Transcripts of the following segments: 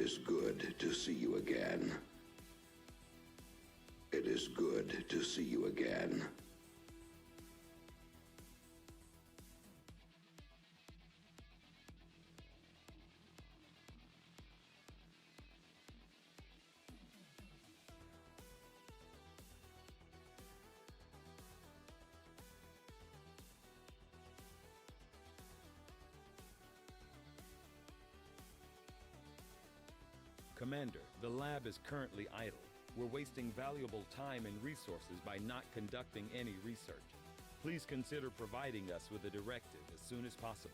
is good to see you again. It is good to see you again. Commander, the lab is currently idle. We're wasting valuable time and resources by not conducting any research. Please consider providing us with a directive as soon as possible.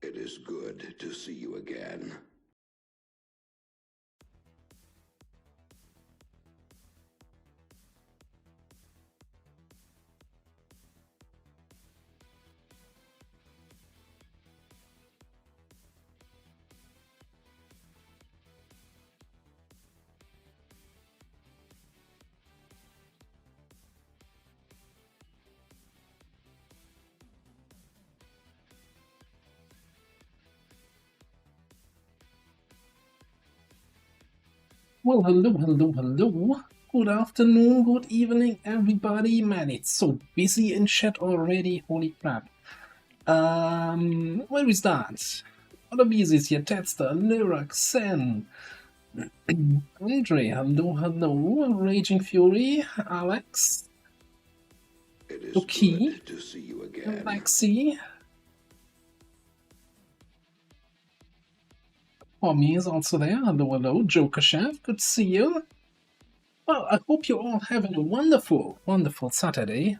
It is good to see you again. Well, hello. Good afternoon, good evening, everybody. Man, it's so busy in chat already. Holy crap. Where we start? All the busies here. Tedster, Lyrax, Sen, Andre, hello. Raging Fury, Alex, It is Loki, good to see you again. Lexi. Tommy is also there. Hello. Joker Chef, good to see you. Well, I hope you're all having a wonderful Saturday.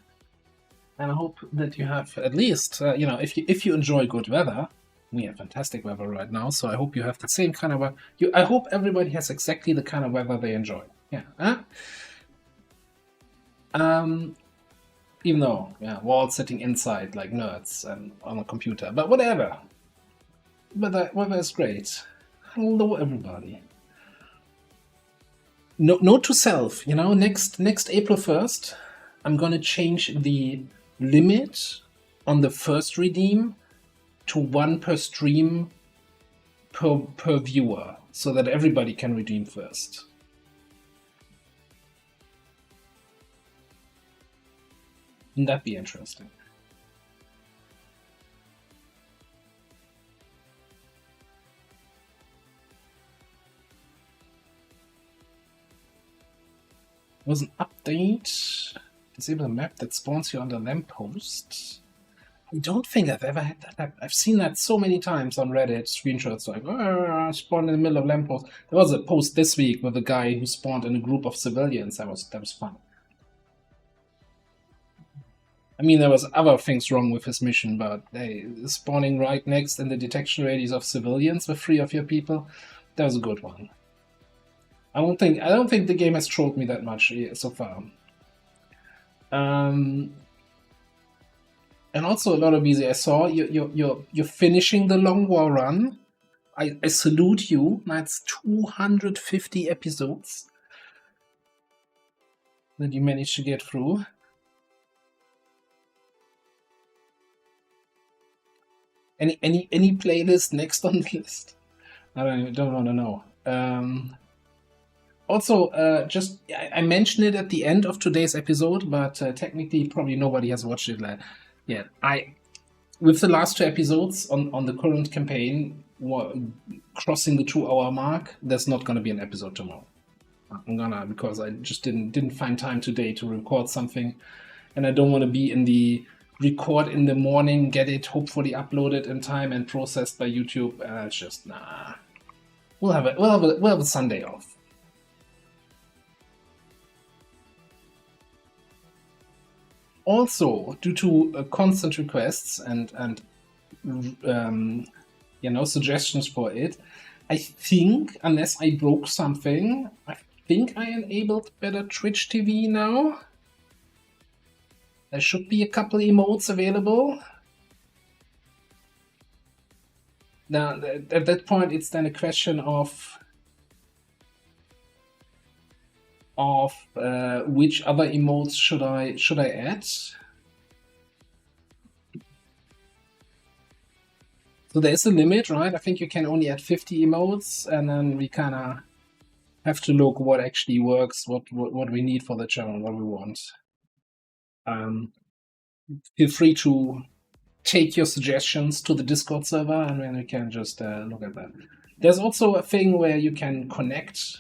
And I hope that you have at least, if you enjoy good weather, we have fantastic weather right now, so I hope you have the same kind of weather. I hope everybody has exactly the kind of weather they enjoy. Yeah. Even though, yeah, we're all sitting inside like nerds and on a computer, but whatever. Weather is great. Hello, everybody. Note to self, you know, next April 1st, I'm gonna change the limit on the first redeem to 1 per stream per viewer, so that everybody can redeem first. Wouldn't that be interesting? There was an update. Disable a map that spawns you on the lamppost. I don't think I've ever had that. I've seen that so many times on Reddit, screenshots like, spawned in the middle of lamppost. There was a post this week with a guy who spawned in a group of civilians. That was fun. I mean, there was other things wrong with his mission, but hey, spawning right next in the detection radius of civilians with 3 of your people, that was a good one. I don't think the game has trolled me that much so far. And also a lot of easy. I saw you're finishing the Long War run. I salute you. That's 250 episodes that you managed to get through. Any playlist next on the list? I don't want to know. Also, just I mentioned it at the end of today's episode, but technically probably nobody has watched it yet. With the last 2 episodes on the current campaign crossing the 2-hour mark, there's not gonna be an episode tomorrow. Because I just didn't find time today to record something, and I don't want to be in the record in the morning, get it hopefully uploaded in time and processed by YouTube. It's just nah. We'll have a Sunday off. Also, due to constant requests and suggestions for it, I think, unless I broke something, I think I enabled better Twitch TV now. There should be a couple emotes available. Now, at that point, it's then a question of which other emotes should I add. So there is a limit, right? I think you can only add 50 emotes, and then we kind of have to look what actually works, what we need for the channel, what we want. Feel free to take your suggestions to the Discord server, and then we can just look at that. There's also a thing where you can connect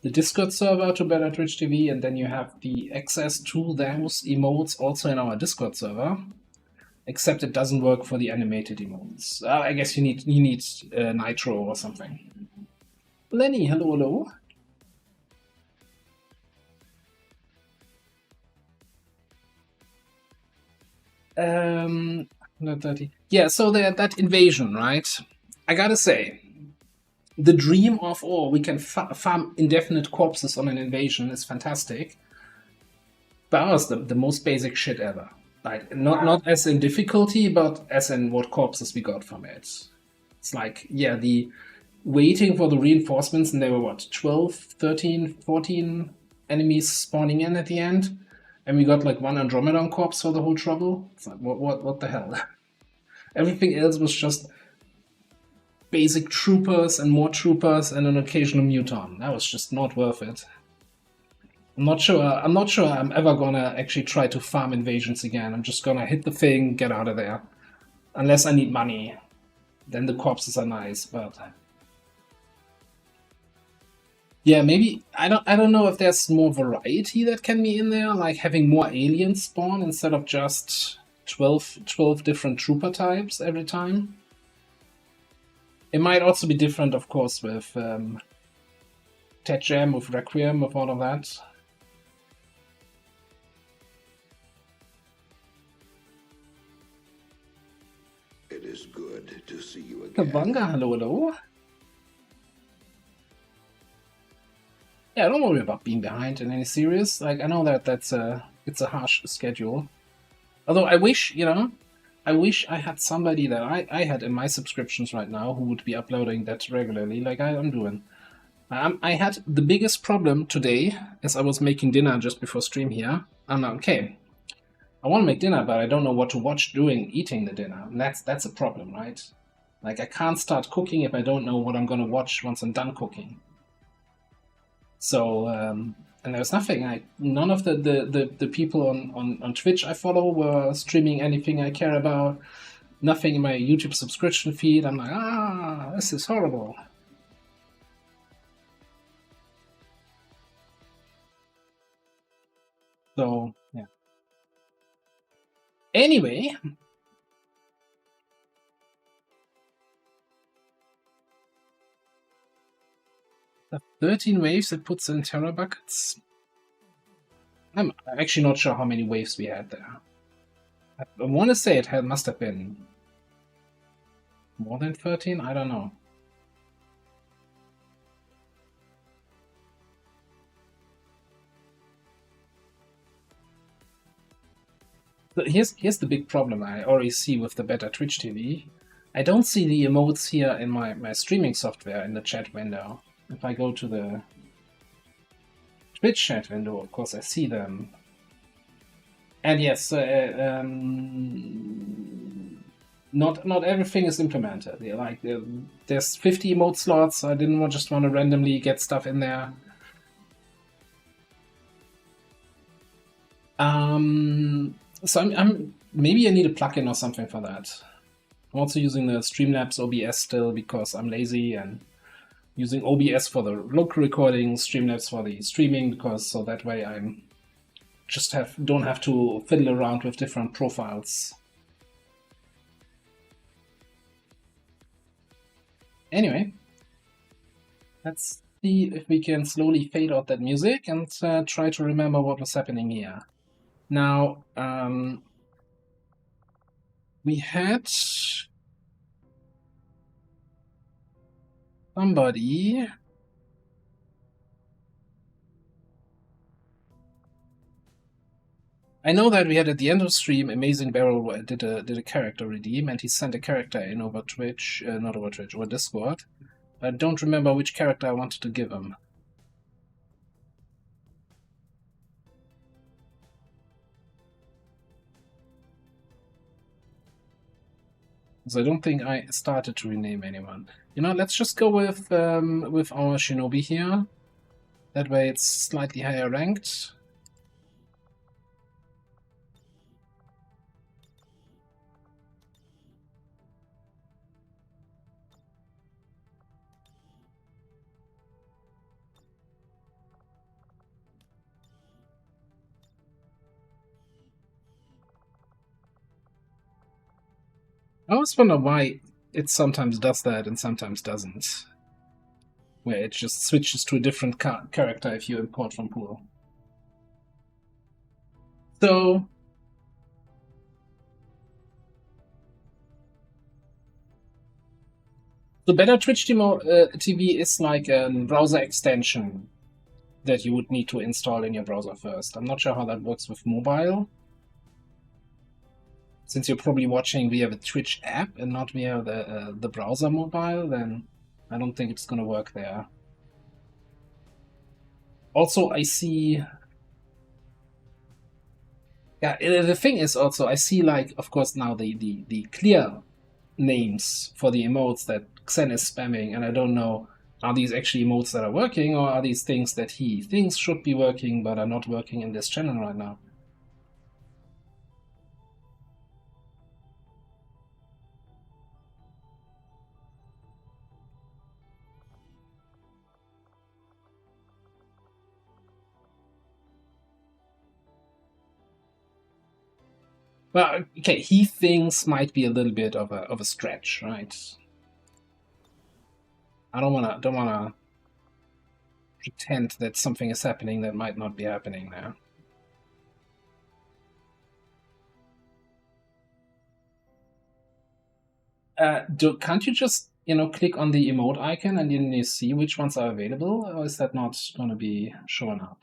the Discord server to Better Twitch TV, and then you have the access to those emotes also in our Discord server. Except it doesn't work for the animated emotes. I guess you need Nitro or something. Lenny, hello. Yeah, so that invasion, right? I gotta say, the dream of, we can farm indefinite corpses on an invasion is fantastic. But that was the most basic shit ever. Like, not as in difficulty, but as in what corpses we got from it. It's like, yeah, the waiting for the reinforcements, and there were, what, 12, 13, 14 enemies spawning in at the end? And we got like 1 Andromedon corpse for the whole trouble? It's like, what the hell? Everything else was just basic troopers and more troopers and an occasional muton. That was just not worth it. I'm not sure I'm ever gonna actually try to farm invasions again. I'm just gonna hit the thing, get out of there. Unless I need money. Then the corpses are nice, but yeah, maybe I don't know if there's more variety that can be in there, like having more aliens spawn instead of just 12 different trooper types every time. It might also be different, of course, with Tet Jam, with Requiem, with all of that. It is good to see you again. Kabanga, hello. Yeah, don't worry about being behind in any series. Like, I know that it's a harsh schedule. Although I wish, I wish I had somebody that I had in my subscriptions right now who would be uploading that regularly, like I am doing. I had the biggest problem today as I was making dinner just before stream here. I'm like, okay, I want to make dinner, but I don't know what to watch during eating the dinner. And that's a problem, right? Like, I can't start cooking if I don't know what I'm going to watch once I'm done cooking. So, and there was nothing. None of the people on Twitch I follow were streaming anything I care about. Nothing in my YouTube subscription feed. I'm like, this is horrible. So, yeah. Anyway, the 13 waves it puts in Terra buckets. I'm actually not sure how many waves we had there. I want to say it must have been more than 13. I don't know. But here's the big problem I already see with the better Twitch TV. I don't see the emotes here in my streaming software in the chat window. If I go to the Twitch chat window, of course I see them. And yes, not everything is implemented. Like there's 50 emote slots. I didn't just want to randomly get stuff in there. So I'm maybe I need a plugin or something for that. I'm also using the Streamlabs OBS still because I'm lazy, and using OBS for the local recording, Streamlabs for the streaming, because so that way I'm just don't have to fiddle around with different profiles. Anyway, let's see if we can slowly fade out that music and try to remember what was happening here. Now, we had somebody. I know that we had at the end of stream, Amazing Barrel did a character redeem, and he sent a character in over Twitch, not over Twitch, over Discord. I don't remember which character I wanted to give him. So I don't think I started to rename anyone. Let's just go with our Shinobi here. That way it's slightly higher ranked. I always wonder why it sometimes does that and sometimes doesn't. Where it just switches to a different character if you import from pool. So, the better Twitch TV is like a browser extension that you would need to install in your browser first. I'm not sure how that works with mobile. Since you're probably watching via the Twitch app and not via the browser mobile, then I don't think it's going to work there. Also, I see... Yeah, the thing is also, I see, like, of course, now the clear names for the emotes that Xen is spamming, and I don't know, are these actually emotes that are working, or are these things that he thinks should be working but are not working in this channel right now? Well, okay, he thinks might be a little bit of a stretch, right? I don't wanna pretend that something is happening that might not be happening there. Can't you just click on the emote icon and then you see which ones are available, or is that not going to be showing up?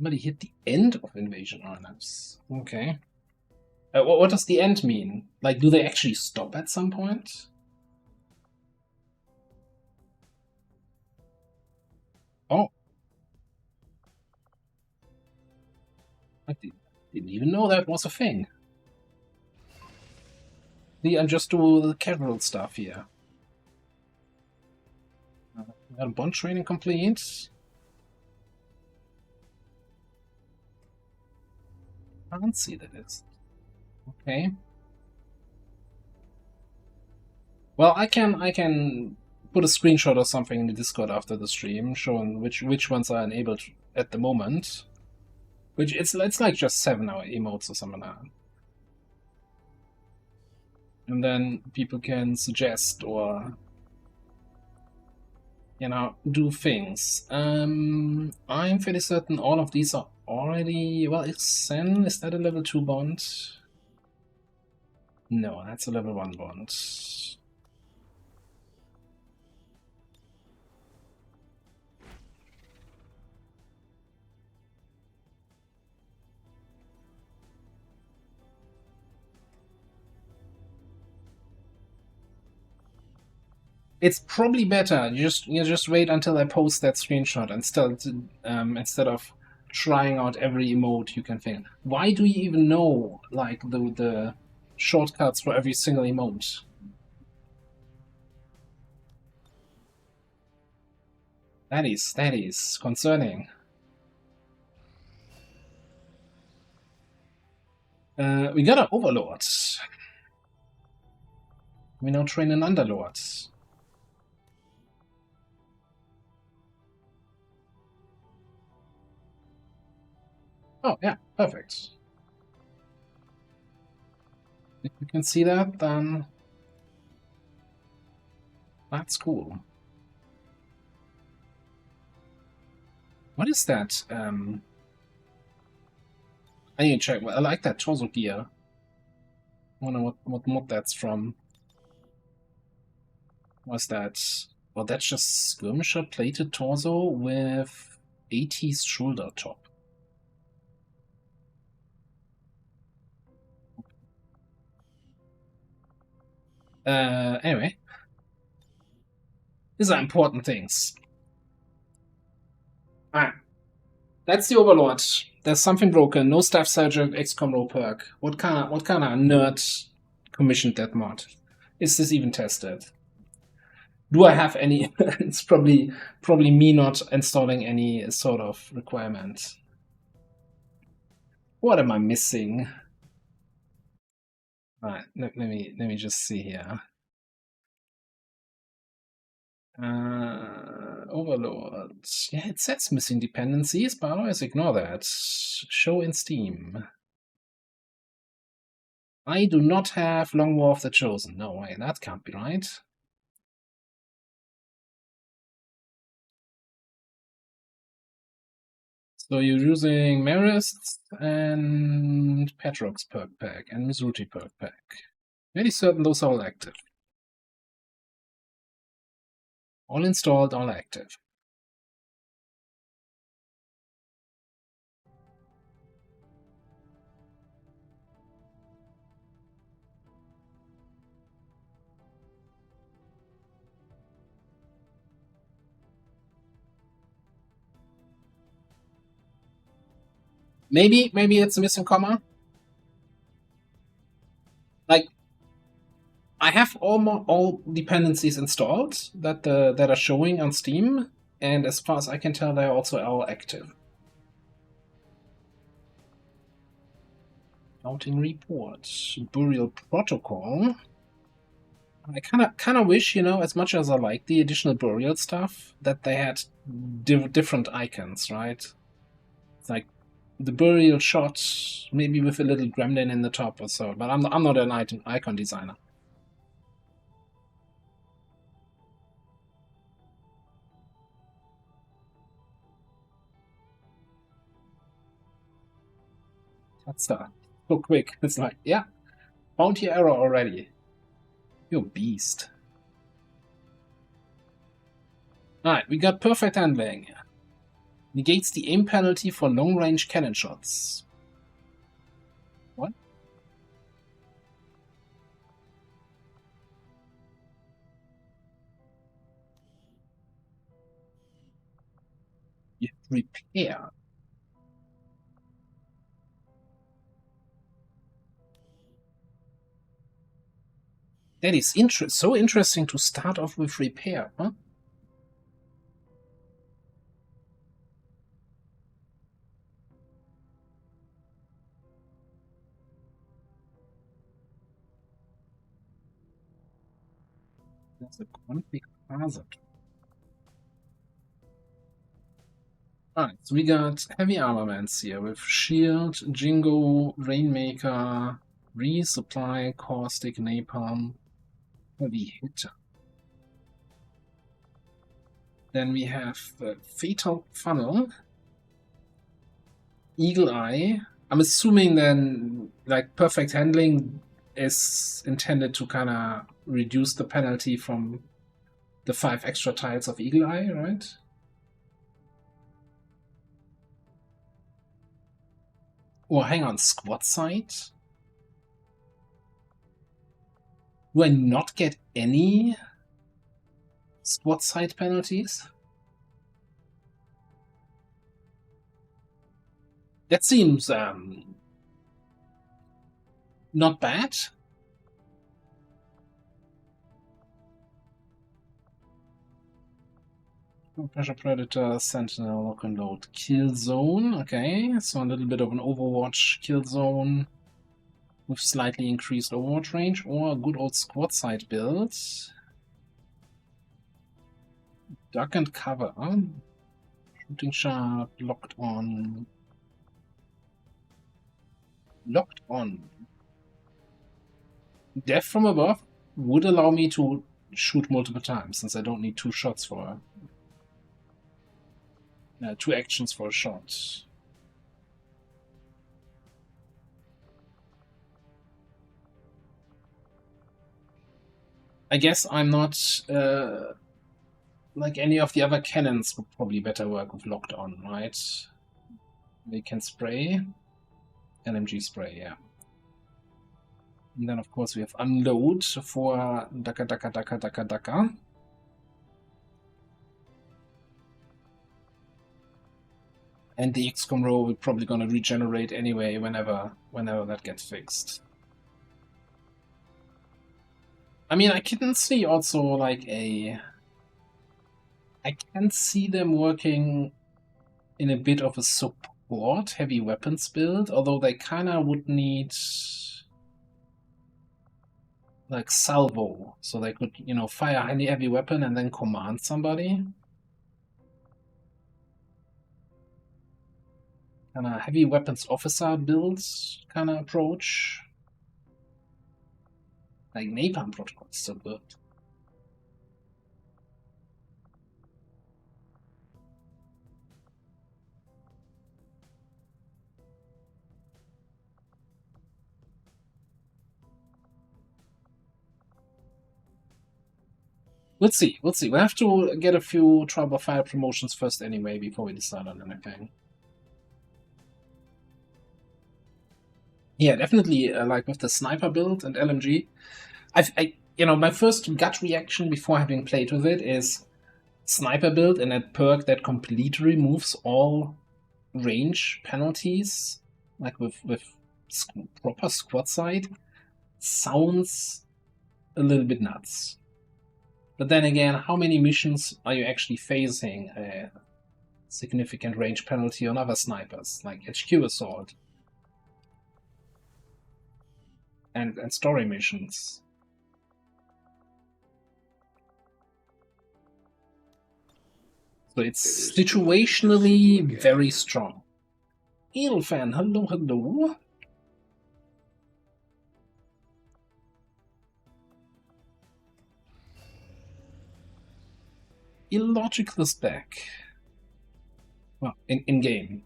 Somebody hit the end of invasion archives. Okay. What does the end mean? Like, do they actually stop at some point? Oh. I didn't even know that was a thing. I'm just doing the casual stuff here. Got a bond training complete. Can't see that it's okay. Well, I can put a screenshot or something in the Discord after the stream, showing which ones are enabled at the moment. Which it's like just 7 hour emotes or something like that. And then people can suggest or do things. I'm fairly certain all of these are already well. Is that a level 2 bond? No, that's a level 1 bond. It's probably better. You just wait until I post that screenshot instead of trying out every emote you can think. Why do you even know like the shortcuts for every single emote? That is concerning. We got an overlord. We now train an underlord. Oh, yeah, perfect. If you can see that, then that's cool. What is that? I need to check. I like that torso gear. I wonder what mod that's from. What's that? Well, that's just skirmisher plated torso with 80s shoulder top. Anyway. These are important things. Ah. That's the Overlord. There's something broken. No Staff Sergeant XCOM row perk. What kind of nerd commissioned that mod? Is this even tested? Do I have any? It's probably me not installing any sort of requirement. What am I missing? Alright, let me just see here. Overlord. Yeah, it says missing dependencies, but I always ignore that. Show in Steam. I do not have Long War of the Chosen. No way, that can't be right. So you're using Marist and Petrox perk pack and Mizruti perk pack. Very certain those are all active. All installed, all active. Maybe it's a missing comma. Like, I have all dependencies installed that are showing on Steam, and as far as I can tell, they're also all active. Outing report, burial protocol. I kind of wish, as much as I like the additional burial stuff, that they had different icons, right? It's like the burial shot, maybe with a little gremlin in the top or so. But I'm not an icon designer. That's so quick. It's like, yeah, found your error already. You're a beast. Alright, we got perfect handling. Negates the aim penalty for long-range cannon shots. What? Yeah, repair. That is so interesting to start off with repair, huh? That's a quite hazard. Alright, so we got heavy armaments here with Shield, Jingo, Rainmaker, Resupply, Caustic, Napalm, Heavy Hitter. Then we have Fatal Funnel, Eagle Eye. I'm assuming then, like, Perfect Handling is intended to kind of reduce the penalty from the 5 extra tiles of Eagle Eye, right? Oh, hang on, Squad Sight? Do I not get any Squad Sight penalties? That seems not bad. Pressure Predator, Sentinel, Lock and Load, Kill Zone. Okay, so a little bit of an Overwatch Kill Zone with slightly increased Overwatch range, or a good old Squad Sight build. Duck and Cover. Shooting Sharp, Locked On. Locked On. Death from Above would allow me to shoot multiple times, since I don't need 2 shots for 2 actions for a shot. I guess I'm not like any of the other cannons would probably better work with Locked On, right? They can spray. LMG spray, yeah. And then of course we have Unload for Daka Daka Daka Daka Daka. And the XCOM row we're probably gonna regenerate anyway whenever that gets fixed. I mean, I can see also like I can see them working in a bit of a support heavy weapons build, although they kinda would need like salvo, so they could, you know, fire any heavy weapon and then command somebody. Kind of heavy weapons officer builds kind of approach. Like Napalm Protocol is so good. We'll see. We'll see. We'll have to get a few Trial by Fire promotions first anyway before we decide on anything. Yeah, definitely. Like with the sniper build and LMG, you know, my first gut reaction before having played with it is sniper build and a perk that completely removes all range penalties, like with proper squad sight, sounds a little bit nuts. But then again, how many missions are you actually facing a significant range penalty on other snipers, like HQ Assault and story missions? So it's situationally very strong. Edelfan, hello, hello. Illogical is back. Well, in game.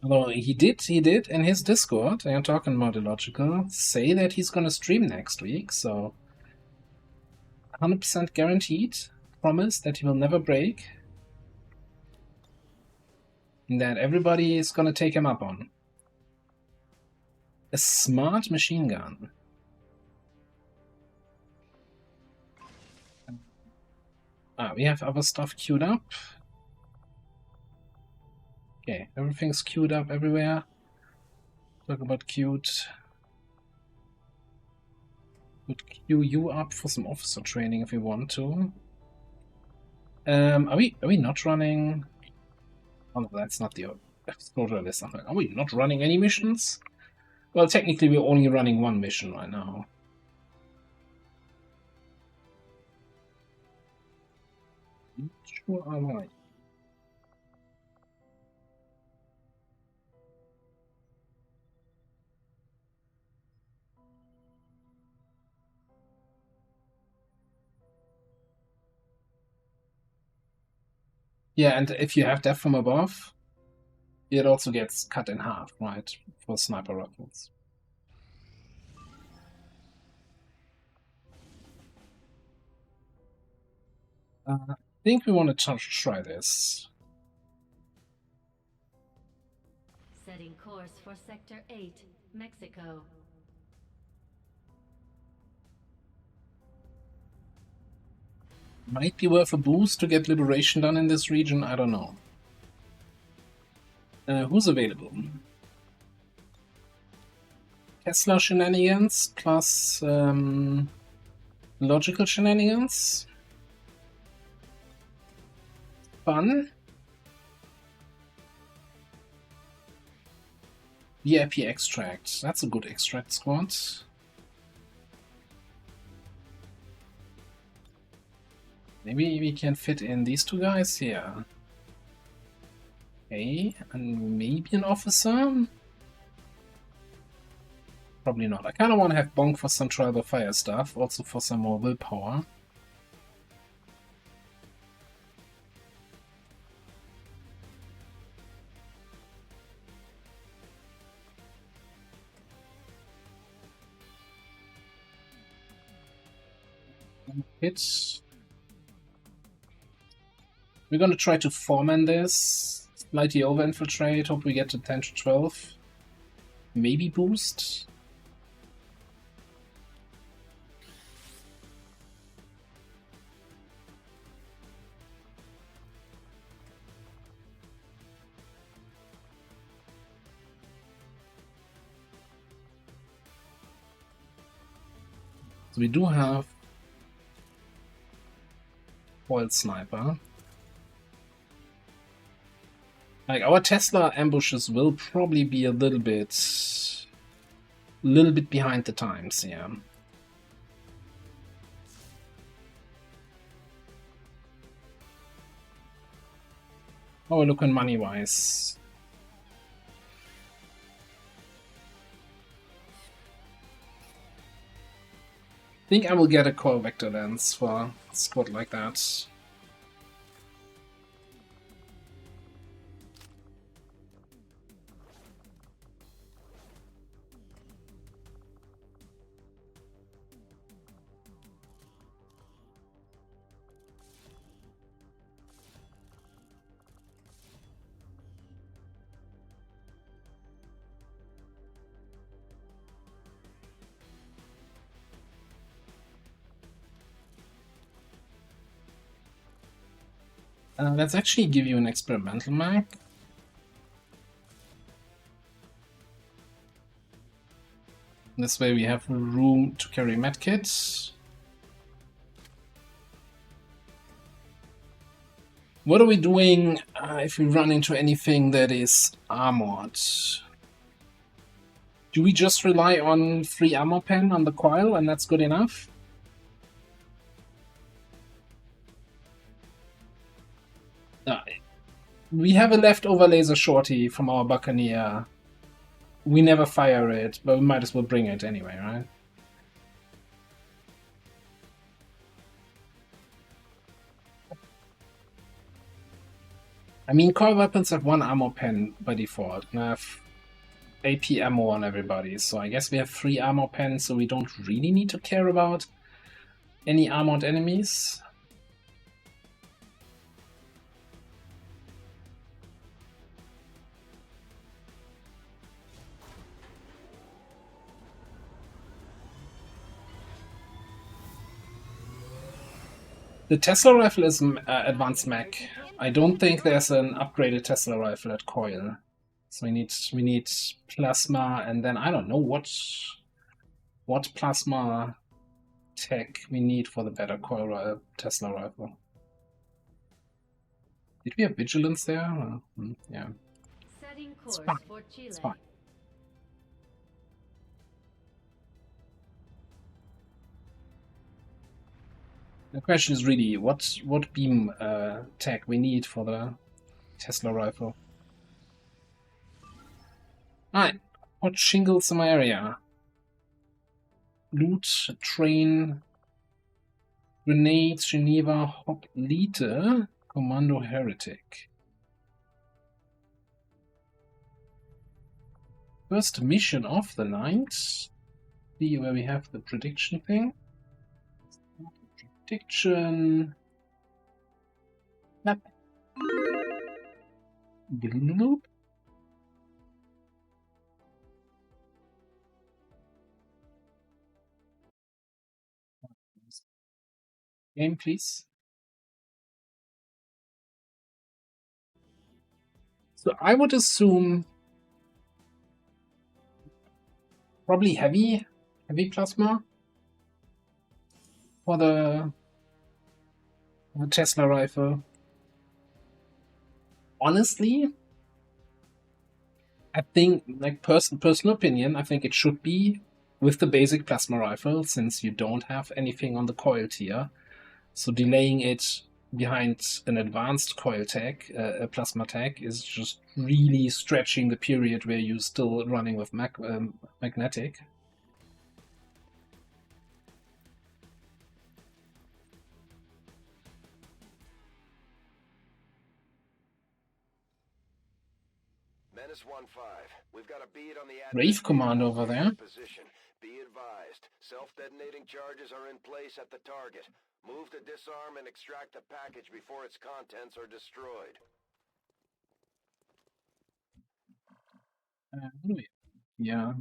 Although he did in his Discord, I'm talking about Illogical, say that he's gonna stream next week, so 100% guaranteed promise that he will never break. And that everybody is gonna take him up on. A smart machine gun. We have other stuff queued up. Okay, everything's queued up everywhere. Talk about queued. Would queue you up for some officer training if we want to. Are we not running? Oh no, that's not the exposure list. Are we not running any missions? Well, technically we're only running one mission right now. Not sure I like. Yeah, and if you have death from above, it also gets cut in half, right? For sniper rifles. I think we want to try this. Setting course for Sector 8, Mexico. Might be worth a boost to get liberation done in this region, I don't know. Who's available? Tesla shenanigans plus logical shenanigans. Fun. VIP extract. That's a good extract squad. Maybe we can fit in these two guys here. Okay, and maybe an officer? Probably not. I kind of want to have Bonk for some trial by fire stuff, also for some more willpower. Hit. We're gonna try to foreman this. Slightly over infiltrate, hope we get to 10 to 12. Maybe boost. So we do have foiled sniper. Like, our Tesla ambushes will probably be a little bit behind the times, yeah. How are we looking money-wise? I think I will get a core vector lens for a squad like that. Let's actually give you an experimental mag. This way we have room to carry medkits. What are we doing if we run into anything that is armored? Do we just rely on free ammo pen on the coil and that's good enough? We have a leftover laser shorty from our Buccaneer. We never fire it, but we might as well bring it anyway, right? I mean, core weapons have one ammo pen by default, and I have AP ammo on everybody, so I guess we have 3 ammo pens, so we don't really need to care about any armored enemies. The Tesla rifle is advanced mech. I don't think there's an upgraded Tesla rifle at Coil. So we need plasma, and then I don't know what plasma tech we need for the better Coil Tesla rifle. Did we have vigilance there? Yeah. Setting course for Chile. It's fine. The question is really what beam tech we need for the Tesla rifle. Alright, what shingles in my area? Loot, train, grenades, Geneva, Hoplite, Commando Heretic. First mission of the night. See where we have the prediction thing. Prediction. Map. Bloop. Game, please. So I would assume probably heavy plasma for the Tesla rifle. Honestly, I think, like personal opinion, I think it should be with the basic plasma rifle, since you don't have anything on the coil tier. So delaying it behind an advanced coil tech, a plasma tech, is just really stretching the period where you're still running with magnetic. Menace 1-5. We've got a bead on the Rave command over there. Position. Be advised. Self-detonating charges are in place at the target. Move to disarm and extract the package before its contents are destroyed. Yeah.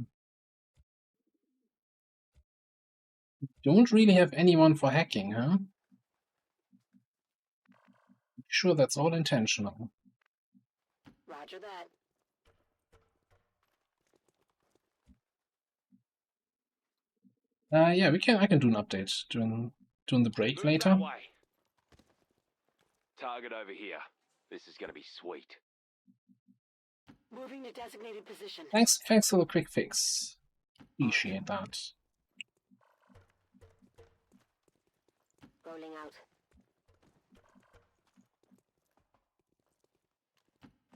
Don't really have anyone for hacking, huh? Sure, that's all intentional. Roger that. Yeah, I can do an update during the break later. Target over here. This is gonna be sweet. Moving to designated position. Thanks for the quick fix. Appreciate that. Rolling out.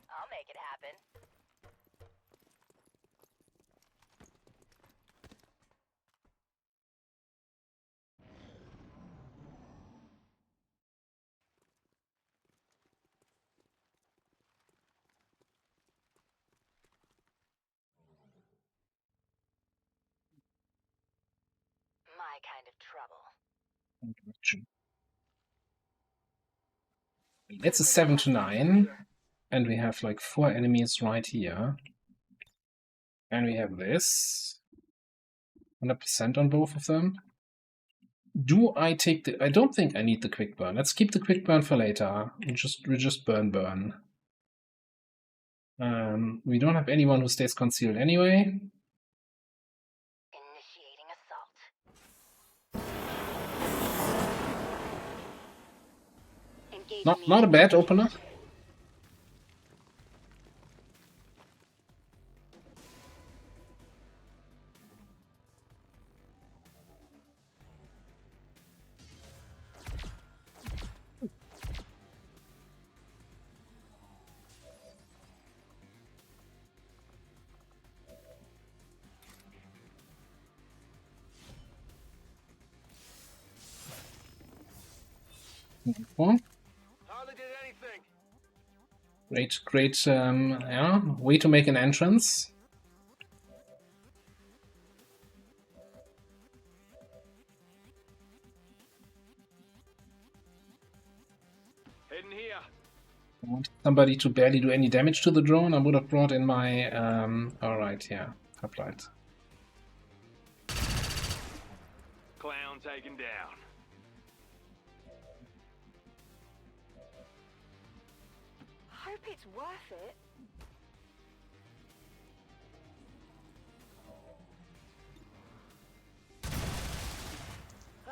I'll make it happen. My kind of trouble. It's a 7 to 9, and we have like 4 enemies right here. And we have this. 100% on both of them. Do I take the... I don't think I need the quick burn. Let's keep the quick burn for later. We just burn. We don't have anyone who stays concealed anyway. Initiating assault. Not a bad opener. Hardly did anything. Great, yeah, way to make an entrance. Heading here. I want somebody to barely do any damage to the drone. I would have brought in my, alright, yeah, applied. Clown taken down. hope it's worth it.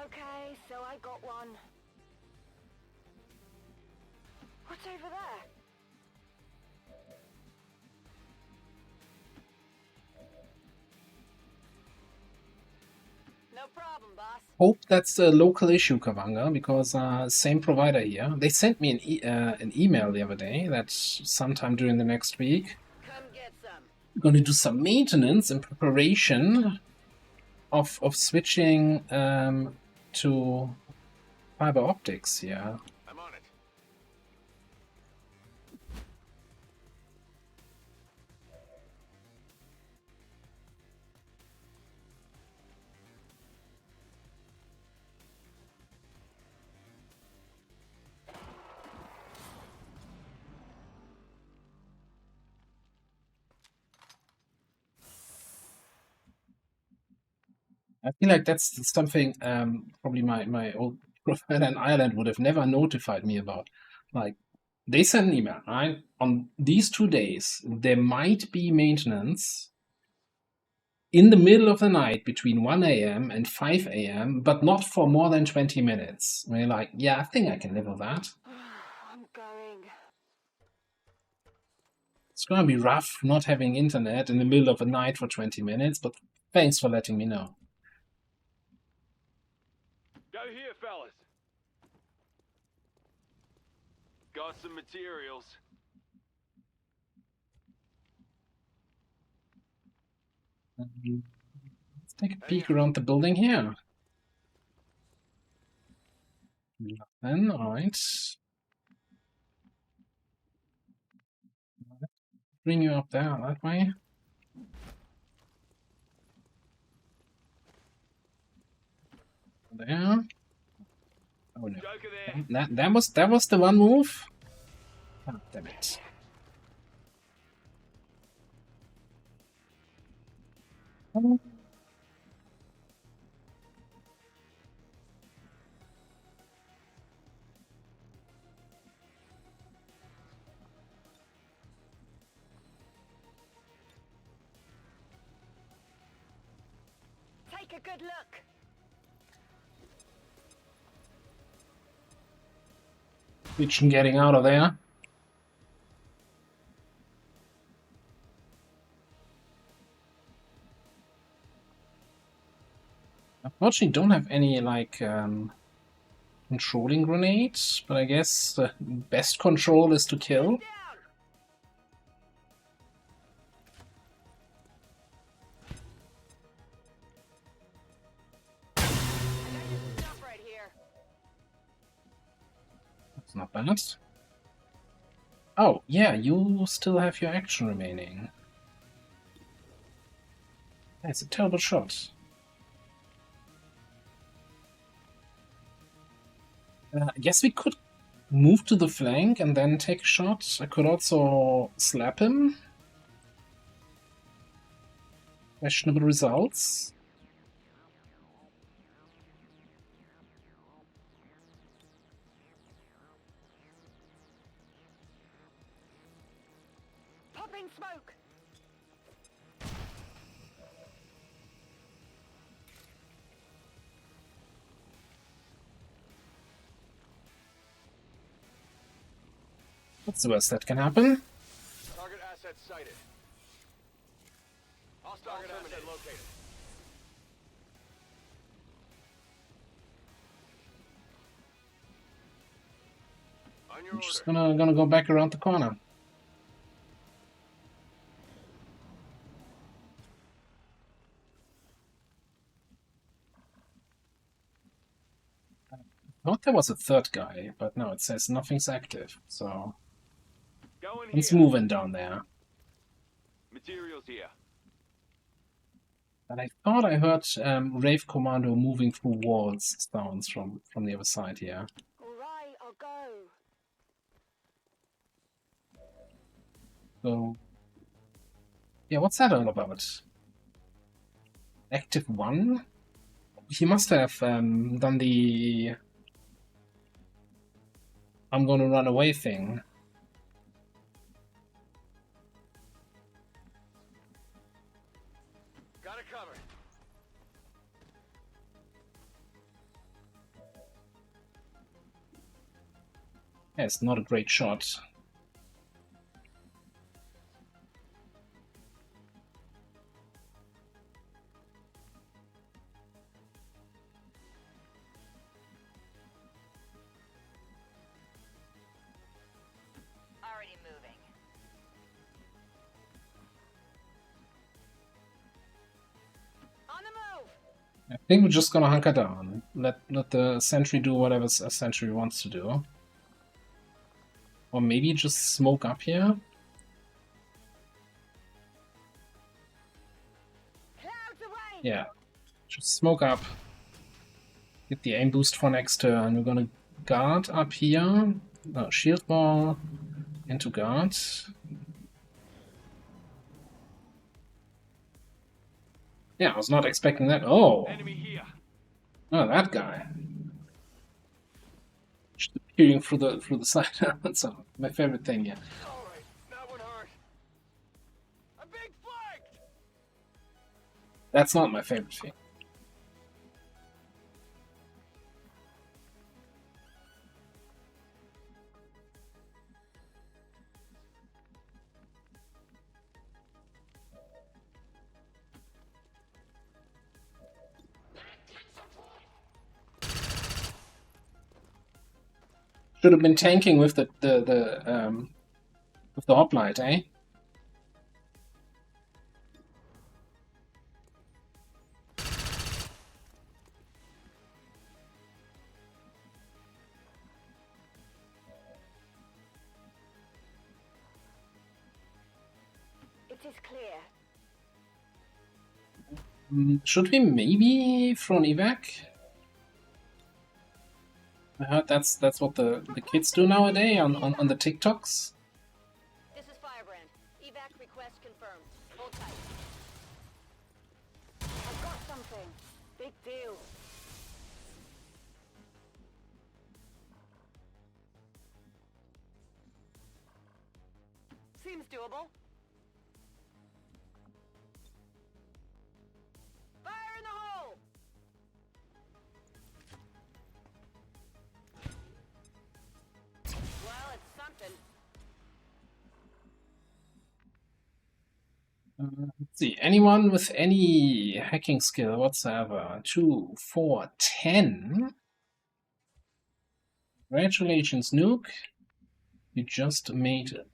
Okay, so I got one. What's over there? No problem, boss. Hope that's a local issue, Kavanga, because same provider here. They sent me an email the other day that sometime during the next week Come get some. I'm going to do some maintenance in preparation of switching to fiber optics here. I'm on it. I feel like that's something probably my old provider in Ireland would have never notified me about. Like, they sent an email, right? On these 2 days, there might be maintenance in the middle of the night between 1 a.m. and 5 a.m., but not for more than 20 minutes. And you're like, yeah, I think I can live with that. I'm going. It's gonna be rough not having internet in the middle of the night for 20 minutes, but thanks for letting me know. Go here, fellas. Got some materials. Let's take a peek around the building here. Then, alright. Bring you up there that way. There. Oh no. Joker there. That was the one move. Oh, damn it. Take a good look. Which getting out of there. Unfortunately, don't have any like controlling grenades, but I guess the best control is to kill. Down. I got your stuff right here. That's not bad. Oh, yeah, you still have your action remaining. That's a terrible shot. I guess we could move to the flank and then take a shot. I could also slap him. Questionable results. Popping smoke. What's the worst that can happen? Target asset sighted. Hostile target asset located. On your I'm order. just gonna go back around the corner. I thought there was a third guy, but no, it says nothing's active, so Go in he's here. moving down there. Materials here. And I thought I heard Rave Commando moving through walls sounds from the other side here. All right, I'll go. So, yeah, what's that all about? Active 1? He must have done the I'm gonna run away thing. it covered. Yeah, it's not a great shot. Already moving. On the move! I think we're just gonna hunker down. Let the sentry do whatever a sentry wants to do. Or maybe just smoke up here. Clouds away! Yeah, just smoke up. Get the aim boost for next turn. We're gonna guard up here. No, shield ball into guard. Yeah, I was not expecting that. Oh, Enemy here. oh, that guy. Just peering through the side. That's my favorite thing. Yeah. All right, that one hurt. I'm being flanked. That's not my favorite thing. Should have been tanking with the hoplite, eh? It is clear. Should we maybe throw an evac? I heard that's what the kids do nowadays on the TikToks. This is Firebrand. Evac request confirmed. Hold tight. I've got something. Big deal. Seems doable. Fire in the hole! Well, it's something. Let's see, anyone with any hacking skill whatsoever? 2, 4, 10. Congratulations, Nuke. You just made it.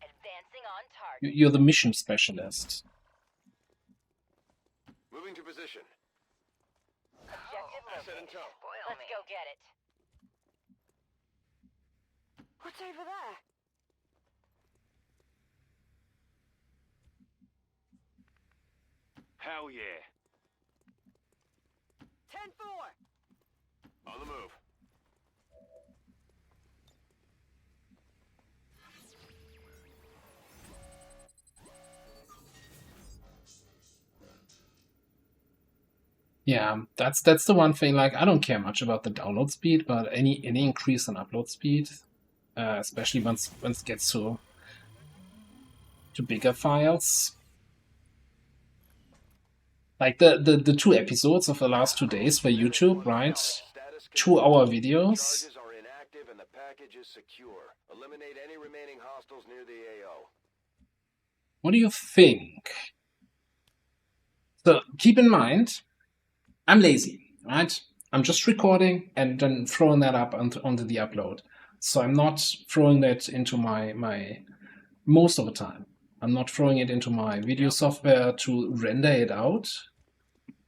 Advancing on target. You're the mission specialist. Moving to position. Objective Asset in located. tow. Let's go get it. What's over there? Hell yeah. 10-4. On the move. Yeah, that's the one thing. Like, I don't care much about the download speed, but any increase in upload speed, especially once it gets to bigger files. Like the 2 episodes of the last 2 days for YouTube, right? 2-hour videos. Charges are inactive and the package is secure. Eliminate any remaining hostiles near the AO. What do you think? So keep in mind, I'm lazy, right? I'm just recording and then throwing that up onto the upload. So I'm not throwing that into my most of the time. I'm not throwing it into my video software to render it out,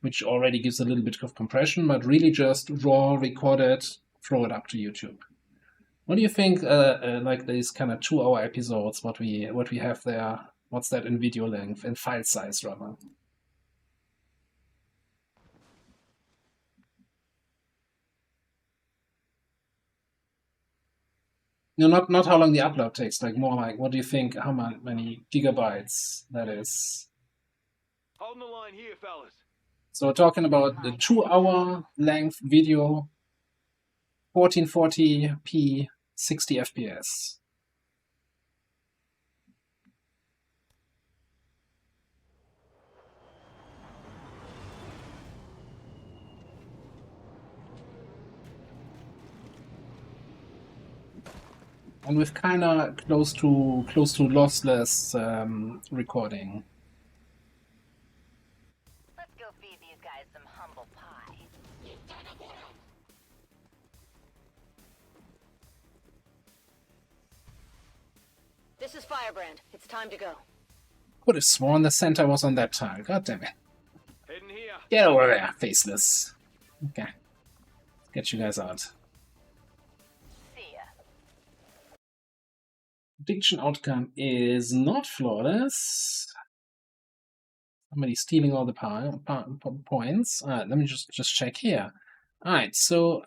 which already gives a little bit of compression, but really just raw, record it, throw it up to YouTube. What do you think? Like these kind of 2-hour episodes, what we have there? What's that in video length, in file size rather? No, not how long the upload takes. Like more like, what do you think? How many gigabytes that is? Holding the line here, fellas. So we're talking about the 2-hour length video, 1440p, 60 FPS. And with kind of close to lossless recording. Let's go feed these guys some humble pie. This is Firebrand. It's time to go. Could have sworn the center was on that tile. God damn it. Heading here. Get over there, faceless. Okay. Let's get you guys out. See ya. Prediction outcome is not flawless. Somebody stealing all the points. Alright, let me just check here. Alright, so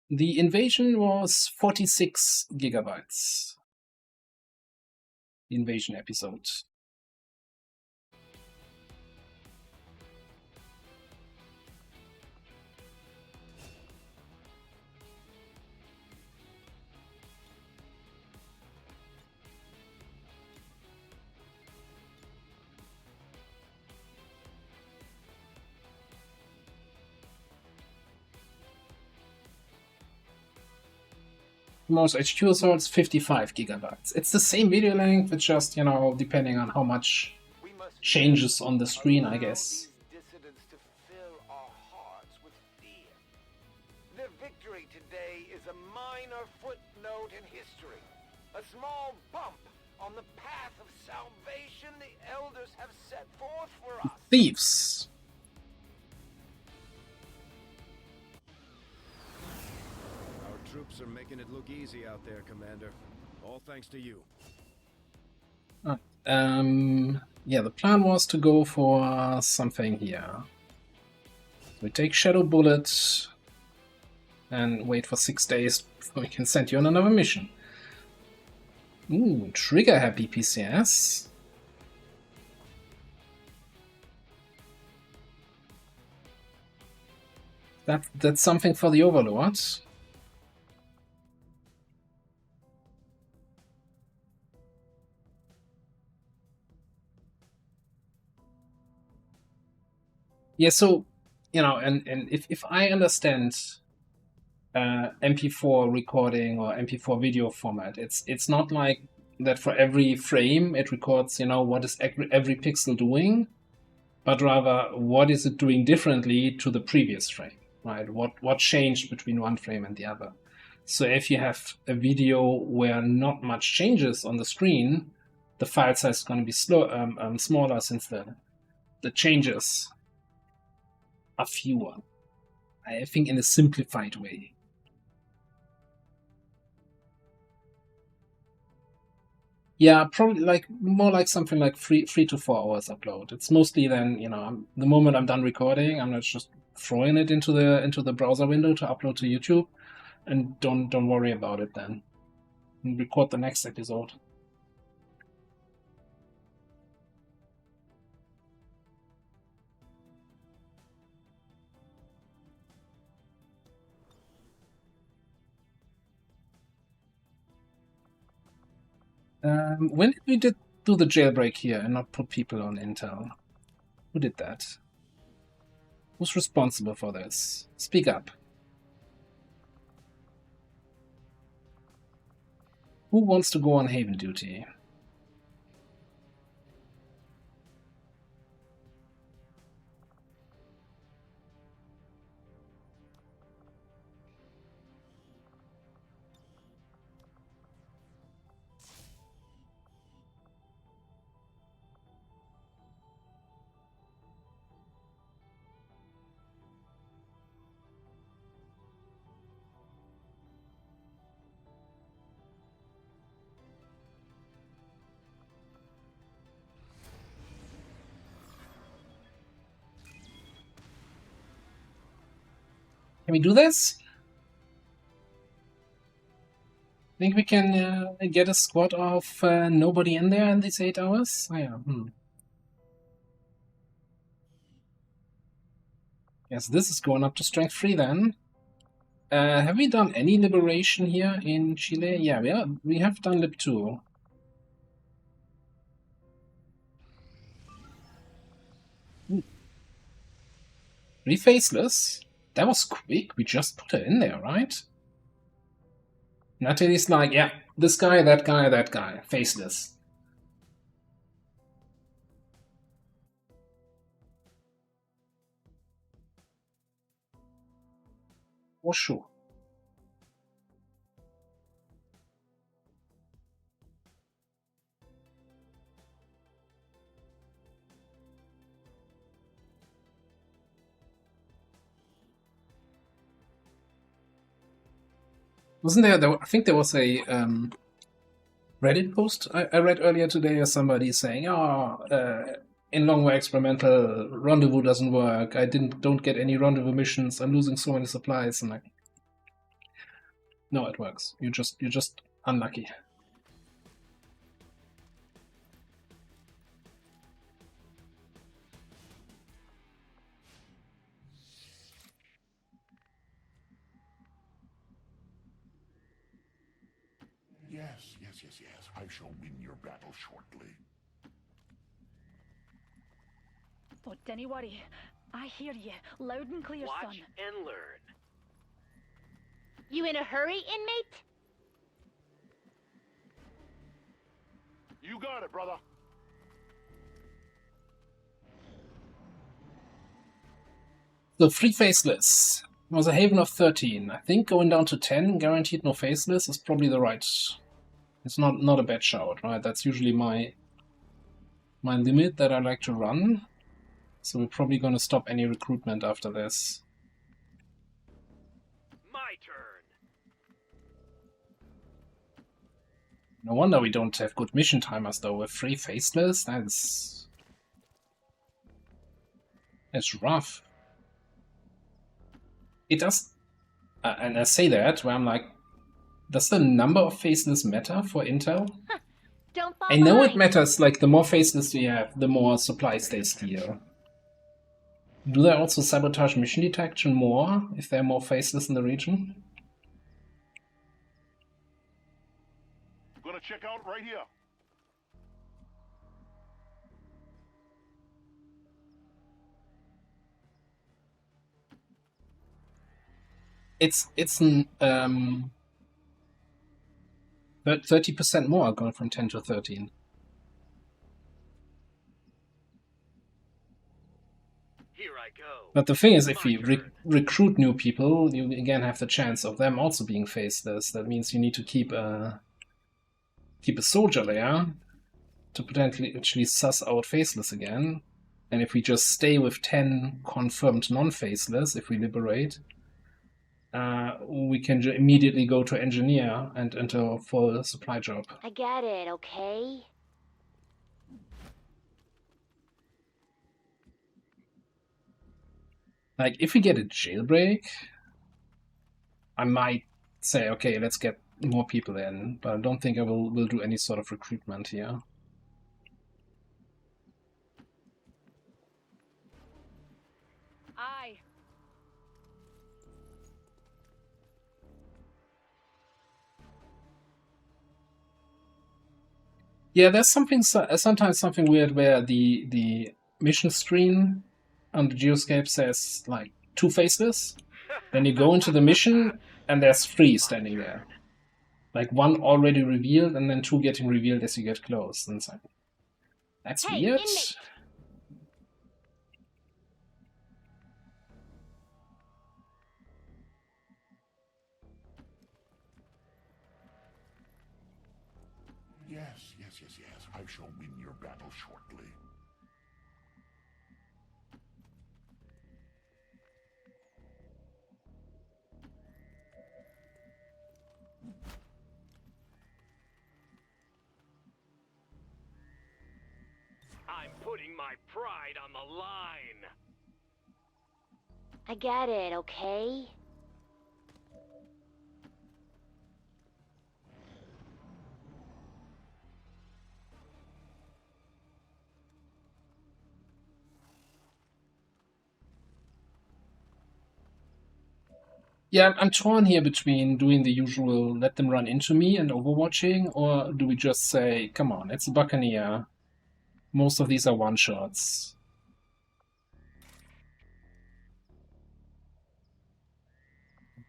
the invasion was 46 gigabytes. The invasion episode. Most HQ assaults 55 gigabytes. It's the same video length, it's just, you know, depending on how much changes on the screen, I guess. Dissidents to fill our hearts with fear. Their victory today is a minor footnote in history. A small bump on the path of salvation the elders have set forth for us. Thieves. Our troops are making it look easy out there, Commander. All thanks to you. Yeah, the plan was to go for something here. We take Shadow Bullet and wait for 6 days before we can send you on another mission. Ooh, trigger happy PCS. That's something for the Overlord. Yeah, so, you know, and if I understand MP4 recording or MP4 video format, it's not like that for every frame it records, you know, what is every pixel doing, but rather what is it doing differently to the previous frame, right? What changed between one frame and the other. So if you have a video where not much changes on the screen, the file size is going to be smaller since the changes are fewer. I think in a simplified way. Yeah, probably like more like something like 3 to 4 hours upload. It's mostly then, you know, the moment I'm done recording, I'm not just throwing it into the browser window to upload to YouTube, and don't worry about it then. And record the next episode. When did we do the jailbreak here and not put people on Intel? Who did that? Who's responsible for this? Speak up. Who wants to go on Haven duty? Can we do this? Think we can get a squad of nobody in there in these 8 hours? Oh, yeah. Yes, this is going up to strength 3 then. Have we done any liberation here in Chile? Yeah, we have done Lib 2. Faceless? That was quick. We just put her in there, right? Natalie's like, yeah, this guy, that guy, that guy. Faceless. For sure. Wasn't there, I think there was a Reddit post I read earlier today of somebody saying, in long way experimental, rendezvous doesn't work. I don't get any rendezvous missions. I'm losing so many supplies. And like, no, it works. You're just unlucky. Yes. I shall win your battle shortly. Oh, don't worry. I hear you loud and clear, Watch son. and learn. You in a hurry, inmate? You got it, brother. So 3 faceless. It was a haven of 13. I think going down to 10, guaranteed no faceless, is probably the right. It's not a bad shout, right? That's usually my limit that I like to run. So we're probably going to stop any recruitment after this. My turn. No wonder we don't have good mission timers though. With 3 faceless, that's rough. It does, and I say that where I'm like, does the number of faceless matter for intel? Don't fall I know behind. it matters, like the more faceless we have, the more supply stays clear. Do they also sabotage mission detection more if there are more faceless in the region? I'm gonna check out right here. It's 30% more going from 10 to 13. Here I go. But the thing is, if My we turn. recruit new people, you again have the chance of them also being faceless. That means you need to keep a soldier there to potentially actually suss out faceless again. And if we just stay with 10 confirmed non-faceless, if we liberate, we can immediately go to engineer and enter a full supply job. I get it, okay? Like, if we get a jailbreak, I might say, okay, let's get more people in, but I don't think I will do any sort of recruitment here. Aye. Yeah, there's sometimes something weird where the mission screen on the geoscape says like 2 faceless. Then you go into the mission and there's 3 standing there. Like 1 already revealed and then 2 getting revealed as you get close. And it's like, that's Hey, weird. inmate. Yes. I shall win your battle shortly. I'm putting my pride on the line. I get it, okay? Yeah, I'm torn here between doing the usual let them run into me and overwatching, or do we just say, come on, it's a Buccaneer. Most of these are one-shots.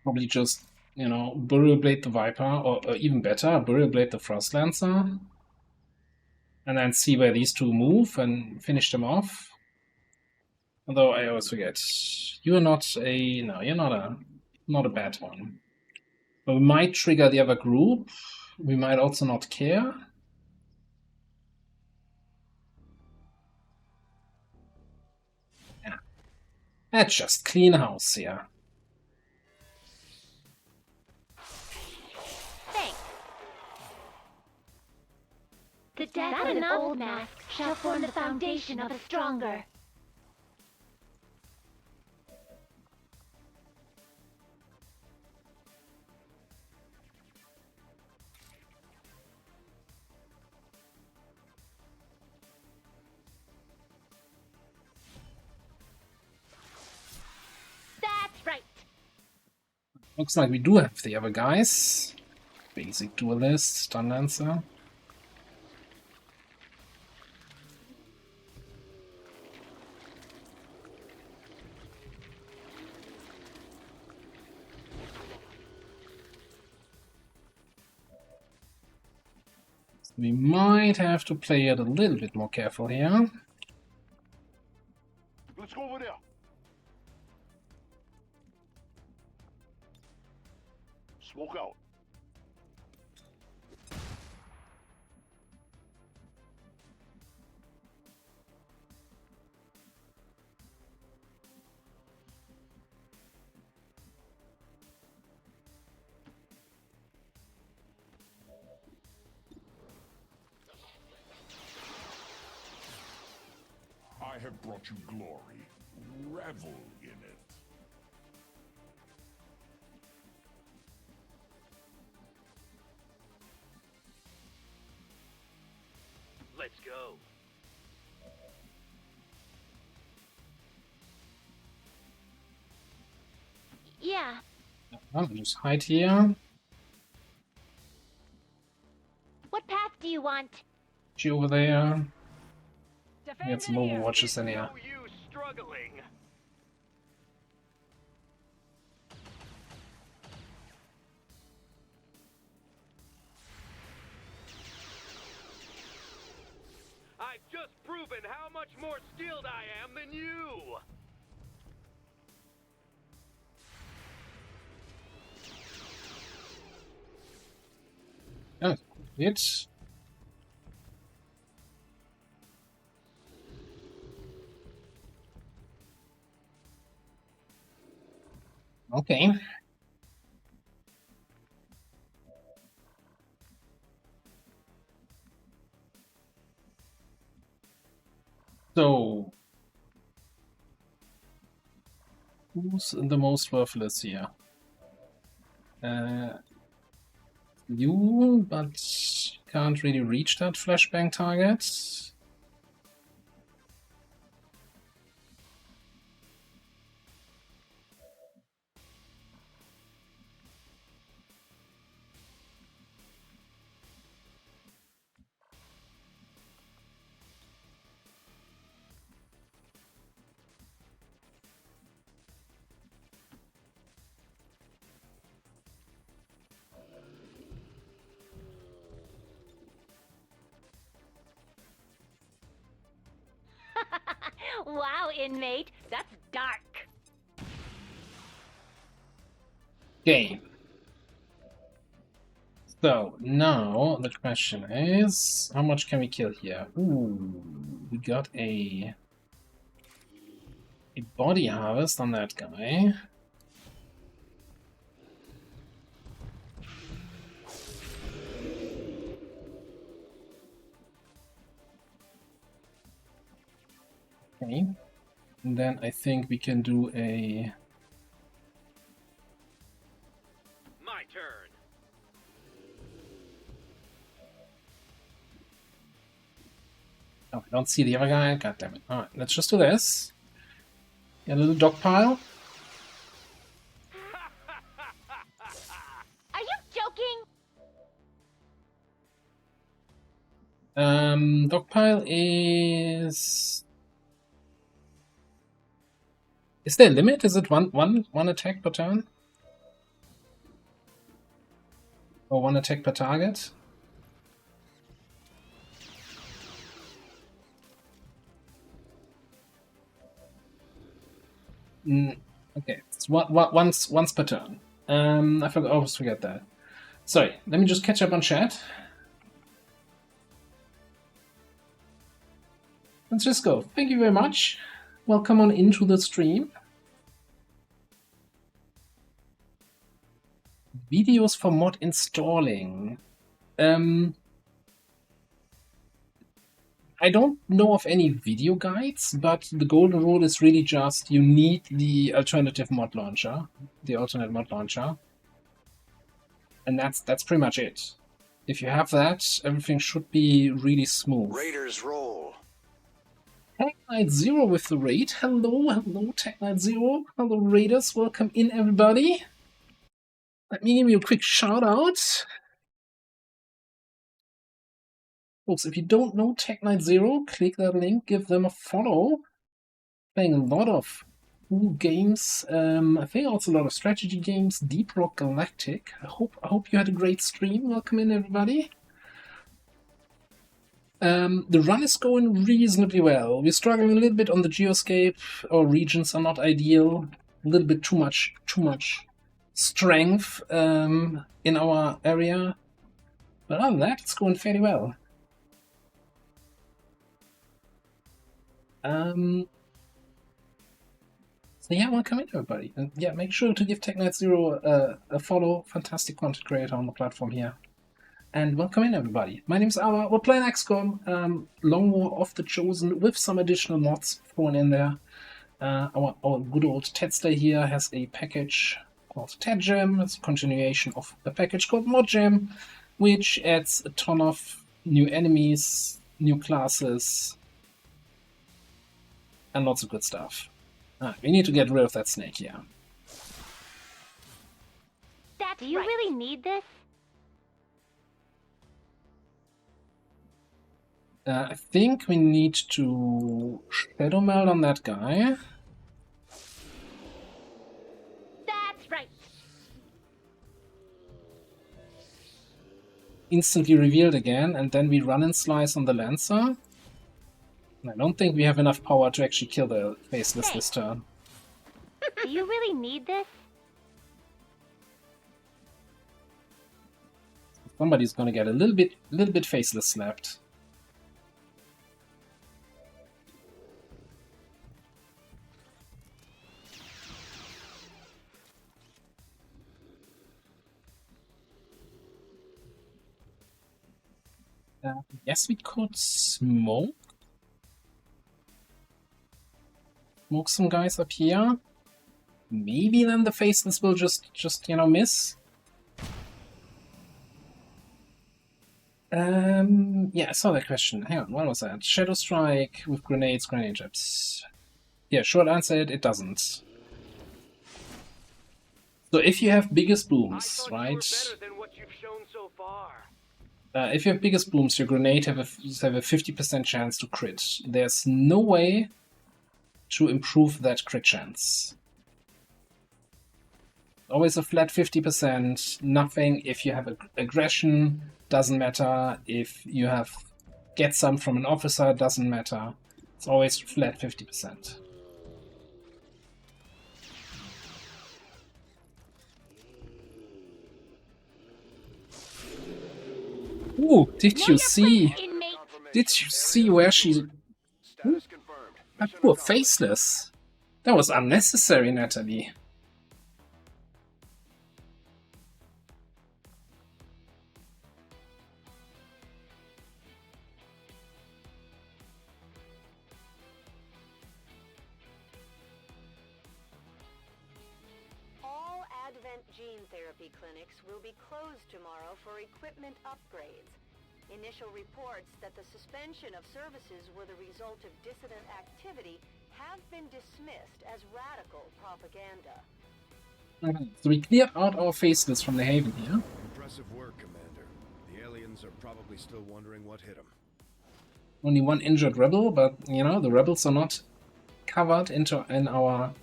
Probably just you know, Burial Blade the Viper, or even better, Burial Blade the Frost Lancer, and then see where these two move and finish them off. Although I always forget, you are not a no, you're not a bad one. But we might trigger the other group. We might also not care. Yeah, let's just clean house here. The death of an old mask shall form the foundation of a stronger. That's right. Looks like we do have the other guys. Basic Duelist, Stun Lancer. We might have to play it a little bit more careful here. Let's go over there. Smoke out. I have brought you glory. Revel in it. Let's go. Yeah. I'll just hide here. What path do you want? She over there. Get some Overwatches in here. No use struggling. I've just proven how much more skilled I am than you. Oh, it's okay. So, who's the most worthless here? You, but can't really reach that flashbang target. Wow, inmate, that's dark. Okay. So now the question is, how much can we kill here? Ooh, we got a body harvest on that guy. Okay. And then I think we can do a... My turn. Oh, I don't see the other guy. God damn it. Alright, let's just do this. Get a little dog pile. Are you joking? Dog pile is... Is there a limit? Is it one attack per turn? Or 1 attack per target. Okay, it's once per turn. I always forget that. Sorry, let me just catch up on chat. Francisco, thank you very much. Welcome on into the stream. Videos for mod installing. I don't know of any video guides, but the golden rule is really just you need the alternative mod launcher, the alternate mod launcher, and that's pretty much it. If you have that, everything should be really smooth. Raiders roll. Tech Knight Zero with the raid. Hello, Tech Knight Zero. Hello, Raiders. Welcome in, everybody. Let me give you a quick shout out. Folks, if you don't know Tech Knight Zero, click that link, give them a follow. Playing a lot of cool games. I think also a lot of strategy games. Deep Rock Galactic. I hope you had a great stream. Welcome in, everybody. The run is going reasonably well. We're struggling a little bit on the geoscape. Our regions are not ideal. A little bit too much strength in our area. But other than that, it's going fairly well. So yeah, welcome in, everybody. And yeah, make sure to give Tech Knight Zero a follow. Fantastic content creator on the platform here. And welcome in, everybody. My name's Awa. We're playing XCOM, Long War of the Chosen, with some additional mods thrown in there. Our good old Tedster here has a package called Ted Gem. It's a continuation of a package called Mod Gem, which adds a ton of new enemies, new classes, and lots of good stuff. We need to get rid of that snake here. Do you really need this? I think we need to Shadow Meld on that guy. That's right. Instantly revealed again, and then we run and slice on the Lancer. I don't think we have enough power to actually kill the Faceless this turn. Do you really need this? Somebody's gonna get a little bit Faceless slapped. Yes, we could smoke some guys up here. Maybe then the Faceless will just miss. Yeah, I saw that question. Hang on, what was that? Shadow Strike with grenade jabs. Yeah, short answer, it doesn't. So if you have biggest booms, right? If you have biggest booms, your grenade have a 50% chance to crit. There's no way to improve that crit chance. Always a flat 50%, nothing if you have aggression, doesn't matter. If you have get some from an officer, doesn't matter. It's always flat 50%. Ooh, did you see? Did you see where she... Ooh, that poor Faceless. That was unnecessary, Natalie. All Advent gene therapy clinics will be closed tomorrow for equipment upgrades. Initial reports that the suspension of services were the result of dissident activity have been dismissed as radical propaganda. So we cleared out our Faceless from the Haven here. Impressive work, Commander. The aliens are probably still wondering what hit them. Only one injured rebel, but you know the rebels are not covered in our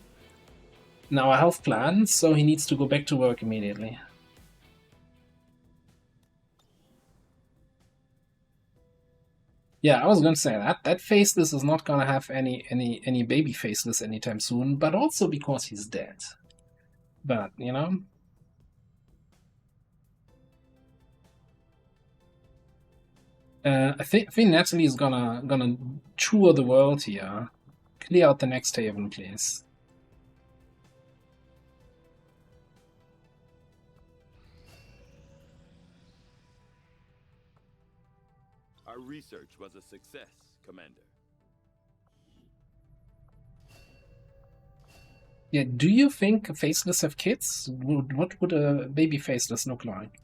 health plan, so he needs to go back to work immediately. Yeah, I was gonna say that Faceless is not gonna have any baby Faceless anytime soon, but also because he's dead. But you know. I think Natalie is gonna tour the world here. Clear out the next haven, please. Our research was a success, Commander. Yeah, do you think Faceless have kids? What would a baby Faceless look like?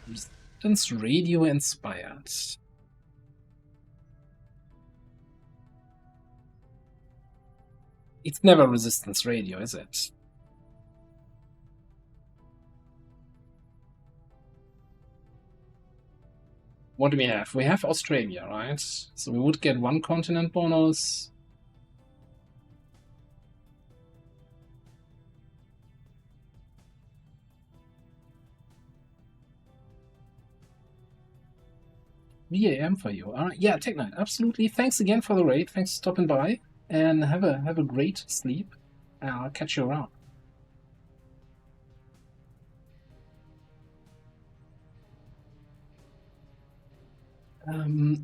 Resistance radio inspired. It's never resistance radio, is it? What do we have? We have Australia, right? So we would get one continent bonus. VAM for you. All right. Yeah, Tech Knight, absolutely. Thanks again for the raid. Thanks for stopping by. And have a great sleep. And I'll catch you around.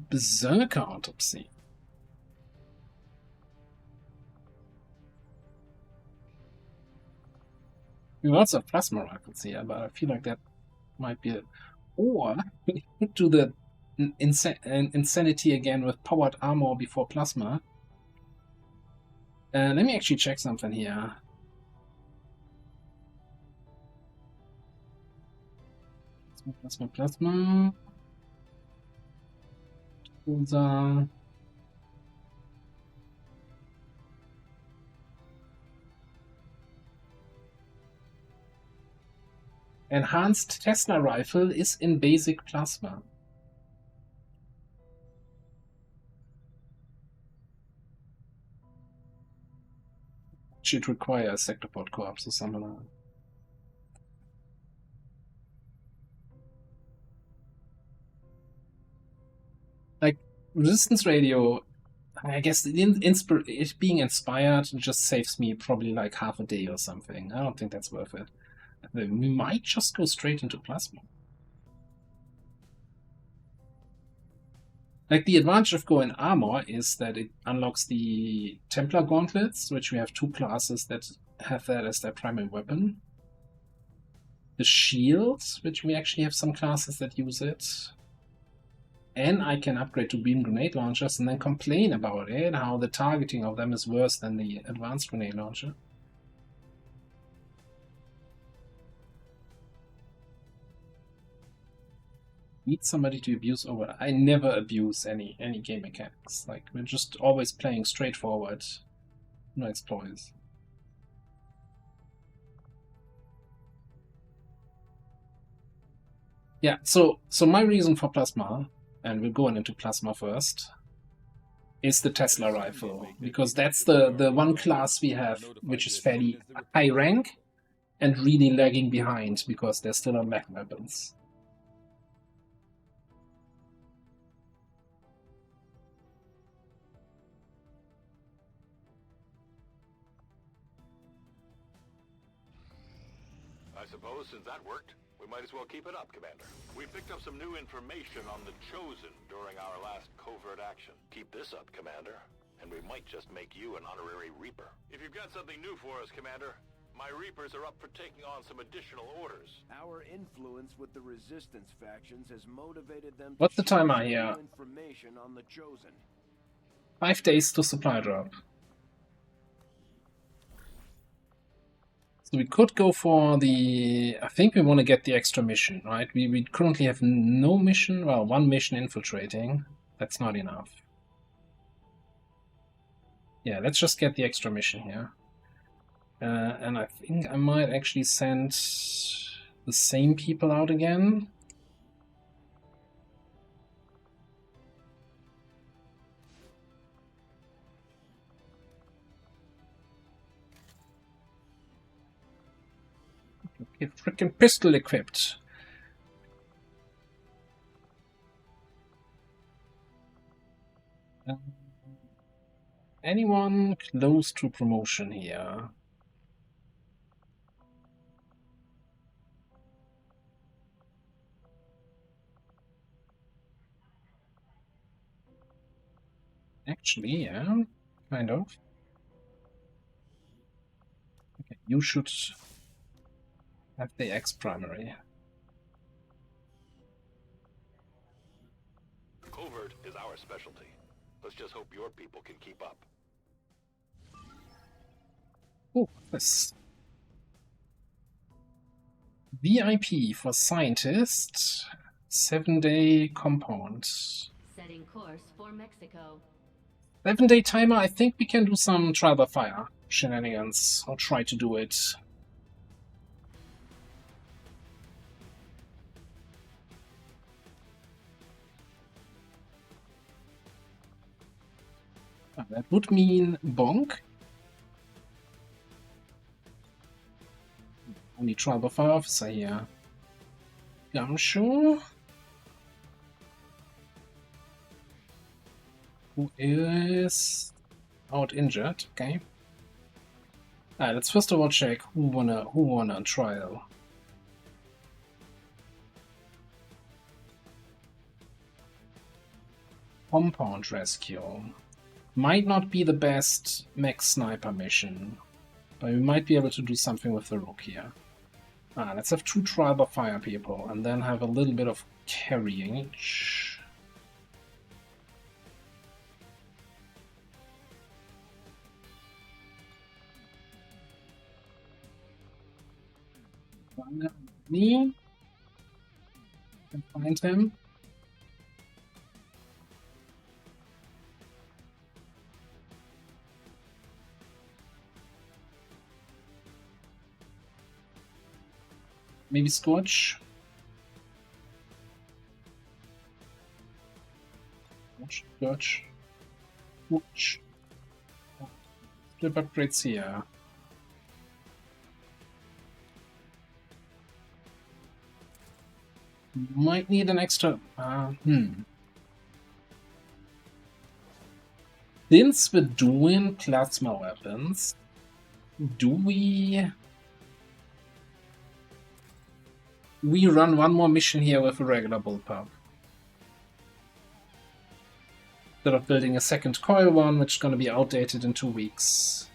Berserker Autopsy. We also have plasma rifles here, but I feel like that might be it. Or do the insanity again with powered armor before plasma. Let me actually check something here. Plasma. Enhanced Tesla rifle is in basic plasma. Should require a sector-port corps or something like that. Like, resistance radio, I guess it being inspired just saves me probably like half a day or something. I don't think that's worth it. We might just go straight into plasma. Like, the advantage of going armor is that it unlocks the Templar gauntlets, which we have 2 classes that have that as their primary weapon. The shields, which we actually have some classes that use it. And I can upgrade to beam grenade launchers and then complain about it, how the targeting of them is worse than the advanced grenade launcher. Need somebody to abuse over. I never abuse any game mechanics. Like, we're just always playing straightforward, no exploits. Yeah, so my reason for plasma, and we're going into plasma first, is the Tesla rifle, because that's the one class we have which is fairly high rank and really lagging behind because they're still on mech weapons. I suppose since that worked, we might as well keep it up, Commander. We picked up some new information on the Chosen during our last covert action. Keep this up, Commander, and we might just make you an honorary Reaper. If you've got something new for us, Commander, my Reapers are up for taking on some additional orders. Our influence with the Resistance factions has motivated them What's the to share timer here? information on the Chosen. 5 days to supply drop. So we could go for the... I think we want to get the extra mission, right? We currently have no mission. Well, 1 mission infiltrating. That's not enough. Yeah, let's just get the extra mission here. And I think I might actually send the same people out again. Get freaking pistol equipped. Anyone close to promotion here? Actually, yeah, kind of. Okay, you should have the X primary. Covert is our specialty. Let's just hope your people can keep up. Oh, this. VIP for scientist. 7-day compound. Setting course for Mexico. 7-day timer. I think we can do some trial by fire shenanigans. I'll try to do it. That would mean bonk. Only trial by fire officer here. Gumshoe. Who is out injured? Okay. Alright, let's first of all check who won a trial. Compound rescue. Might not be the best mech sniper mission, but we might be able to do something with the rook here. Let's have 2 trial by fire people and then have a little bit of carrying each. Me. Can find him. Maybe Scorch. Scorch. Scorch. Flip upgrades here. Might need an extra. Since we're doing plasma weapons, do we run one more mission here with a regular bullpup? Instead of building a second coil one, which is going to be outdated in 2 weeks.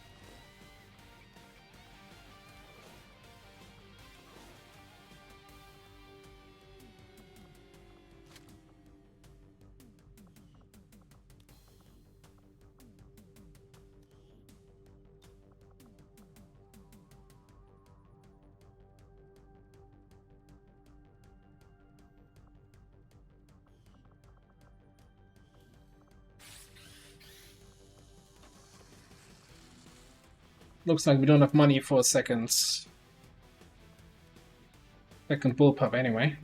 Looks like we don't have money for a second bullpup anyway.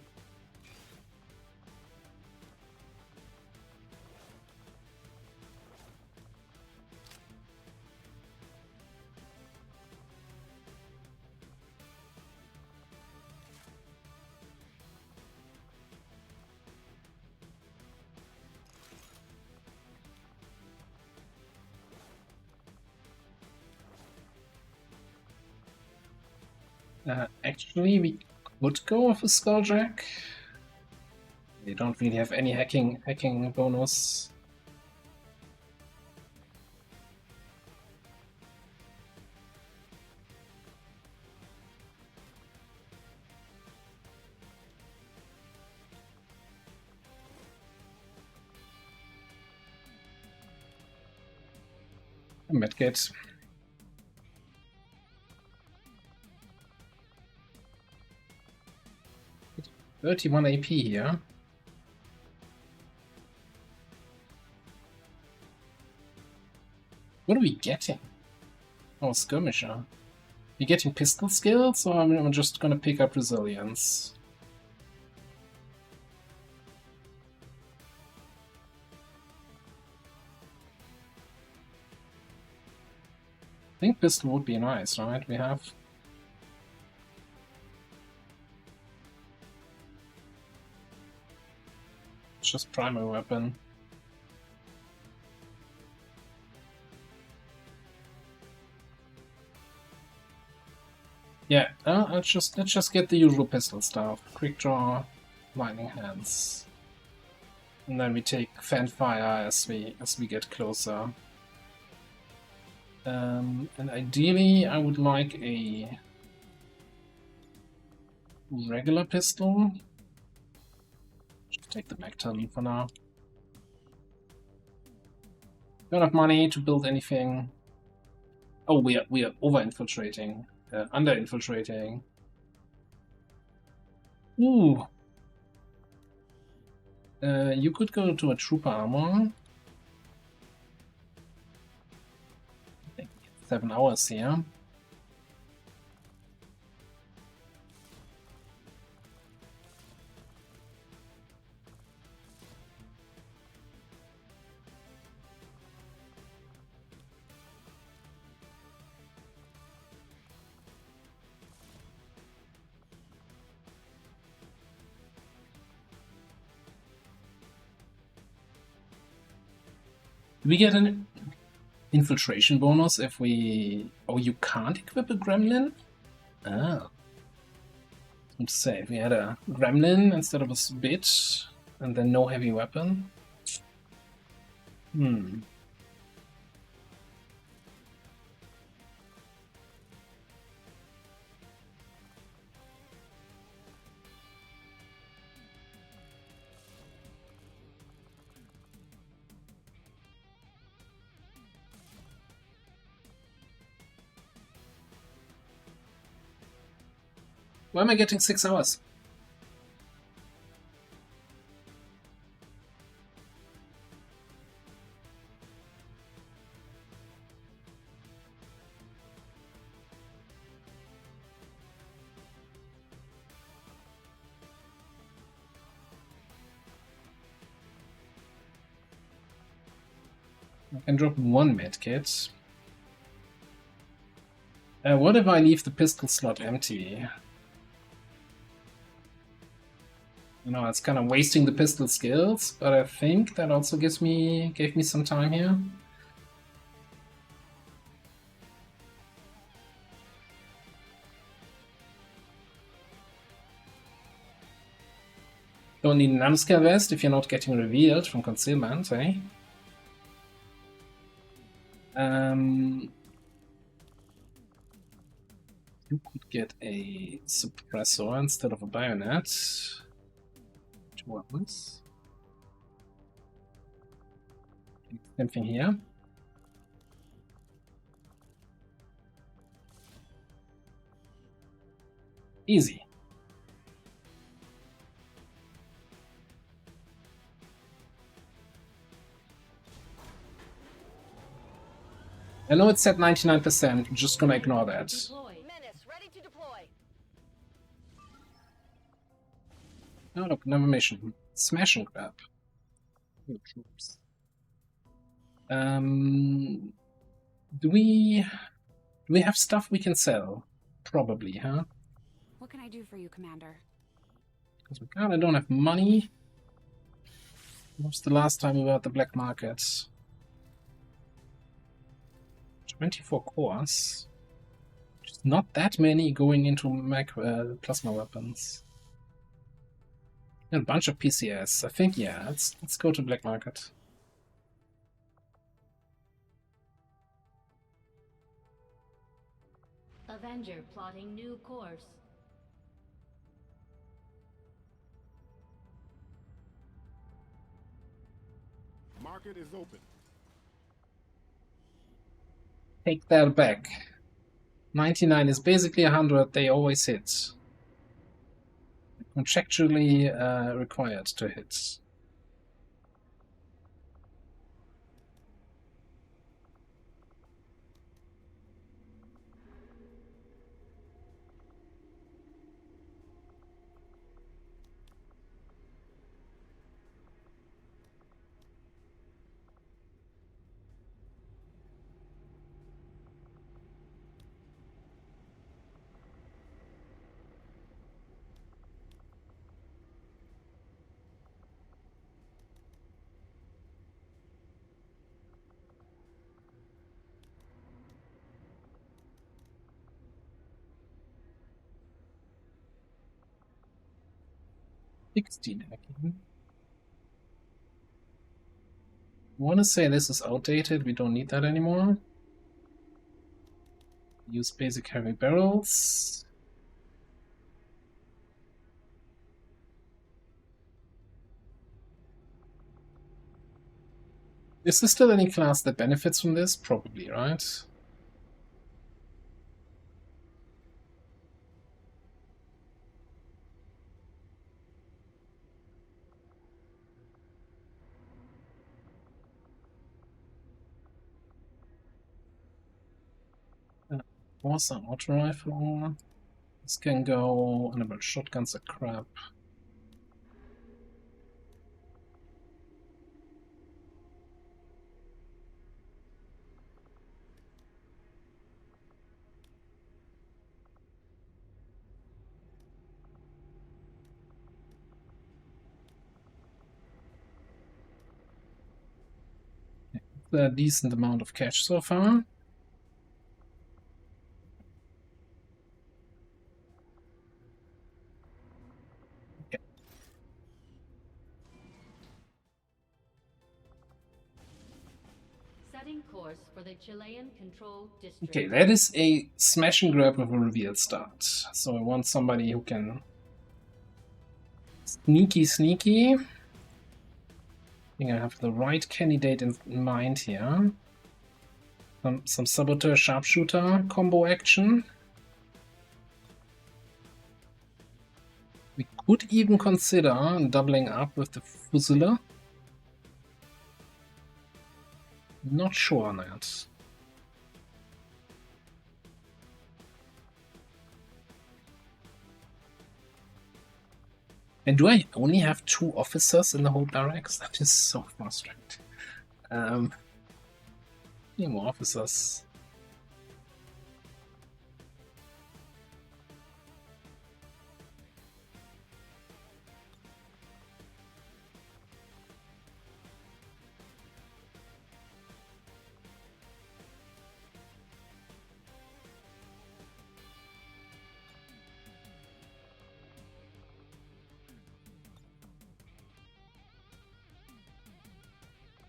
Actually, we could go with a Skulljack. They don't really have any hacking bonus. A medkit. $31 AP here. What are we getting? Oh, skirmisher. You getting pistol skills, or I'm just gonna pick up resilience? I think pistol would be nice, right? We have just primary weapon. Yeah, let's just get the usual pistol stuff. Quick draw, lightning hands, and then we take fan fire as we get closer. And ideally, I would like a regular pistol. Just take the backtunnel for now. Don't have money to build anything. Oh, we are over infiltrating, under infiltrating. Ooh. You could go to a trooper armor. 7 hours here. Do we get an infiltration bonus if we... Oh, you can't equip a gremlin? Ah. I'm to say, if we had a gremlin instead of a bit, and then no heavy weapon. Why am I getting 6 hours? I can drop 1 medkit. What if I leave the pistol slot empty? You know, it's kind of wasting the pistol skills, but I think that also gave me some time here. Don't need an numbscale vest if you're not getting revealed from concealment, eh? You could get a suppressor instead of a bayonet. 2 weapons. Same thing here. Easy. I know it's at 99%, I'm just gonna ignore that. Menace, ready to deploy. Oh look, another mission. Smash and grab. New troops. Do we have stuff we can sell? Probably, huh? What can I do for you, Commander? Because we kinda don't have money. When was the last time we were at the black market? 24 cores. Just not that many going into plasma weapons. And a bunch of PCS. I think, yeah, let's go to black market. Avenger plotting new course. Market is open. Take that back. 99 is basically 100, they always hit. Contractually required to hit. 16 again. I want to say this is outdated. We don't need that anymore. Use basic heavy barrels. Is there still any class that benefits from this? Probably, right? Was an auto rifle. This can go. And about shotguns are crap. A decent amount of cash so far. Okay. Setting course for the Chilean controlled district. Okay, that is a smash and grab with a revealed start. So I want somebody who can sneaky. I think I have the right candidate in mind here. Some saboteur sharpshooter combo action. We could even consider doubling up with the Fusilier. Not sure on that. And do I only have 2 officers in the whole barracks? That is so frustrating. Need more officers.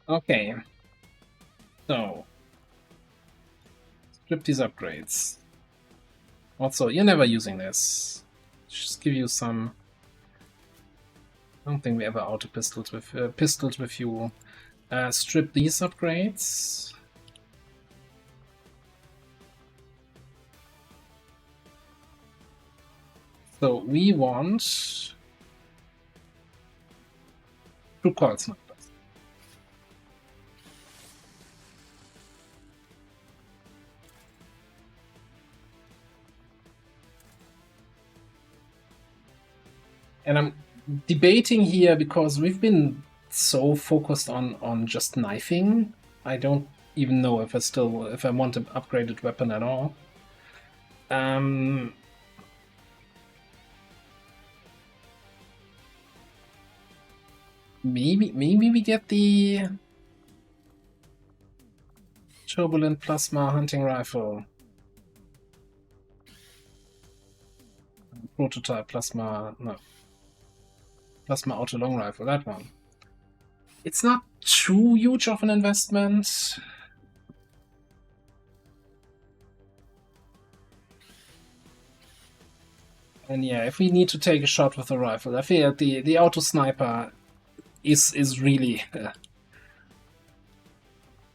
Okay, so strip these upgrades. Also, you're never using this. Just give you some. I don't think we ever auto pistols with you. Strip these upgrades. So we want 2 coil snipers. And I'm debating here because we've been so focused on just knifing. I don't even know if I want an upgraded weapon at all. Maybe we get the turbulent plasma hunting rifle. Prototype plasma auto long rifle, that one. It's not too huge of an investment. And yeah, if we need to take a shot with a rifle, I feel the auto sniper is really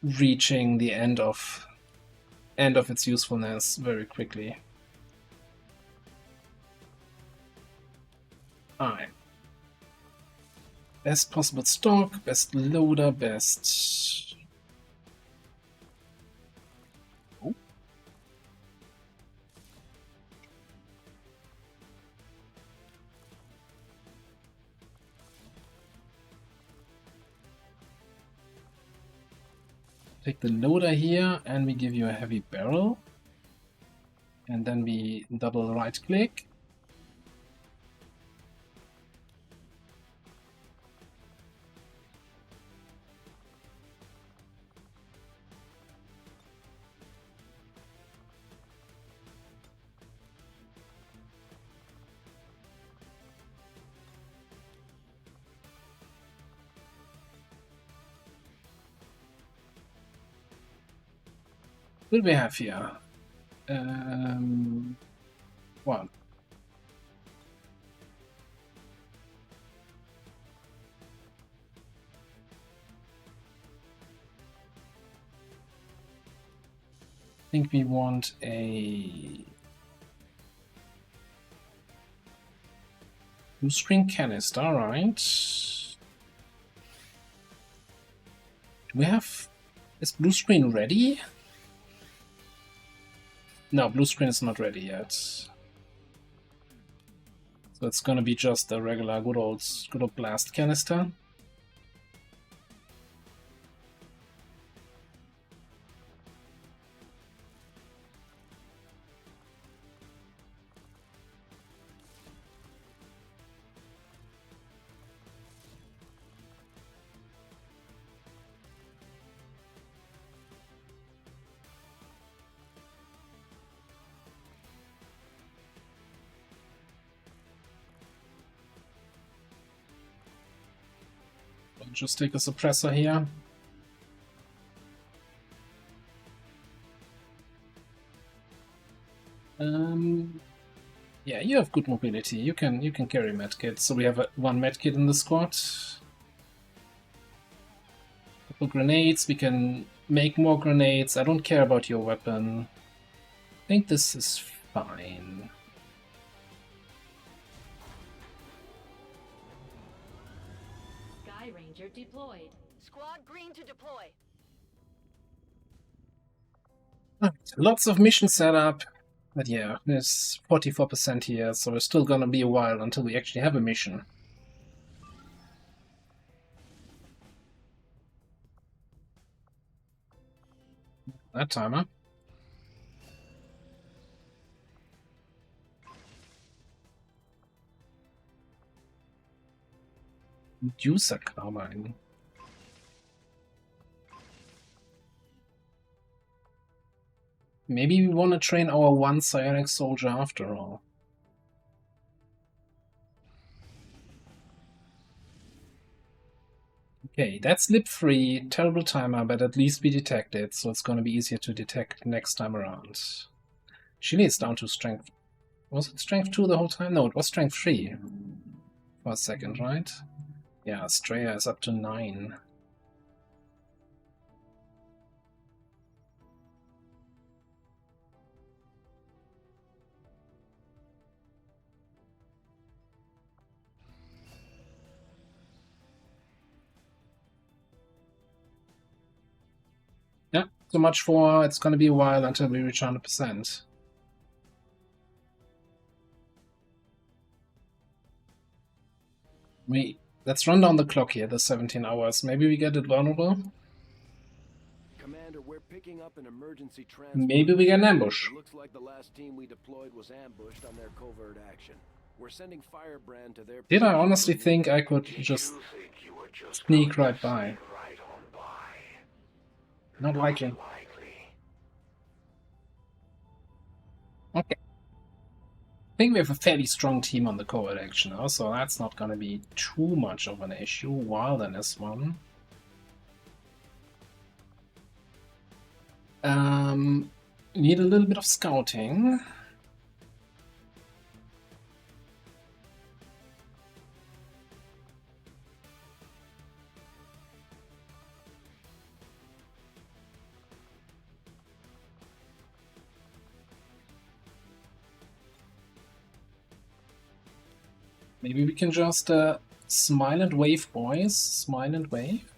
reaching the end of its usefulness very quickly. Alright. Best possible stock, best loader, best... Oh. Take the loader here and we give you a heavy barrel. And then we double right click. What do we have here? One. I think we want a blue screen canister, right? Do we have... Is blue screen ready? No, blue screen is not ready yet. So it's gonna be just a regular good old blast canister. I'll just take a suppressor here. Yeah, you have good mobility. You can carry medkits. So we have one medkit in the squad. Couple grenades. We can make more grenades. I don't care about your weapon. I think this is fine. Sky Ranger deployed. Squad green to deploy. Lots of mission setup. But yeah, there's 44% here, so it's still gonna be a while until we actually have a mission. That timer. User carbine. Maybe we want to train our one psionic soldier after all. Okay, that's lip-free, terrible timer, but at least we detect it, so it's gonna be easier to detect next time around. Chile is down to strength. Was it strength 2 the whole time? No, it was strength 3 for a second, right? Yeah, Straya is up to 9. Yeah, so much for it's gonna be a while until we reach 100%. Let's run down the clock here, the 17 hours. Maybe we get it vulnerable? Commander, we're picking up an emergency transport. Maybe we get an ambush. It looks like the last team we deployed was ambushed on their covert action. We're sending Firebrand to their... Did I honestly think I could just sneak right by? Not likely. Okay. I think we have a fairly strong team on the covert action now, so that's not gonna be too much of an issue. Wilden is one. Need a little bit of scouting. Maybe we can just smile and wave, boys. Smile and wave.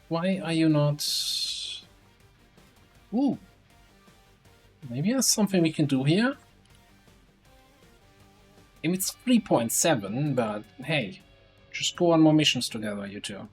Why are you not... Ooh. Maybe there's something we can do here? I mean, it's 3.7, but hey. Just go on more missions together, you two.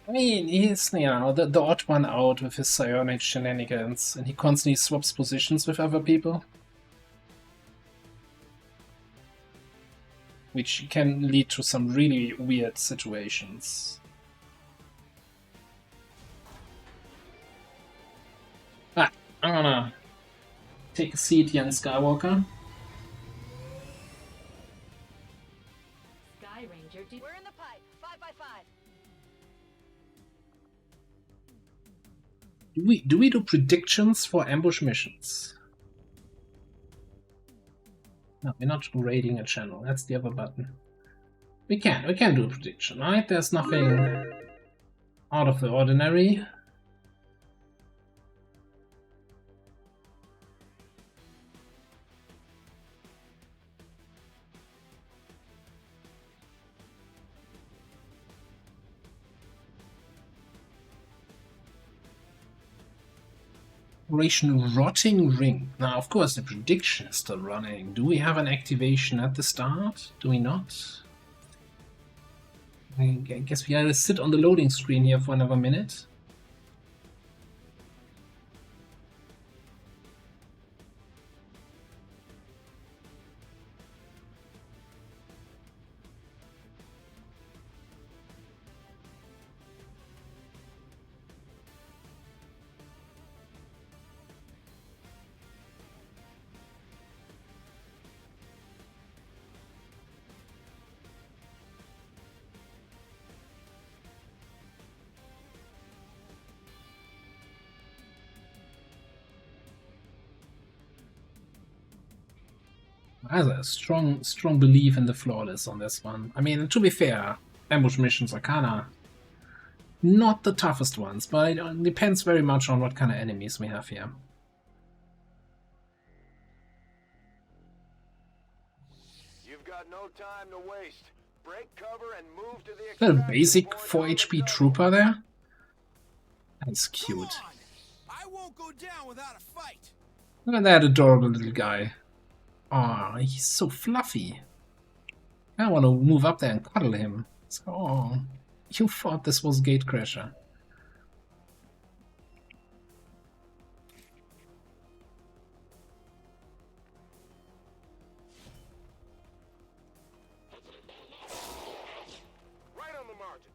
I mean, he's, you know, the odd one out with his psionic shenanigans, and he constantly swaps positions with other people. Which can lead to some really weird situations. Ah, I'm gonna take a seat, young Skywalker. Sky Ranger, we're in the pipe. 5x5. Do we do predictions for ambush missions? No, we're not raiding a channel. That's the other button. We can do a prediction, right? There's nothing out of the ordinary. Operation Rotting Ring. Now, of course, the prediction is still running. Do we have an activation at the start? Do we not? I guess we gotta sit on the loading screen here for another minute. I have a strong belief in the flawless on this one. I mean, to be fair, ambush missions are kinda not the toughest ones, but it depends very much on what kind of enemies we have here. You've got no time to waste. Break cover and move to the Is that a basic 4 HP trooper there? That's cute. I won't go down without a fight. Look at that adorable little guy. Aw, he's so fluffy. I want to move up there and cuddle him. Oh, you thought this was Gatecrasher. Right on the margin.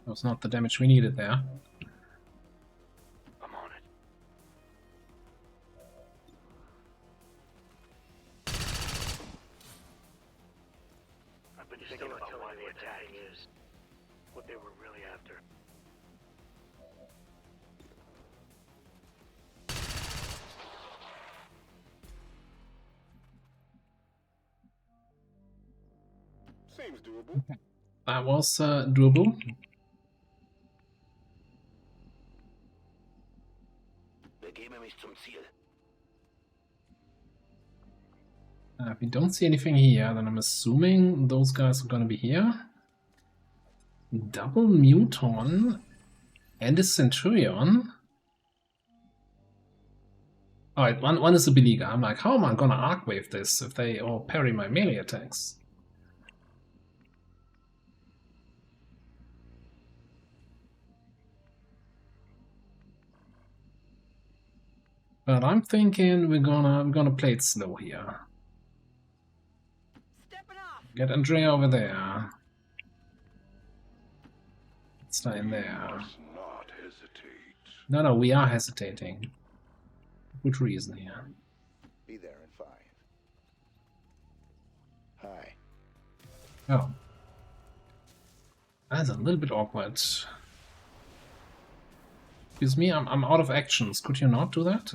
That was not the damage we needed there. I'm on it. I've been thinking about why the attack is. What they were really after. Seems doable. That was doable. Begebe mich zum Ziel. If we don't see anything here, then I'm assuming those guys are gonna be here. Double Muton and a Centurion. Alright, one is a Beleaguer. I'm like, how am I gonna arc-wave this if they all parry my melee attacks? But I'm thinking we're gonna play it slow here. Get Andrea over there. Stay in there. Not hesitate. No, we are hesitating. Good reason here. Be there in 5. Hi. Oh. That's a little bit awkward. Excuse me, I'm out of actions. Could you not do that?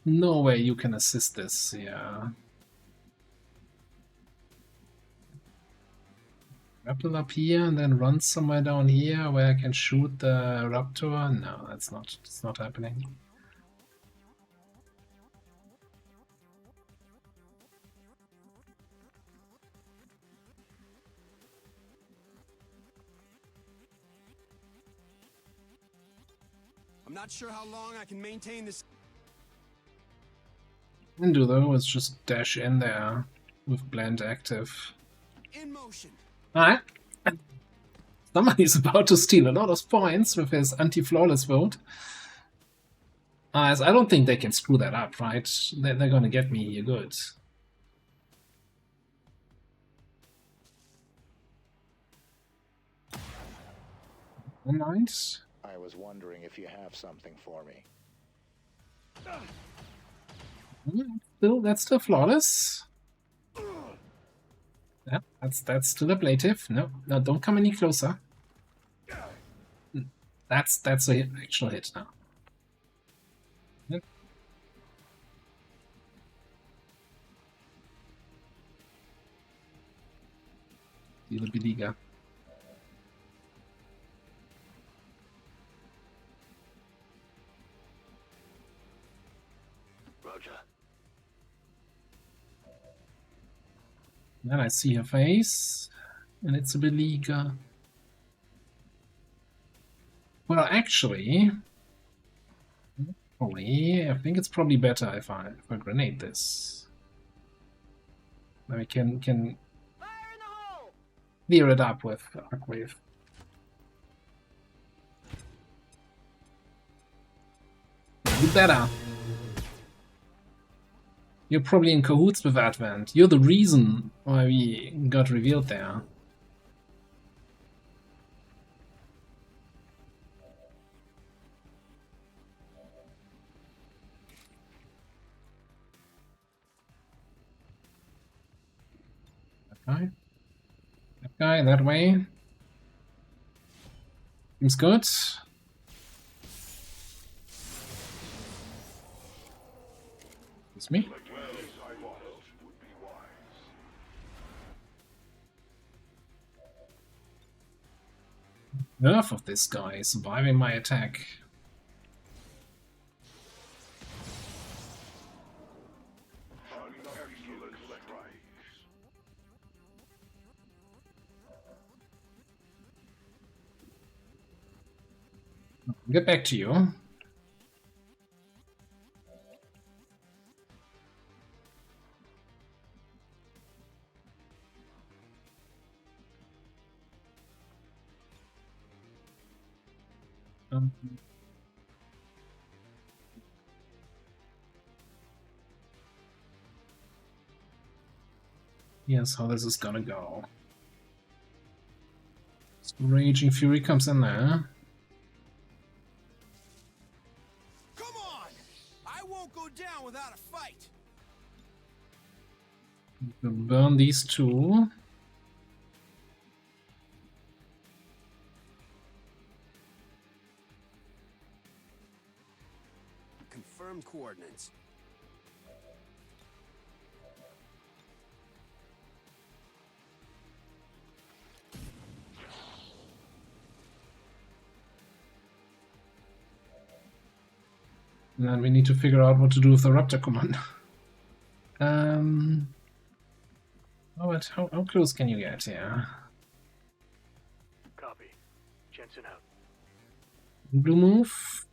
No way you can assist this, yeah. Grapple up here and then run somewhere down here where I can shoot the Raptor? No, that's not happening. I'm not sure how long I can maintain this. can do though is just dash in there with blend active. In motion. Alright. Somebody's about to steal a lot of points with his anti-flawless vote. As I don't think they can screw that up, right? They're gonna get me here good. Nice. I was wondering if you have something for me. That's still flawless. Yeah, that's still ablative. No, don't come any closer. That's a actual hit now. Yep. Deal a beleaguer. Roger. Then I see her face, and it's a beleaguer. Well, actually, I think it's probably better if I grenade this. Then we can clear it up with Arcwave. You better. You're probably in cahoots with Advent. You're the reason why we got revealed there. That guy that way. Seems good. It's me. Enough of this guy surviving my attack. Get back to you. Yes, how this is gonna go. So Raging Fury comes in there. Come on! I won't go down without a fight. We'll burn these two. Confirm coordinates. And then we need to figure out what to do with the Raptor command. How close can you get here? Copy. Jensen out. Blue move.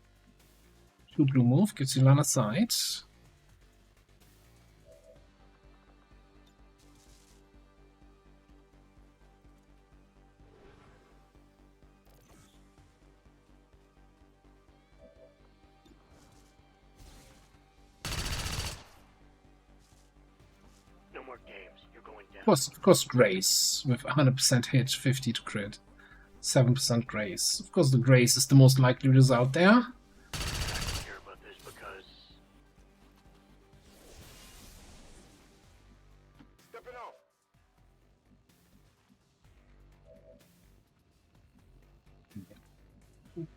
2 blue move gives you line of sight. No more games. You're going down. Of course, Grace with 100% hit, 50 to crit, 7% Grace. Of course, the Grace is the most likely result there. I don't care about this because Stepping off.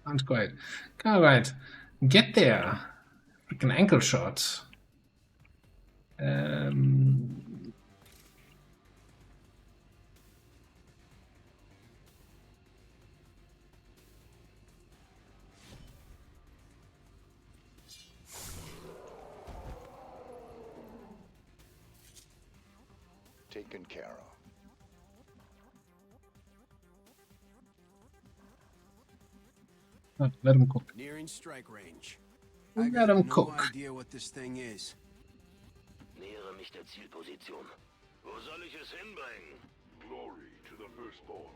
Can't quite. Alright. Get there. Freaking ankle shot. Taken care of. Let him cook. Nearing strike range. Let him no cook. idea what this thing is. Nähere mich der Zielposition. Wo soll ich es hinbringen? Glory to the Firstborn.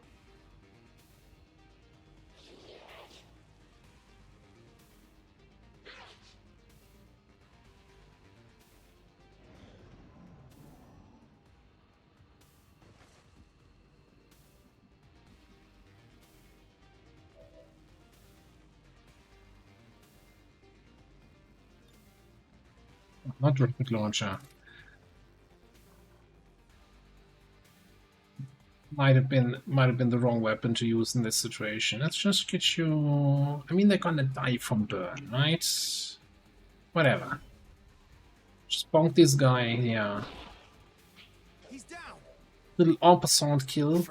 Not rocket launcher. Might have been the wrong weapon to use in this situation. Let's just get you. I mean, they're gonna die from burn, right? Whatever. Just bonk this guy here. He's down. Little en passant kill.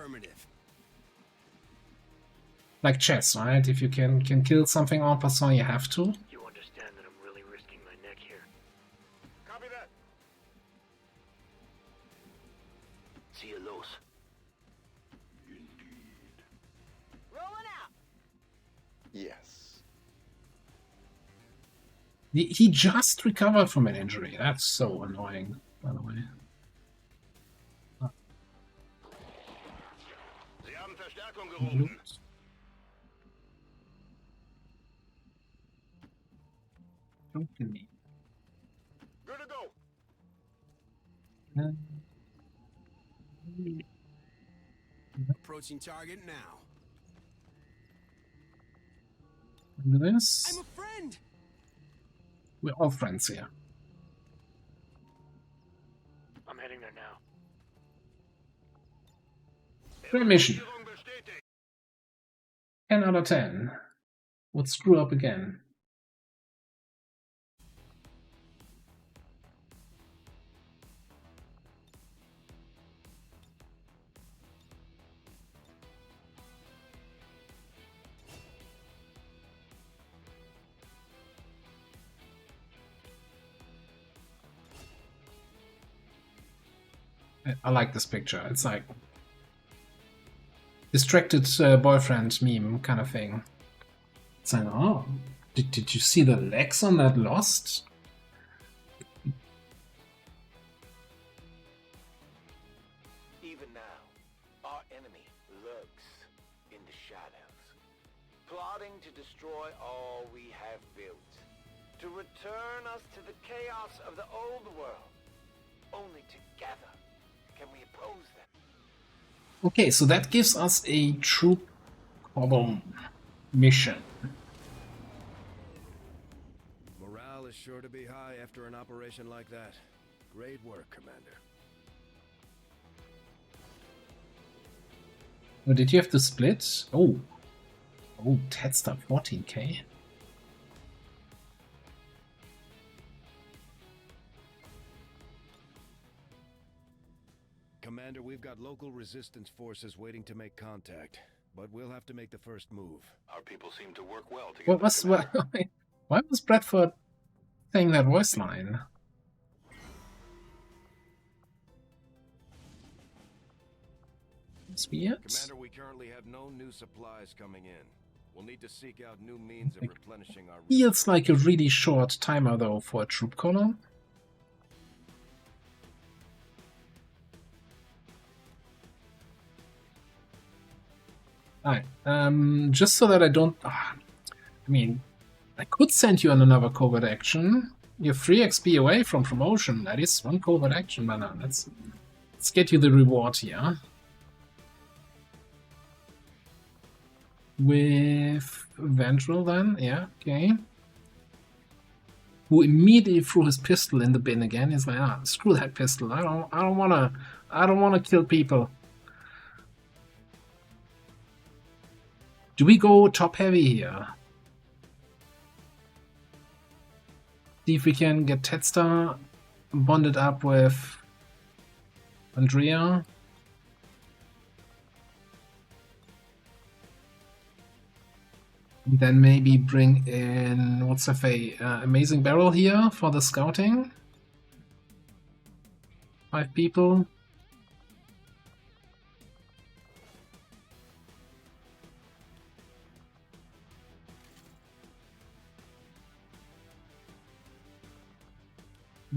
Like chess, right? If you can kill something en passant, you have to. You understand that I'm really risking my neck here. Copy that. Ziehe los. Rolling out. Yes. He just recovered from an injury. That's so annoying, by the way. Sie haben Verstärkung gerufen. Don't kill me. Good to go. Approaching target now. Look at this. I'm a friend. We're all friends here. I'm heading there now. Great mission. 10 out of 10. Would screw up again. I like this picture. It's like distracted boyfriend meme kind of thing. It's like, oh, did you see the legs on that Lost? Even now, our enemy lurks in the shadows, plotting to destroy all we have built, to return us to the chaos of the old world. Only together can we oppose them. Okay, so that gives us a troop column mission. Morale is sure to be high after an operation like that. Great work, Commander. Oh, did you have to split? Oh, Tedster 14k. Commander, we've got local resistance forces waiting to make contact, but we'll have to make the first move. Our people seem to work well together. Why was Bradford saying that voice line? It's weird. Commander, we currently have no new supplies coming in. We'll need to seek out new means of replenishing our... Feels like a really short timer though for a troop column. Alright, just so that I don't... I mean, I could send you on another covert action. You're 3 XP away from promotion. That is 1 covert action, but no, let's get you the reward here. With Ventral then, yeah, okay. Who immediately threw his pistol in the bin again. He's like, ah, screw that pistol. I don't wanna kill people. Do we go top heavy here? See if we can get Tedster bonded up with Andrea. Then maybe bring in, what's her face, Amazing Barrel here for the scouting. 5 people.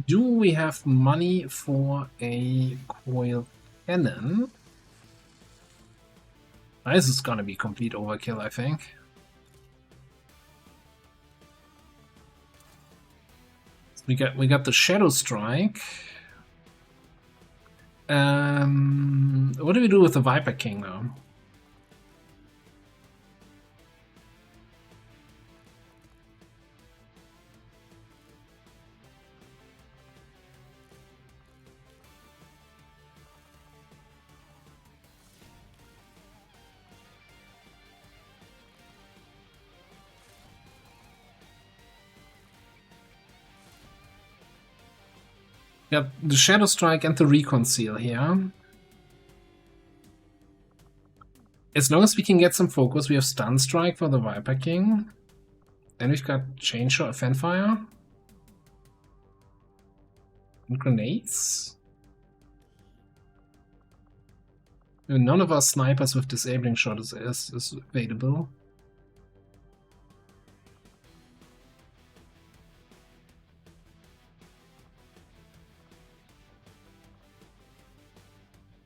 Do we have money for a coil cannon? This is gonna be complete overkill, I think. We got the Shadow Strike. What do we do with the Viper King now? Got the Shadow Strike and the Reconcile here. As long as we can get some focus, we have Stun Strike for the Viper King. Then we've got Chainsaw, Fanfire. And grenades. None of our snipers with Disabling Shot is available.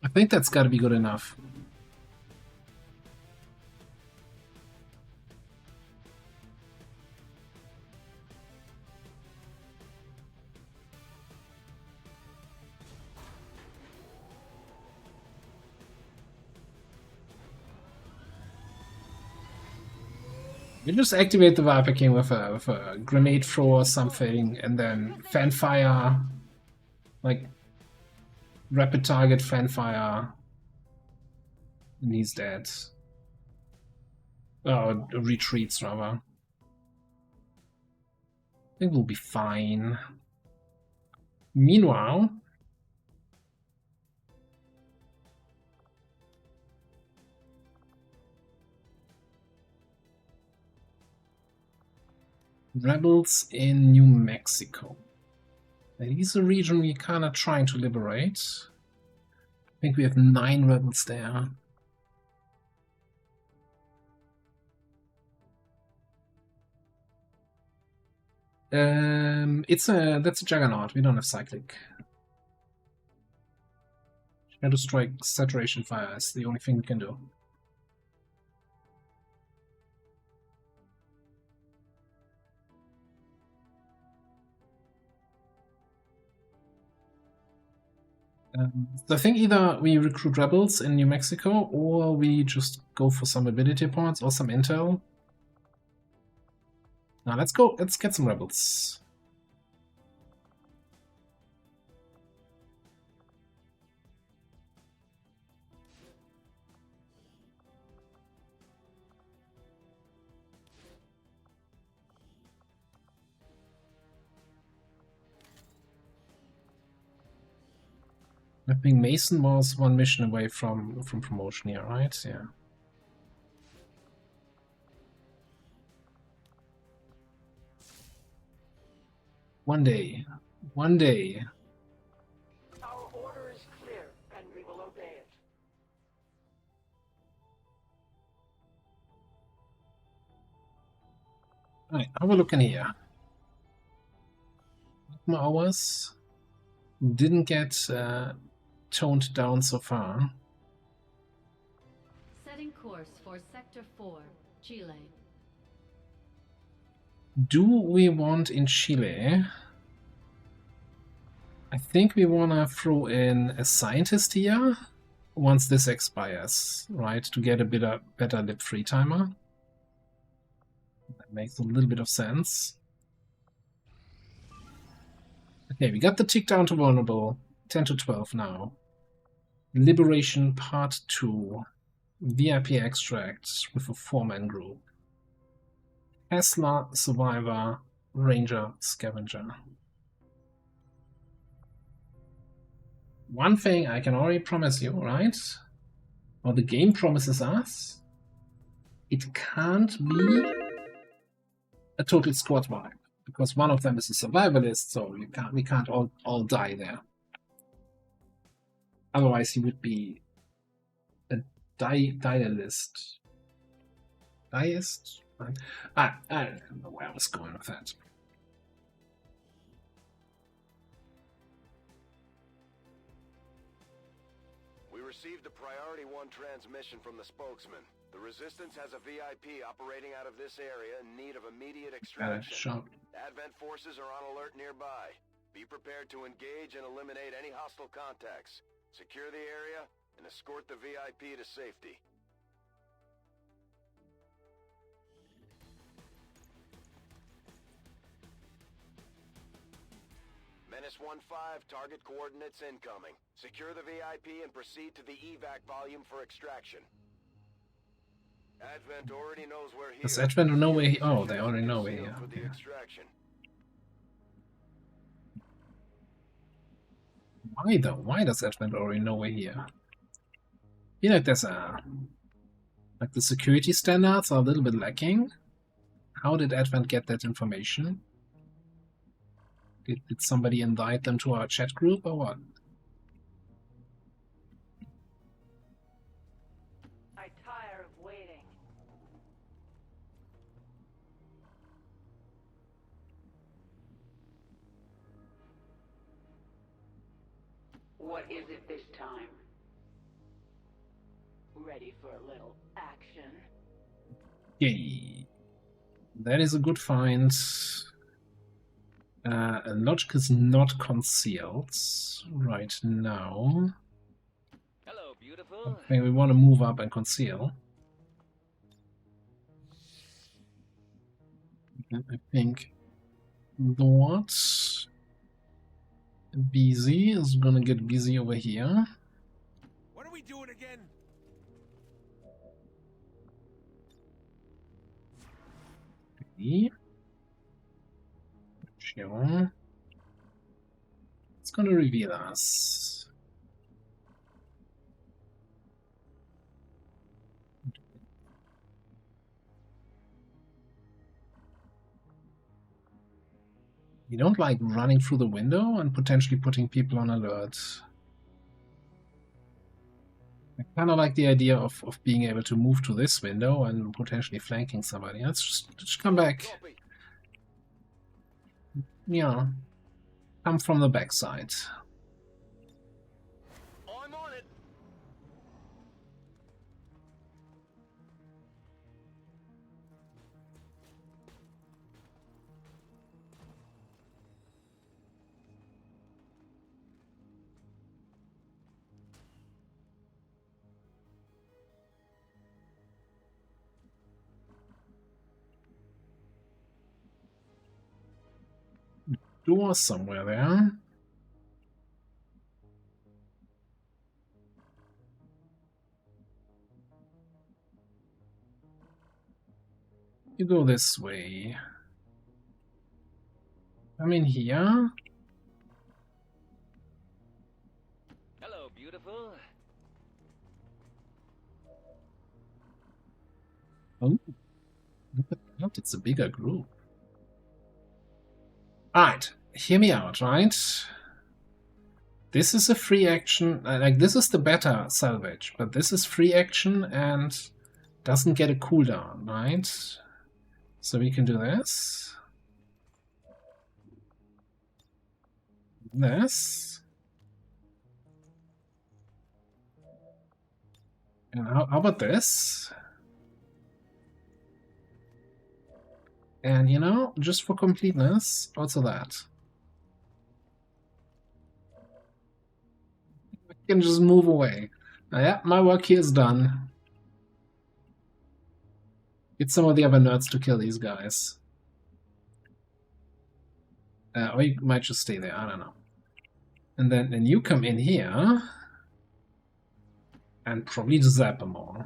I think that's got to be good enough. You just activate the Viper King with a grenade throw or something, and then Fanfire, like rapid target Fanfire, and he's dead. Oh, retreats rather. I think we'll be fine. Meanwhile, rebels in New Mexico. That is a region we're kind of trying to liberate. I think we have 9 rebels there. That's a Juggernaut. We don't have Cyclic. Shadow Strike Saturation Fire is the only thing we can do. So I think either we recruit rebels in New Mexico, or we just go for some ability points or some intel. Now let's go. Let's get some rebels. I think Mason was 1 mission away from promotion here, right? Yeah. One day. Our order is clear, and we will obey it. Alright, have a look in here. More hours. Didn't get toned down so far. Setting course for Sector 4, Chile. Do we want in Chile? I think we want to throw in a scientist here once this expires, right? To get a better lib free timer. That makes a little bit of sense. Okay, we got the tick down to vulnerable. 10 to 12 now. Liberation Part 2. VIP extracts with a 4-man group. Tesla, Survivor, Ranger, Scavenger. One thing I can already promise you, right? Or the game promises us, it can't be a total squad wipe, because one of them is a survivalist, so we can't all die there. Otherwise, he would be a dialist. Diest? I don't know where I was going with that. received a Priority 1 transmission from the spokesman. The Resistance has a VIP operating out of this area in need of immediate extraction. Sure. Advent forces are on alert nearby. Be prepared to engage and eliminate any hostile contacts. Secure the area and escort the VIP to safety. Menace 1-5, target coordinates incoming. Secure the VIP and proceed to the evac volume for extraction. Advent already knows we're here. Does Advent know we're here? Oh, they already know we're here. For the extraction. Why though? Why does Advent already know we're here? I feel like there's like the security standards are a little bit lacking. How did Advent get that information? Did somebody invite them to our chat group or what? I tire of waiting. What is it this time? Ready for a little action? Yay. That is a good find. Logic is not concealed right now. Hello, beautiful. Okay, we want to move up and conceal. And I think what busy is gonna get busy over here. What are we doing again? Okay. Sure. It's gonna reveal us. You don't like running through the window and potentially putting people on alert. I kind of like the idea of being able to move to this window and potentially flanking somebody. Let's just come back. Yeah, come from the backside. I'm on it. Door somewhere there. You go this way. I'm in here. Hello, beautiful. Oh, look at that, it's a bigger group. Alright, hear me out, right? This is a free action, like this is the better salvage, but this is free action and doesn't get a cooldown, right? So we can do this. This. And how about this? And, you know, just for completeness, also that. I can just move away. Yeah, my work here is done. Get some of the other nerds to kill these guys. Or you might just stay there, I don't know. And then you come in here and probably zap them all.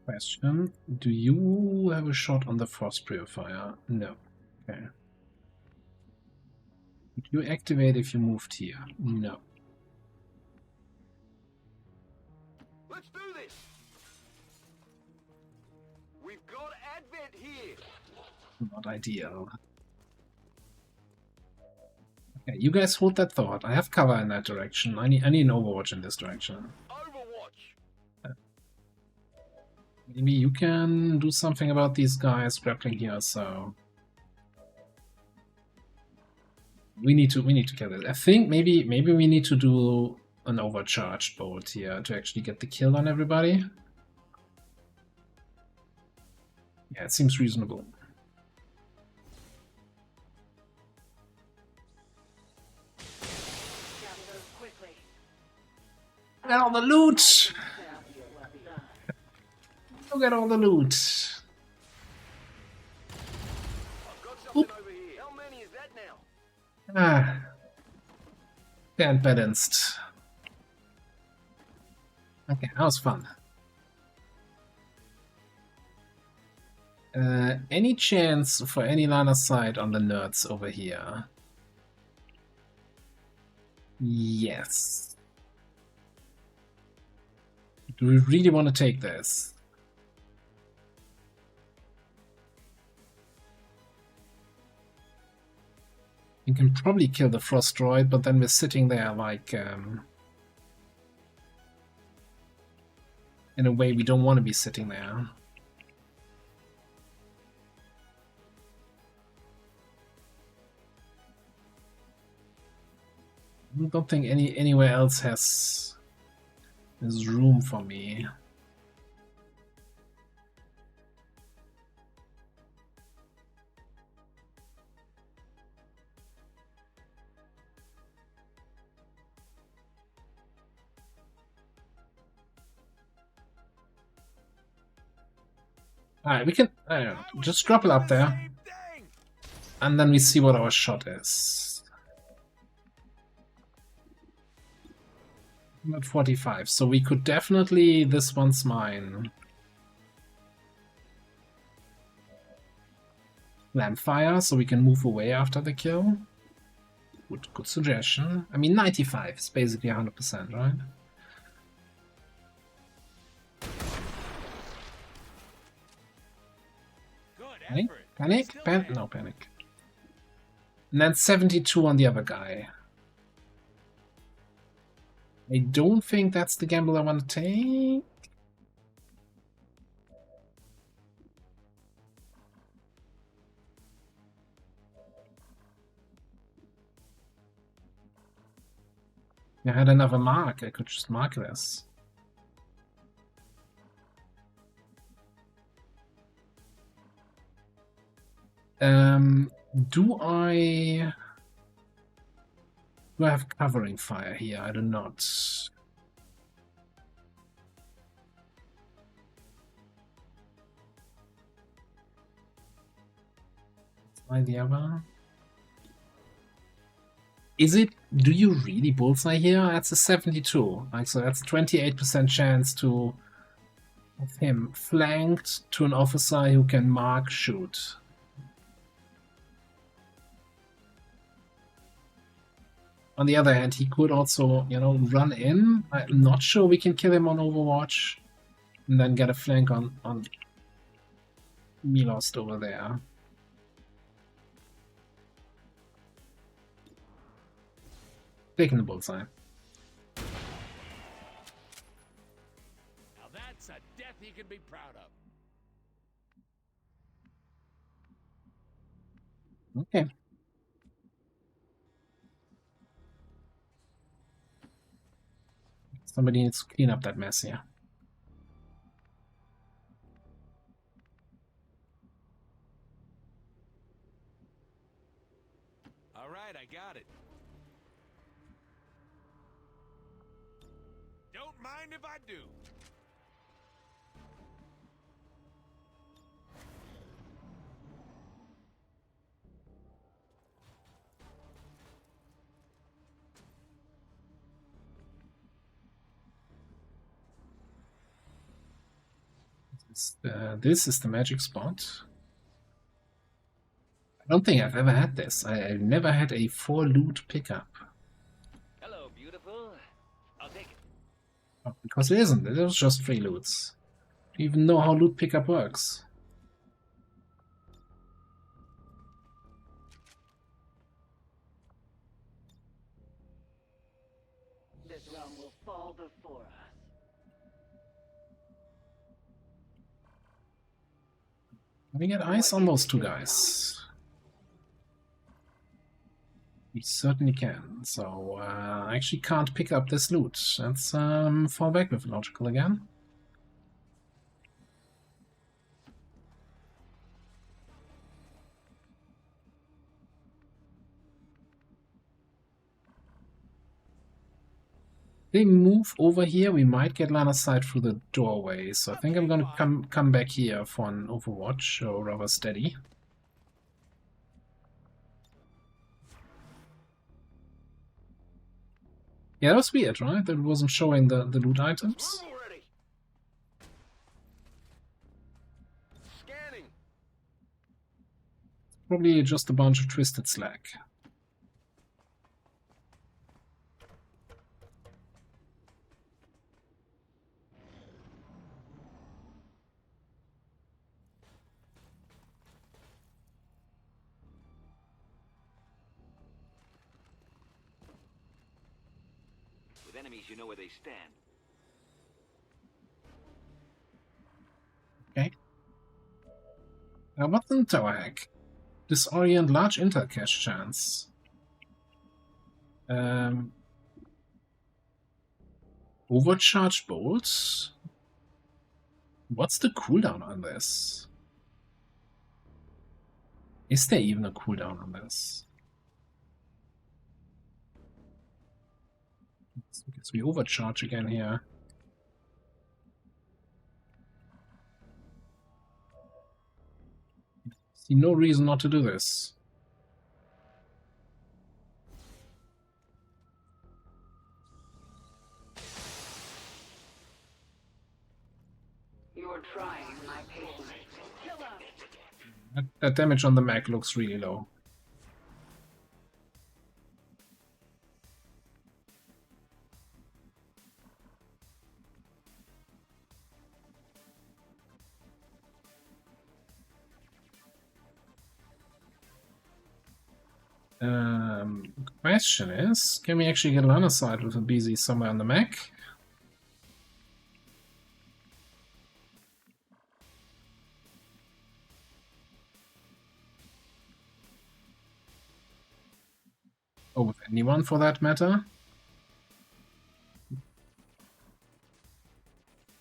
Question, do you have a shot on the force purifier? No. Okay. Would you activate if you moved here? No. Let's do this. We've got Advent here. Not ideal. Okay, you guys hold that thought. I have cover in that direction. I need an Overwatch in this direction. Overwatch. Maybe you can do something about these guys grappling here, so we need to kill it. I think maybe we need to do an overcharged bolt here to actually get the kill on everybody. Yeah, it seems reasonable. Look at all the loot! Look at all the loot! Oop. Ah, bad balanced. Okay, that was fun. Any chance for any line of sight on the nerds over here? Yes. Do we really want to take this? You can probably kill the frost droid, but then we're sitting there like in a way we don't want to be sitting there. I don't think anywhere else has room for me. Alright, we can I don't know, just drop it up there. And then we see what our shot is. 145, so we could definitely, this one's mine. Lampfire, so we can move away after the kill. Good suggestion. I mean, 95 is basically 100%, right? Panic? Panic? No, panic. And then 72 on the other guy. I don't think that's the gamble I want to take. I had another mark. I could just mark this. Do I have covering fire here? I do not. Bullseye the other. Is it? Do you really bullseye here? That's a 72. Like, so that's 28% chance to have him flanked to an officer who can mark shoot. On the other hand, he could also, you know, run in. I'm not sure we can kill him on Overwatch. And then get a flank on Milost over there. Taking the bullseye. Now that's a death he can be proud of. Okay. Somebody needs to clean up that mess here. All right, I got it. Don't mind if I do. This is the magic spot. I don't think I've ever had this. I've never had a 4 loot pickup. Hello, beautiful. I'll take it. Oh, because it isn't. It was just 3 loots. Do you even know how loot pickup works? This realm will fall before us. Can we get eyes on those two guys? We certainly can. So I actually can't pick up this loot. Let's fall back with logical again. They move over here, we might get line of sight through the doorway. So I think I'm gonna come back here for an overwatch, or rather steady. Yeah, that was weird, right? That it wasn't showing the loot items. Probably just a bunch of twisted slack. With enemies, you know where they stand. Okay. Now what's in the tower hack? Disorient large intel cache chance. Overcharged bolts. What's the cooldown on this? Is there even a cooldown on this? I guess we overcharge again here. See no reason not to do this. You're trying my patience. That damage on the mech looks really low. Question is, can we actually get line of sight with a BZ somewhere on the mech? Or with anyone for that matter?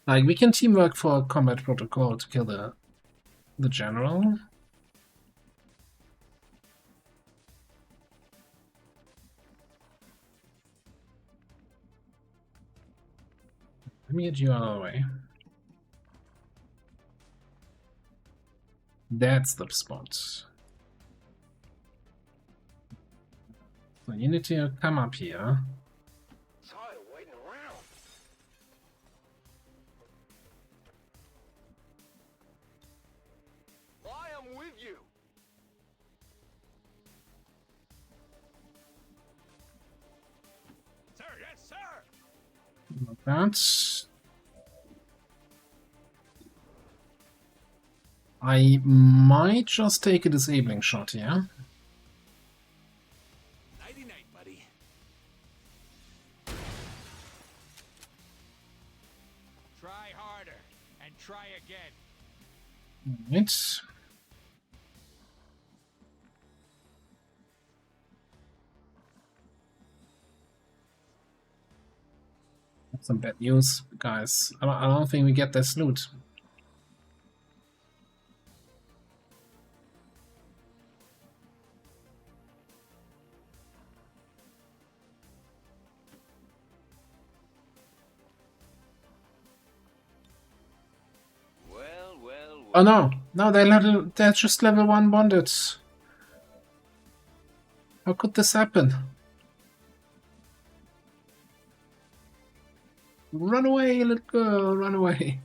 Like, we can teamwork for a combat protocol to kill the general. Let me get you out of the way. That's the spot. So you need to come up here. Saw you waiting around. I am with you. Sir, yes, sir. Like that. I might just take a disabling shot here. Nighty-night, buddy. Try harder and try again. Right. That's some bad news, guys. I don't think we get this loot. Oh no, no, they're just level 1 bonded. How could this happen? Run away, little girl, run away.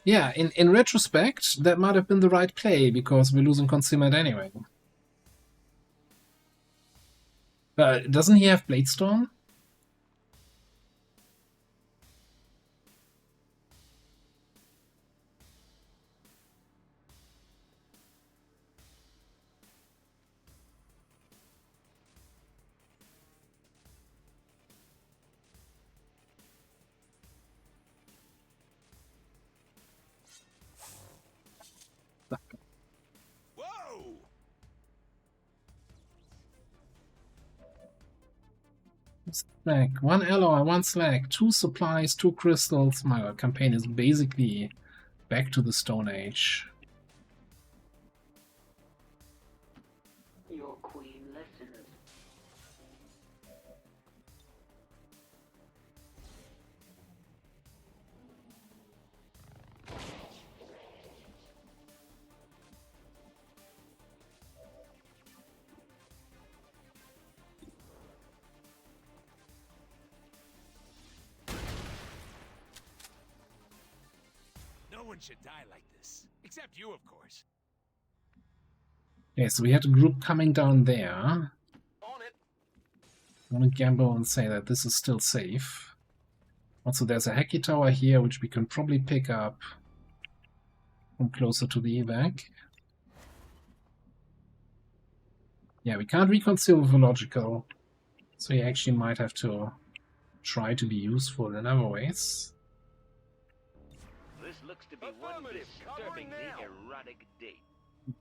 Yeah, in retrospect, that might have been the right play, because we're losing concealment anyway. Doesn't he have Bladestorm? Slag. 1 alloy, 1 slag, 2 supplies, 2 crystals. My campaign is basically back to the Stone Age. Your queen listens. No one should die like this. Except you, of course. Okay, so we had a group coming down there. On it. I'm gonna gamble and say that this is still safe. Also, there's a Hacky Tower here, which we can probably pick up from closer to the evac. Yeah, we can't reconcile with logical, so you actually might have to try to be useful in other ways. This looks to be one disturbingly erotic date.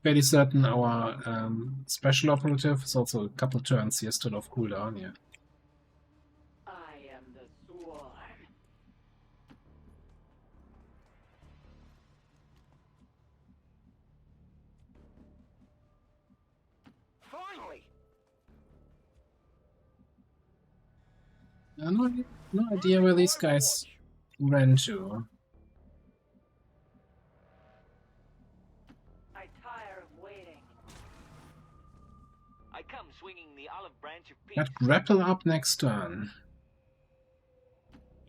Fairly certain our special operative is also a couple turns here still off cooldown, yeah. I am the Sworn. Finally. No idea where these guys ran to. I tire of waiting. I come swinging the olive branch of peace. Got grapple up next turn.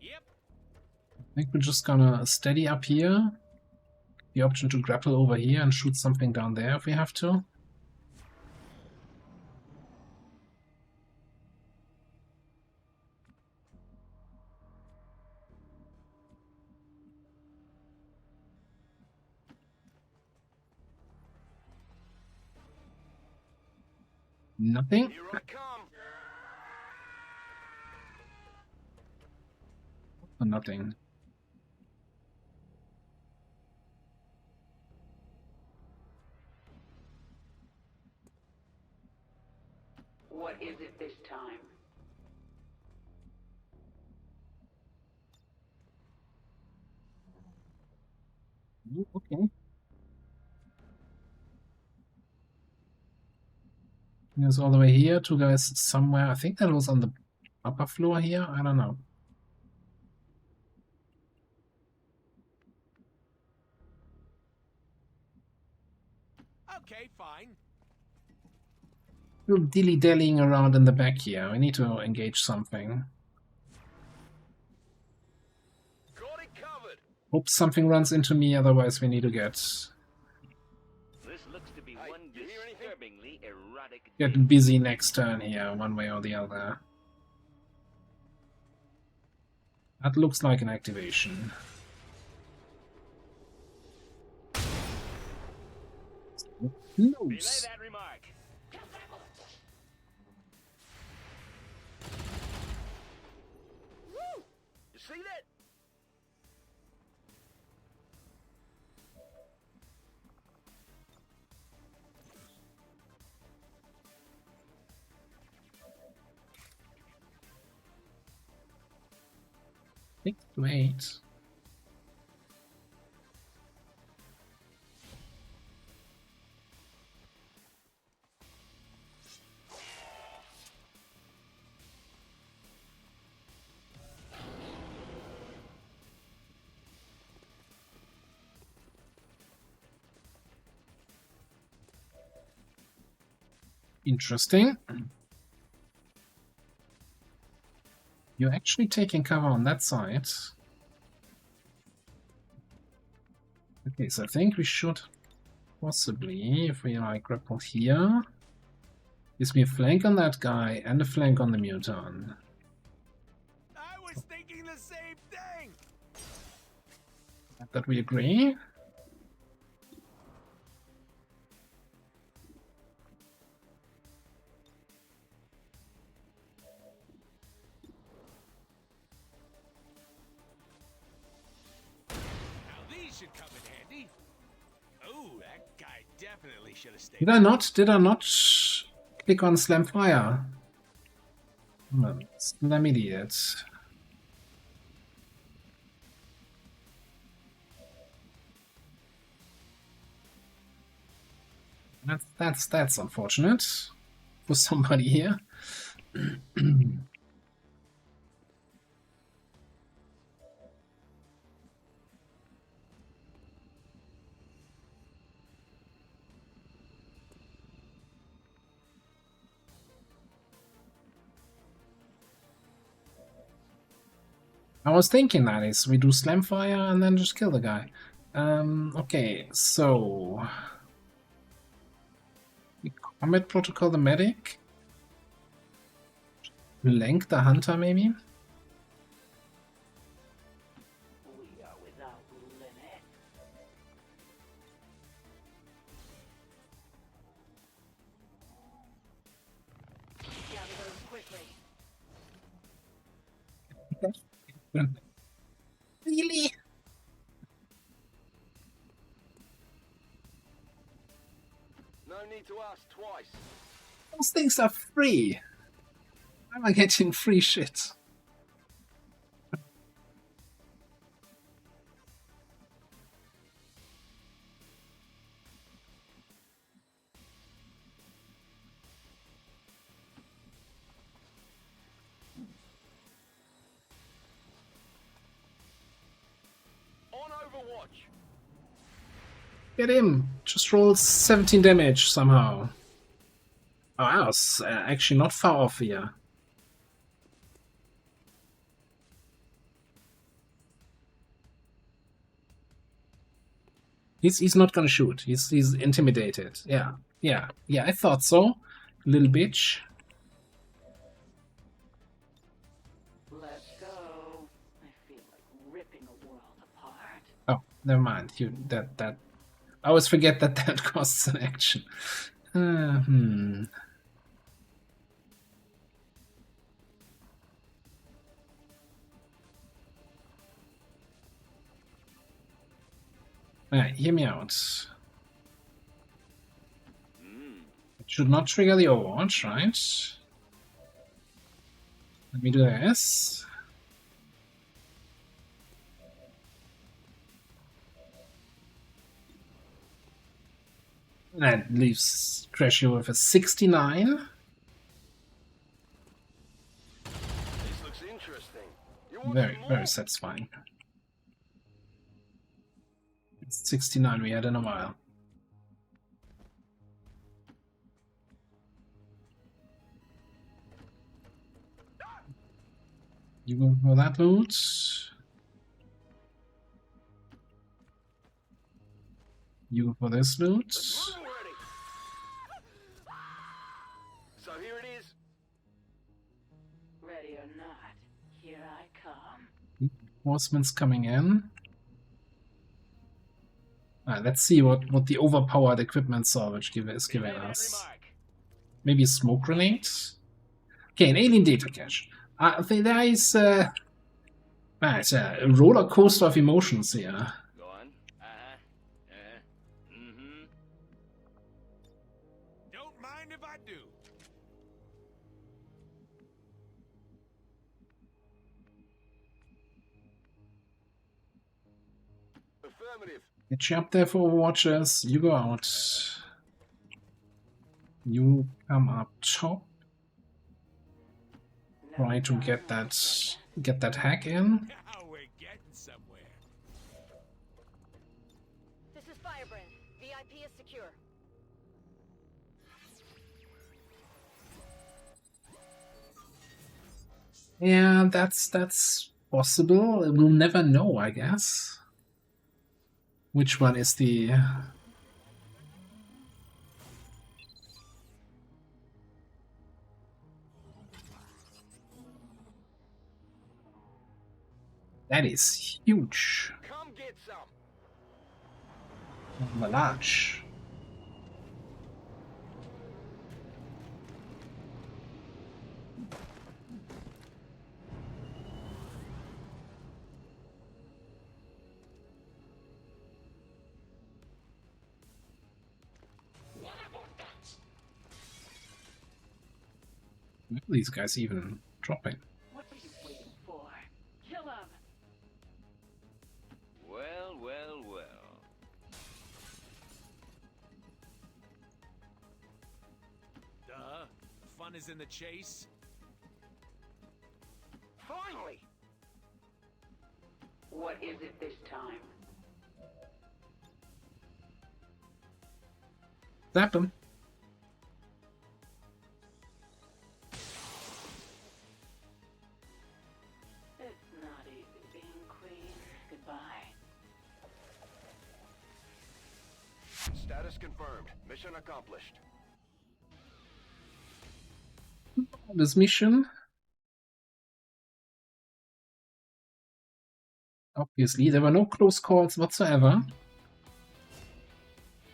Yep. I think we're just gonna steady up here. The option to grapple over here and shoot something down there if we have to. Nothing? Here I come. Nothing. What is it this time? Okay. There's all the way here, 2 guys somewhere. I think that was on the upper floor here. I don't know. Okay, fine. We're dilly-dallying around in the back here. We need to engage something. Got it covered. Hope something runs into me, otherwise we need to This looks to be one disturbingly erotic get busy next turn here, one way or the other. That looks like an activation. Relay Nose. that remark. Woo! You see that? Wait. Interesting. You're actually taking cover on that side. Okay, so I think we should possibly, if we like grapple here, gives me a flank on that guy and a flank on the mutant. I was thinking the same thing. That we agree. Should come in handy. Oh, that guy definitely should have stayed. Did I not? Did I not click on Slam Fire? Let me read it. That's unfortunate for somebody here. I was thinking that is we do slam fire and then just kill the guy. Okay, so combat protocol the medic. Blank the hunter maybe. We are without limit. Gather those quickly. Really? No need to ask twice. Those things are free. Why am I getting free shit? On Overwatch. Get him! Just roll 17 damage somehow. Oh, I was actually not far off here. He's not gonna shoot. He's intimidated. Yeah. I thought so. Little bitch. Let's go. I feel like ripping a world apart. Oh, never mind. That I always forget that that costs an action. Alright, hear me out. It should not trigger the Overwatch, right? Let me do this. That leaves Crashio with a 69. This looks interesting. Very satisfying. It's 69 we had in a while. You go for that loot. You go for this loot. So here it is. Ready or not, here I come. Horseman's coming in. Let's see what the overpowered equipment salvage is giving us. Maybe a smoke grenade? Okay, an alien data cache. I think there is it's a roller coaster of emotions here. Go on. Don't mind if I do. Affirmative. Get you up there for Overwatchers. You go out. You come up top. Try to get that hack in. Now we're getting somewhere. This is Firebrand. VIP is secure. Yeah, that's possible. We'll never know, I guess. Which one is the... That is huge. Come get some. Large. These guys even dropping. What are you waiting for? Kill him! Well, well, well. Duh. The fun is in the chase. Finally! What is it this time? Zap him. It's not easy being queen. Goodbye. Status confirmed. Mission accomplished. This mission. Obviously, there were no close calls whatsoever.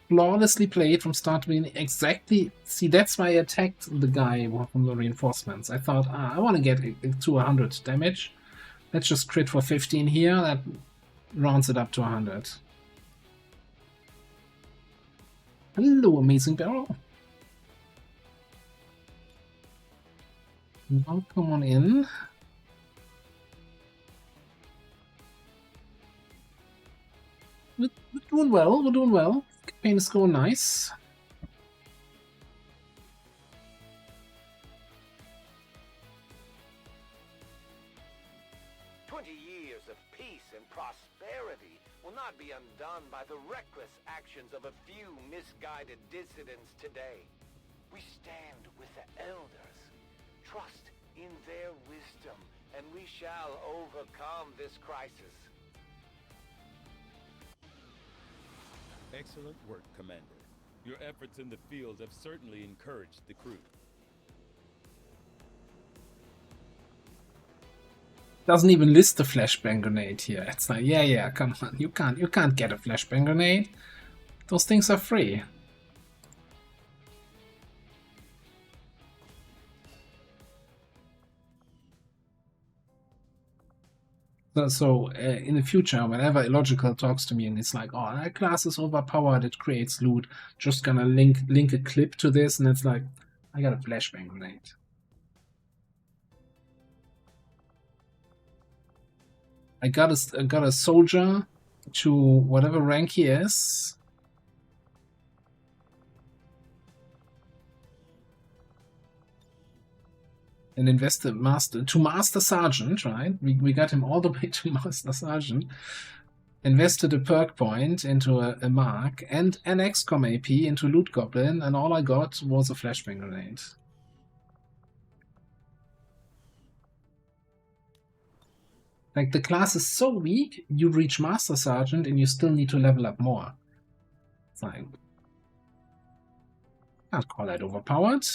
Flawlessly played from start to end. Exactly. See, that's why I attacked the guy from the reinforcements. I thought, I want to get to 100 damage. Let's just crit for 15 here. That rounds it up to 100. Hello, Amazing Barrel. Welcome on in. We're doing well, we're doing well. Campaign is going nice. Years of peace and prosperity will not be undone by the reckless actions of a few misguided dissidents today. We stand with the elders. Trust in their wisdom, and we shall overcome this crisis. Excellent work, Commander. Your efforts in the field have certainly encouraged the crew. Doesn't even list the flashbang grenade here. It's like, yeah, come on, you can't get a flashbang grenade. Those things are free. So in the future, whenever Illogical talks to me and it's like, oh, that class is overpowered, it creates loot, just gonna link a clip to this, and it's like, I got a flashbang grenade. I got a soldier to whatever rank he is. And invested Master Sergeant, right? We got him all the way to Master Sergeant. Invested a perk point into a mark and an XCOM AP into Loot Goblin, and all I got was a flashbang grenade. Like, the class is so weak, you reach Master Sergeant and you still need to level up more. It's like, can't call that overpowered.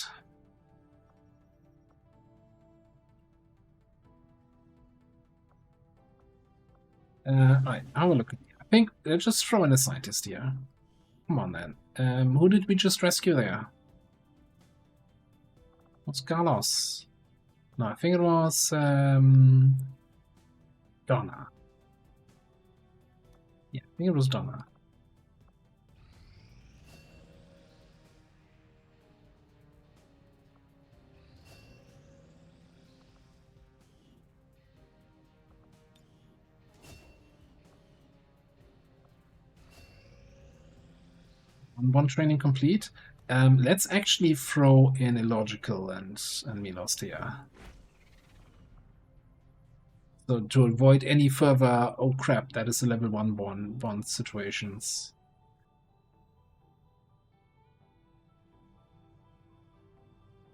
Right, have a look. I think they're just throwing a scientist here. Come on then. Who did we just rescue there? What's Carlos? No, I think it was Donna. Yeah, I think it was Donna. One training complete. Let's actually throw in Illogical and Milos here. So to avoid any further, oh crap, that is a level 1 situations.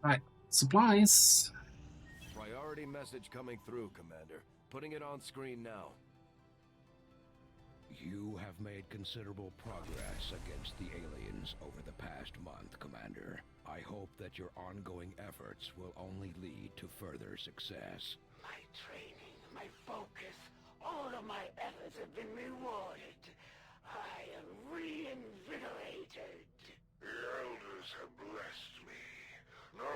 Right, supplies. Priority message coming through, Commander. Putting it on screen now. You have made considerable progress against the aliens over the past month, Commander. I hope that your ongoing efforts will only lead to further success. My training, my focus, all of my efforts have been rewarded. I am reinvigorated. The elders have blessed me. No,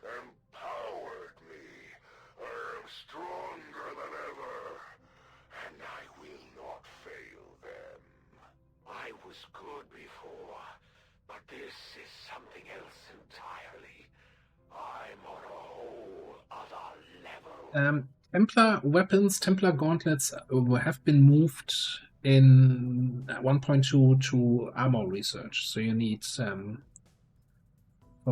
empowered me. I am stronger than ever. And I will not fail them. I was good before, but this is something else entirely. I'm on a whole other Templar weapons, Templar gauntlets have been moved in 1.2 to armor research. So you need, for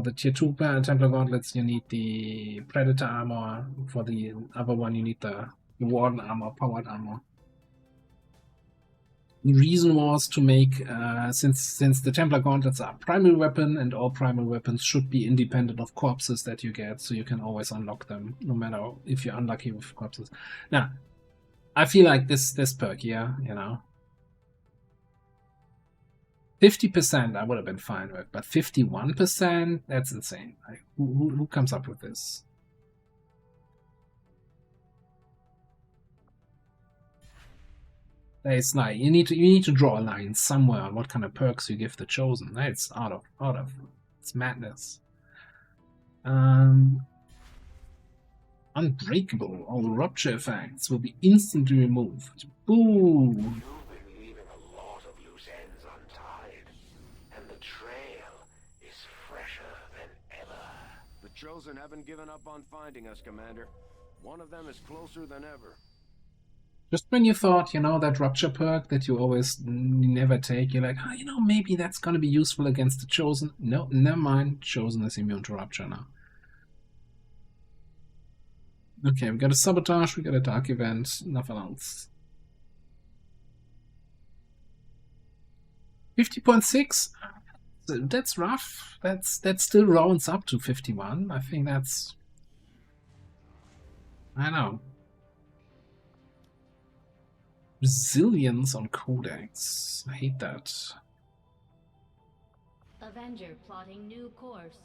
the tier 2 Templar gauntlets, you need the Predator armor. For the other one, you need the Warden armor, powered armor. The reason was to make, since the Templar gauntlets are primary weapon, and all primary weapons should be independent of corpses that you get, so you can always unlock them, no matter if you're unlucky with corpses. Now, I feel like this perk here, you know, 50% I would have been fine with, but 51%, that's insane. Like, who comes up with this? It's like you need to draw a line somewhere on what kind of perks you give the chosen. It's out of it's madness. Unbreakable. All rupture effects will be instantly removed. Boo! You've been leaving a lot of loose ends untied, and the trail is fresher than ever. The Chosen haven't given up on finding us, Commander. One of them is closer than ever. Just when you thought, you know, that rupture perk that you always never take, you're like, oh, you know, maybe that's going to be useful against the Chosen. No, never mind. Chosen is immune to rupture now. Okay, we got a sabotage, we got a dark event, nothing else. 50.6? That's rough. That still rounds up to 51. I think that's... I know. Resilience on Codex. I hate that. Avenger plotting new course.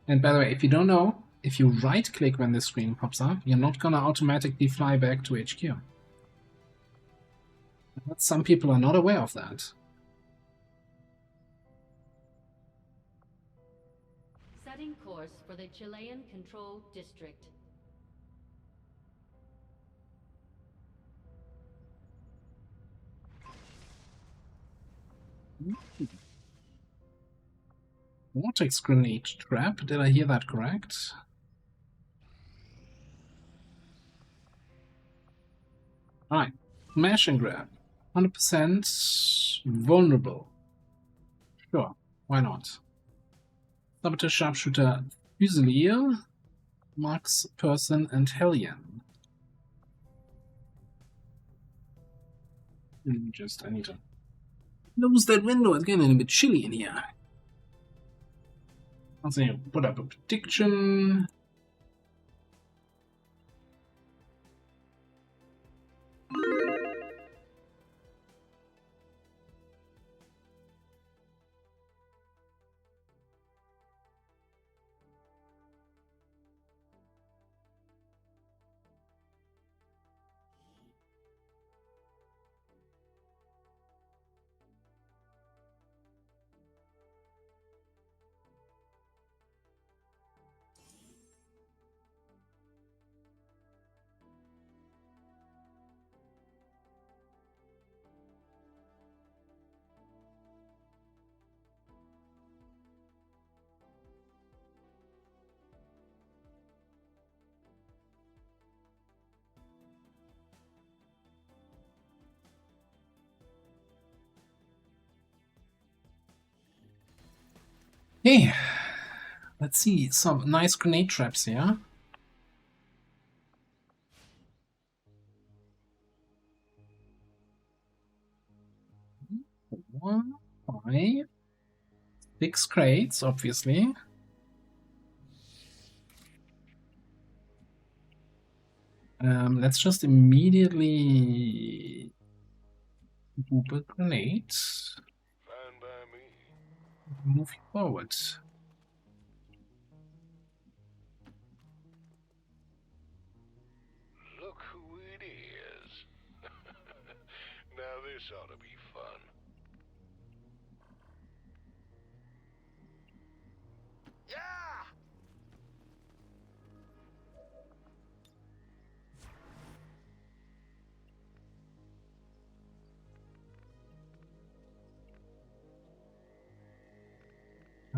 And by the way, if you don't know, if you right-click when the screen pops up, you're not gonna automatically fly back to HQ. But some people are not aware of that. Setting course for the Chilean controlled district. Vortex grenade trap, did I hear that correct? Alright, smash and grab. 100% vulnerable. Sure, why not? Saboteur, Sharpshooter, Fusilier, Max, Person, and Hellion. I need to close that window. It's getting a bit chilly in here. I'll say put up a prediction. Hey, let's see some nice grenade traps here. One, 5, 6 crates, obviously. Let's just immediately do a grenade. Move forward. Look who it is. Now this ought to be fun. Yeah!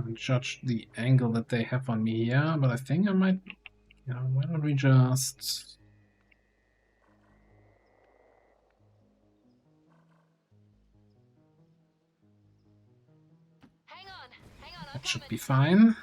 haven't judged the angle that they have on me here, but I think I might. You know, why don't we just. That should be fine.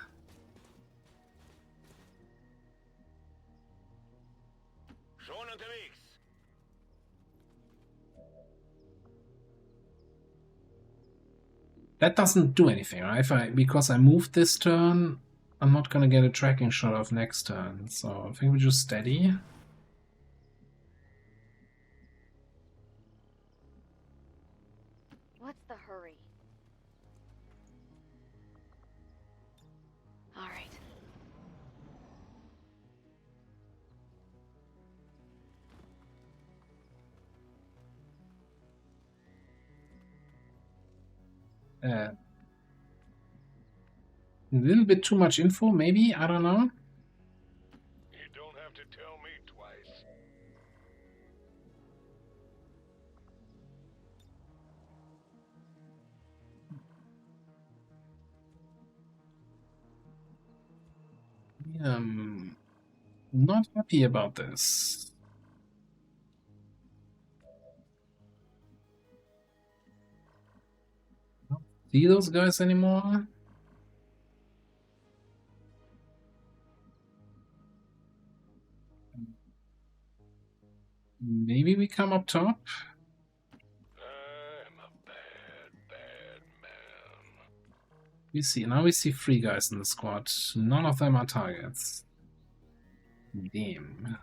That doesn't do anything, right? Because I moved this turn, I'm not gonna get a tracking shot of next turn. So I think we just steady. What's the hurry? All right. A little bit too much info, maybe? I don't know. You don't have to tell me twice. Not happy about this. Don't see those guys anymore. Maybe we come up top. I'm a bad man. We see now. We see 3 guys in the squad. None of them are targets. Damn.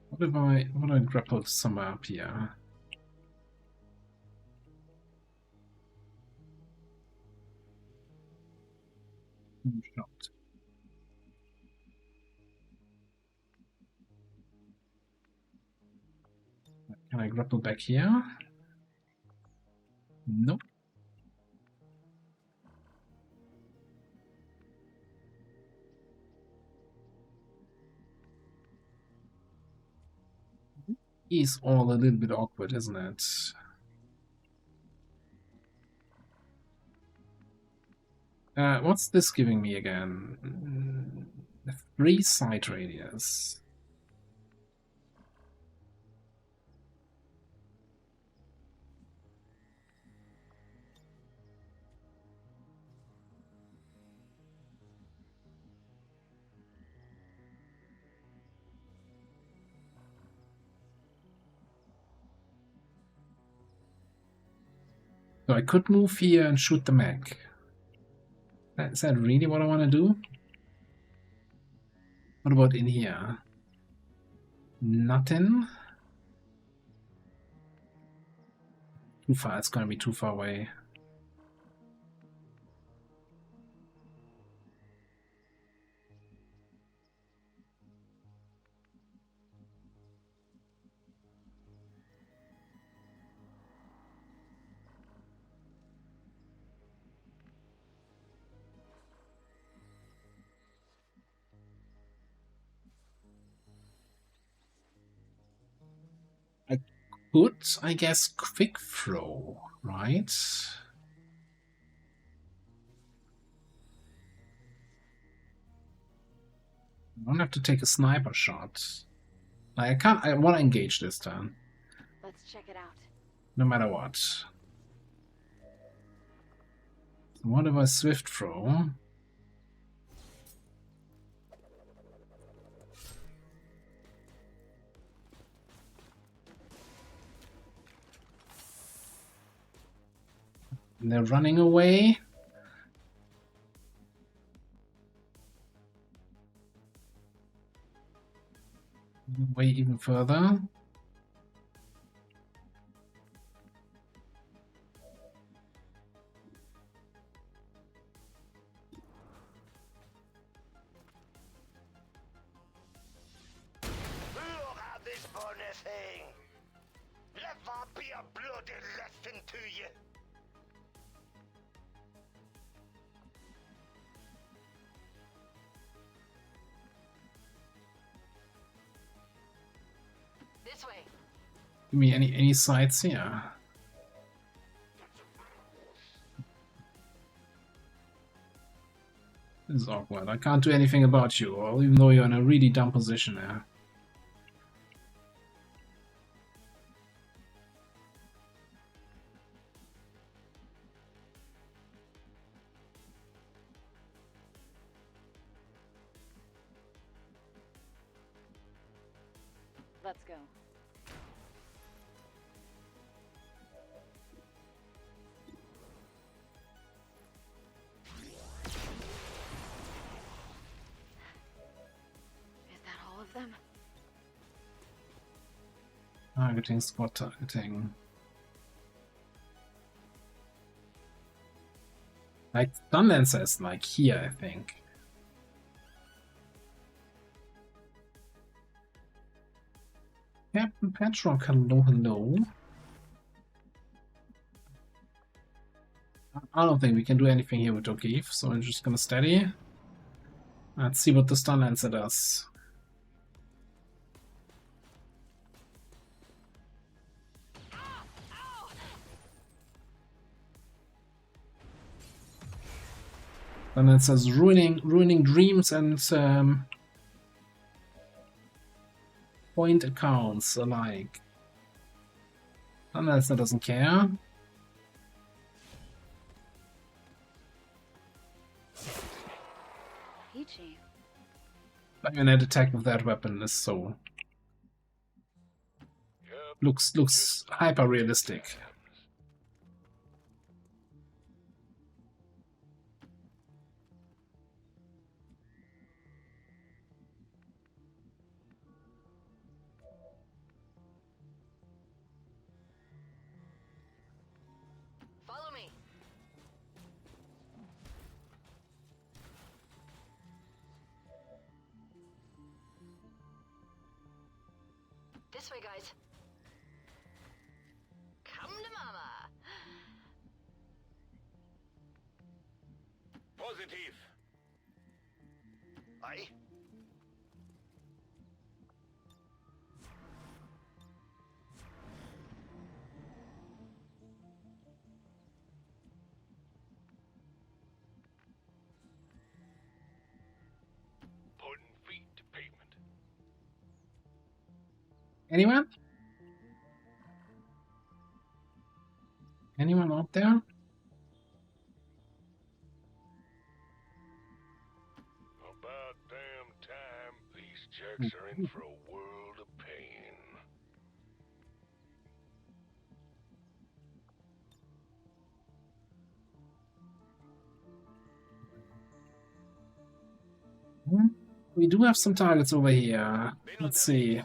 What if I grapple somewhere up here? Shot. Can I grapple back here? Nope. He's all a little bit awkward, isn't it? What's this giving me again? A 3 side radius. So I could move here and shoot the mech. Is that really what I want to do? What about in here? Nothing? Too far, it's gonna be too far away. I could, I guess, quick throw, right? I don't have to take a sniper shot. I can't. I want to engage this turn. Let's check it out. No matter what. So what if I swift throw? And they're running away. Way even further. Look at this funny thing. Let that be a bloody lesson to you. way. Give me any sights here. This is awkward. I can't do anything about you, or even though you're in a really dumb position there. Let's go. Is that all of them? Targeting, squad targeting. Like, Sunlancer is like here, I think. Captain Petron, hello, hello. I don't think we can do anything here with O'Keefe, so I'm just gonna steady. Let's see what the Sunlancer does. Sunlancer's ruining dreams and point accounts alike. Sunlancer doesn't care. Peachy. Bayonet attack with that weapon is so looks hyper realistic. Follow me. This way, guys. Come to mama. Positive. Aye. Putting feet to pavement. Anyone? Anyone out there? About damn time. These jerks are in for a world of pain. We do have some targets over here. Let's see.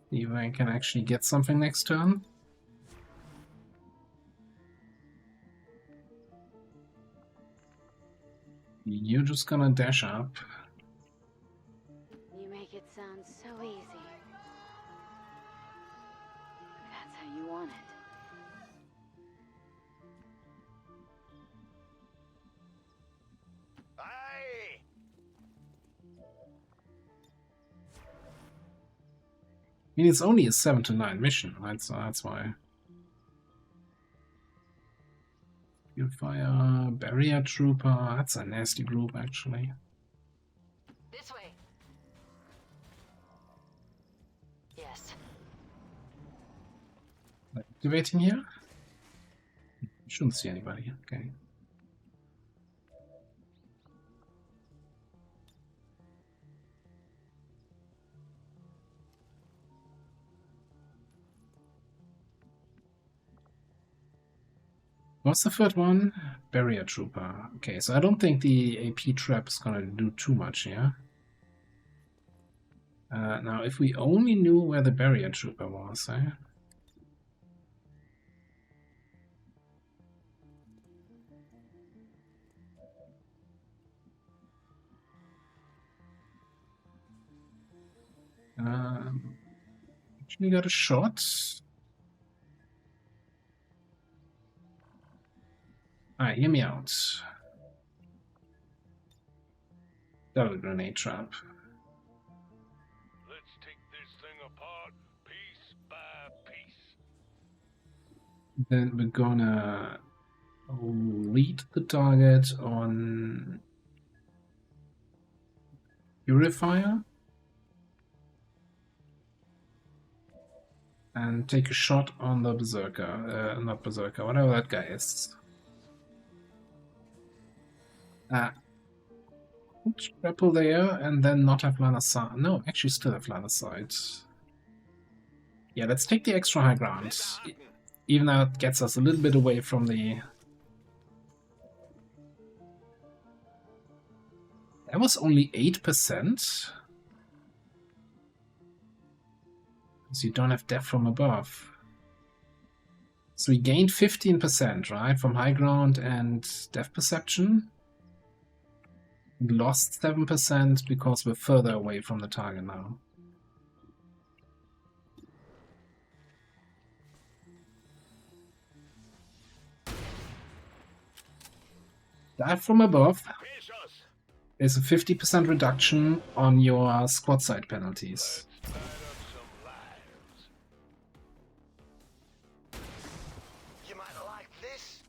See if I can actually get something next turn. You're just gonna dash up. You make it sound so easy. That's how you want it. Aye. I mean, it's only a 7 to 9 mission, right? So that's why. Fire, barrier trooper. That's a nasty group, actually. This way. Yes. Activating here. Shouldn't see anybody. Okay. What's the third one? Barrier trooper. Okay, so I don't think the AP trap is gonna do too much here. Now, if we only knew where the barrier trooper was, eh? Actually got a shot. Alright, hear me out. Double grenade trap. Let's take this thing apart piece Then we're gonna lead the target on Purifier and take a shot on the Berserker, not Berserker, whatever that guy is. Grapple there and then not have line of sight. No, actually still have line of sight. Yeah, let's take the extra high ground. Even though it gets us a little bit away from the... That was only 8%. Because you don't have death from above. So we gained 15%, right? From high ground and depth perception. We lost 7% because we're further away from the target now. Dive from above is a 50% reduction on your squad side penalties. You might like this.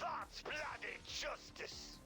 That's bloody justice.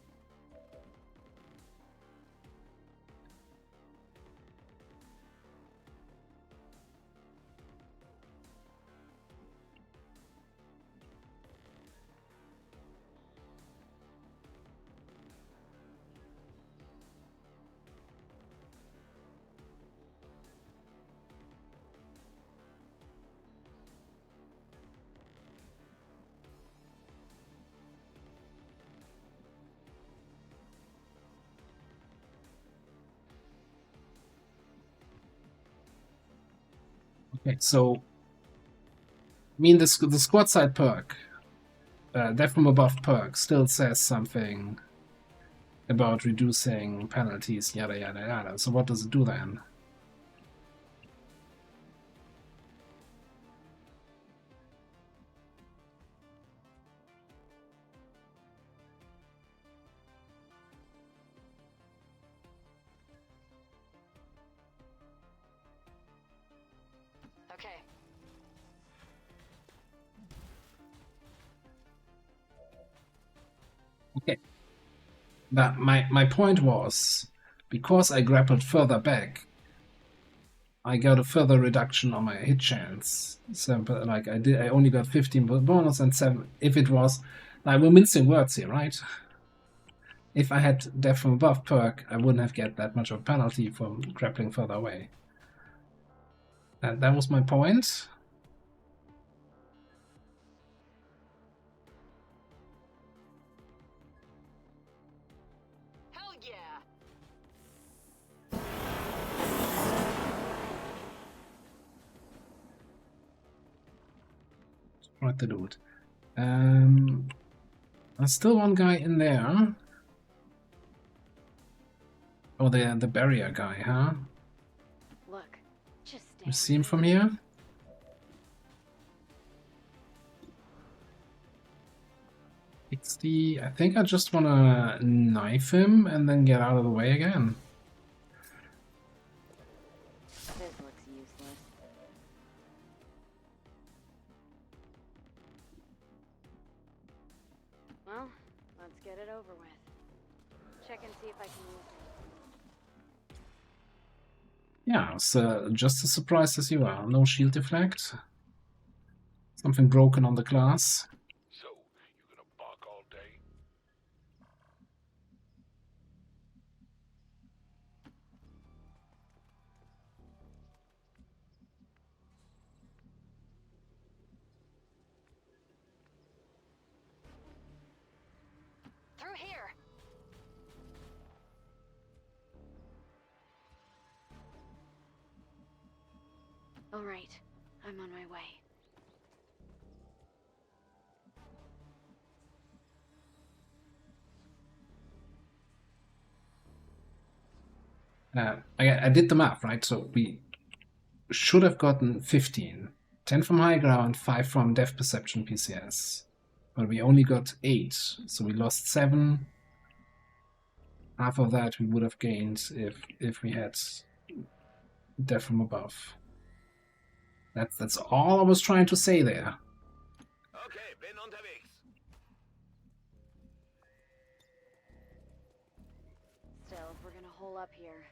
Okay, so I mean the squad side perk, Death from Above perk, still says something about reducing penalties, yada yada yada. So what does it do then? Okay. Okay. But my point was, because I grappled further back, I got a further reduction on my hit chance. So, but like I only got 15 bonus and 7. If it was, like, we're mincing words here, right? If I had Death from Above perk, I wouldn't have get that much of a penalty from grappling further away. And that was my point. Hell yeah! Right to do it. There's still one guy in there. Oh, the barrier guy, huh? Look, just You see him from here? I think I just want to knife him and then get out of the way again. This looks useless. Well, let's get it over with. Check and see if I can use it. Yeah, so just as surprised as you are. No shield deflect. Something broken on the class. So, you gonna bark all day? Through here. All right, I'm on my way. I did the math, right? So we should have gotten 15. 10 from high ground, 5 from depth perception PCS. But we only got 8, so we lost 7. Half of that we would have gained if we had Death from Above. That's all I was trying to say there. Okay, bin unterwegs. Still, we're gonna hole up here.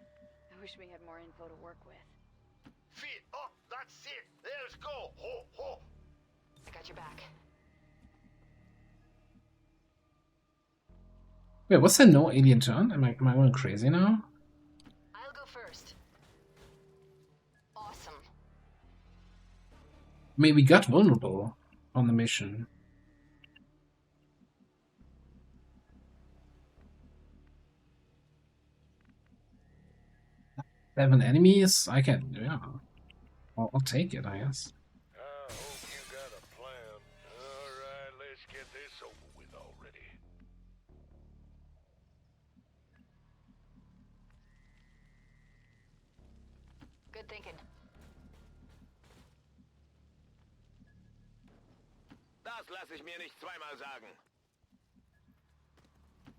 I wish we had more info to work with. Feet up, that's it. Let's go. Ho, ho. I got your back. Wait, was there no alien turn? Am I going crazy now? I'll go first. Awesome. I mean, we got vulnerable on the mission. Seven enemies? I can, yeah. I'll take it, I guess. I hope you got a plan. Alright, let's get this over with already. Good thinking. Das lasse ich mir nicht zweimal sagen.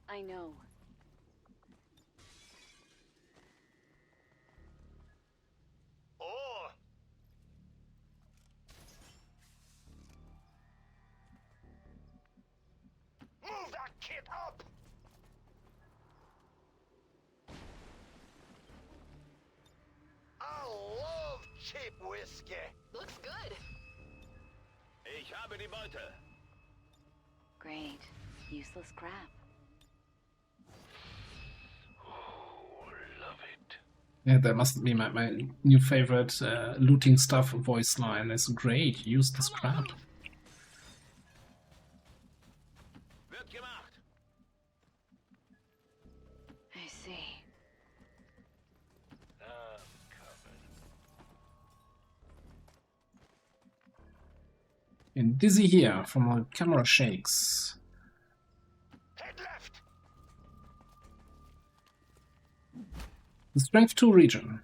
I know. Oh! Move that kid up! I love cheap whiskey. Looks good. Ich habe die Beute. Great. Useless crap. Yeah, that must be my new favorite looting stuff voice line. It's great. Use this crap. Wird gemacht. I see. And dizzy here from the camera shakes. Head left. The strength 2 region.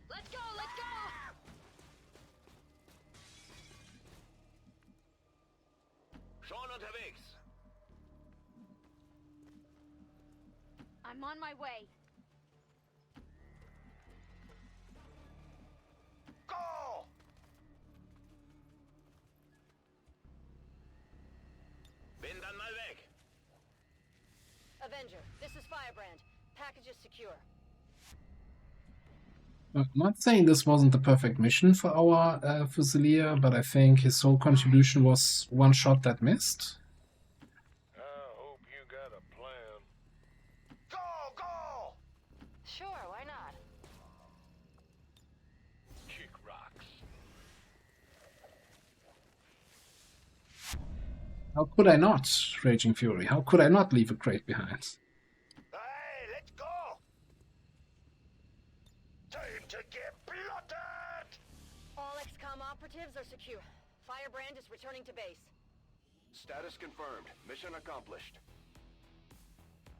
Let's go, let's go! Schon unterwegs. I'm on my way. Go! Bin dann mal weg. Avenger, this is Firebrand. Package is secure. I'm not saying this wasn't the perfect mission for our Fusilier, but I think his sole contribution was one shot that missed. I hope you got a plan. Go, go! Sure, why not? Kick rocks. How could I not, Raging Fury? How could I not leave a crate behind? Hey, let's go! Time to get blooded! All XCOM operatives are secure. Firebrand is returning to base. Status confirmed. Mission accomplished.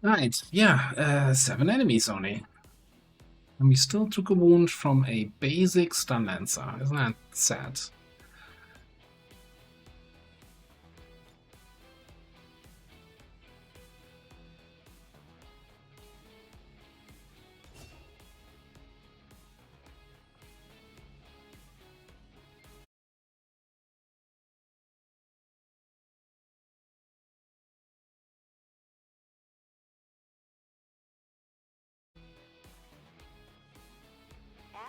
Right, yeah, 7 enemies only. And we still took a wound from a basic stun lancer. Isn't that sad?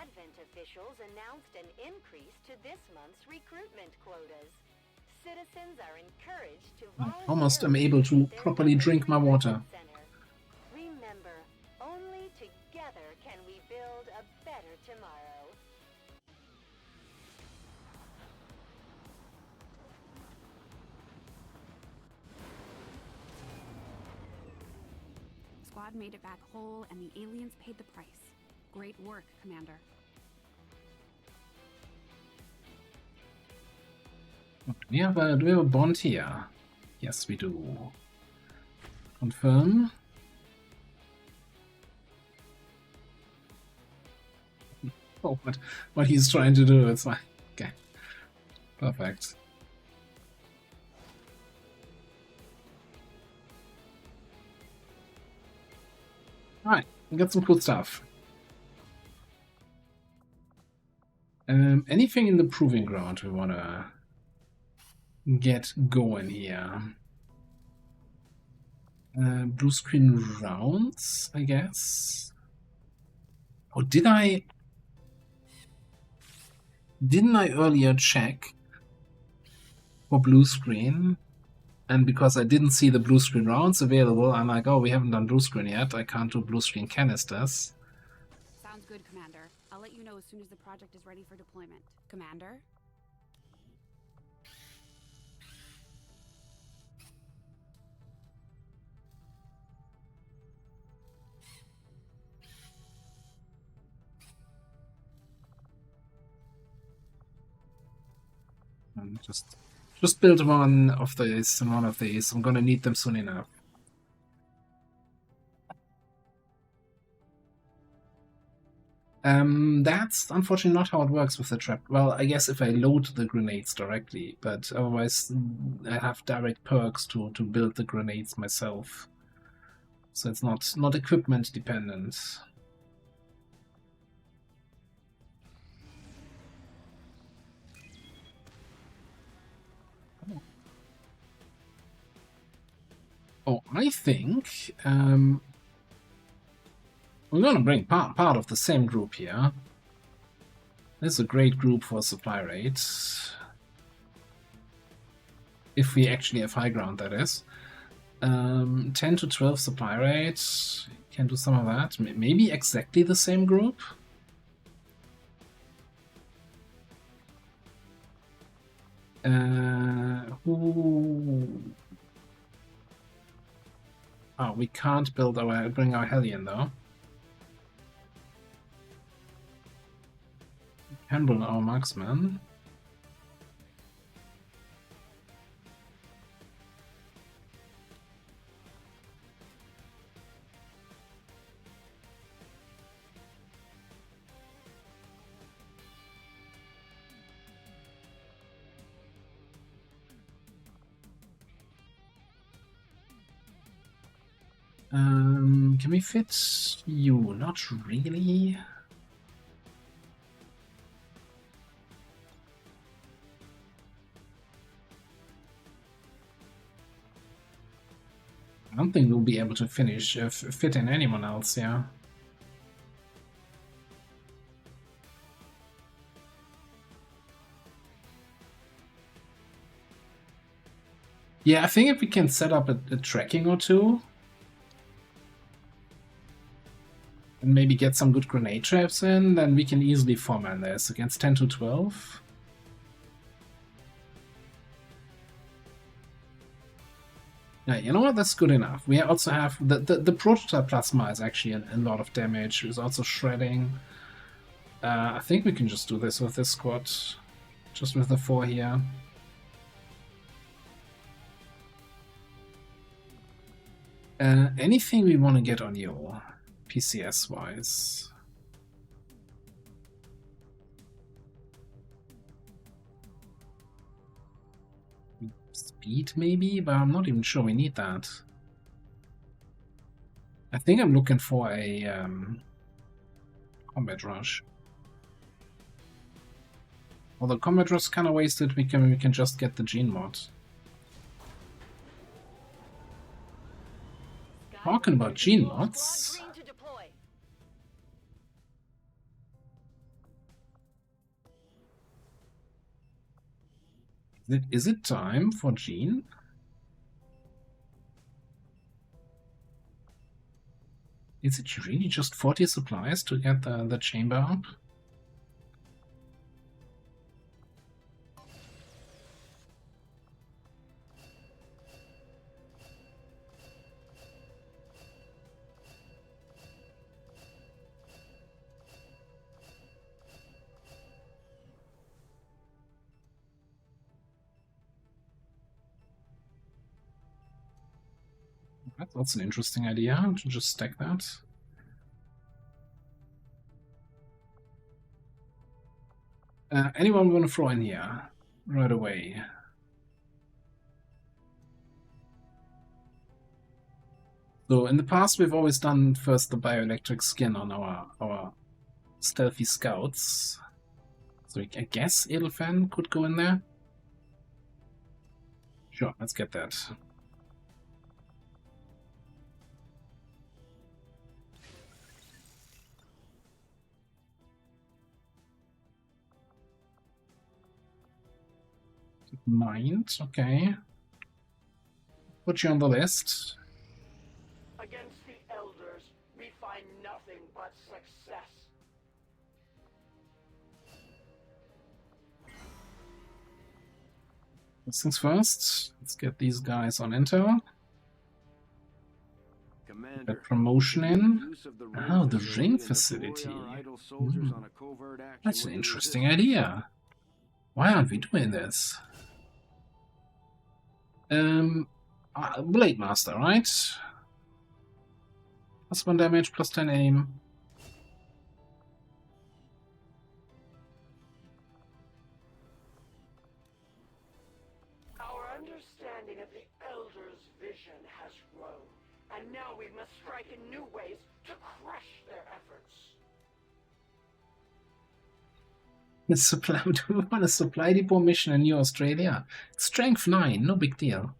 Advent officials announced an increase to this month's recruitment quotas. Citizens are encouraged to I almost am able to properly drink my water. remember, only together can we build a better tomorrow. Squad made it back whole, and the aliens paid the price. Great work, Commander. Do we have a bond here? Yes, we do. Confirm. Oh, what he's trying to do, it's like, okay. Perfect. Alright, we got some cool stuff. Anything in the proving ground we wanna get going here? Blue screen rounds, I guess. Oh, didn't I earlier check for blue screen? And because I didn't see the blue screen rounds available, I'm like, oh, we haven't done blue screen yet. I can't do blue screen canisters. Sounds good, Commander. I'll let you know as soon as the project is ready for deployment. Commander? Just build one of these and one of these. I'm gonna need them soon enough. That's unfortunately not how it works with the trap. Well, I guess if I load the grenades directly, but otherwise I have direct perks to build the grenades myself. So it's not equipment dependent. Oh, I think we're gonna bring part of the same group here. This is a great group for supply rates. If we actually have high ground, that is. 10 to 12 supply rates. Can do some of that. Maybe exactly the same group. Oh, we can't bring our Hellion though. We can build our marksman. Can we fit you? Not really. I don't think we'll be able to fit in anyone else, yeah. Yeah, I think if we can set up a tracking or two, and maybe get some good grenade traps in, then we can easily 4-man this against 10 to 12. Yeah, you know what? That's good enough. We also have the prototype plasma is actually a lot of damage. It's also shredding. I think we can just do this with this squad, just with the 4 here. Anything we want to get on you, PCS wise? Speed maybe, but I'm not even sure we need that. I think I'm looking for a combat rush. Although combat rush is kind of wasted, we can just get the gene mod. Talking about gene mods. Is it time for gene? Is it really just 40 supplies to get the chamber up? That's an interesting idea, to just stack that. Anyone want to throw in here right away? So in the past, we've always done first the bioelectric skin on our stealthy scouts. So I guess Edelfan could go in there. Sure, let's get that. Mind, okay. Put you on the list. Against the Elders, we find nothing but success. First things first, let's get these guys on intel. Get promotion in. Oh, the ring facility. That's an interesting idea. Why aren't we doing this? Blade Master, right? +1 damage, +10 aim. Our understanding of the Elders' vision has grown, and now we must strike in new ways to crush their efforts. Do we want a supply depot mission in New Australia? Strength 9, no big deal.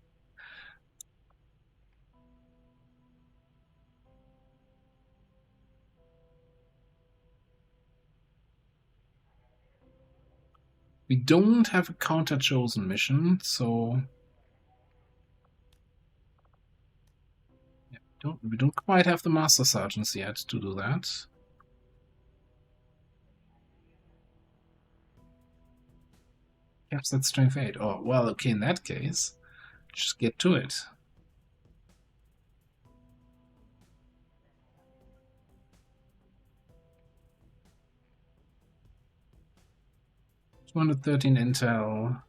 We don't have a counter-chosen mission, so yeah, we don't quite have the Master Sergeants yet to do that. Perhaps that's Strength 8. Oh, well, okay, in that case, just get to it. $213 intel.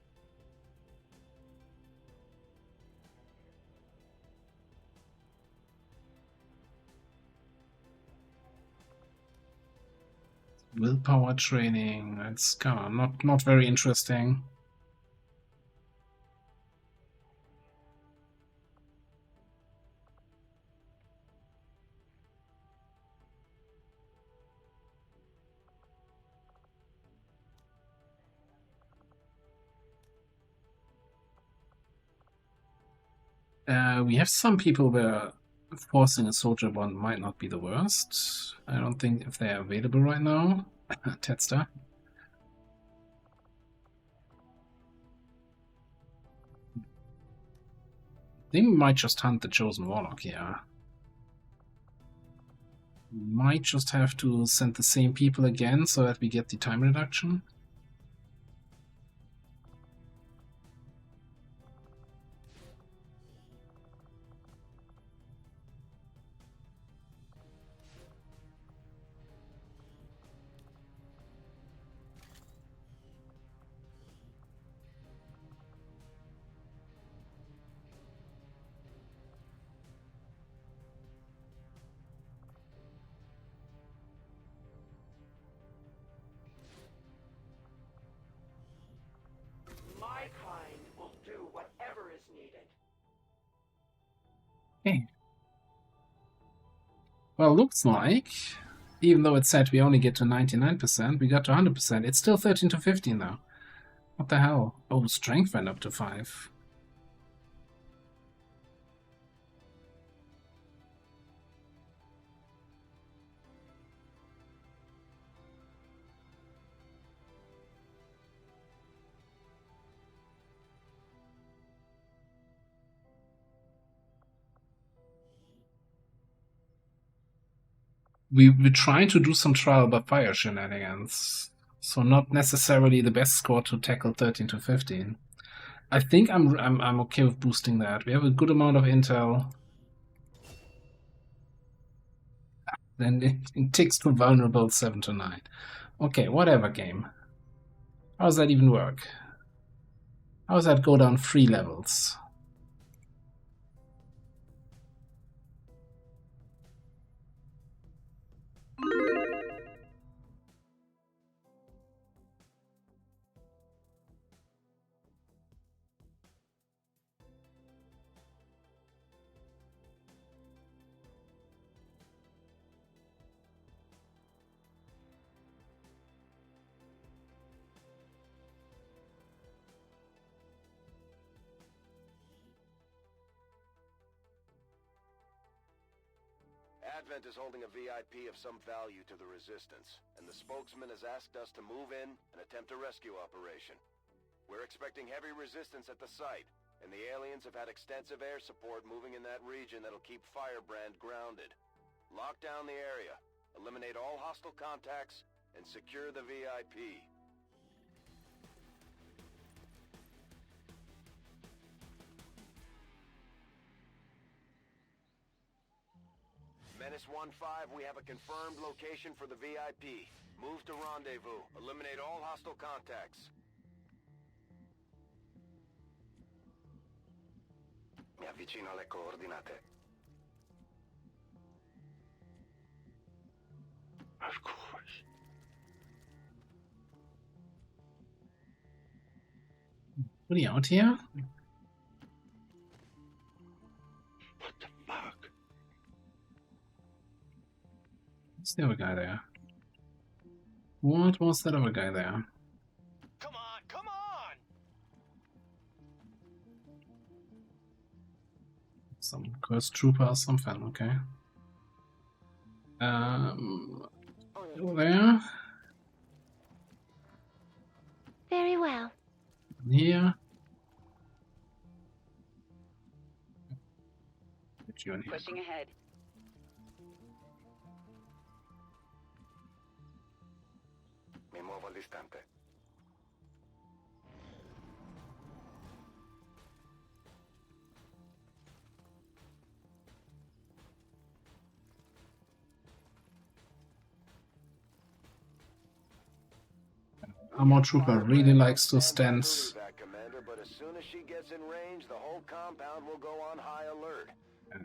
Willpower training. It's kind of not very interesting. We have some people where forcing a soldier bond might not be the worst. I don't think if they're available right now. Tetster. I think we might just hunt the Chosen Warlock here. We might just have to send the same people again so that we get the time reduction. My kind will do whatever is needed. Okay. Well, looks like, even though it said we only get to 99%, we got to 100%. It's still 13 to 15 though. What the hell? Oh, strength went up to 5. We're trying to do some trial by fire shenanigans, so not necessarily the best score to tackle 13 to 15. I think I'm okay with boosting that. We have a good amount of intel. Then it ticks to vulnerable 7 to 9. Okay, whatever game. How does that even work? How does that go down 3 levels? Advent is holding a VIP of some value to the Resistance, and the spokesman has asked us to move in and attempt a rescue operation. We're expecting heavy resistance at the site, and the aliens have had extensive air support moving in that region that'll keep Firebrand grounded. Lock down the area, eliminate all hostile contacts, and secure the VIP. Menace 1-5, we have a confirmed location for the VIP. Move to rendezvous. Eliminate all hostile contacts. Mi avvicino alle coordinate. Of course. What are you out here? What the fuck? What's the other guy there? What was that other guy there? Come on, come on! Some cursed trooper or something, okay. Over there. Very well. Here. Get you in here. Pushing ahead. Mi muovo all'istante. Armored trooper really likes to stand. That, Commander, but as soon as she gets in range, the whole compound will go on high alert.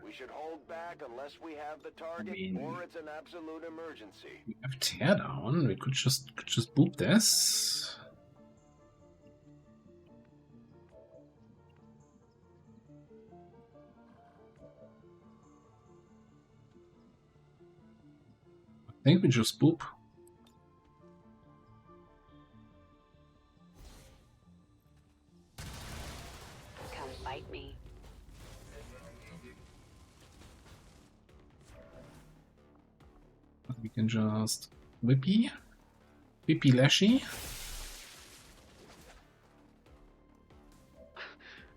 We should hold back unless we have the target, or it's an absolute emergency. We have tear down. We could just boop this. I think we just boop. Come fight me. We can just whippy lashy.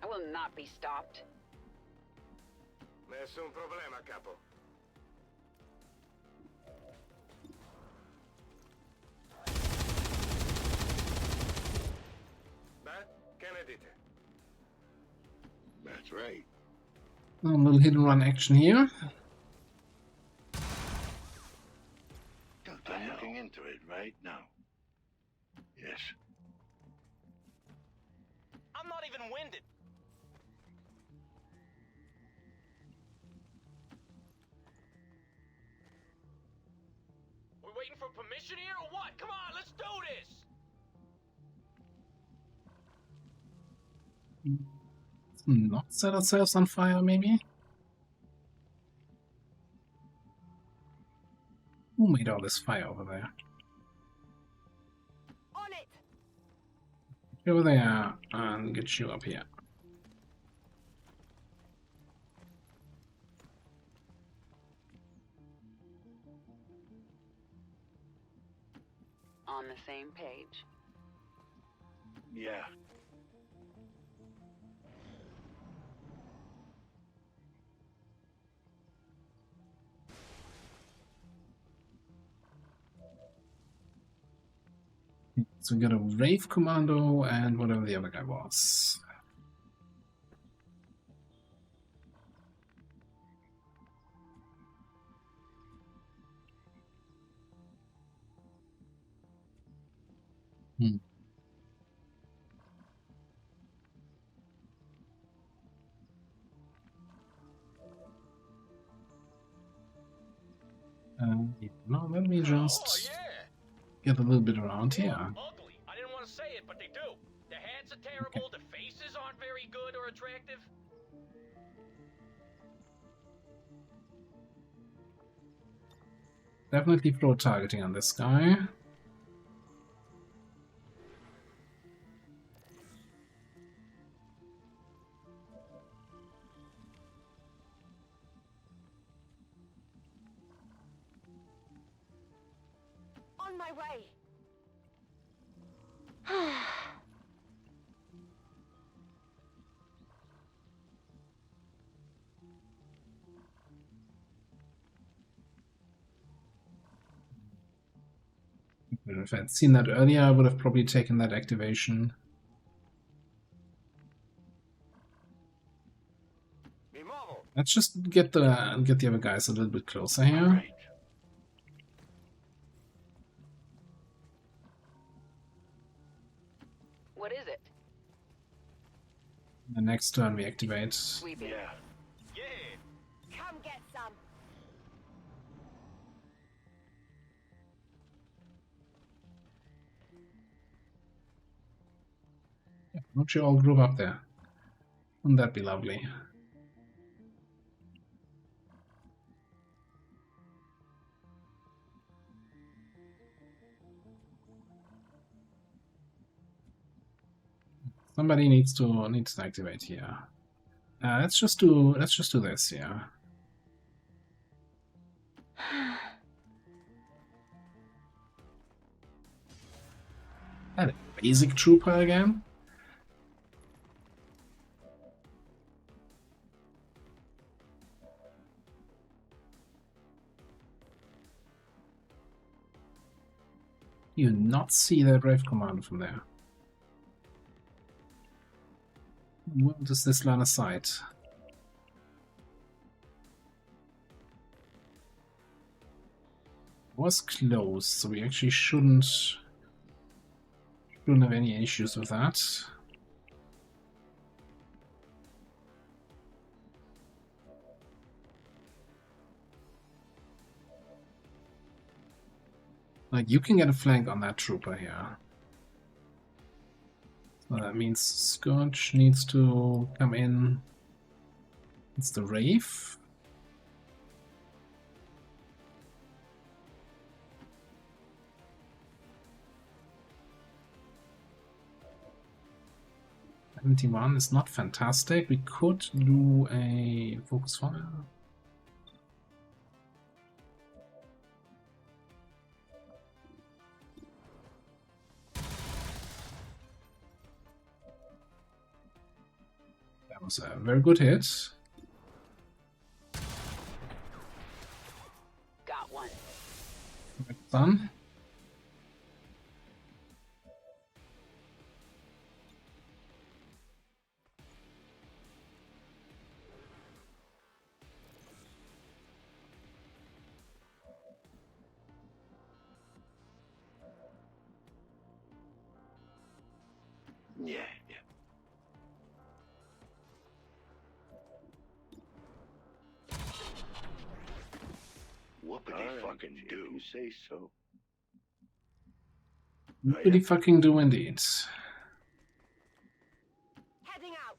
I will not be stopped. Nessun problema, capo. Beh, che ne dite? That's right. A little hit and run action here. I'm looking into it right now. Yes. I'm not even winded. We waiting for permission here or what? Come on, let's do this! Not set ourselves on fire, maybe? Who made all this fire over there? On it! Get over there and get you up here. On the same page. Yeah. So we got a Wraith Commando and whatever the other guy was. Yeah, no, let me just get a little bit around here. Ugly. I didn't want to say it, but they do. The hats are terrible, the faces aren't very good or attractive. Definitely throw targeting on this guy. my way. If I'd seen that earlier, I would have probably taken that activation. Let's just get the other guys a little bit closer here. What is it? The next turn we activate. Sweeping. Yeah. Come get some. Don't you all group up there? Wouldn't that be lovely? Somebody needs to activate here. Let's just do this here. That basic trooper again. You not see that Brave Commander from there. Where does this line of sight? Was close, so we actually shouldn't have any issues with that. Like, you can get a flank on that trooper here. So that means Scourge needs to come in. It's the Wraith. $71 is not fantastic. We could do a focus fire. That was a very good hit. Got one. Done. Yeah. What would they fucking do? You say so. What did he fucking do indeed? Heading out.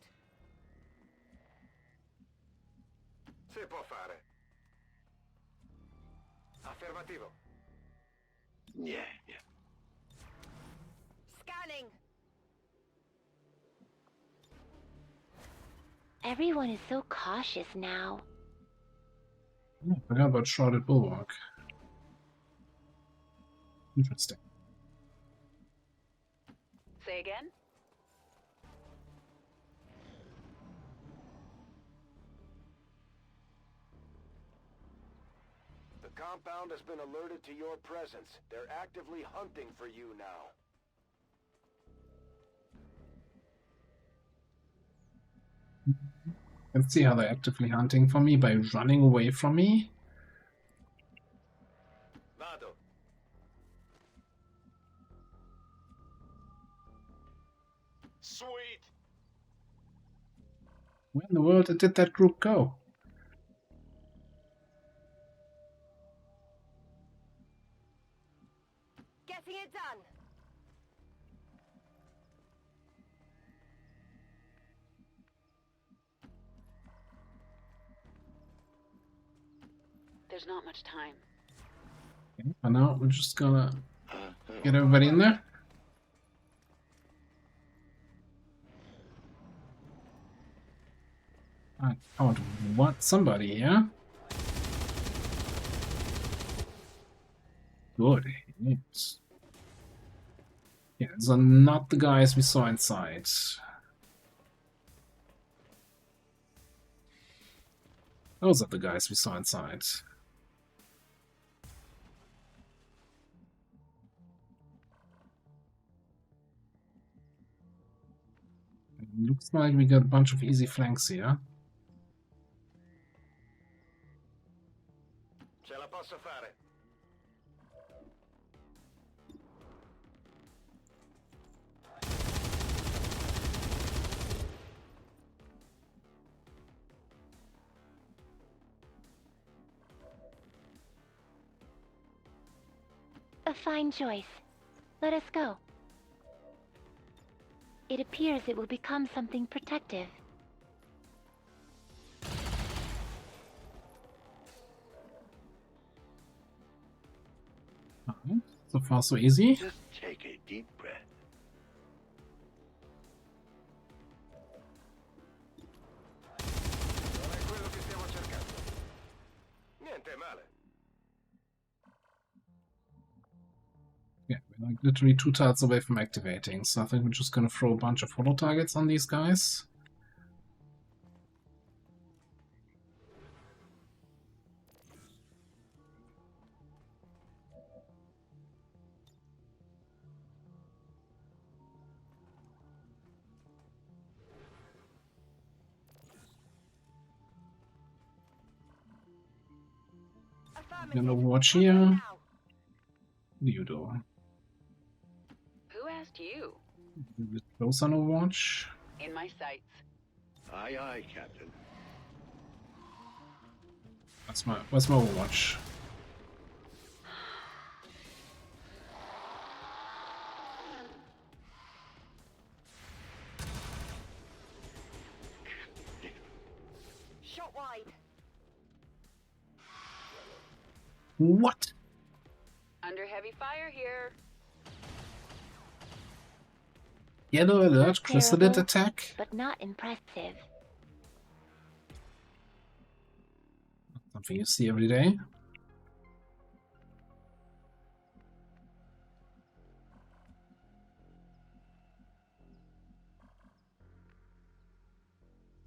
Si può fare. Affermativo. Yeah. Scanning. Everyone is so cautious now. Oh, I forgot about Shrouded Bulwark. Interesting. Say again? The compound has been alerted to your presence. They're actively hunting for you now. Let's see how they're actively hunting for me by running away from me. Vado. Sweet. Where in the world did that group go? Getting it done. There's not much time. Okay, for now, we're just gonna get everybody in there. I found somebody here. Good. Right. Yeah, so not the guys we saw inside. Those are the guys we saw inside. Looks like we got a bunch of easy flanks here. Ce la posso fare. A fine choice. Let us go. It appears it will become something protective. So far, so easy. Just take a deep breath. Non è quello che stiamo cercando. Niente male. Yeah, we're like literally 2 tiles away from activating, so I think we're just gonna throw a bunch of holo targets on these guys. Gonna watch here. What do you do? Who asked you? Close on Overwatch. In my sights. Aye, aye, Captain. Where's my Overwatch? Shot wide. What? Under heavy fire here. Yellow alert, Not chrysalid terrible, attack. but not impressive. Something you see every day.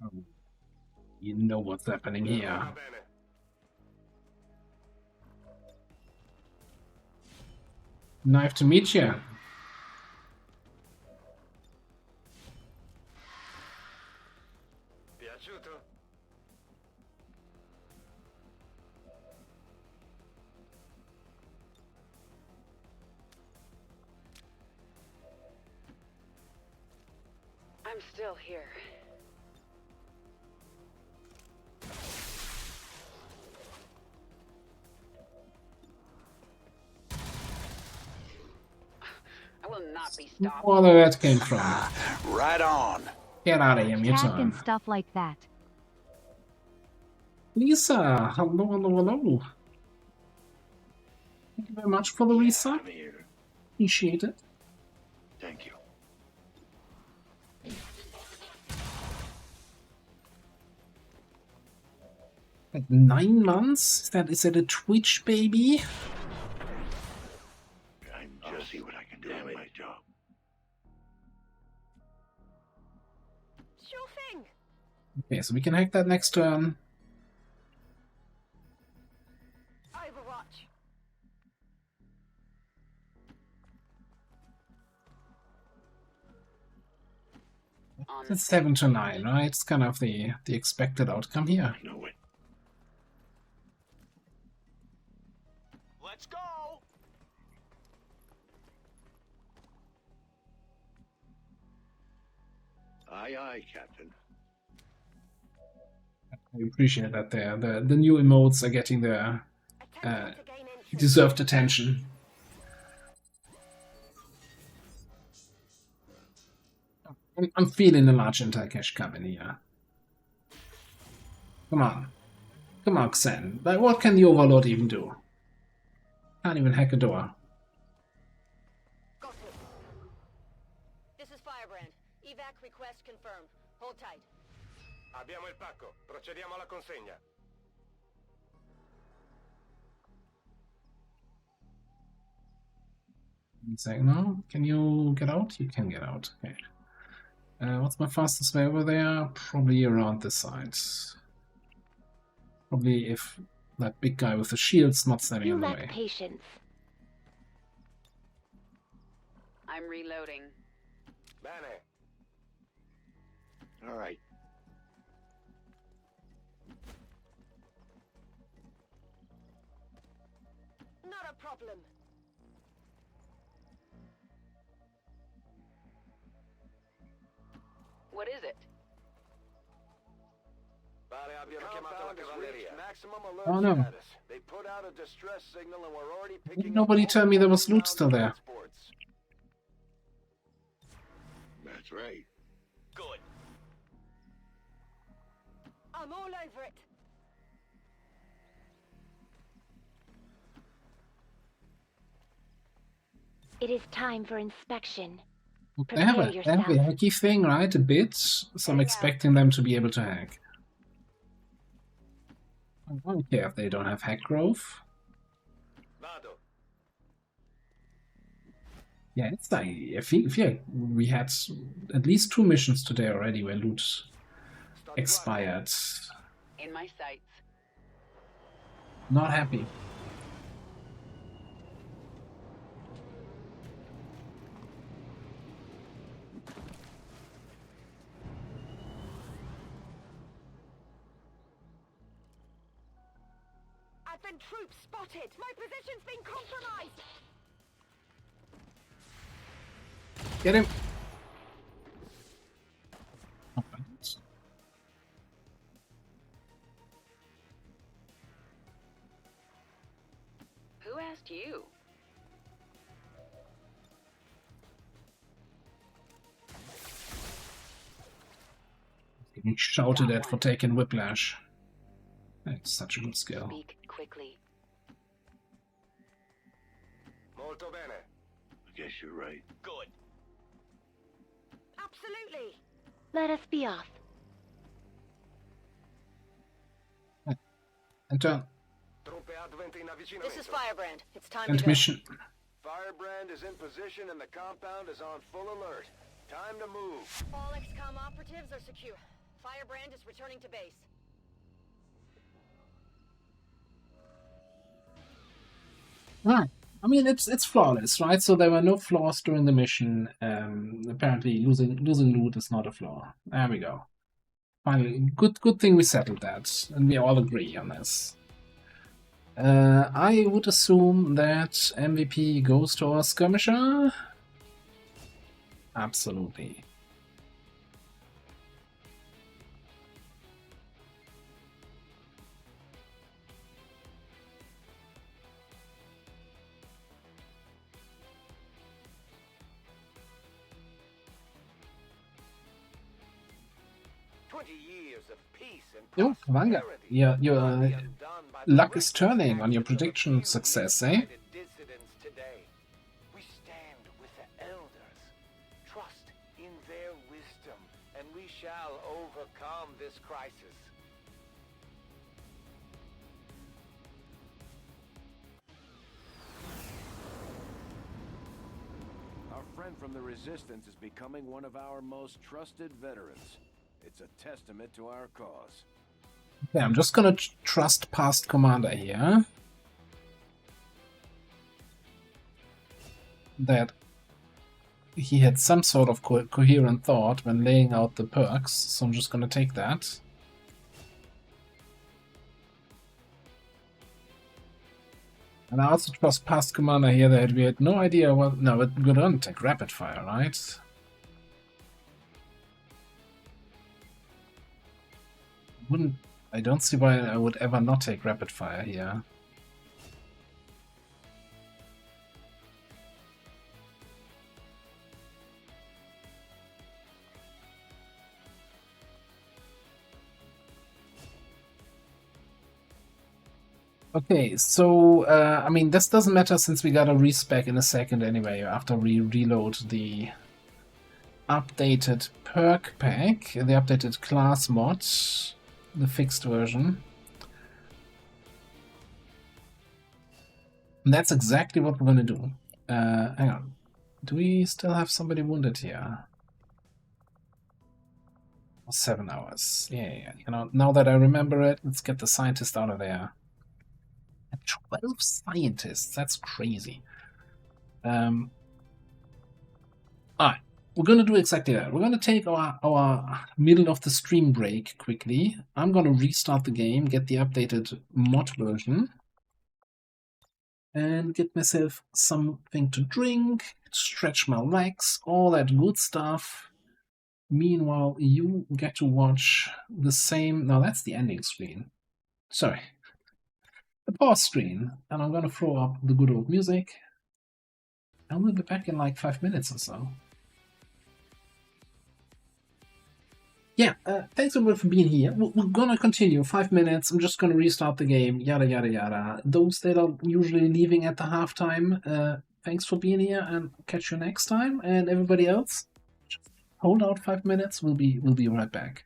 Oh. You know what's happening here. Knife to meet you. Piaciuto? I'm still here. I will not be stopped. Where that came from. Right on. Get out of here, Attack and mutant. stuff like that. Lisa, hello, hello, hello. Thank you very much for the resub. I'm here. Appreciate it. Thank you. Like 9 months? Is that a Twitch baby? I'm just see what I can do in my job. Sure thing. Okay, so we can hack that next turn. Overwatch. It's 7 to 9, right? It's kind of the expected outcome here. No way. Let's go! Aye, aye, Captain. I appreciate that there. The new emotes are getting their deserved attention. I'm feeling a large anti-cash coming here. Come on. Come on, Xen. Like, what can the Overlord even do? Can't even hack a door. Got it. This is Firebrand. Evac request confirmed. Hold tight. Abbiamo il pacco. Procediamo alla consegna. Saying no. Can you get out? You can get out. Okay. What's my fastest way over there? Probably around this side. Probably if that big guy with the shield's not standing You in the lack way. patience. I'm reloading. Bene. All right. Not a problem. What is it? Maximum alert Oh no. status. They put out a distress signal and we're already picking Nobody told me there was loot still there. That's right. Good. I'm all over it. It is time for inspection. They have Prepare a yourself. hacky thing, right? A bit. So I'm expecting them to be able to hack. I don't care if they don't have hack growth. Yeah, it's like I feel we had at least 2 missions today already where loot expired. In my sights. Not happy. Advent troops spotted. My position's been compromised. Get him! Who asked you? Getting shouted at for taking whiplash. That's such a good skill. Speak quickly. Molto bene. I guess you're right. Good. Absolutely. Let us be off. Enter. This is Firebrand. It's time And to go. mission. Firebrand is in position and the compound is on full alert. Time to move. All XCOM operatives are secure. Firebrand is returning to base. Right. I mean, it's flawless, right? So there were no flaws during the mission. Apparently, losing loot is not a flaw. There we go. Finally, good thing we settled that, and we all agree on this. I would assume that MVP goes to our skirmisher. Absolutely. Yo, Vanga, your luck is turning on your prediction success, eh? We stand with the elders. Trust in their wisdom, and we shall overcome this crisis. Our friend from the Resistance is becoming one of our most trusted veterans. It's a testament to our cause. Okay, I'm just gonna trust past commander here. That he had some sort of coherent thought when laying out the perks, so I'm just gonna take that. And I also trust past commander here that we had no idea what... No, but we're gonna take rapid fire, right? I don't see why I would ever not take rapid fire here. Okay, so, I mean, this doesn't matter since we got a respec in a second anyway, after we reload the updated perk pack, the updated class mods, the fixed version. And that's exactly what we're gonna do. Hang on. Do we still have somebody wounded here? 7 hours. Yeah. You know, now that I remember it, let's get the scientist out of there. 12 scientists. That's crazy. Alright. We're gonna do exactly that. We're gonna take our middle of the stream break quickly. I'm gonna restart the game, get the updated mod version, and get myself something to drink, stretch my legs, all that good stuff. Meanwhile, you get to watch the same... No, that's the ending screen. Sorry. The pause screen. And I'm gonna throw up the good old music. And we'll be back in like 5 minutes or so. Yeah, thanks everyone for being here. We're gonna continue. 5 minutes. I'm just gonna restart the game. Yada yada yada. Those that are usually leaving at the halftime, thanks for being here, and catch you next time. And everybody else, just hold out 5 minutes. We'll be right back.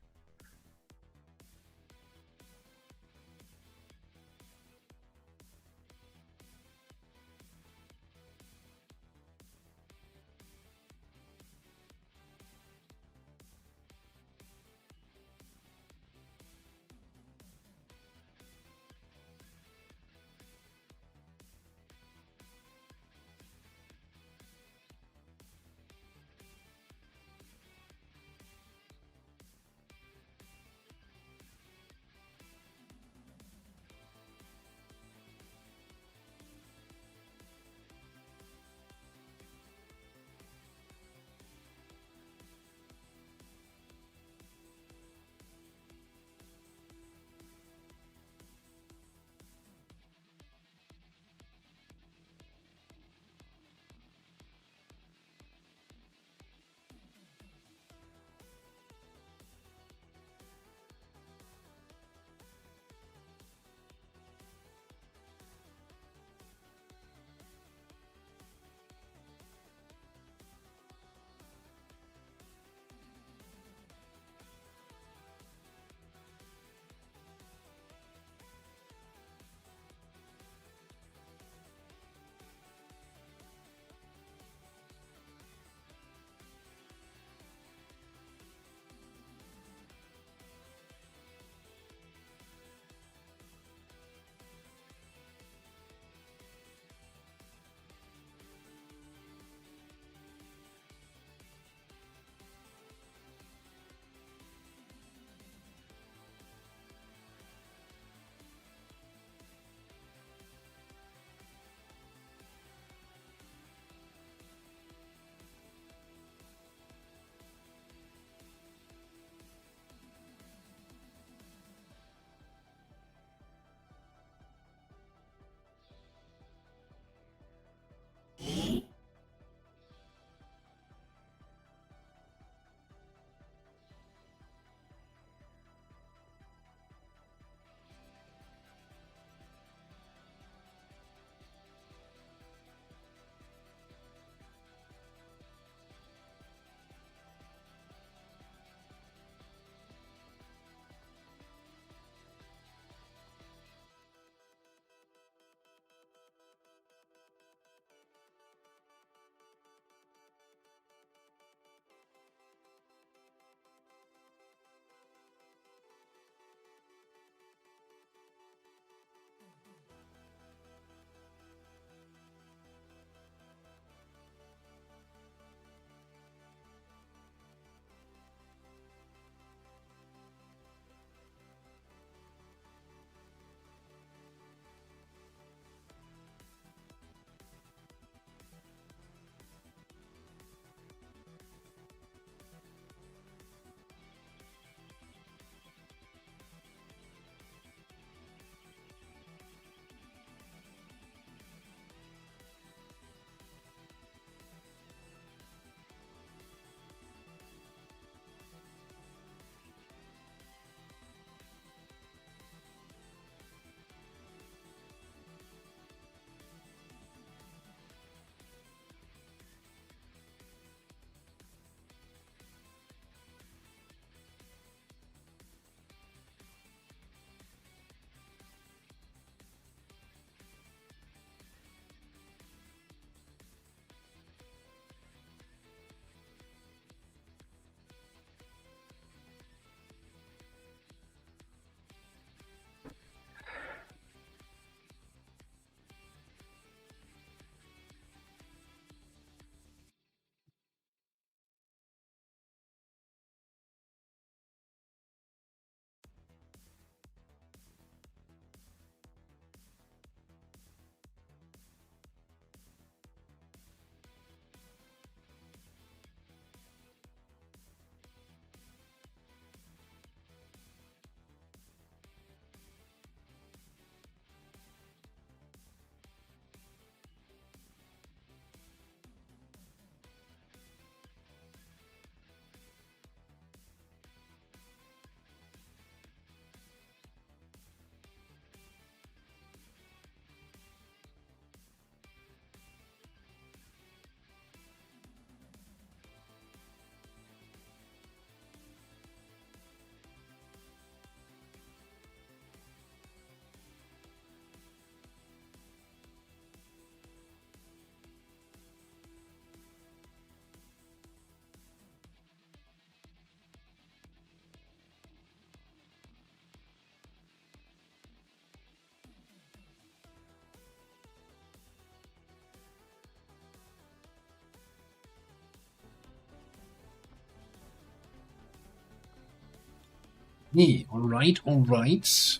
Yeah, alright, alright.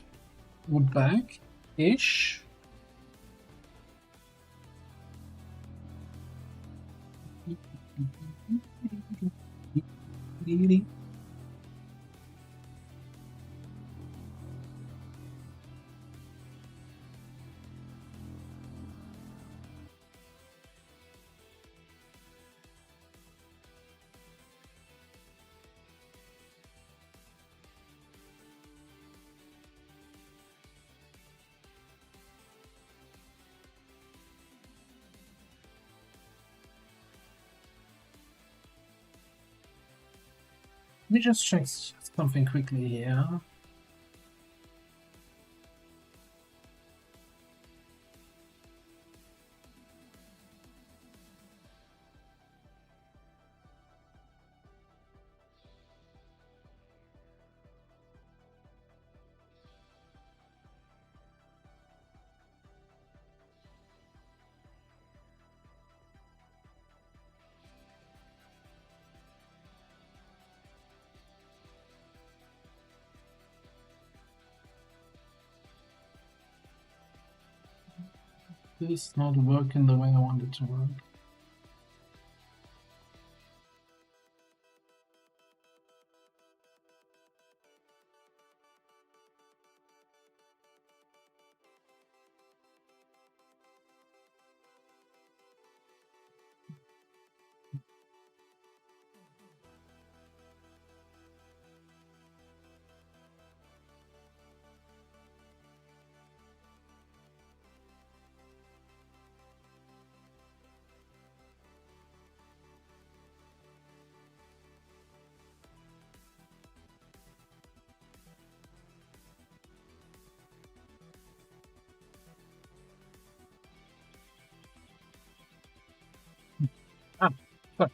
We're back-ish. Let me just check something quickly here. This is not working the way I want it to work. But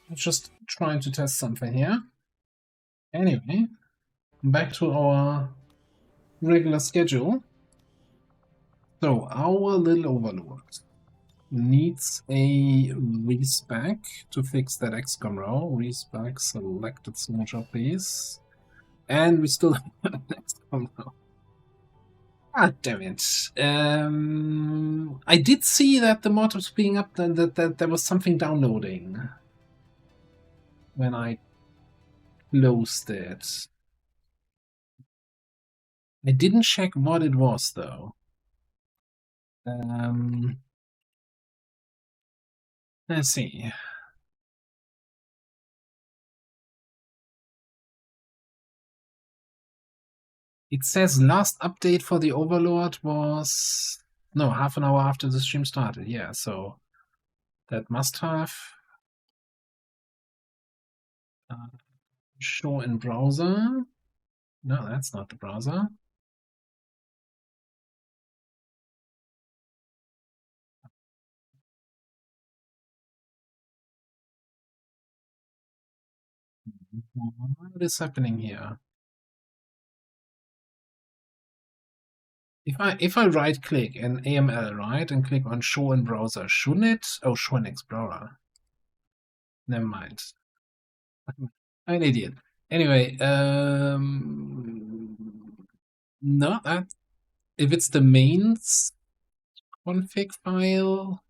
I'm just trying to test something here. Anyway, back to our regular schedule. So our little overlord needs a respec to fix that XCOM row. Respec selected soldier, please. And we still have an XCOM row. Ah, damn it. I did see that the mod was being up, that there was something downloading when I closed it. I didn't check what it was, though. Let's see. It says last update for the Overlord was... No, half an hour after the stream started. Yeah, so that must have... show in browser. No, that's not the browser. What is happening here? If I right click in AML, right, and click on show in browser, shouldn't it? Oh, show in Explorer. Never mind. I'm an idiot. Anyway, no, that if it's the mains config file,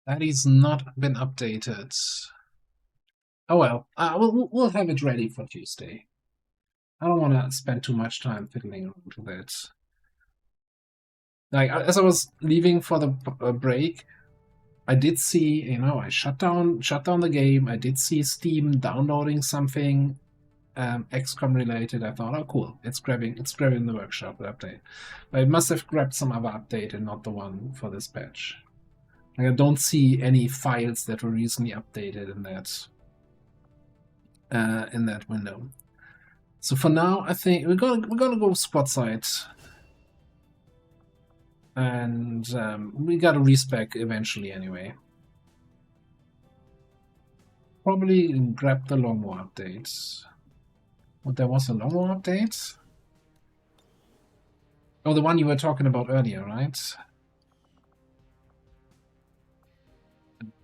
that is not been updated. Oh well, we'll have it ready for Tuesday. I don't want to spend too much time fiddling around with it. Like, as I was leaving for the break, I did see, you know, I shut down the game. I did see Steam downloading something XCOM related. I thought, oh cool, it's grabbing the workshop update. But it must have grabbed some other update and not the one for this patch. Like, I don't see any files that were recently updated in that window. So for now, I think we're gonna go squad side, and we got a respec eventually anyway. Probably grab the long war updates. But there was a long war update. Oh, the one you were talking about earlier, right?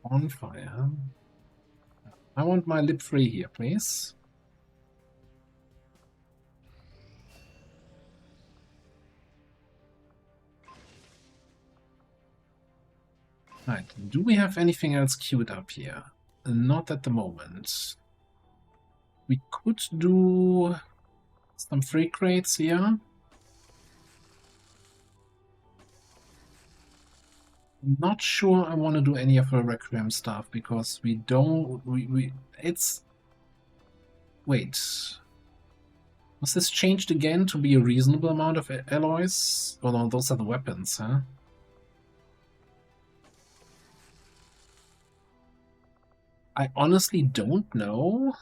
Bonfire. I want my lib free here, please. Right, do we have anything else queued up here? Not at the moment. We could do some free crates here. Not sure I want to do any of the Requiem stuff because we don't... it's... Wait. Was this changed again to be a reasonable amount of alloys? Oh no, those are the weapons, huh? I honestly don't know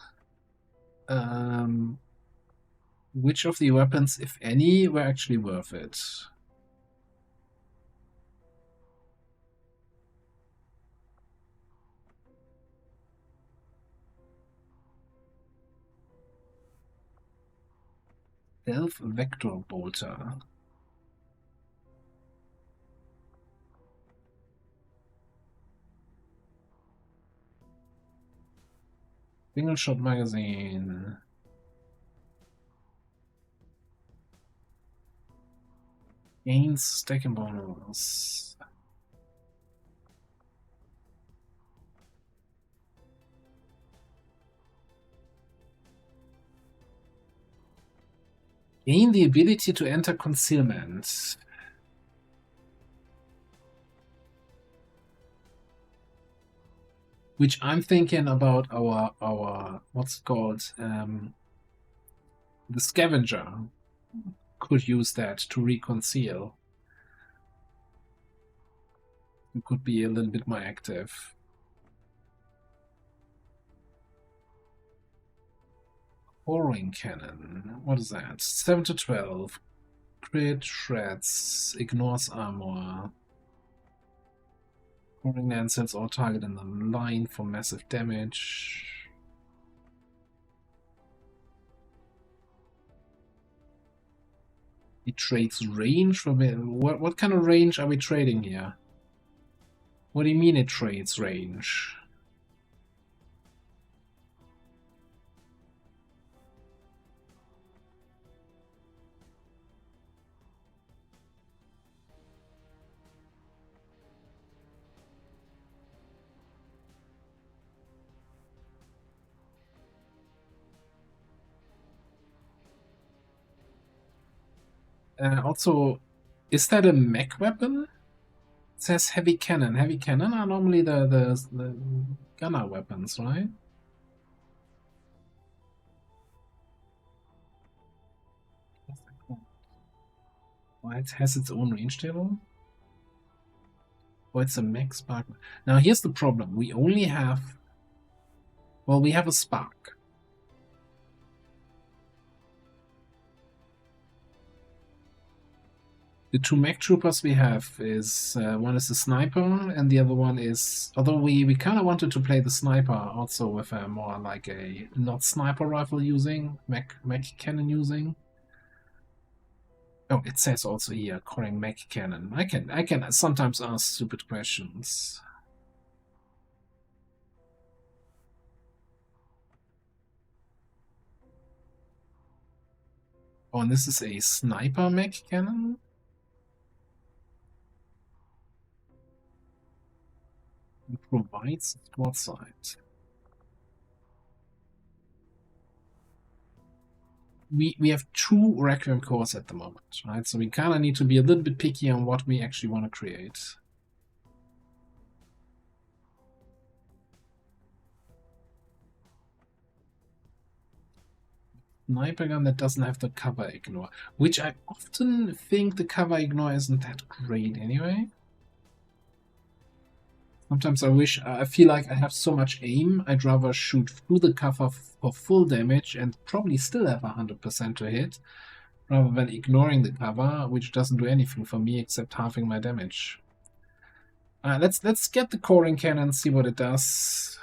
which of the weapons, if any, were actually worth it. Stealth Vector Bolter. Single shot magazine. Gains stacking bonus. Gain the ability to enter concealment. Which I'm thinking about our what's it called? The scavenger could use that to reconceal. It could be a little bit more active. Boring cannon. What is that? 7 to 12. Crit shreds. Ignores armor. Boring land sends all target in the line for massive damage. It trades range for what kind of range are we trading here? What do you mean it trades range? Also, is that a mech weapon? It says heavy cannon. Heavy cannon are normally the gunner weapons, right? Well, it has its own range table. Oh, it's a mech spark. Now here's the problem. We only have... Well, we have a spark. The two mech troopers we have is one is a sniper and the other one is, although we kind of wanted to play the sniper also with a more like a not sniper rifle using, mech cannon using. Oh, it says also here, calling mech cannon. I can sometimes ask stupid questions. Oh, and this is a sniper mech cannon? It provides squad sight. We have two Requiem cores at the moment, right? So we kind of need to be a little bit picky on what we actually want to create. Sniper gun that doesn't have the cover ignore, which I often think the cover ignore isn't that great anyway. Sometimes I feel like I have so much aim, I'd rather shoot through the cover for full damage and probably still have 100% to hit, rather than ignoring the cover, which doesn't do anything for me except halving my damage. Let's get the coring cannon and see what it does.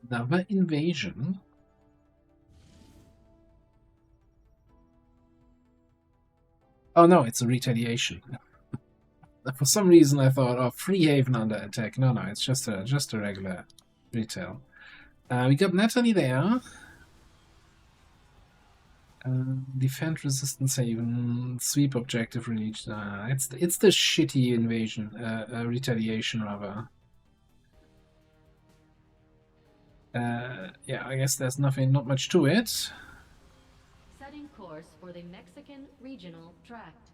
Another invasion. Oh no, it's a retaliation. For some reason I thought, oh, free haven under attack. No, it's just a regular retail. We got Natalie there. Defend resistance haven, sweep objective reached. It's the shitty invasion, retaliation rather. Yeah, I guess there's not much to it. Setting course for the Mexican Regional Tract.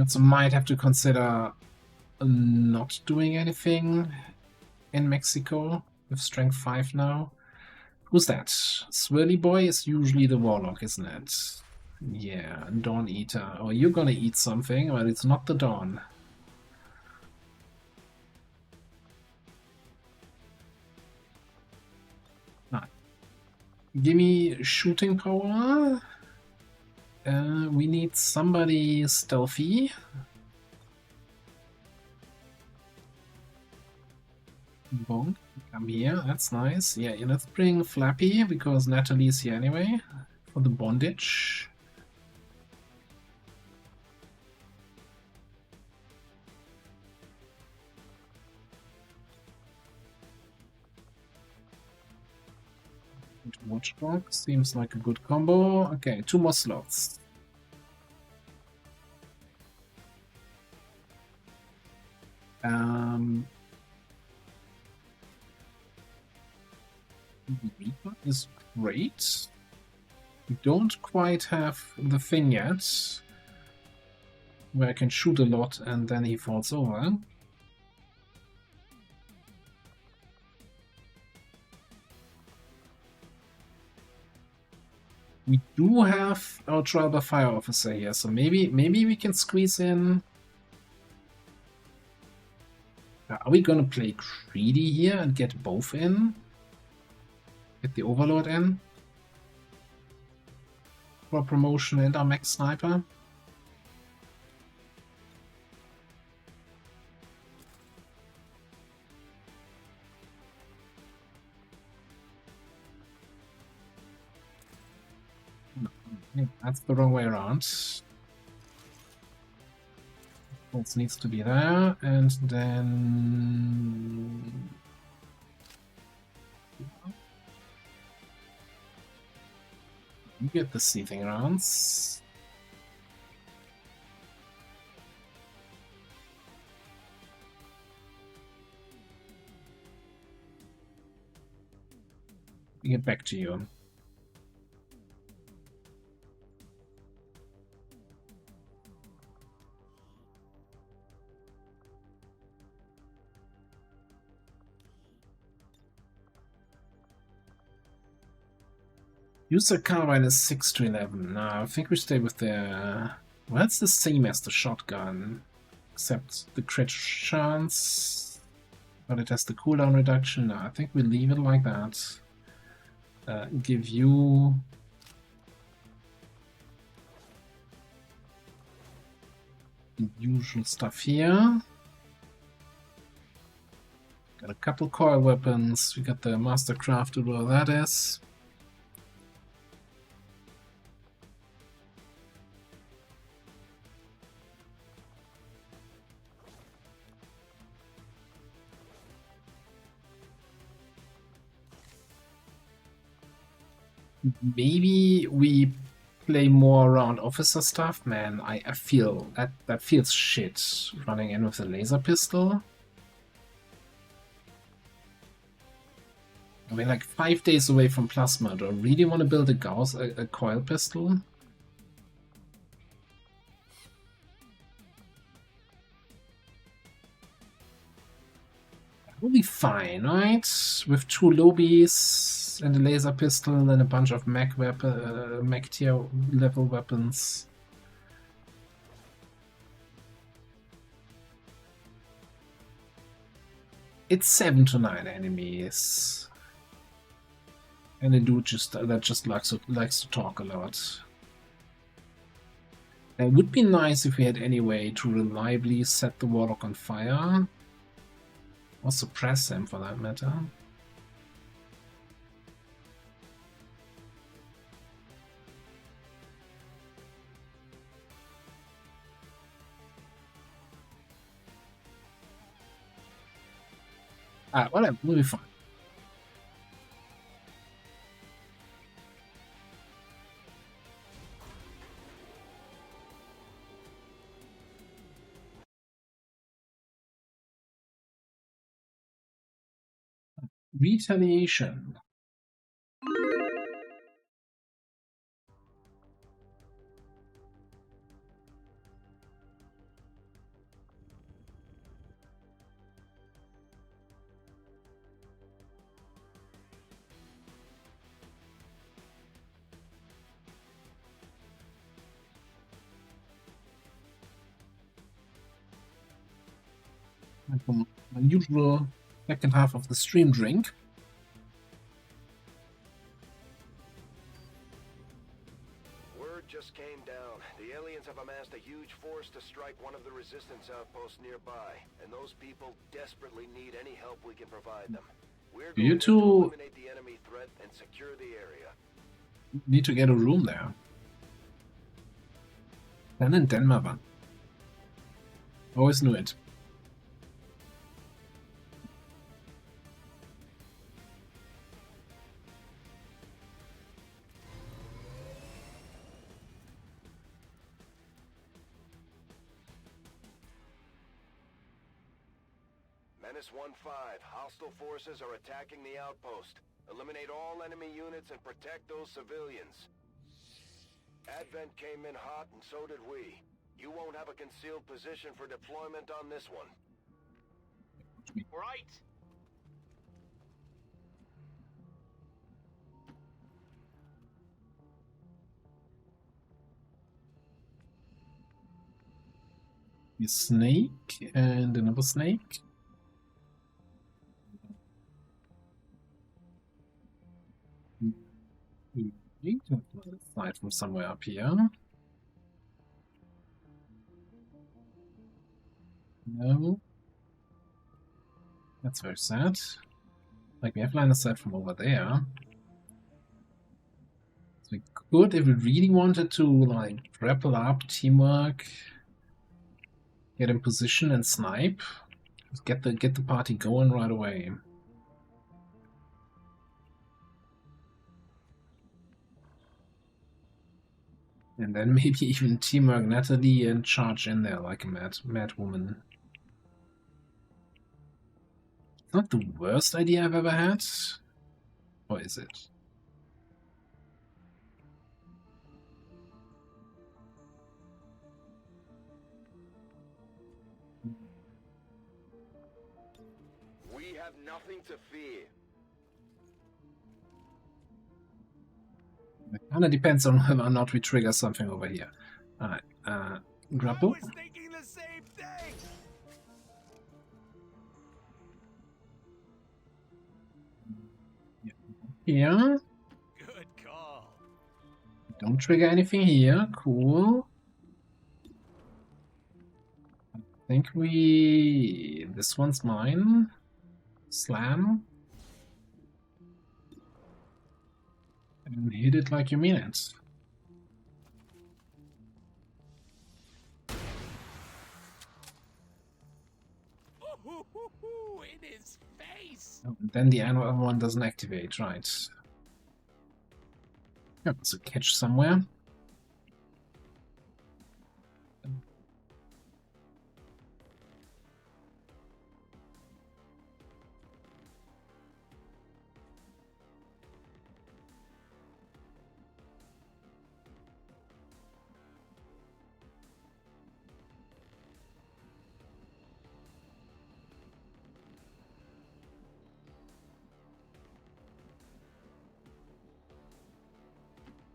So might have to consider not doing anything in Mexico with strength 5 now. Who's that? Swirly Boy is usually the warlock, isn't it? Yeah, Dawn Eater. Oh, you're gonna eat something, but it's not the Dawn. Give me shooting power. We need somebody stealthy. Bonk, come here, that's nice. Yeah, let's bring Flappy, because Natalie's here anyway, for the bondage. Watchdog seems like a good combo. Okay, 2 more slots. Reaper is great. We don't quite have the thing yet, where I can shoot a lot and then he falls over. We do have our Tribal Fire Officer here, so maybe we can squeeze in. Are we gonna play greedy here and get both in? Get the Overlord in? For promotion and our Max Sniper? No, that's the wrong way around. It needs to be there, and then you get the seething rounds. Get back to you. User carbine is 6 to 11. No, I think we stay with the... Well, that's the same as the shotgun, except the crit chance, but it has the cooldown reduction. No, I think we leave it like that. Give you... the usual stuff here. Got a couple coil weapons. We got the Mastercraft, whatever that is. Maybe we play more around officer stuff. Man, I feel that feels shit running in with a laser pistol. I mean, like 5 days away from plasma. Do I really want to build a coil pistol? We'll be fine, right? With 2 lobies and a laser pistol and a bunch of mech tier level weapons. It's 7 to 9 enemies. And a dude that just likes to talk a lot. It would be nice if we had any way to reliably set the Warlock on fire. Or suppress him, for that matter. Whatever, we'll be fine. Retaliation. From my usual second half of the stream drink. Word just came down. The aliens have amassed a huge force to strike one of the resistance outposts nearby, and those people desperately need any help we can provide them. We're going to eliminate the enemy threat and secure the area. Need to get a room there. Then in Denmark. Always knew it. Menace 1-5. Hostile forces are attacking the outpost. Eliminate all enemy units and protect those civilians. Advent came in hot and so did we. You won't have a concealed position for deployment on this one. Right. A snake and another snake. Fight from somewhere up here. No. That's very sad. Like, we have line of sight from over there. So we could, if we really wanted to, like, grapple up, teamwork, get in position and snipe. Just get the party going right away. And then maybe even teamwork Natalie and charge in there like a mad woman. Not the worst idea I've ever had. Or is it? We have nothing to fear. It kind of depends on whether or not we trigger something over here. Alright, grapple. I was thinking the same thing. Here. Good call. Don't trigger anything here. Cool. I think we... This one's mine. Slam. And hit it like you mean it. Ooh, in his face. Oh, and then the other one doesn't activate, right? Yep, it's a catch somewhere.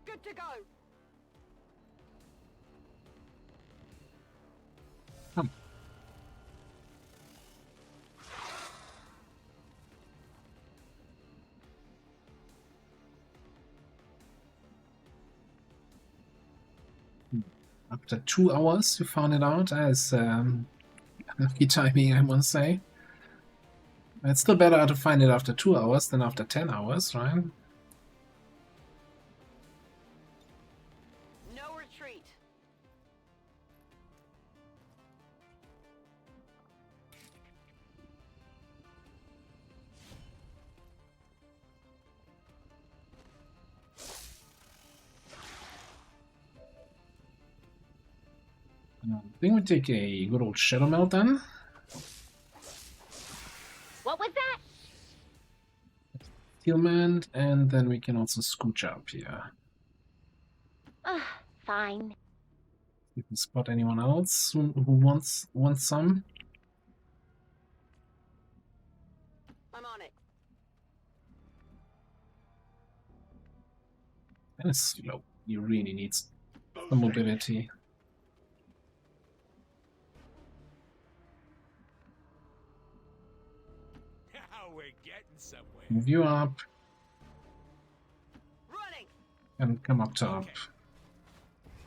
Good to go. Come. After 2 hours, you found it out as lucky timing, I must say. It's still better to find it after 2 hours than after 10 hours, right? No retreat. I think we take a good old Shadow Melt then. What was that? Steelman, and then we can also scooch up here. Fine. You can spot anyone else who wants some. I'm on it. That is slow. You really need some mobility. Now we're getting somewhere. Move you up. Running. And come up top.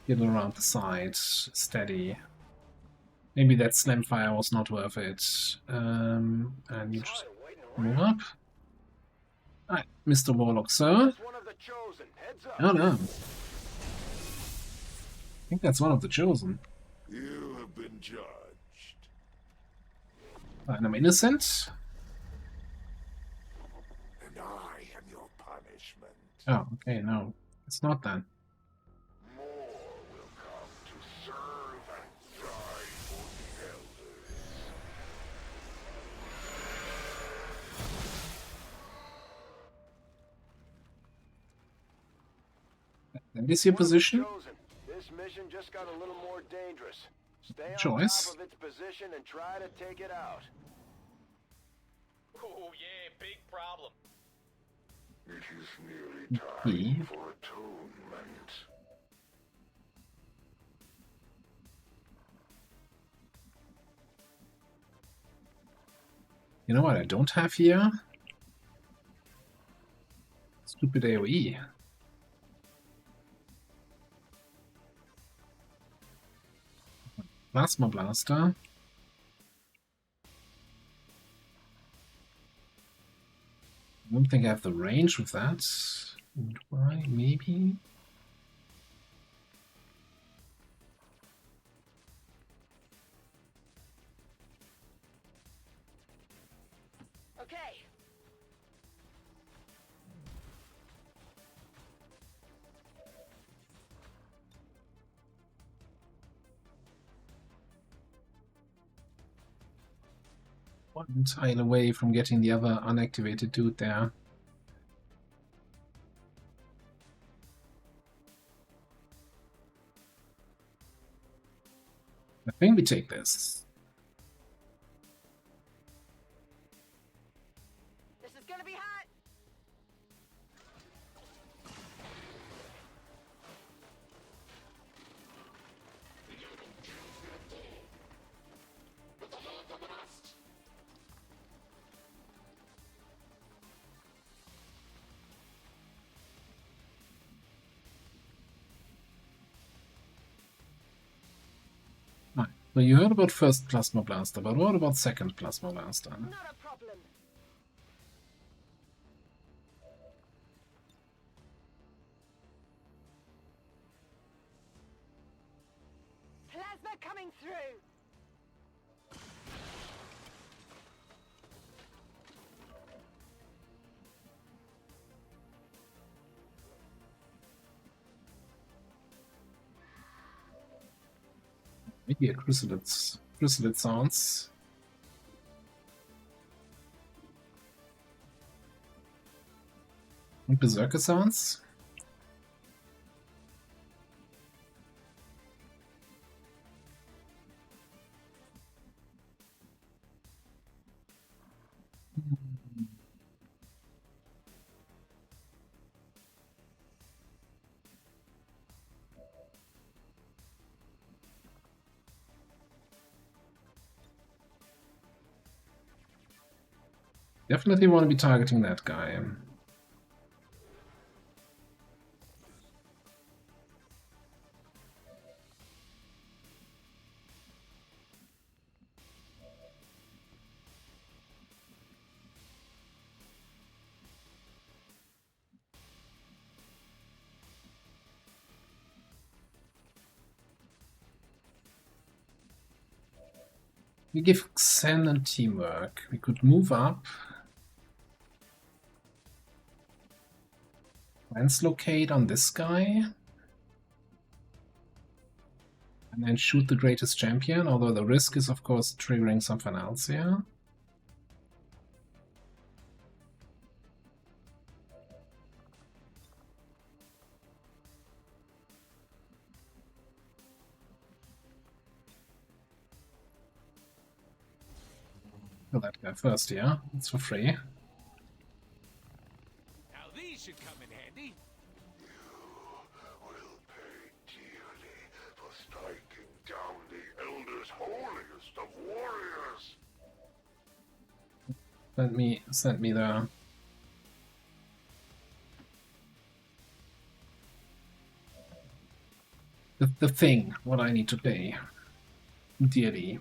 Get around the side. Steady. Maybe that slam fire was not worth it. And you just move up. Alright, Mr. Warlock, sir. Oh no. I think that's one of the chosen. You have been judged. And I'm innocent. And I am your punishment. Oh, okay, no. It's not then. More will come to serve and die for the elders. That is your position. This mission just got a little more dangerous. Stay on Choice. top of its position and try to take it out. Oh yeah, big problem. It is nearly time for atonement. You know what I don't have here? Stupid AoE. Plasma Blaster. I don't think I have the range with that. Do I? Maybe? Okay. One tile away from getting the other unactivated dude there. I think we take this. This is gonna be hot. Right. So you heard about first Plasma Blaster, but what about second Plasma Blaster? Not a problem. Plasma coming through. Maybe a Chrysalid sounds. And Berserker sounds. Definitely want to be targeting that guy. We give Xen and teamwork. We could move up. Translocate on this guy. And then shoot the greatest champion, although the risk is of course triggering something else here. Kill that guy first, yeah? It's for free. Now these should come in handy. Will pay dearly for striking down the Elder's holiest of warriors. Send me the thing, what I need to pay dearly.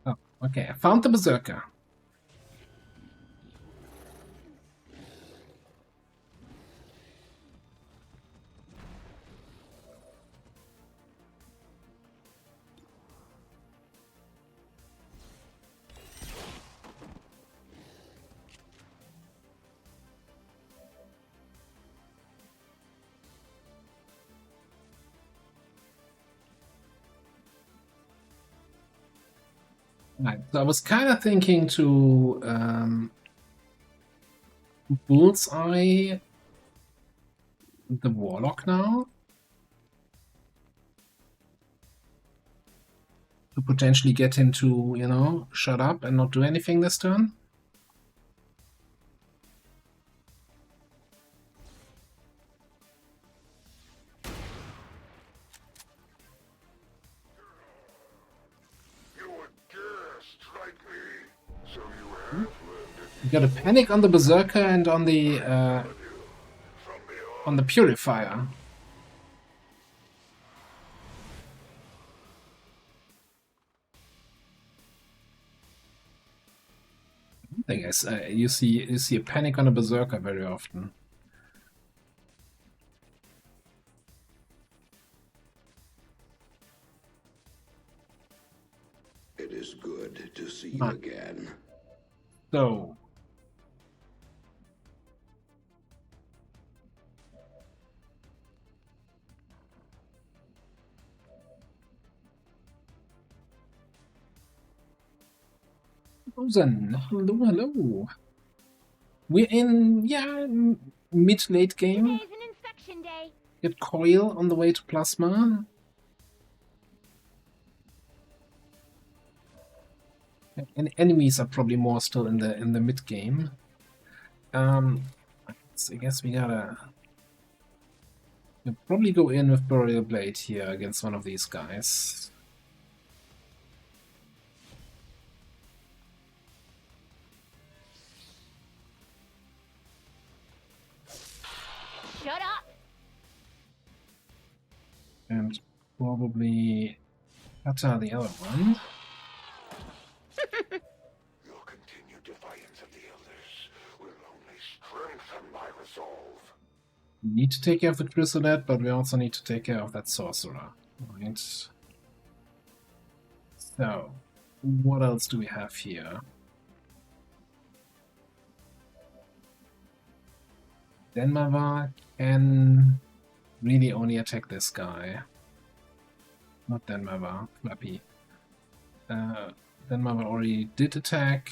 Oh, okay, I found the Berserker. Right, so I was kind of thinking to bullseye the Warlock now. To potentially get him to, you know, shut up and not do anything this turn. You got a panic on the Berserker and on the Purifier. I guess you see a panic on a Berserker very often. It is good to see you again. So. Hello, hello. We're in, yeah, mid-late game. Today's an inspection day. Get Coil on the way to Plasma. And enemies are probably more still in the mid game. So I guess we gotta probably go in with Burial Blade here against one of these guys. Shut up! And probably Kata the other one. Your continued defiance of the Elders will only strengthen my resolve. We need to take care of the Chrysalit, but we also need to take care of that Sorcerer. Right. So, what else do we have here? Denmava can really only attack this guy. Not Denmava, Flappy. Denmava already did attack.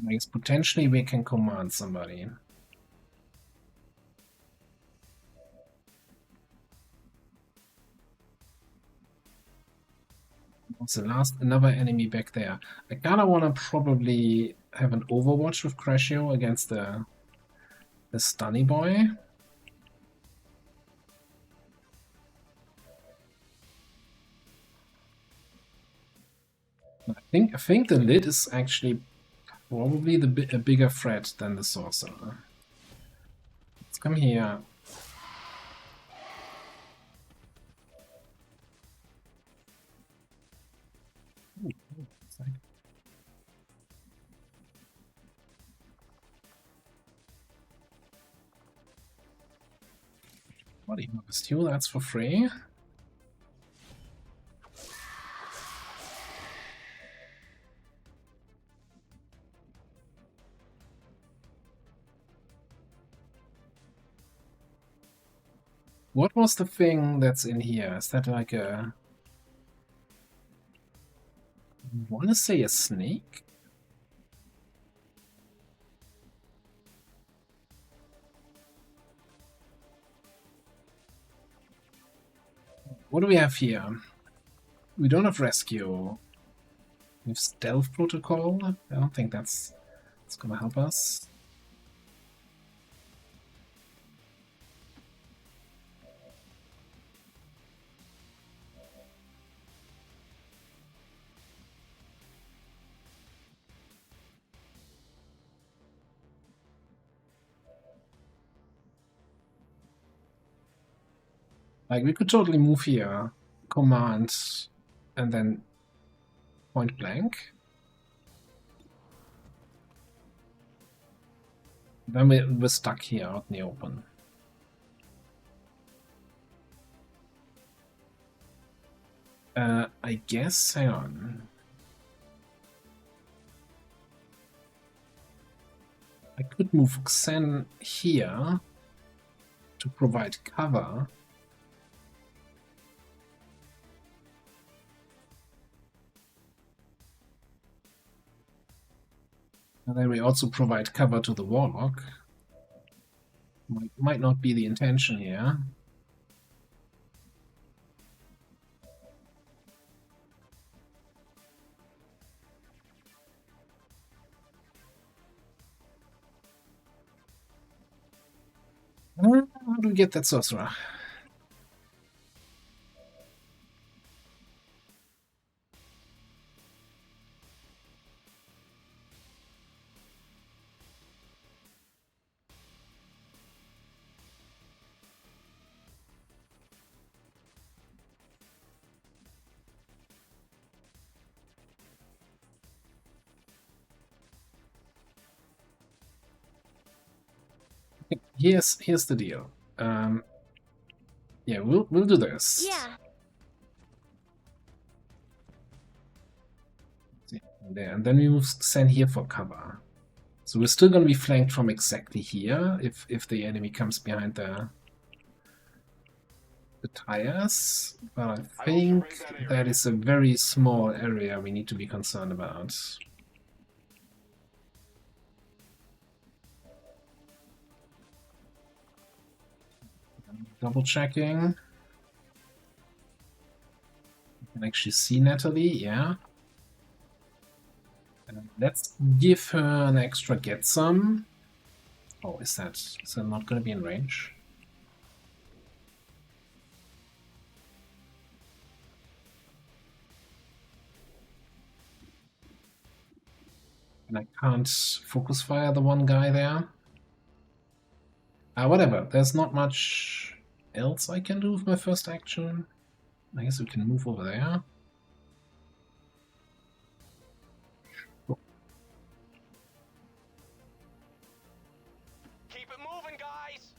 I guess potentially we can command somebody. Also, another enemy back there. I kinda wanna probably have an Overwatch with Crashio against the Stunny Boy. I think the Lid is actually probably a bigger threat than the Sorcerer. Let's come here. Body Harvest Stew, that's for free. What was the thing that's in here? Is that like a... I want to say a snake? What do we have here? We don't have rescue. We have stealth protocol. I don't think that's gonna help us. Like, we could totally move here, command, and then point blank. Then we're stuck here out in the open. I guess, hang on. I could move Xen here to provide cover. And then we also provide cover to the Warlock. Might not be the intention here. How do we get that sorcerer? Here's the deal. Yeah, we'll do this. Yeah. There, and then we move Xen here for cover. So we're still going to be flanked from exactly here if the enemy comes behind the tires. But I think that is a very small area we need to be concerned about. Double checking. You can actually see Natalie, yeah. Let's give her an extra get some. Oh, is that not going to be in range? And I can't focus fire the one guy there. Whatever, there's not much else I can do with my first action. I guess we can move over there. Keep it moving, guys!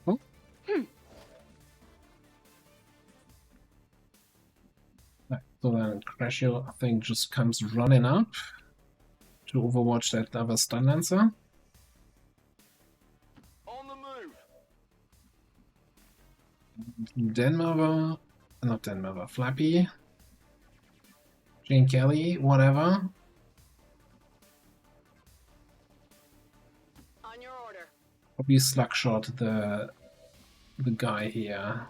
Oh. Right, so then Crashio, I think, just comes running up to overwatch that other stun lancer. On the move. Denmarver, not Denmarver, Flappy, Jane Kelly, whatever. On your order. Probably slugshot the guy here.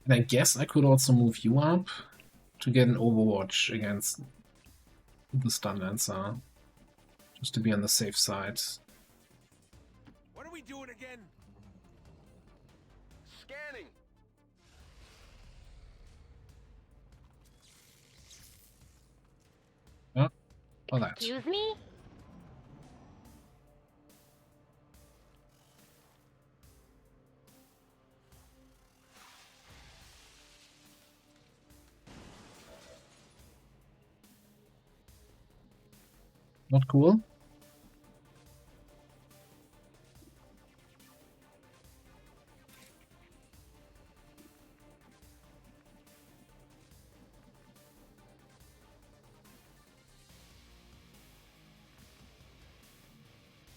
And I guess I could also move you up to get an overwatch against the stun lancer, just to be on the safe side. What are we doing again? Scanning. Oh, all that. Excuse me? Not cool.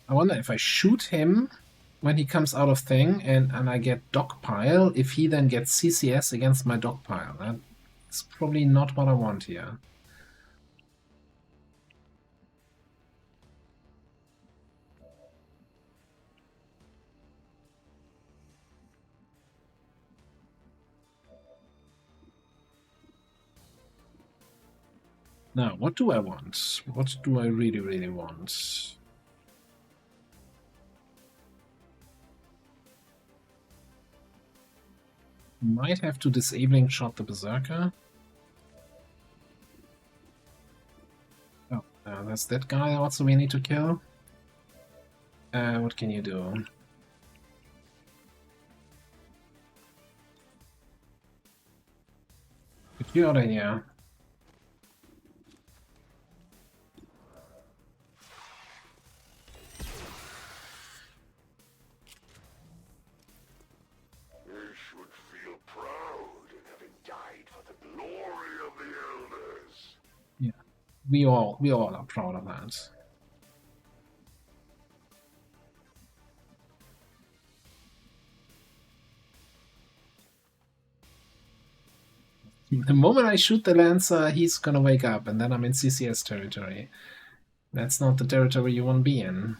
I wonder if I shoot him when he comes out of thing and I get dogpile, if he then gets CCS against my dogpile. That's probably not what I want here. Now, what do I want? What do I really, really want? Might have to disabling shot the Berserker. Oh, that's that guy also we need to kill. What can you do? Get you out of here. We all are proud of that. The moment I shoot the Lancer, he's gonna wake up, and then I'm in CCS territory. That's not the territory you want to be in.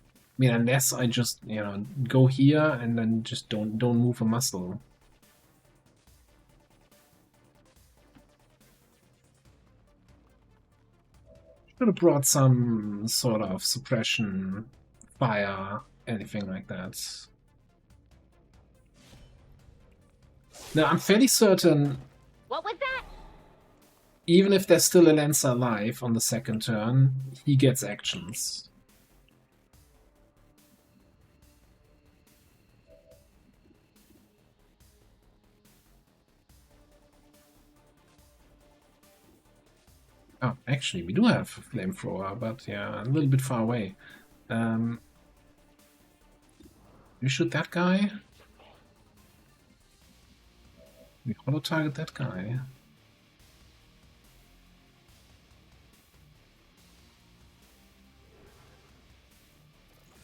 I mean, unless I just, you know, go here and then just don't move a muscle. Should have brought some sort of suppression, fire, anything like that. Now, I'm fairly certain... What was that? Even if there's still a Lancer alive on the second turn, he gets actions. Oh, actually, we do have a flamethrower, but yeah, a little bit far away. You shoot that guy. We auto target that guy.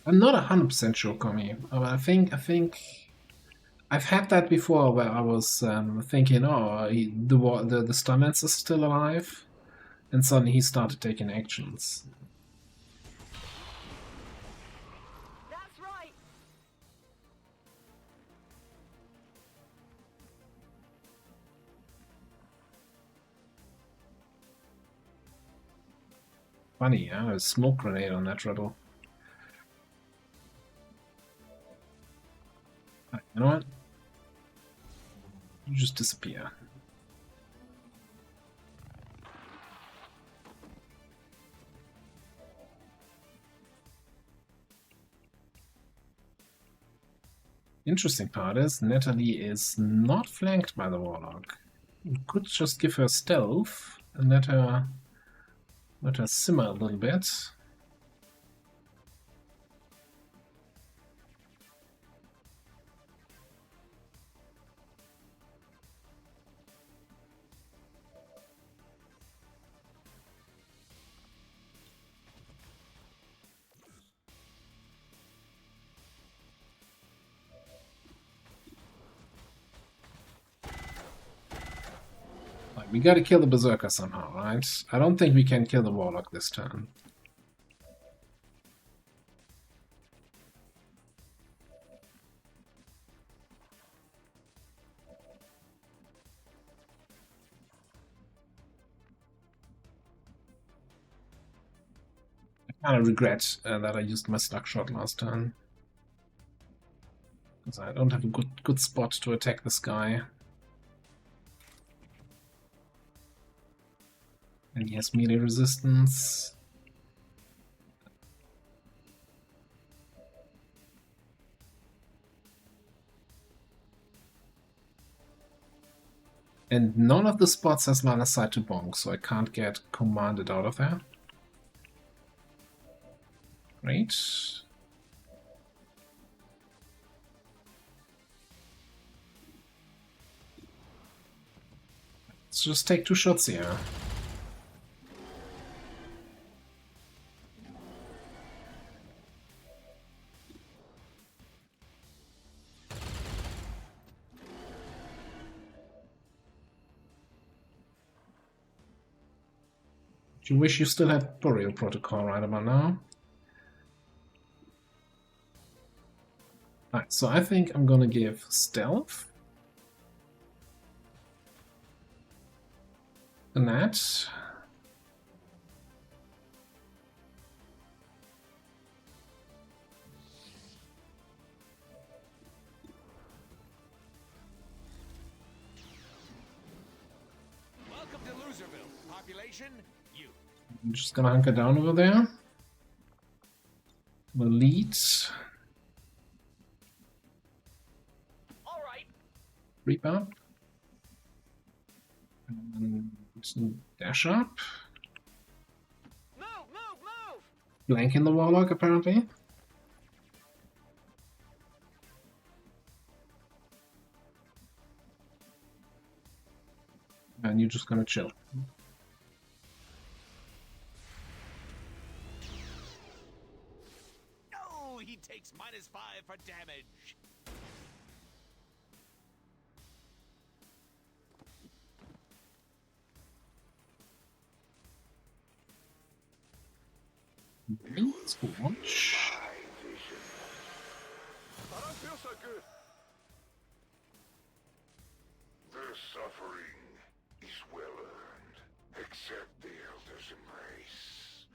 I'm not 100% sure, Komi. I think I've had that before, where I was thinking, oh, the Stunlance is still alive, and suddenly he started taking actions. That's right. Funny, yeah, a smoke grenade on that rebel. You know what? You just disappear. Interesting part is Natalie is not flanked by the Warlock. You could just give her stealth and let her simmer a little bit. We gotta kill the Berserker somehow, right? I don't think we can kill the Warlock this turn. I kind of regret that I used my Slug Shot last turn. Because I don't have a good spot to attack this guy. And he has melee resistance. And none of the spots has line of sight to bonk, so I can't get commanded out of there. Great. Let's just take 2 shots here. You wish you still had Burial Protocol right about now. Alright, so I think I'm gonna give Stealth a net. Welcome to Loserville. Population, you. I'm just gonna hunker down over there. The lead. All right. Reaper. And dash up. Move! Blanking the Warlock, apparently. And you're just gonna chill. No, he takes -5 for damage. Let's watch. I don't feel so good. Their suffering is well earned. Accept the Elder's embrace,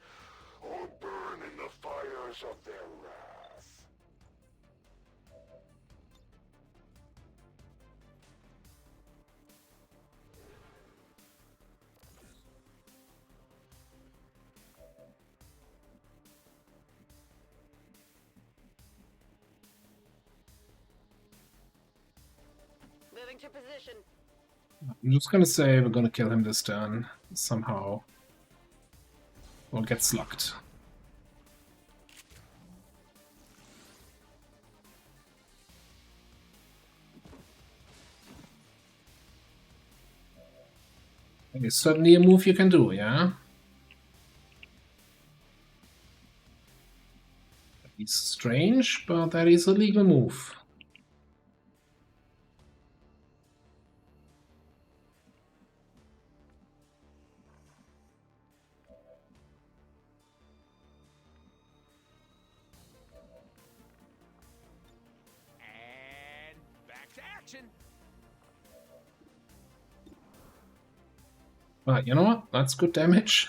or burn in the fires of their wrath. Moving to position. I'm just gonna say we're gonna kill him this turn somehow. Or get slugged. It's certainly a move you can do, yeah? It's strange, but that is a legal move. And back to action. But you know what? That's good damage.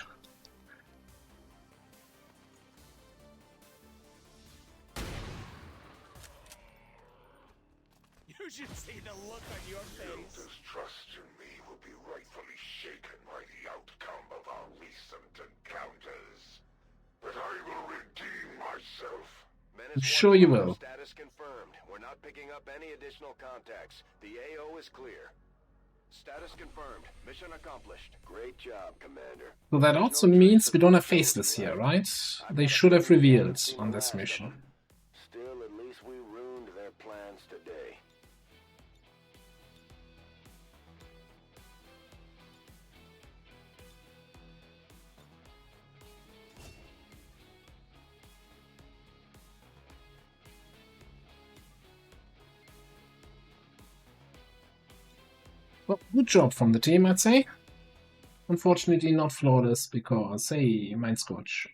You should see the look on your face. Elder's trust in me will be rightfully shaken by the outcome of our recent encounters. But I will redeem myself. I'm sure you will. Status confirmed. We're not picking up any additional contacts. The AO is clear. Status confirmed. Mission accomplished. Great job, Commander. So that also means we don't have Faceless here, right? They should have revealed on this mission. Still, at least we ruined their plans today. Well, good job from the team, I'd say. Unfortunately not flawless because, hey, Mind Scorch.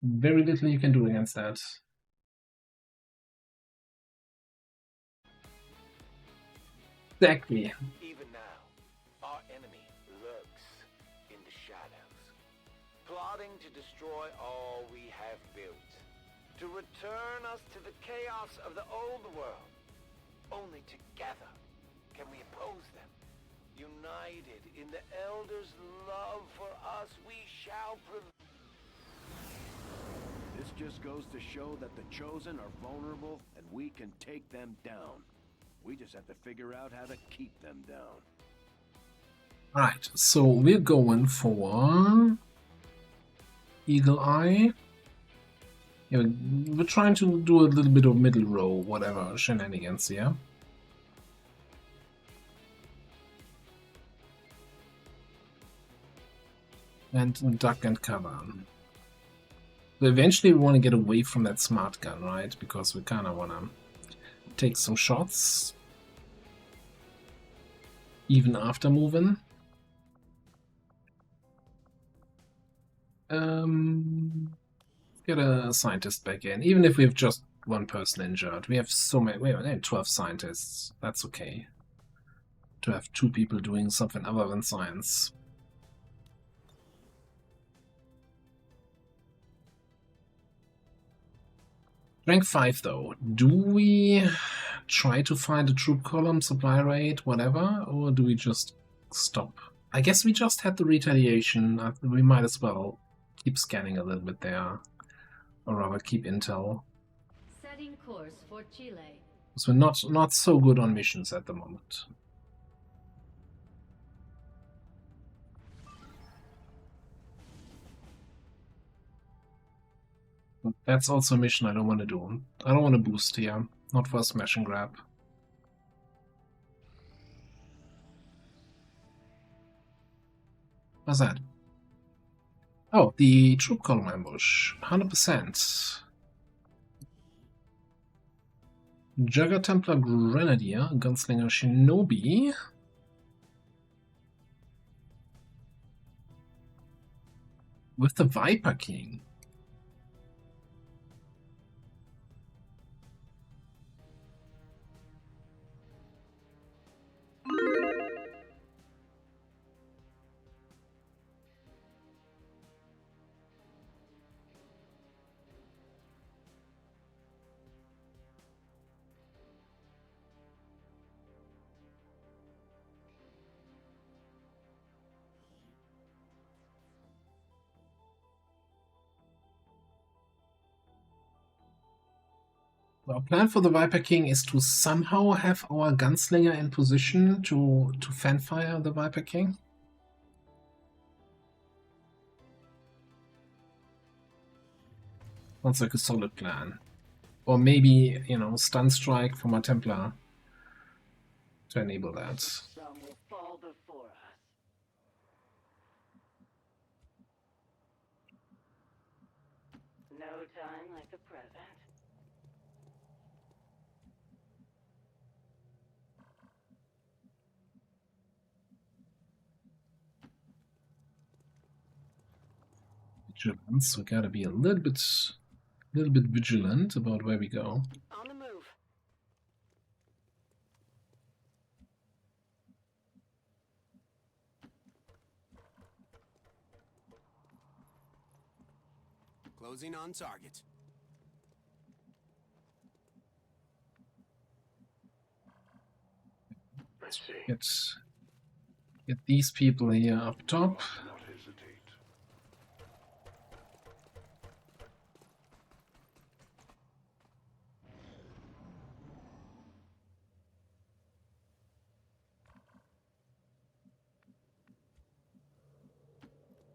Very little you can do against that. Exactly. Even now, our enemy lurks in the shadows, plotting to destroy all we have built, to return us to the chaos of the old world. Only together can we oppose them. United in the Elder's love for us, we shall prevail. This just goes to show that the Chosen are vulnerable and we can take them down. We just have to figure out how to keep them down. Right, so we're going for Eagle Eye. Yeah, we're trying to do a little bit of middle row, whatever shenanigans here. And duck and cover. So eventually we want to get away from that smart gun, right? Because we kind of want to take some shots. Even after moving. Get a scientist back in. Even if we have just one person injured. We have so many. We have 12 scientists. That's okay. To have 2 people doing something other than science. Rank 5 though. Do we try to find a troop column, supply rate, whatever? Or do we just stop? I guess we just had the retaliation. We might as well keep scanning a little bit there. Or rather keep intel. Setting course for Chile. Because we're not so good on missions at the moment. But that's also a mission I don't want to do. I don't want to boost here. Not for a smash and grab. What's that? Oh, the troop column ambush. 100%. Jugger Templar Grenadier, Gunslinger Shinobi. With the Viper King. Our plan for the Viper King is to somehow have our Gunslinger in position to fanfire the Viper King. Sounds like a solid plan. Or maybe, you know, stun strike from a Templar to enable that. Some will fall before us. No time like the present. Vigilance. We gotta be a little bit vigilant about where we go. On the move. Closing on target. Let's see. Get these people here up top. Not hesitate.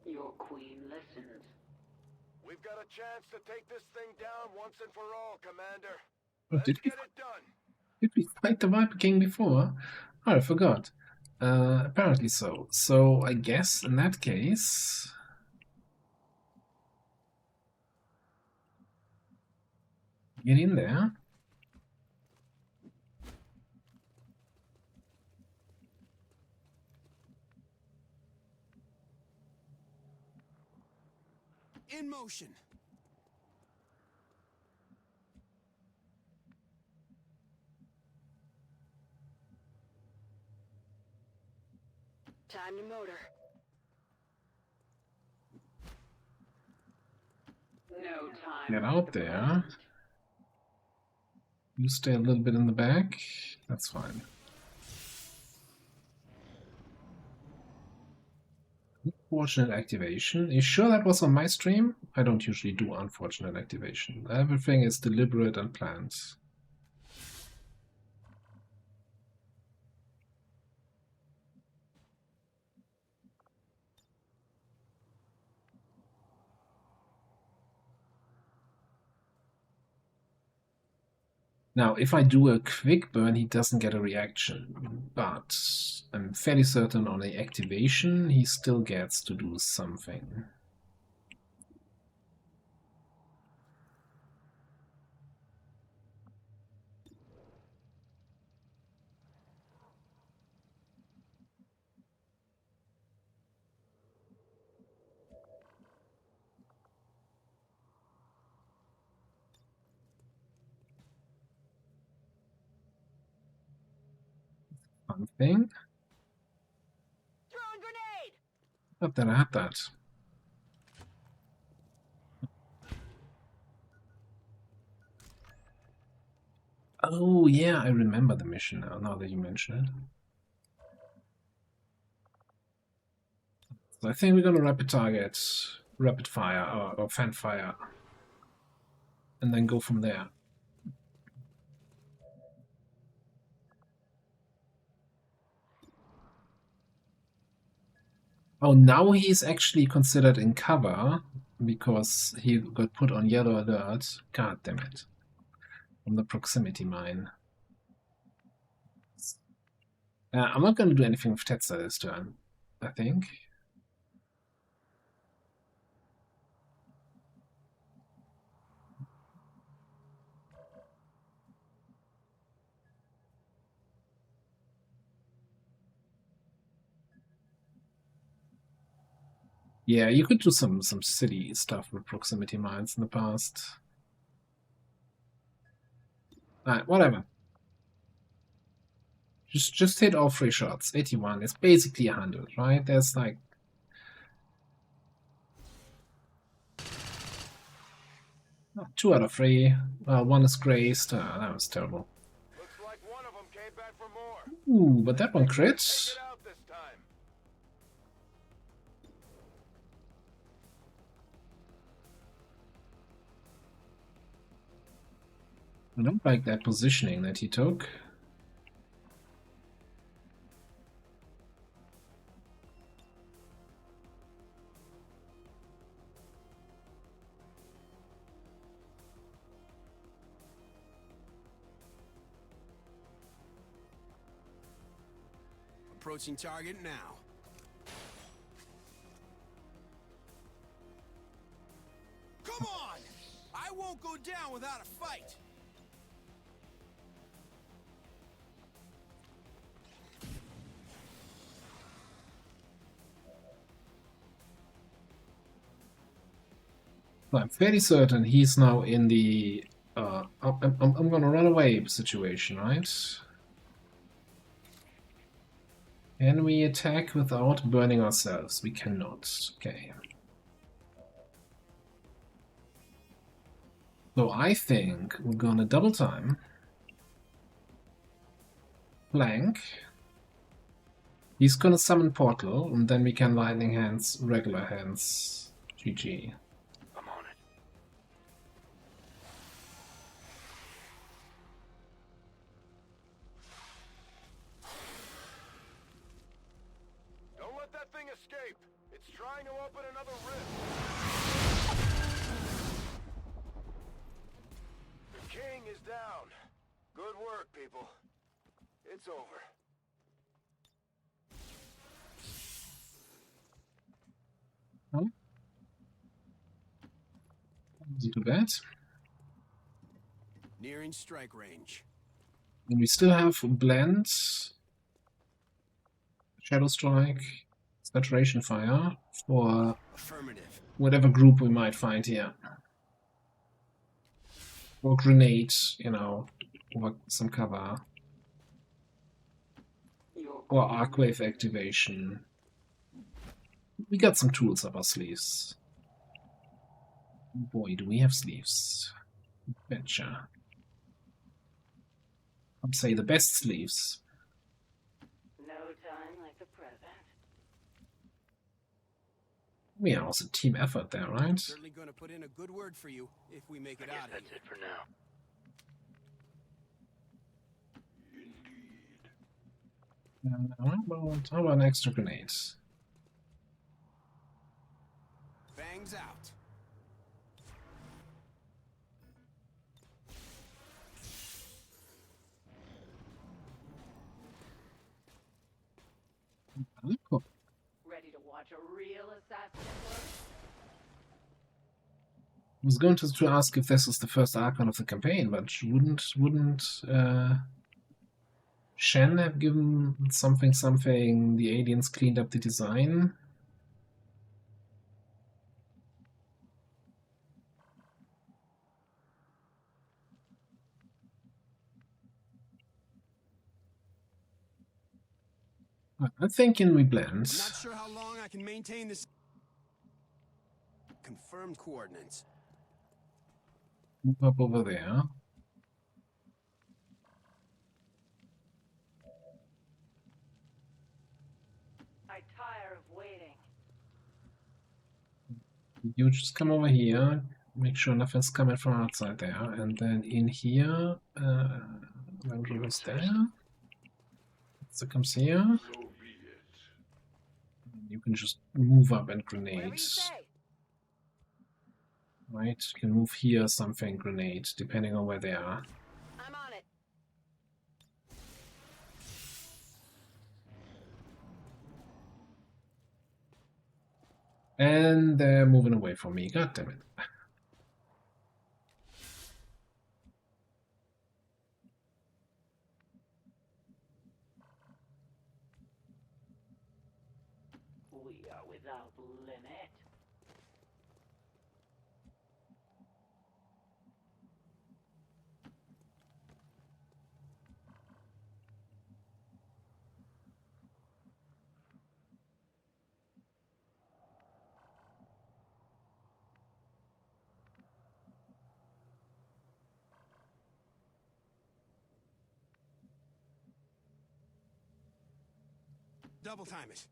Your queen listens. We've got a chance to take this thing down once and for all, Commander. Oh, Let's get it done. Did we fight the Viper King before? Oh, I forgot. Apparently so. So I guess in that case... Get in there. In motion. Time to motor. No time. Get out there. You stay a little bit in the back. That's fine. Unfortunate activation. You sure that was on my stream? I don't usually do unfortunate activation. Everything is deliberate and planned. Now, if I do a quick burn, he doesn't get a reaction, but I'm fairly certain on the activation, he still gets to do something. Something. Throwing grenade! Not that I had that. Oh yeah, I remember the mission now that you mention it. So I think we're gonna rapid target, rapid fire or fan fire, and then go from there. Oh, now he's actually considered in cover because he got put on yellow alert. God damn it. From the proximity mine. I'm not going to do anything with Tetsa this turn, I think. Yeah, you could do some silly stuff with proximity mines in the past. Alright, whatever. Just hit all 3 shots. 81 is basically 100, right? There's like... Oh, 2 out of 3. Well, 1 is grazed. That was terrible. Looks like one of them came back for more. Ooh, but that one crits. Take it out this time. I don't like that positioning that he took. Approaching target now. Come on! I won't go down without a fight! I'm fairly certain he's now in the I'm gonna run away situation, right? Can we attack without burning ourselves? We cannot. Okay. So I think we're gonna double time. Flank. He's gonna summon Portal, and then we can Lightning Hands, regular hands. GG. I'm on it. Don't let that thing escape. It's trying to open another rift. The king is down. Good work, people. It's over. Oh. Wasn't too bad. Nearing strike range. And we still have Blend, Shadow Strike, Saturation Fire for whatever group we might find here. Or Grenade, you know, or some cover. Or Arcwave activation. We got some tools up our sleeves. Boy, do we have sleeves. Betcha. I'd say the best sleeves. No time like the present. We are also team effort there, right? Certainly going to put in a good word for you if we make it out of here. That's it for now. How about an extra grenade? Bangs out. was going to ask if this is the first Archon of the campaign, but wouldn't Shen have given something the aliens cleaned up the design? I'm thinking we blend. Not sure how long I can maintain this. Confirmed coordinates. Move up over there. I tire of waiting. You just come over here, make sure nothing's coming from outside there, and then in here, Ranger is there. So comes here. You can just move up and grenade. Right, you can move here, something, grenade, depending on where they are. I'm on it. And they're moving away from me, god damn it. We are without limit. Double time it.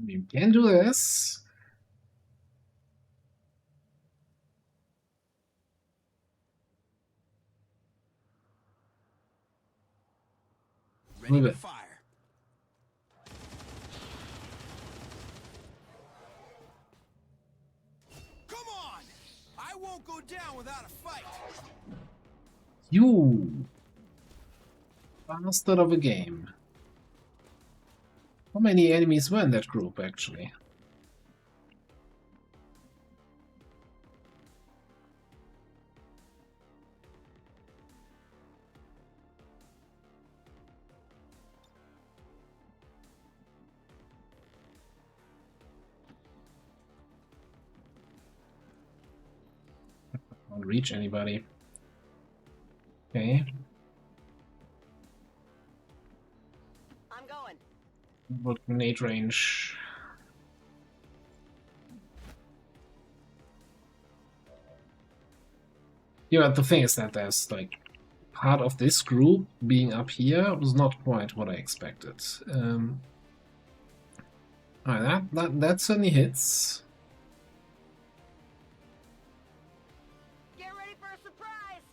You can do this. Ready Move to it. fire. Come on! I won't go down without a fight. You bastard of a game. How many enemies were in that group, actually? Can't reach anybody. Okay. I'm going. What grenade range? Yeah, the thing is that there's like part of this group being up here was not quite what I expected. Alright, that certainly hits. Get ready for a surprise.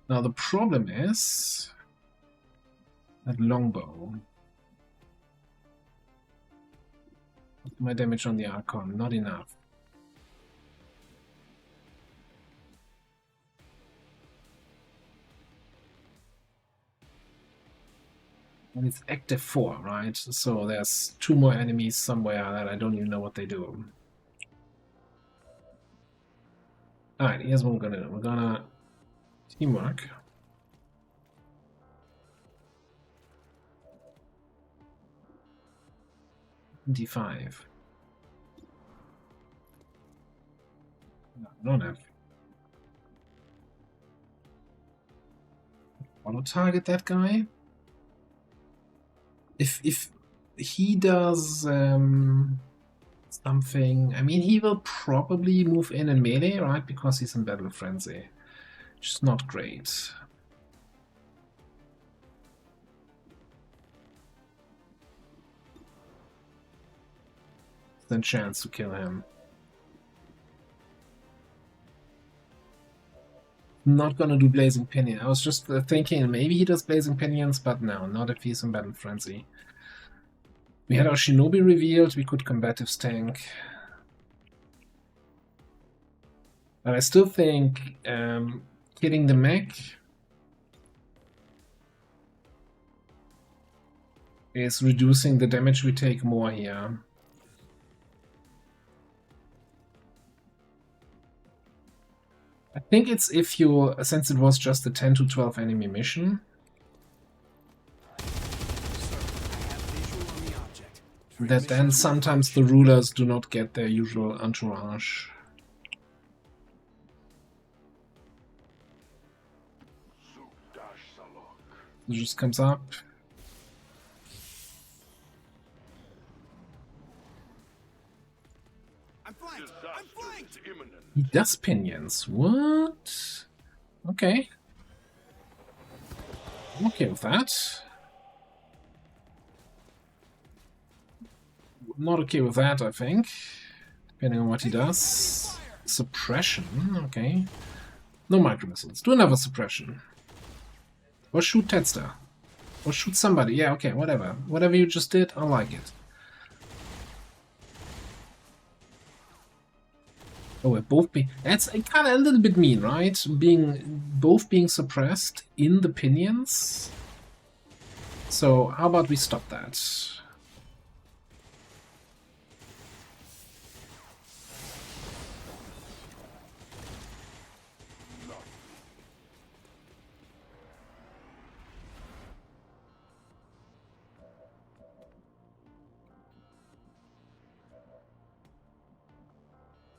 Now the problem is that longbow. My damage on the Archon, not enough. And it's active 4, right? So there's 2 more enemies somewhere that I don't even know what they do. Alright, here's what we're gonna do. We're gonna teamwork. D5. No, I don't have. Auto target that guy. If he does something, I mean, he will probably move in melee, right? Because he's in Battle Frenzy, which is not great. Then chance to kill him. Not gonna do Blazing Pinion. I was just thinking maybe he does Blazing Pinions, but no, not if he's in Battle Frenzy. We had our Shinobi revealed, we could combatives tank. But I still think killing the mech is reducing the damage we take more here. I think it's if you, since it was just a 10 to 12 enemy mission, that then sometimes the rulers do not get their usual entourage. It just comes up. I'm flanked! I'm flanked! He does pinions. What? Okay. I'm okay with that. Not okay with that, I think. Depending on what he does. Suppression, okay. No micro missiles. Do another suppression. Or shoot Tedster. Or shoot somebody. Yeah, okay, whatever. Whatever you just did, I like it. Oh, we're both being... That's kind of a little bit mean, right? Both being suppressed in the pinions. So, how about we stop that?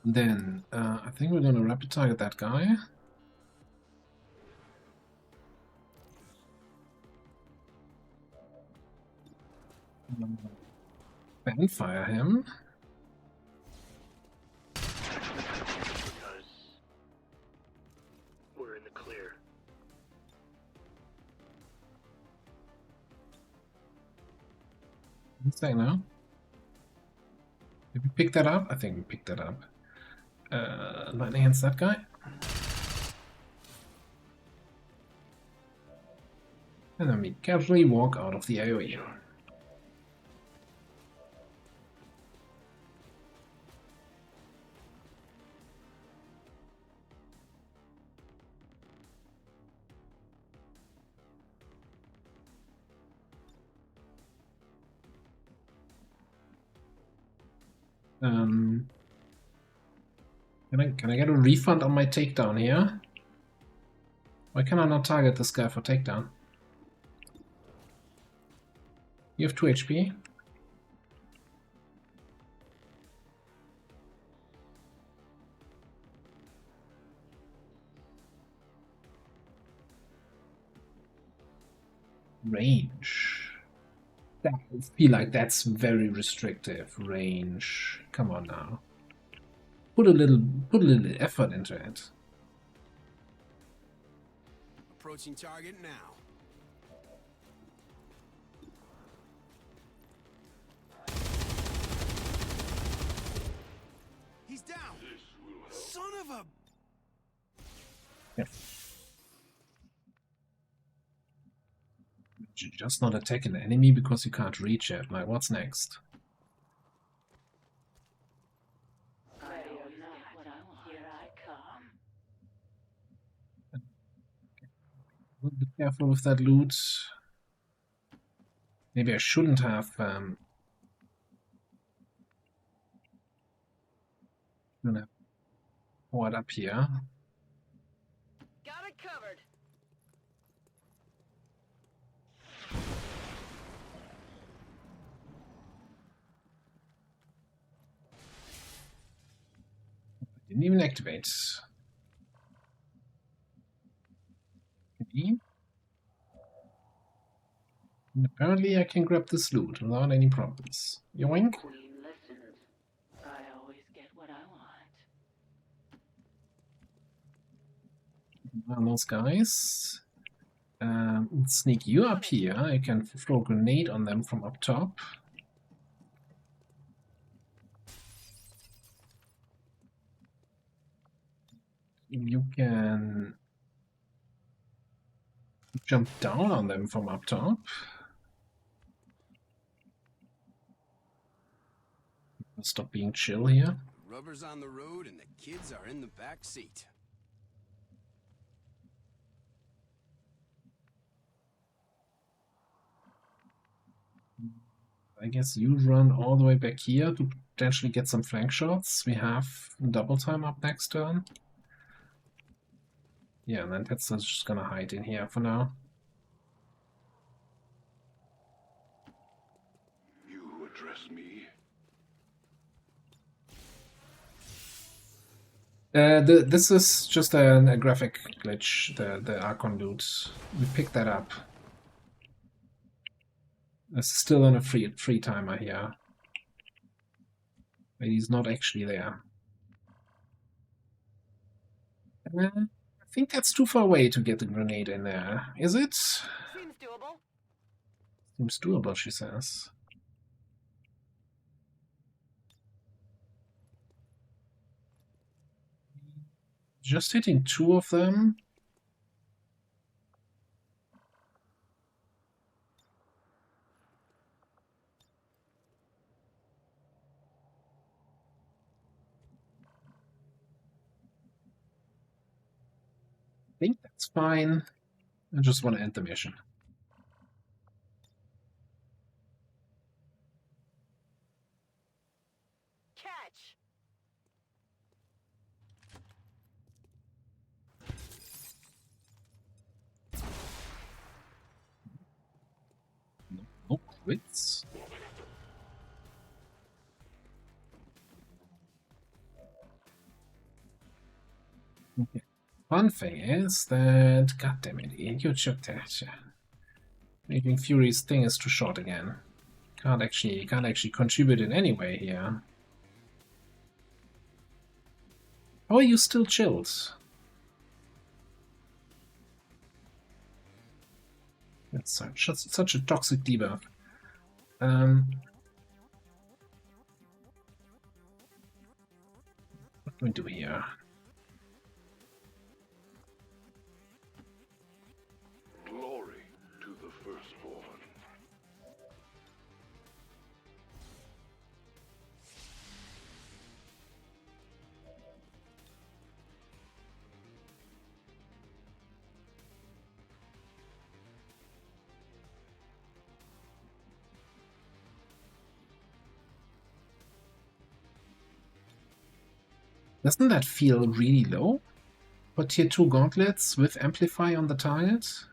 Then, I think we're gonna rapid target that guy. Bandfire him. Because we're in the clear. What's that now? Did we pick that up? I think we picked that up. Lightning against that guy. And then we casually walk out of the AoE. Can I get a refund on my takedown here? Why can I not target this guy for takedown? You have 2 HP. Range. I feel like that's very restrictive. Range. Come on now. Put a little effort into it. Approaching target now. He's down. Son of a... Yeah. You just not attack an enemy because you can't reach it. Like, what's next? Be careful with that loot. Maybe I shouldn't have poured up here. Got it covered. Didn't even activate. Okay. And apparently I can grab this loot without any problems. Yoink. Queen listens. I always get what I want. And those guys. Sneak you up here. I can throw a grenade on them from up top. You can jump down on them from up top. Stop being chill here. Rubber's on the road and the kids are in the back seat. I guess you run all the way back here to potentially get some flank shots. We have double time up next turn. Yeah, and then that's just gonna hide in here for now. You address me? This is just a graphic glitch, the Archon loot. We picked that up. It's still on a free timer here. But he's not actually there. I think that's too far away to get the grenade in there. Is it? Seems doable. Seems doable, she says. Just hitting 2 of them. I think that's fine. I just want to end the mission. Catch. No crits. Okay. Fun thing is that, goddammit, you took that. Making Fury's thing is too short again. Can't actually contribute in any way here. How are you still chilled? That's such a toxic debuff. What do we do here? Glory to the firstborn. Doesn't that feel really low? For tier 2 gauntlets with Amplify on the target?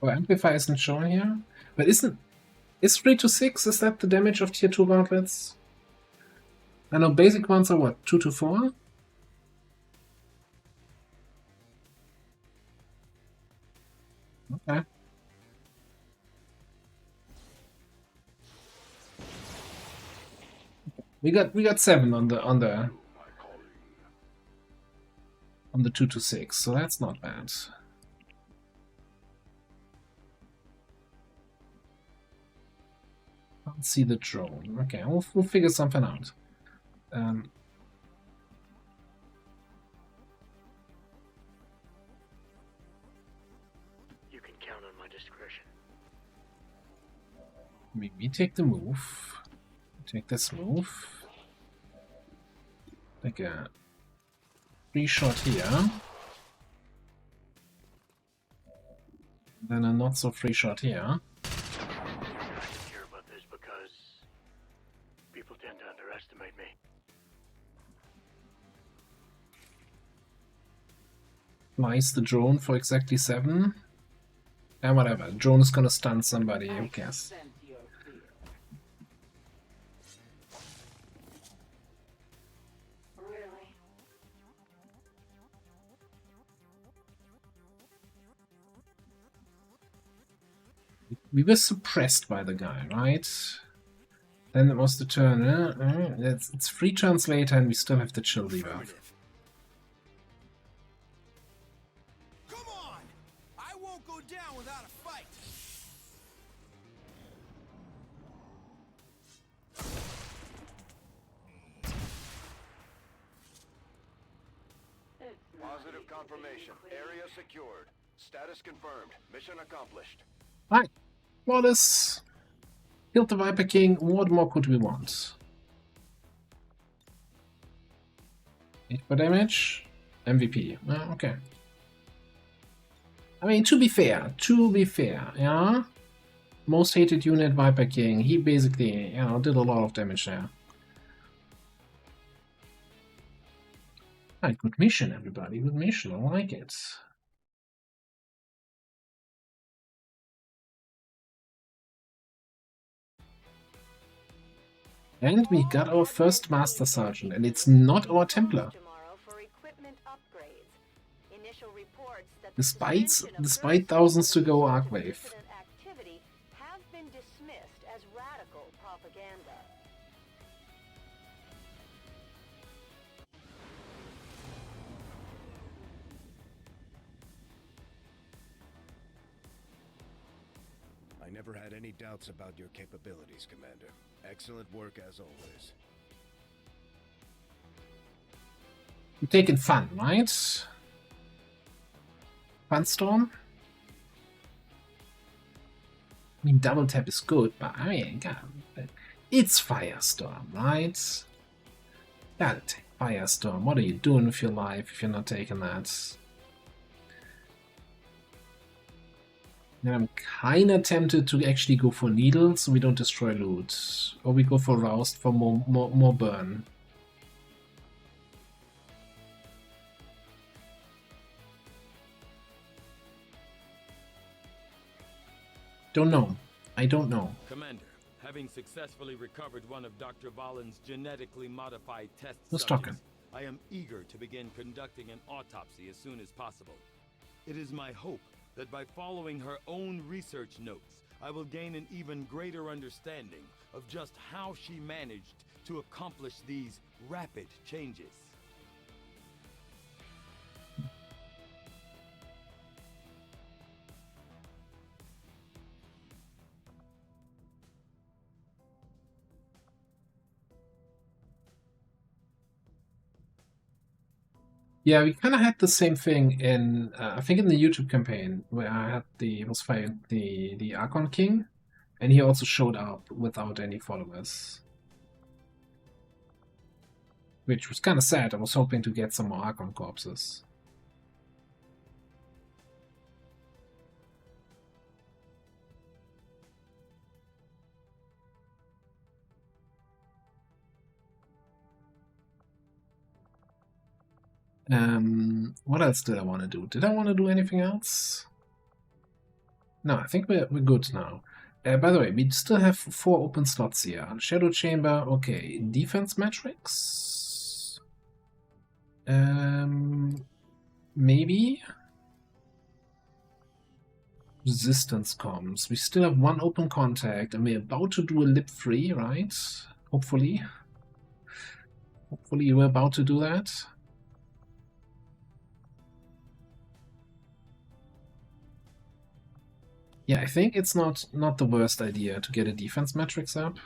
Oh, Amplify isn't shown here. But is 3 to 6? Is that the damage of tier 2 gauntlets? I know basic ones are what, 2 to 4? Okay. We got 7 on the 2 to 6, so that's not bad. Can't see the drone. Okay, we'll figure something out. You can count on my discretion. We take the move. Take this move. Take a free shot here. Then a not so free shot here. I care about this because people tend to underestimate me. Flies the drone for exactly 7. And whatever. Drone is gonna stun somebody, who cares? We were suppressed by the guy, right? Then it was the turn. It's 3 turns later and we still have the chill debuff. won't go down without a fight. Positive confirmation. Area secured. Status confirmed. Mission accomplished. Right. Flawless. Killed the Viper King. What more could we want? 8 for damage. MVP. Okay. I mean, to be fair, yeah? Most hated unit, Viper King. He basically, did a lot of damage there. Right, good mission, everybody. Good mission. I like it. And we got our first Master Sergeant, and it's not our Templar. Despite thousands to go Arcwave. Have been dismissed as radical propaganda. I never had any doubts about your capabilities, Commander. Excellent work as always. You're taking fun, right? Funstorm? I mean, double tap is good, but I mean, God, it's Firestorm, right? Gotta take Firestorm. What are you doing with your life if you're not taking that? And I'm kinda tempted to actually go for Needle so we don't destroy loot. Or we go for Roused for more burn. Don't know. I don't know. Commander, having successfully recovered one of Dr. Valen's genetically modified test Who's subjects, talking? I am eager to begin conducting an autopsy as soon as possible. It is my hope that by following her own research notes, I will gain an even greater understanding of just how she managed to accomplish these rapid changes. Yeah, we kind of had the same thing in, I think in the YouTube campaign, where I had was fighting the Archon King, and he also showed up without any followers. Which was kind of sad. I was hoping to get some more Archon corpses. What else did I want to do? Did I want to do anything else? No, I think we're good now. By the way, we still have 4 open slots here. Shadow Chamber, okay. Defense metrics? Maybe? Resistance comms. We still have 1 open contact, and we're about to do a lip 3, right? Hopefully. Hopefully we're about to do that. Yeah, I think it's not the worst idea to get a defense metrics up.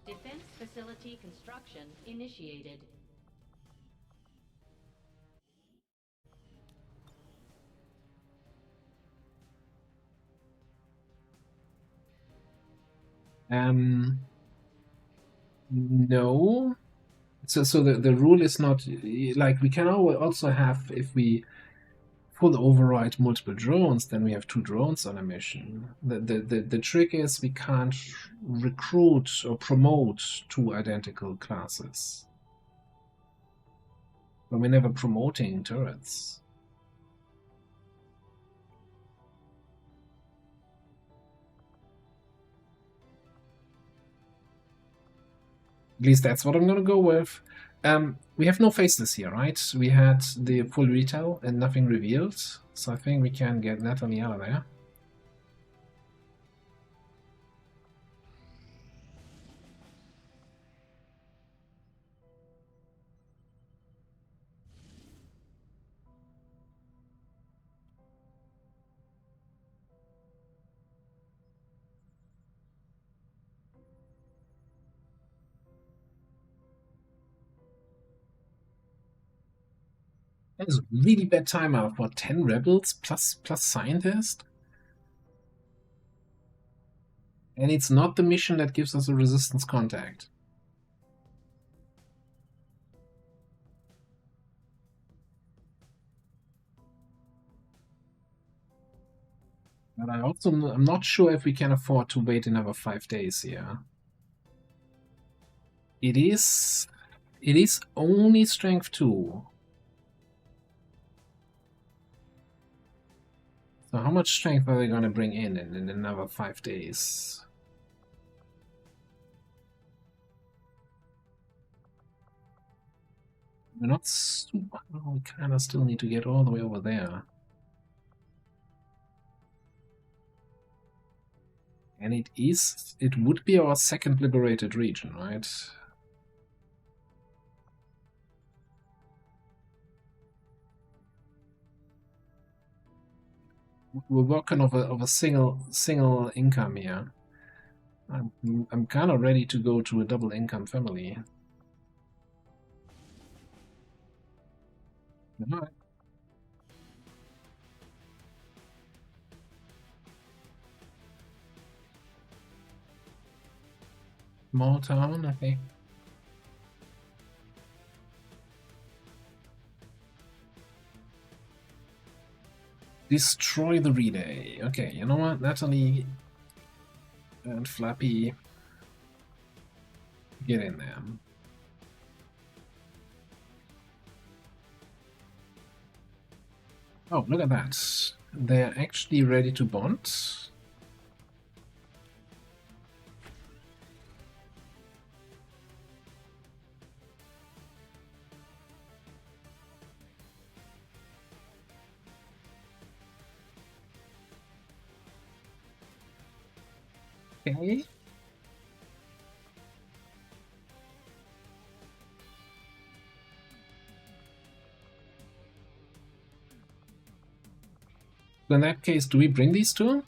Defense facility construction initiated. No. So the rule is not like we can also have, if we full override multiple drones, then we have 2 drones on a mission. The trick is we can't recruit or promote 2 identical classes. But we're never promoting turrets. At least that's what I'm gonna go with. We have no faceless here, right? We had the full retail and nothing revealed, so I think we can get Natalie out of there. That is really bad timeout for 10 rebels plus scientist. And it's not the mission that gives us a resistance contact. But I'm not sure if we can afford to wait another 5 days here. It is only strength 2. So how much strength are they going to bring in another 5 days? We're not super... Oh, we kind of still need to get all the way over there. And it would be our second liberated region, right? We're working of a single income here. I'm kind of ready to go to a double income family. All right. Small town, okay. Destroy the relay. Okay, you know what? Natalie and Flappy, get in there. Oh, look at that. They're actually ready to bond. Okay. So in that case, do we bring these two?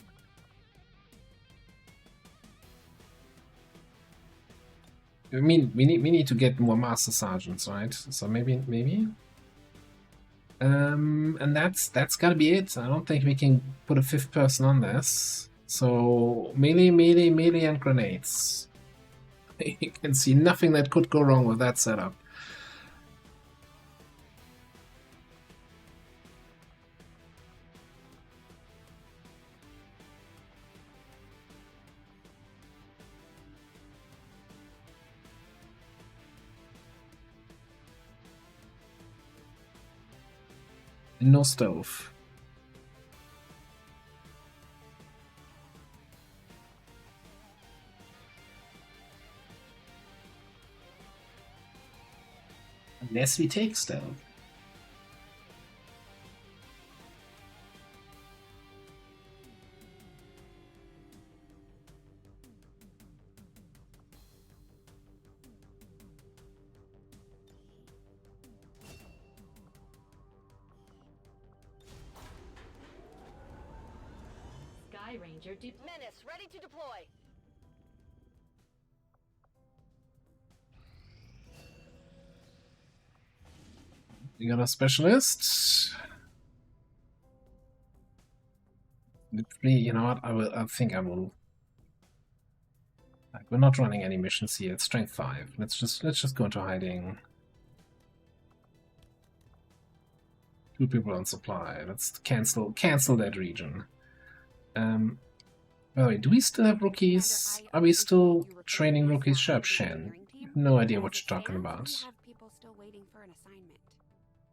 I mean, we need to get more master sergeants, right? So maybe. And that's gotta be it. I don't think we can put a 5th person on this. So melee, and grenades. You can see nothing that could go wrong with that setup. No stove. Unless we take stove. Sky Ranger Menace, ready to deploy. We got a specialist. Literally, you know what? I think I will. We're not running any missions here. It's strength 5. Let's just go into hiding. 2 people on supply. Let's cancel that region. By the way, do we still have rookies? Are we still training rookies? Sharp Shen. No idea what you're talking about. We have people still waiting for an assignment.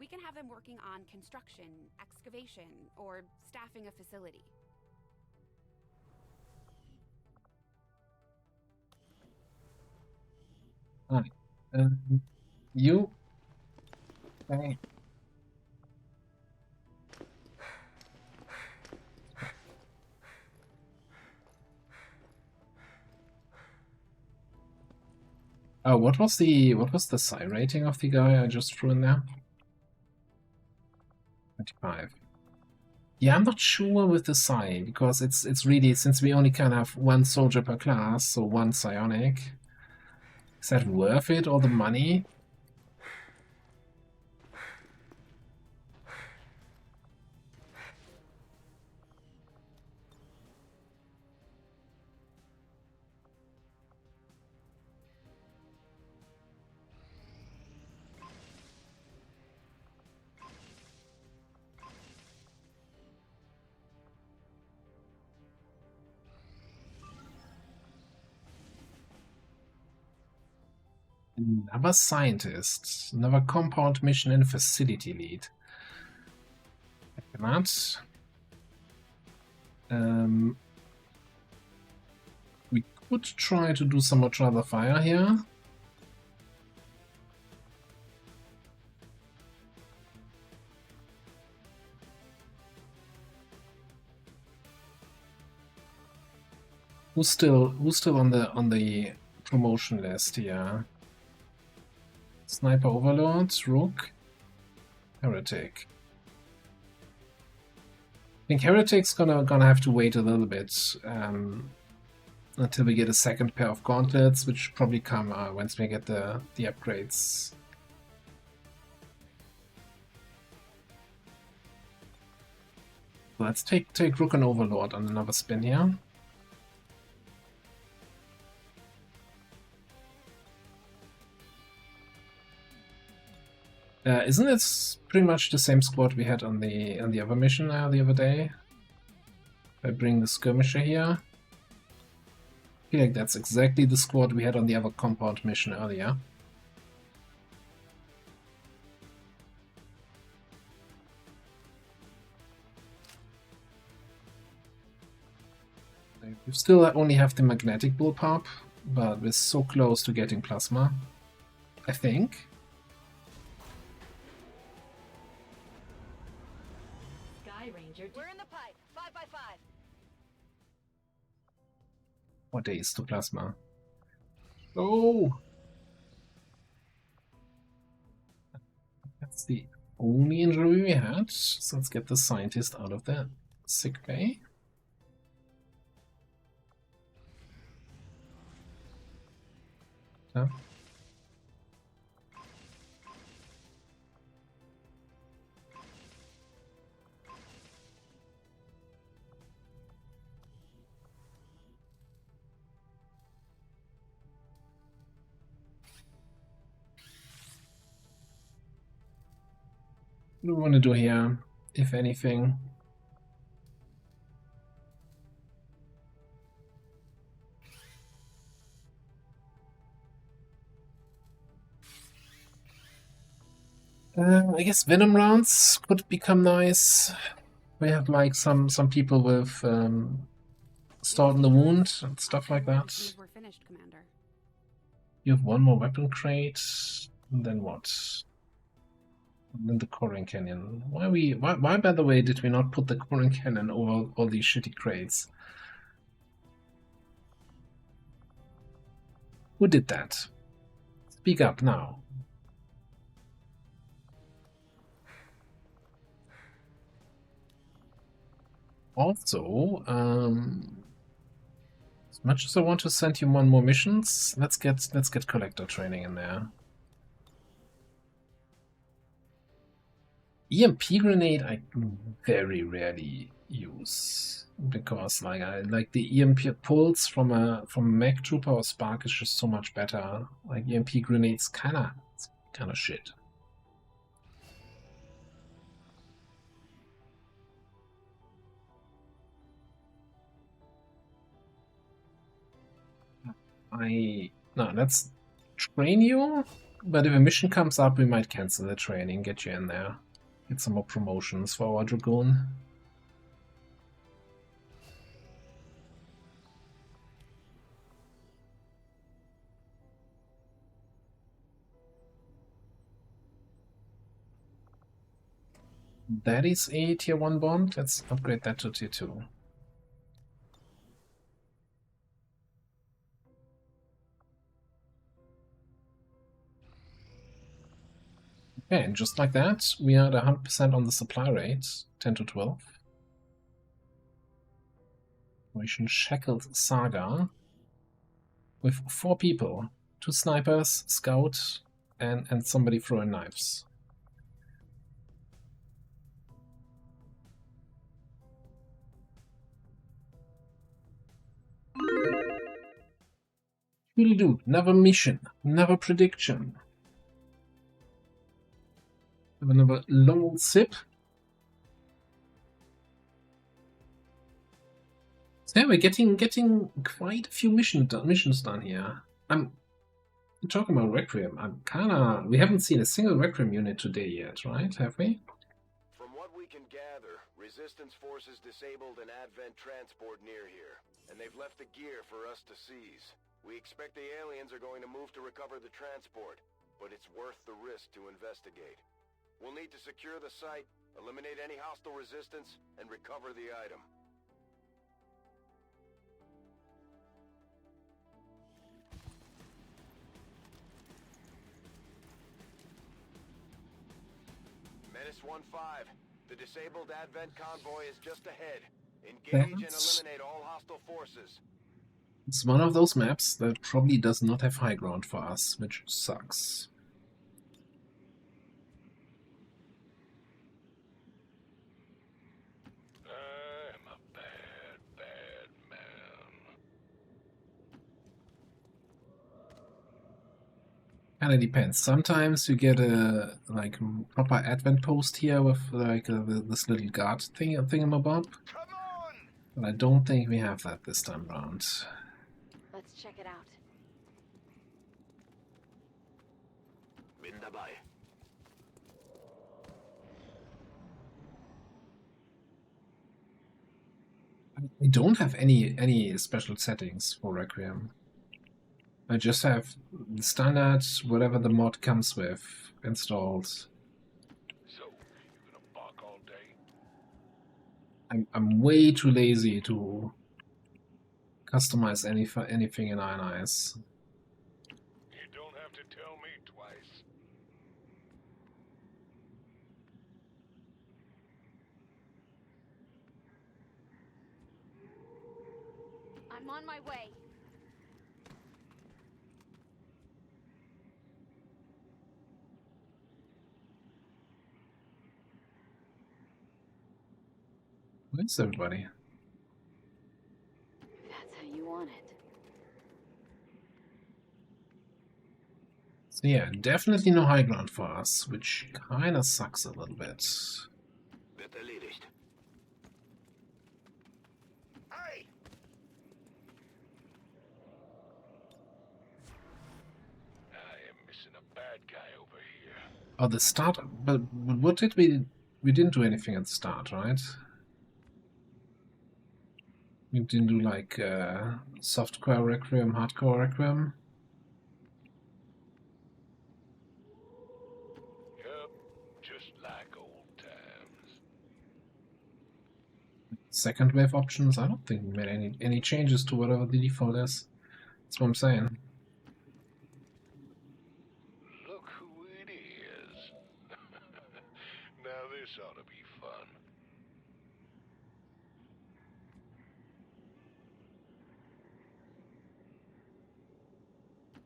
We can have them working on construction, excavation, or staffing a facility. Alright. You. Okay. Oh, what was the psi rating of the guy I just threw in there? 25. Yeah, I'm not sure with the psi, because it's really, since we only kind of have 1 soldier per class, so 1 psionic. Is that worth it, all the money? Another scientist. Another compound mission and facility lead. I cannot. We could try to do some more trial fire here. Who's still on the promotion list here? Sniper Overlords, Rook, Heretic. I think Heretic's gonna have to wait a little bit until we get a second pair of gauntlets, which probably come once we get the upgrades. Let's take Rook and Overlord on another spin here. Isn't it pretty much the same squad we had on the other mission the other day? I bring the skirmisher here. I feel like that's exactly the squad we had on the other compound mission earlier. We still only have the magnetic bullpup, but we're so close to getting plasma, I think. We're in the pipe. 5x5. What days to plasma? Oh! That's the only injury we had. So let's get the scientist out of the sick bay. Yeah. What do we want to do here, if anything? I guess Venom rounds could become nice. We have like some people with Start in the Wound and stuff like that. We're finished, Commander. You have one more weapon crate, and then what? And then the Coring Canyon. Why by the way did we not put the Coring Canyon over all these shitty crates? Who did that? Speak up now. Also, as much as I want to send you one more missions, let's get collector training in there. EMP grenade I very rarely use because like the EMP pulse from a mech trooper or spark is just so much better. Like EMP grenades kinda shit. No, let's train you, but if a mission comes up we might cancel the training, get you in there. Get some more promotions for our Dragoon. That is a tier 1 bond. Let's upgrade that to tier 2. Okay, and just like that, we are at 100% on the supply rate, 10 to 12. Operation Shackled Saga with 4 people, 2 snipers, scout, and somebody throwing knives. Will do. Never mission, never prediction. Have another long sip. So yeah, we're getting quite a few missions done here. I'm Talking about Requiem, we haven't seen a single Requiem unit today yet, right? Have we? From what we can gather, Resistance forces disabled an Advent transport near here, and they've left the gear for us to seize. We expect the aliens are going to move to recover the transport, but it's worth the risk to investigate. We'll need to secure the site, eliminate any hostile resistance, and recover the item. Menace 1-5. The disabled Advent convoy is just ahead. Engage and eliminate all hostile forces. It's one of those maps that probably does not have high ground for us, which sucks. I'm a bad, bad man. Kinda depends. Sometimes you get a like proper Advent post here with like this little guard thingamabob. But I don't think we have that this time around. Let's check it out. Bin dabei. I don't have any special settings for Requiem. I just have the standard, whatever the mod comes with, installed. So, you gonna bark all day? I'm way too lazy to customize anything in Iron Eyes. You don't have to tell me twice. I'm on my way. Where's everybody? That's how you want it. So yeah, definitely no high ground for us, which kinda sucks a little bit. Wird erledigt. Hey! I am missing a bad guy over here. Oh, the start, but what did we didn't do anything at the start, right? We didn't do like softcore Requiem, hardcore Requiem. Yep, just like old times. Second wave options, I don't think we made any changes to whatever the default is. That's what I'm saying. Look who it is. Now this ought to be fun.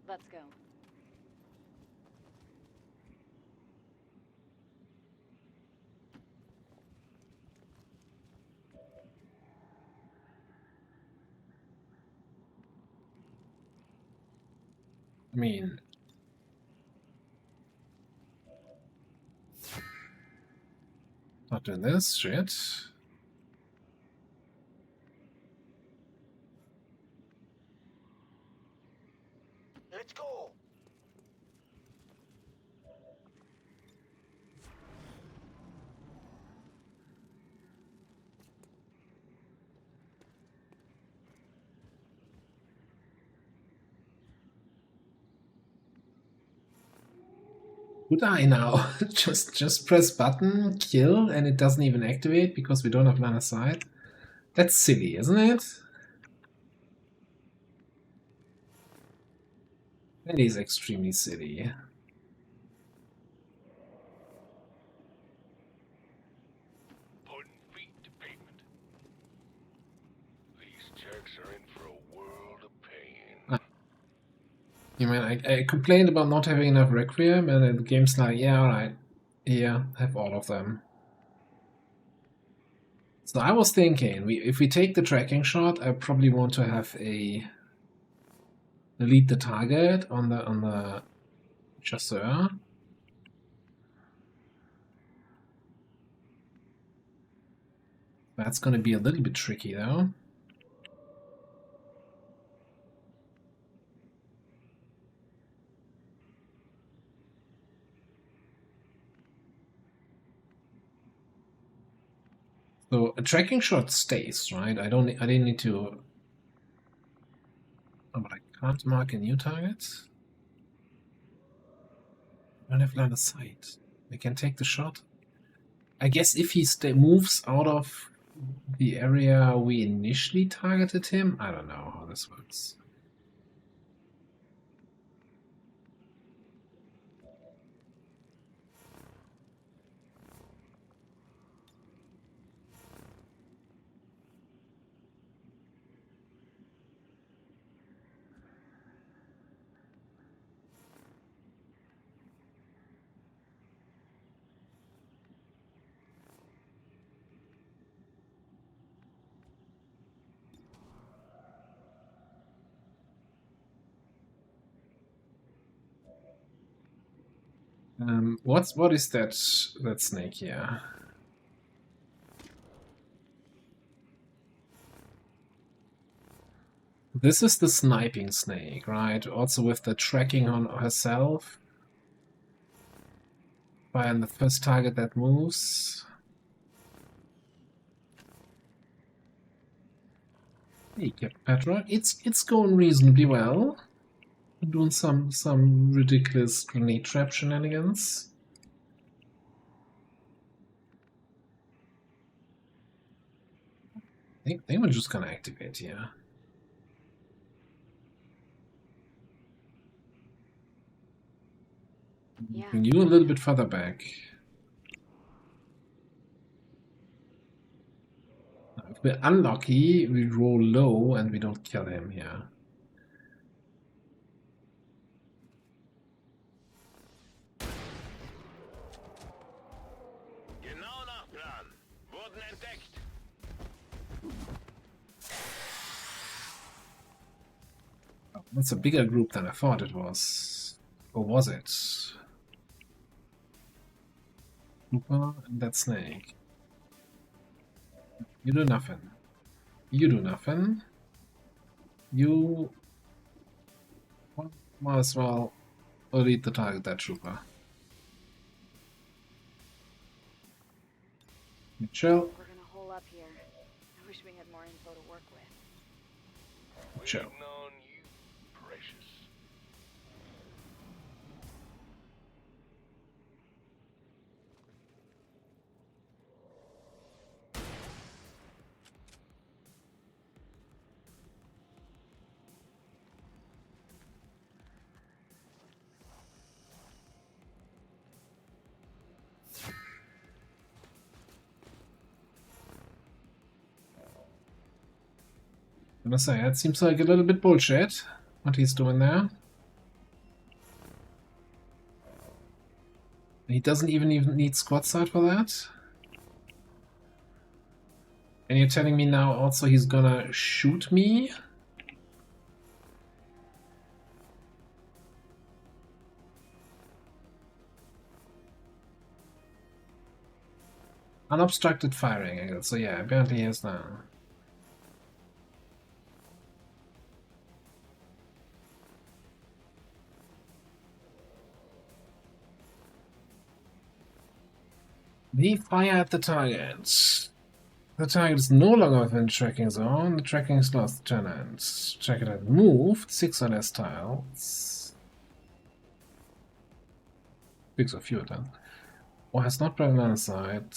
Let's go. I mean, not doing this shit. Let's go. Would I now just press button, kill, and it doesn't even activate because we don't have line of sight? That's silly, isn't it? That is extremely silly. Putting feet to pavement. These jerks are in for a world of pain. You mean I complained about not having enough Requiem, and then the game's like, yeah, alright, here, have all of them. So I was thinking, if we take the tracking shot, I probably want to have a delete the target on the chasseur. That's going to be a little bit tricky though. So a tracking shot stays, right? I didn't need to. Oh, but I can't mark a new target. I don't have line of sight. I can take the shot. I guess if he moves out of the area we initially targeted him, I don't know how this works. What is that snake here? This is the sniping snake, right? Also with the tracking on herself. Find the first target that moves. Hey, Captain Petra, it's going reasonably well. We're doing some ridiculous grenade trap shenanigans. I think they were just gonna activate here. Yeah. Bring you a little bit further back. If we're unlucky, we roll low and we don't kill him here. That's a bigger group than I thought it was. Or was it? Trooper and that snake. You do nothing. You do nothing. You might as well lead the target, that trooper. Chill. We're gonna hole up here. I wish we had more info to work with. Chill. I'm gonna say, it seems like a little bit bullshit, what he's doing there. He doesn't even need squad sight for that. And you're telling me now also he's gonna shoot me? Unobstructed firing angle, so yeah, apparently he is now. We fire at the target. The target is no longer within the tracking zone. The tracking is lost, Lieutenant. Target has moved 6 or less tiles. 6 or fewer tiles. Or has not been on side.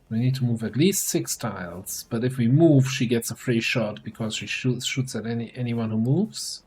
We need to move at least 6 tiles. But if we move, she gets a free shot because she shoots at anyone who moves.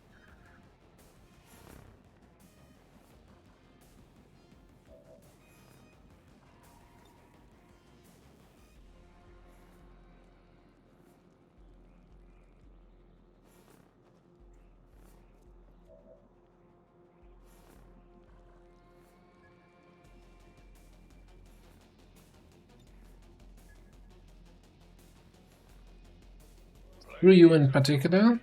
Who are you in particular?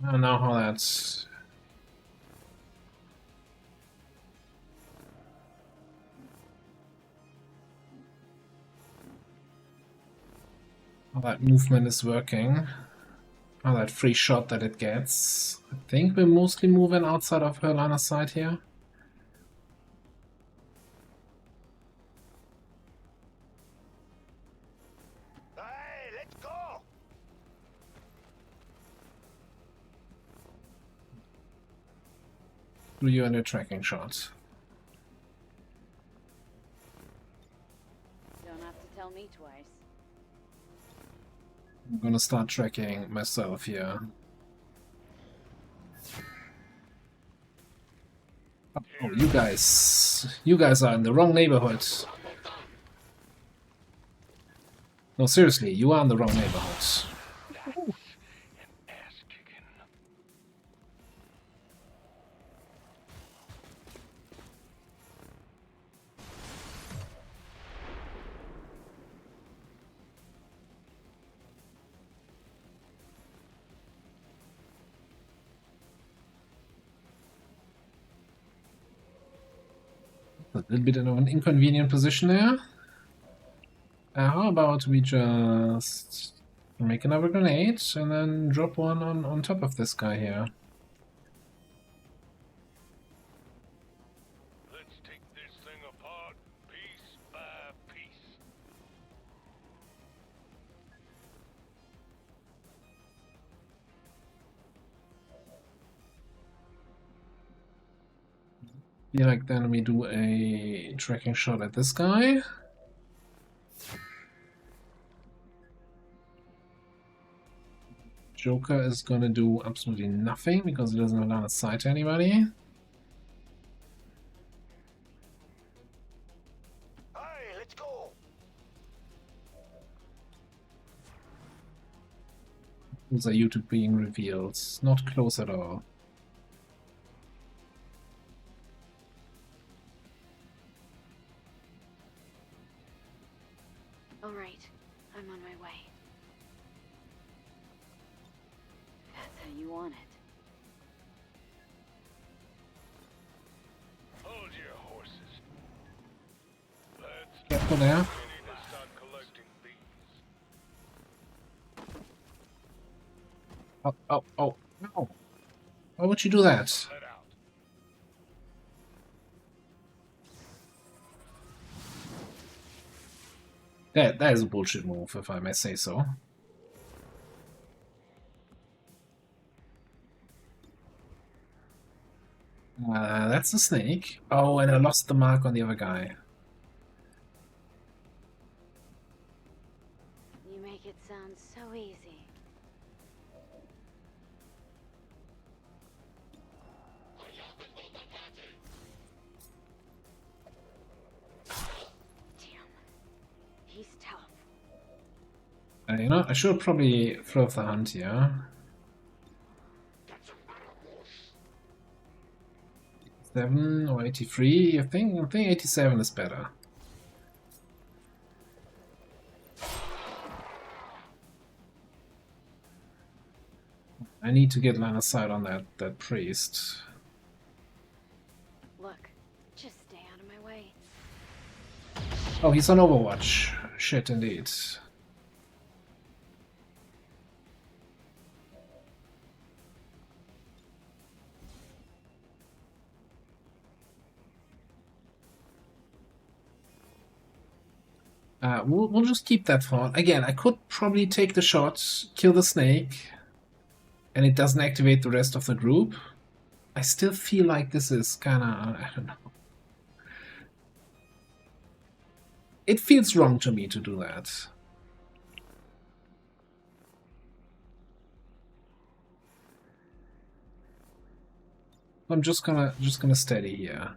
I don't know how that's... how that movement is working. How that free shot that it gets. I think we're mostly moving outside of her line of sight here. Hey, let's go! Do you and a tracking shot? Don't have to tell me twice. I'm gonna start tracking myself here. Oh, you guys are in the wrong neighborhood. No, seriously, you are in the wrong neighborhood. A little bit of an inconvenient position there. How about we just make another grenade and then drop one on top of this guy here? Let's take this thing apart piece by piece. Feel like then we do a tracking shot at this guy. Joker is gonna do absolutely nothing because he doesn't have line of sight to anybody. Hey, let's go! Those are YouTube being revealed. Not close at all. All right, I'm on my way. That's how you want it. Hold your horses. Let's Careful there. we need to start collecting these. Oh, no. Why would you do that? Let out. That is a bullshit move, if I may say so. That's a snake. Oh, and I lost the mark on the other guy. You make it sound so easy. Damn. He's tough. You know, I should probably throw off the hunt here. 7 or 83, I think 87 is better. I need to get line of sight on that priest. Look, just stay out of my way. Oh, he's on Overwatch. Shit, indeed. We'll just keep that thought. Again, I could probably take the shot, kill the snake, and it doesn't activate the rest of the group. I still feel like this is kinda... I don't know. It feels wrong to me to do that. I'm just gonna steady here.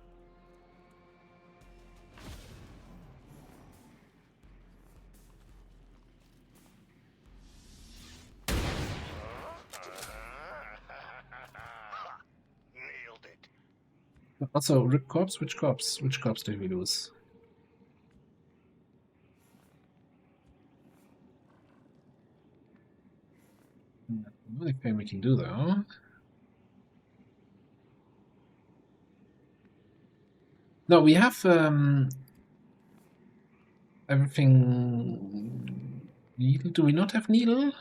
Nailed it. Also, Rip Corps? Which corpse? Which corpse did we lose? The only thing we can do though. No, we have everything. Needle? Do we not have needle?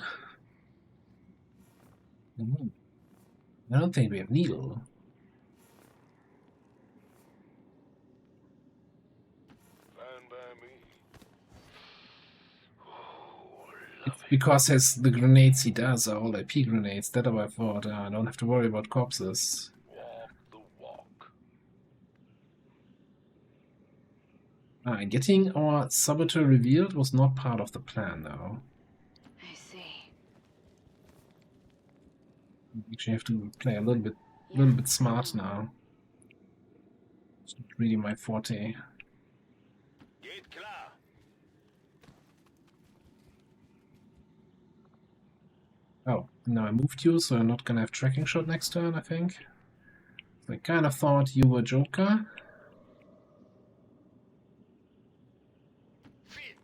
I don't think we have needle. It's because the grenades he does are all IP grenades. That I thought. I don't have to worry about corpses. Getting our saboteur revealed was not part of the plan, though. I see. We actually have to play a little bit smart now. It's not really my forte. Oh, now I moved you, so I'm not gonna have tracking shot next turn, I think. So I kind of thought you were Joker.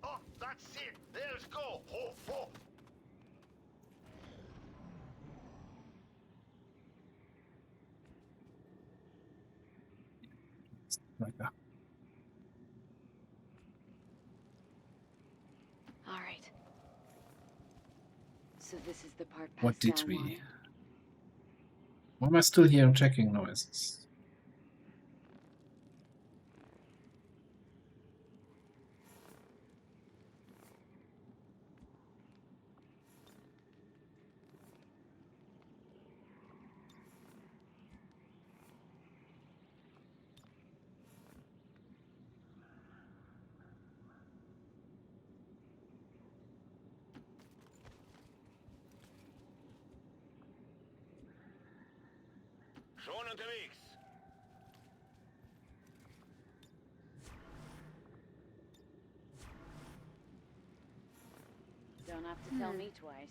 Oh, that's it. Let's go. Ho, ho. Like that. All right. So this is the part. What did we? Why am I still hearing checking noises? Schon unterwegs. Don't have to tell me twice.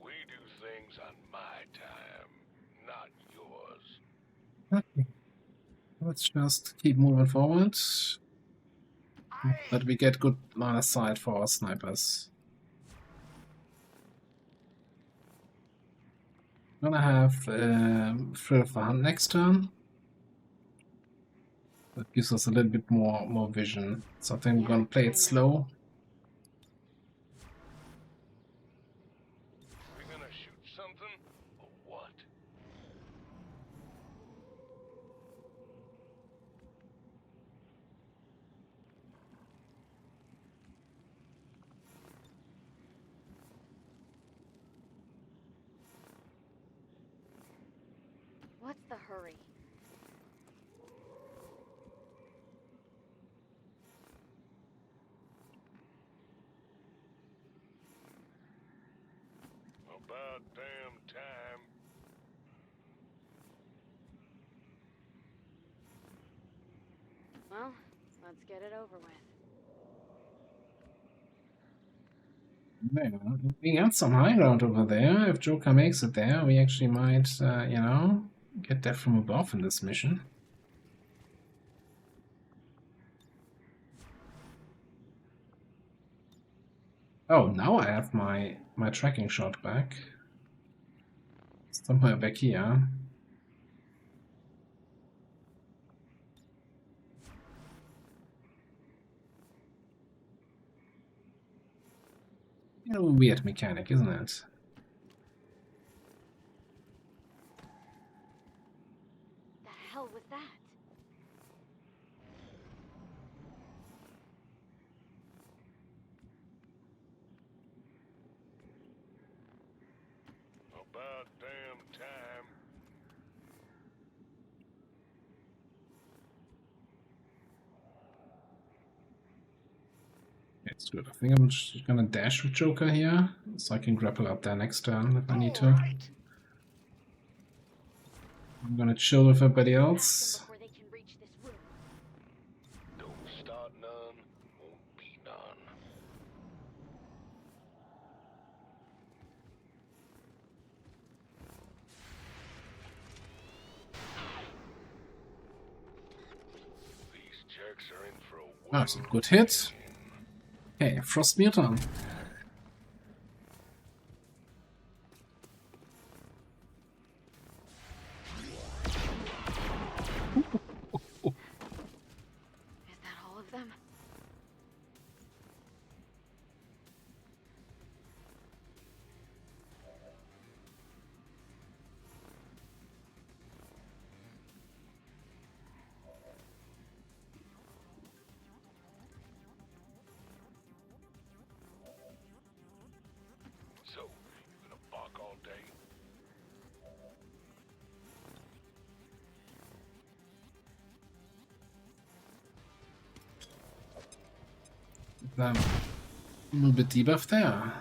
We do things on my time, not yours. Okay. Let's just keep moving forward. That we get good line of sight for our snipers. Gonna have Thrill of the Hunt next turn. That gives us a little bit more vision. So I think we're gonna play it slow. We're gonna shoot something, or what? What's the hurry? About damn time. Well, let's get it over with. We got some high ground over there. If Joker makes it there, we actually might, you know, get that from above in this mission. Oh, now I have my tracking shot back. Somewhere back here. A weird mechanic, isn't it? The hell was that? About damn time. It's good. I think I'm just gonna dash with Joker here, so I can grapple up there next turn if I need to. I'm gonna chill with everybody else. Don't start none, won't be none. That's a good hit. Okay, Frost Muton. Is that all of them? So, you gonna bark all day? A little bit debuff there.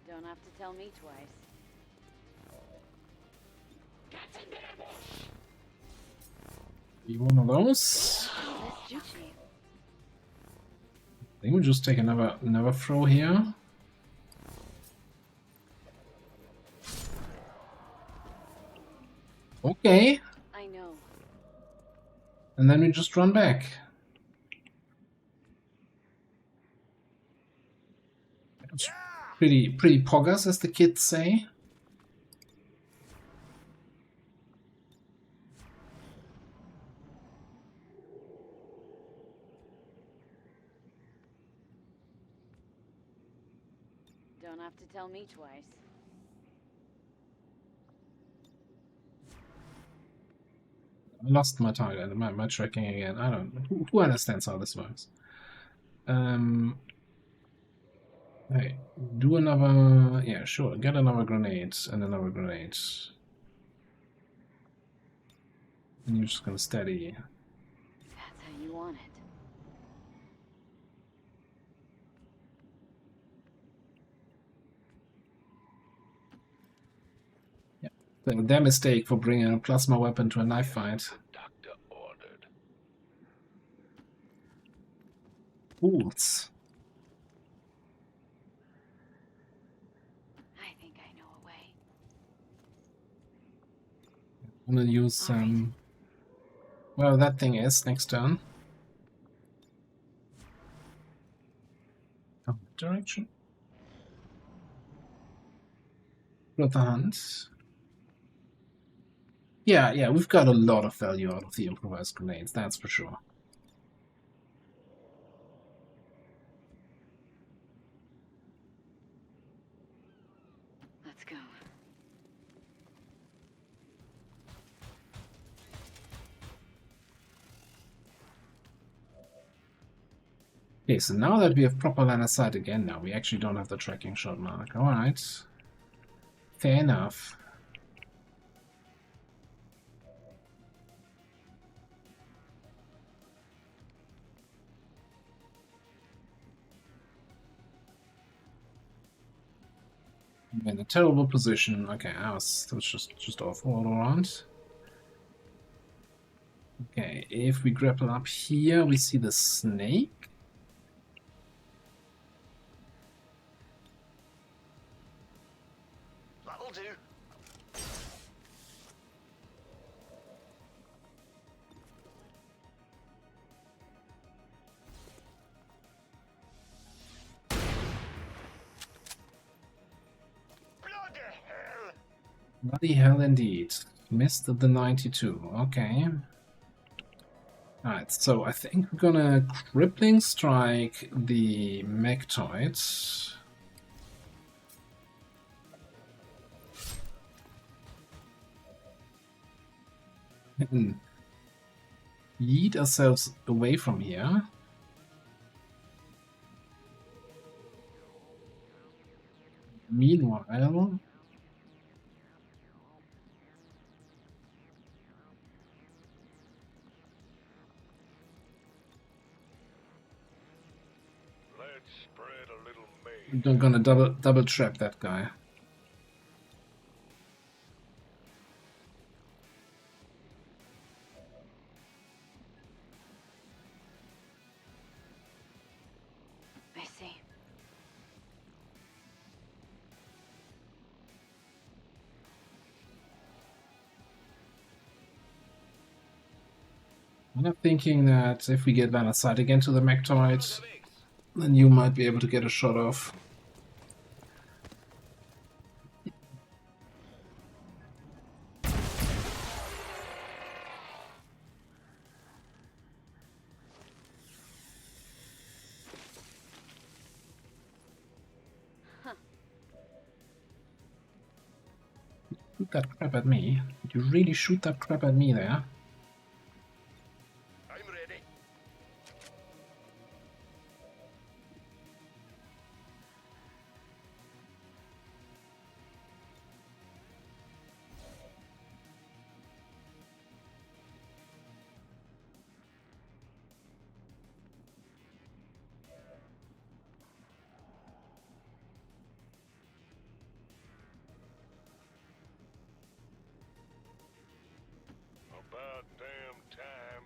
Don't have to tell me twice. You one of those? I think we'll just take another throw here. Okay. I know. And then we just run back. It's pretty poggers, as the kids say. Don't have to tell me twice. I lost my target, my tracking again. I don't know. Who understands how this works? Hey, do another... Yeah, sure. Get another grenade and another grenade. And you're just gonna steady. That's how you want it. Their mistake for bringing a plasma weapon to a knife fight. Doctor ordered. Fools. I think I know a way. I'm gonna use well, that thing is next turn. Oh, direction. Got the hunt. Yeah, we've got a lot of value out of the improvised grenades, that's for sure. Let's go. Okay, so now that we have proper line of sight again, now we actually don't have the tracking shot mark. Alright. Fair enough. I'm in a terrible position. Okay, that was just awful all around. Okay, if we grapple up here, we see the snake. That'll do. Bloody hell indeed. Missed the 92. Okay. Alright, so I think we're gonna crippling strike the Mechtoids. And yeet ourselves away from here. Meanwhile, I'm gonna double trap that guy. I see. I'm thinking that if we get line of sight again to the Mechtoid, then you might be able to get a shot off. Shoot that crap at me. Did you really shoot that crap at me there? I'm ready. About damn time.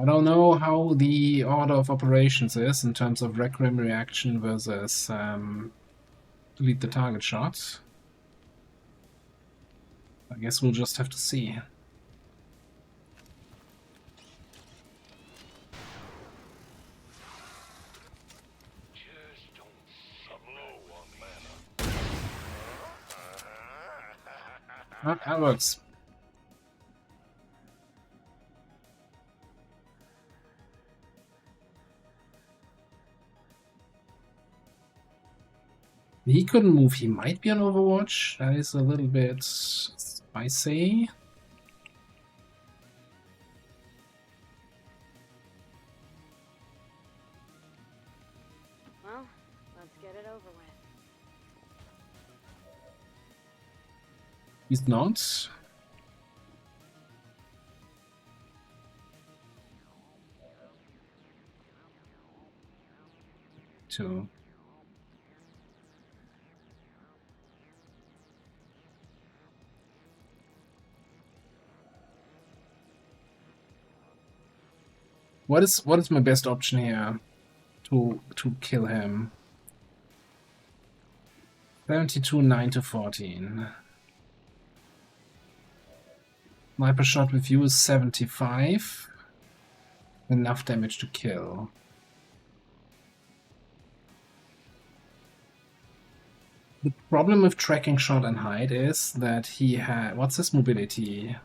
I don't know how the order of operations is in terms of Requiem reaction versus delete the target shot. I guess we'll just have to see. Ah, that works. He couldn't move. He might be on Overwatch. That is a little bit spicy. Well, let's get it over with. He's not. Two. What is my best option here to kill him? 72, 9 to 14. Sniper shot with you is 75. Enough damage to kill. The problem with tracking shot and hide is that he had... What's his mobility?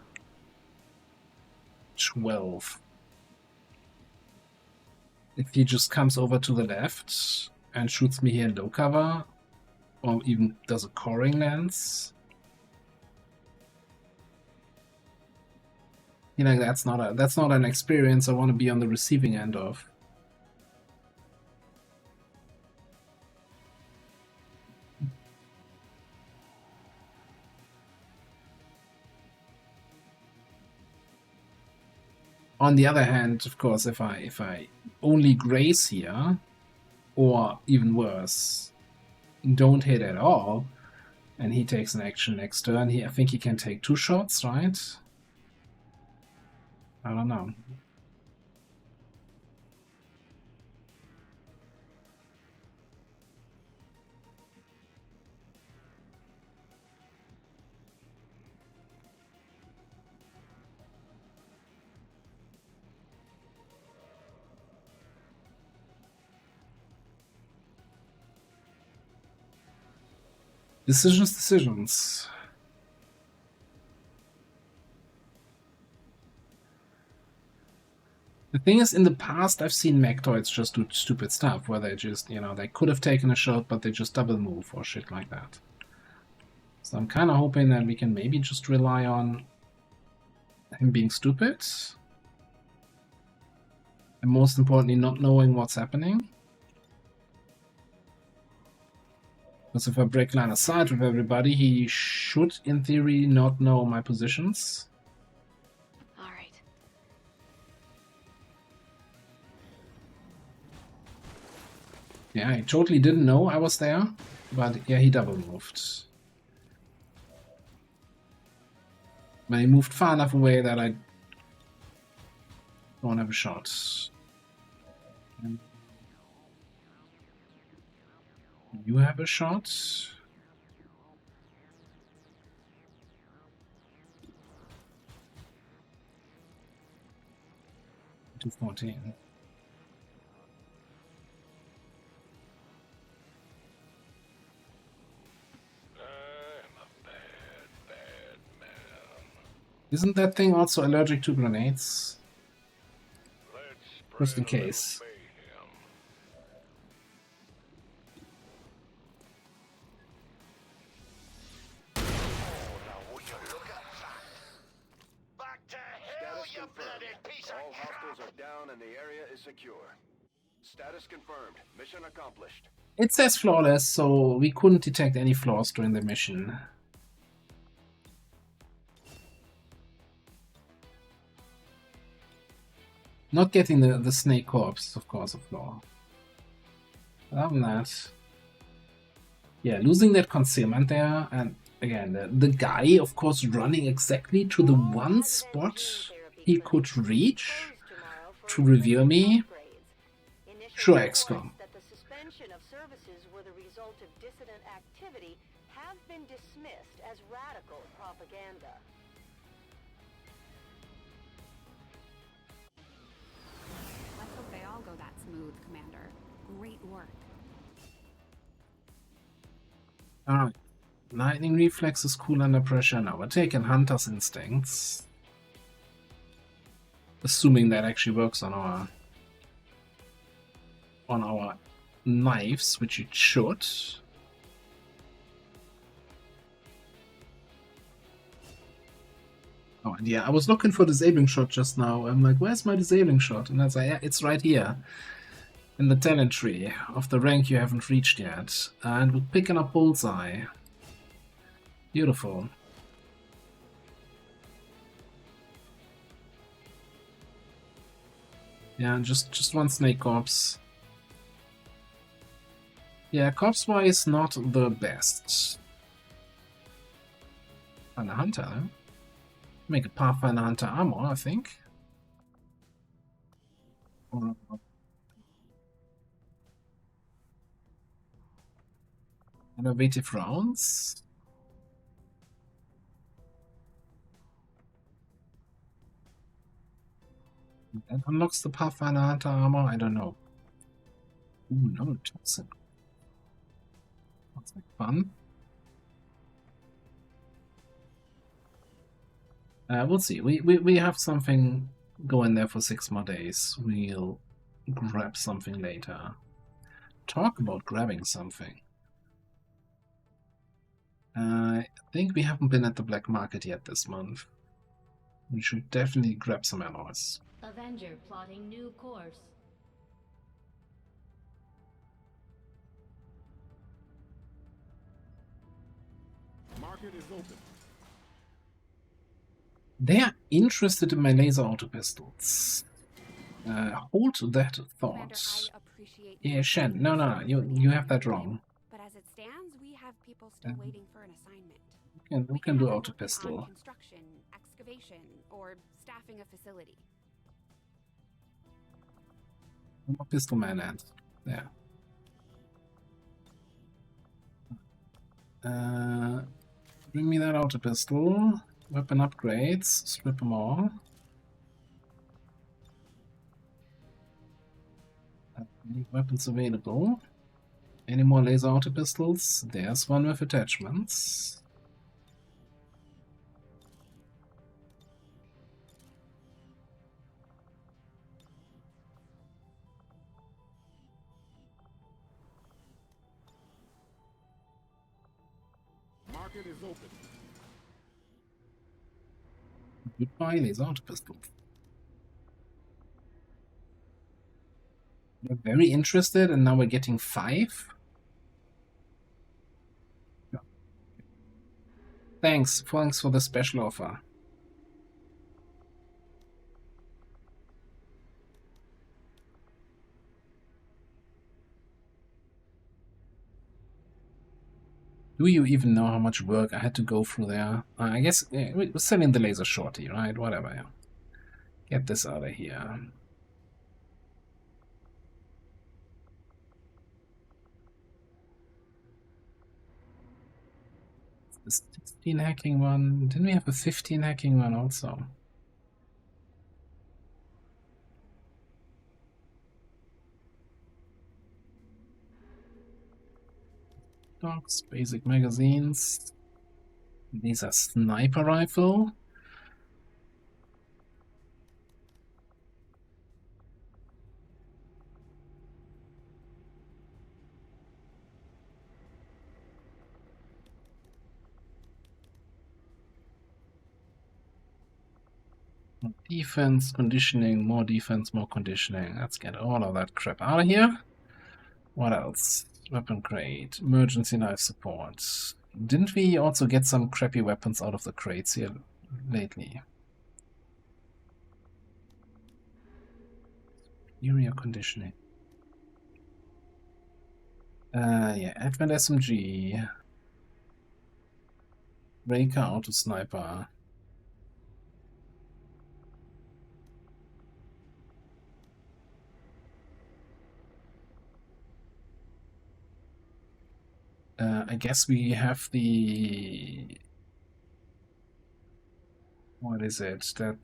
12. If he just comes over to the left and shoots me here in low cover, or even does a coring lance, you know, that's not an experience I want to be on the receiving end of. On the other hand, of course, if I only graze here, or even worse, don't hit at all, and he takes an action next turn, I think he can take 2 shots, right? I don't know. Decisions. The thing is, in the past, I've seen Mechtoids just do stupid stuff, where they just, you know, they could have taken a shot, but they just double move or shit like that. So I'm kind of hoping that we can maybe just rely on him being stupid. And most importantly, not knowing what's happening. Because if I break line of sight with everybody, he should, in theory, not know my positions. Alright. Yeah, he totally didn't know I was there, but yeah, he double moved. But he moved far enough away that I don't have a shot. You have a shot. 214. Isn't that thing also allergic to grenades? Just in case. All hostiles are down and the area is secure. Status confirmed. Mission accomplished. It says flawless, so we couldn't detect any flaws during the mission. Not getting the snake corpse is of course a flaw. Other than that, yeah, losing that concealment there, and again, the guy, of course, running exactly to the one spot he could reach to reveal me. Sure, XCOM. That the suspension of services were the result of dissident activity have been dismissed as radical propaganda. Let's hope they all go that smooth, Commander. Great work. Alright. Lightning reflex is cool under pressure. Now we're taking Hunter's instincts. Assuming that actually works on our knives, which it should. Oh, and yeah, I was looking for disabling shot just now. I'm like, where's my disabling shot? And I was like, yeah, it's right here. In the talent tree of the rank you haven't reached yet. And we're picking up Bullseye. Beautiful. Yeah, just one snake corpse. Yeah, corpse-wise, not the best. And a hunter, though. Make a Pathfinder Hunter armor, I think. Innovative rounds. That unlocks the Pathfinder Hunter armor? I don't know. Ooh, no, toxic. Sounds like fun. We'll see. We have something going there for 6 more days. We'll grab something later. Talk about grabbing something. I think we haven't been at the black market yet this month. We should definitely grab some alloys. Avenger plotting new course. Market is open. They are interested in my laser auto pistols. Hold that thought. Yeah, Shen. No, you have that wrong. But as it stands, we have people still waiting for an assignment. We can do auto pistol. Construction, excavation, or staffing a facility. Pistol man and there. Bring me that auto pistol. Weapon upgrades. Strip them all. Any weapons available? Any more laser auto pistols? There's one with attachments. Market is open. Goodbye, laser auto pistol. We're very interested, and now we're getting 5. Yeah. Thanks for the special offer. Do you even know how much work I had to go through there? I guess we're selling the laser shorty, right? Whatever. Yeah. Get this out of here. The 16 hacking one. Didn't we have a 15 hacking one also? Dogs, basic magazines. These are sniper rifle. Defense, conditioning, more defense, more conditioning. Let's get all of that crap out of here. What else? Weapon crate, emergency knife support. Didn't we also get some crappy weapons out of the crates here lately? Area conditioning. Yeah, Advent SMG. Raker auto sniper. I guess we have the... What is it? That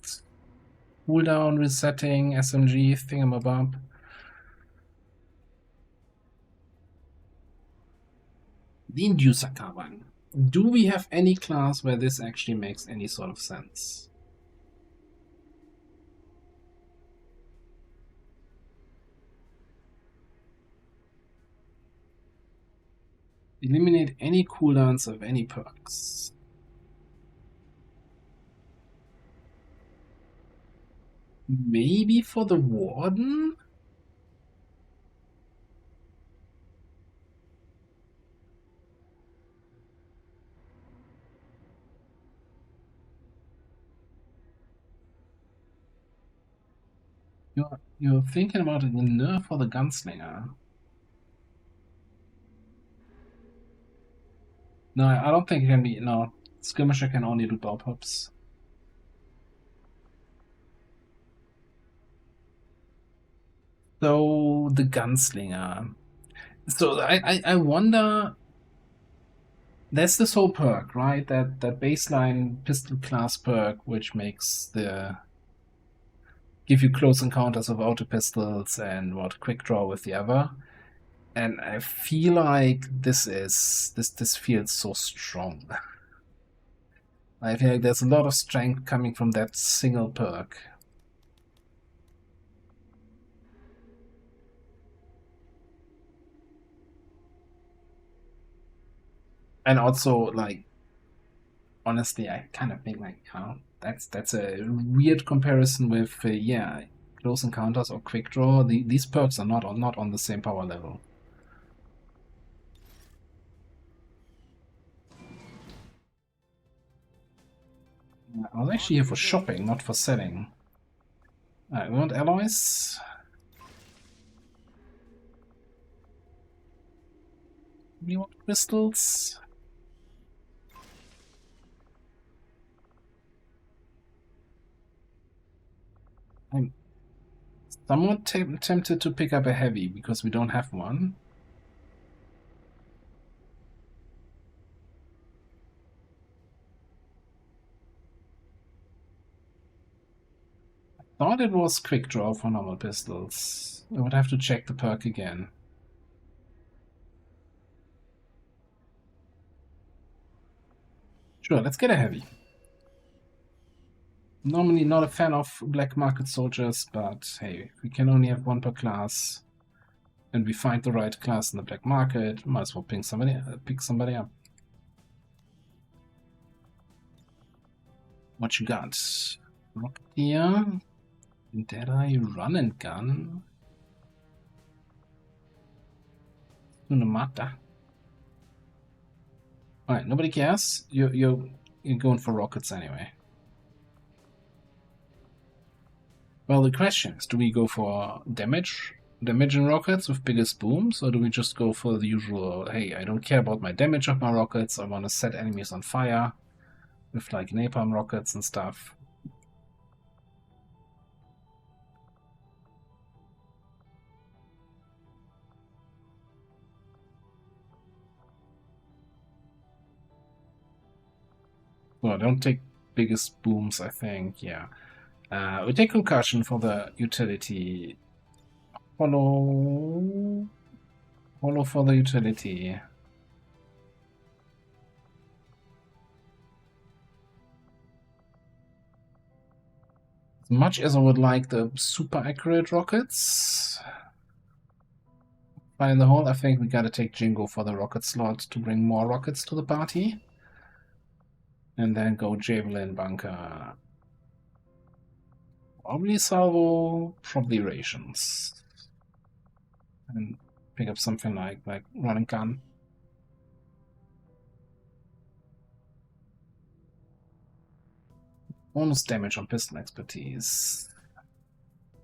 cooldown resetting SMG thingamabob. The inducer carbine. Do we have any class where this actually makes any sort of sense? Eliminate any cooldowns of any perks. Maybe for the Warden? You're thinking about a nerf for the Gunslinger. No, I don't think it can be. No, Skirmisher can only do bow pops. So the Gunslinger. So I wonder. There's this whole perk, right? That baseline pistol class perk, which makes the give you close encounters of auto pistols and quick draw with the other. And I feel like this feels so strong. I feel like there's a lot of strength coming from that single perk. And also, like, honestly, I kind of think like, that's a weird comparison with yeah, close encounters or quick draw. These perks are not on the same power level. I was actually here for shopping, not for selling. Alright, we want alloys. We want crystals. I'm somewhat tempted to pick up a heavy because we don't have one. I thought it was quick draw for normal pistols. I would have to check the perk again. Sure, let's get a heavy. Normally not a fan of black market soldiers, but hey, if we can only have one per class, and we find the right class in the black market, might as well pick somebody up. What you got? Rocketeer, Deadeye, Run and Gun, Tsunemata. Alright, nobody cares. You're going for rockets anyway. Well, the question is, do we go for damage in rockets with biggest booms, or do we just go for the usual, hey, I don't care about my damage of my rockets, I want to set enemies on fire with like napalm rockets and stuff? Well, don't take biggest booms, I think. Yeah. We take concussion for the utility. Follow for the utility. As much as I would like the super accurate rockets, but in the whole, I think we gotta take Jingo for the rocket slot to bring more rockets to the party. And then go Javelin Bunker. Probably Salvo, probably Rations. And pick up something like Running Gun. Bonus damage on pistol expertise.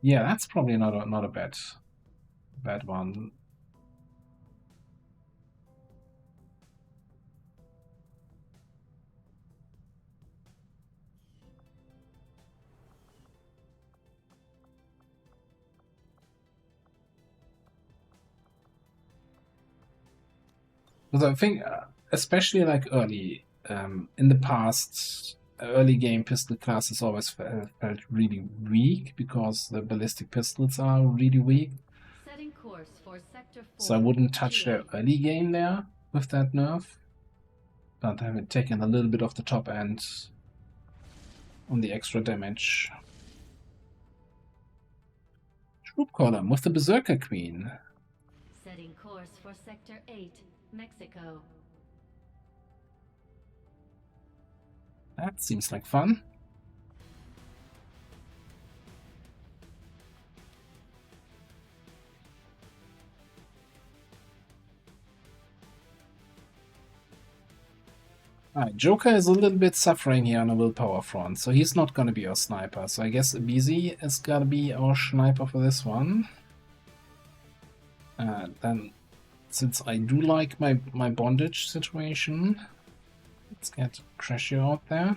Yeah, that's probably not a bad one. Because I think, especially like early, in the past, early game pistol classes always felt really weak because the ballistic pistols are really weak. Setting course for sector 4. So I wouldn't touch their early game there with that nerf. But I have taken a little bit off the top end on the extra damage. Troop column with the Berserker Queen. Setting course for sector 8, Mexico. That seems like fun. Alright, Joker is a little bit suffering here on a willpower front, so he's not gonna be our sniper. So I guess BZ is gonna be our sniper for this one. Then, since I do like my bondage situation, let's get Crashio out there.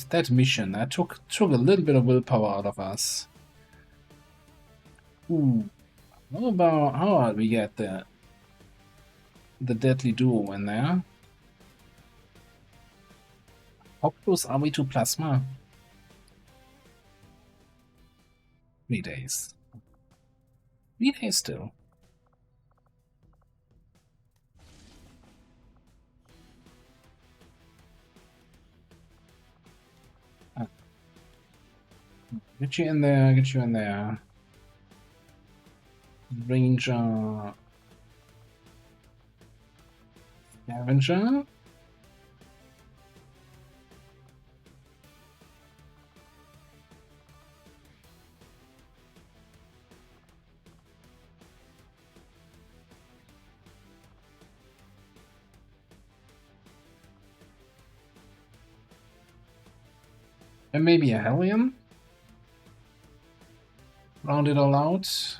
That mission, that took a little bit of willpower out of us. Ooh. How about we get the deadly duo in there? How close are we to plasma? 3 days. 3 days still. Get you in there, get you in there. Ranger. Scavenger. And maybe a Hellion. Round it all out.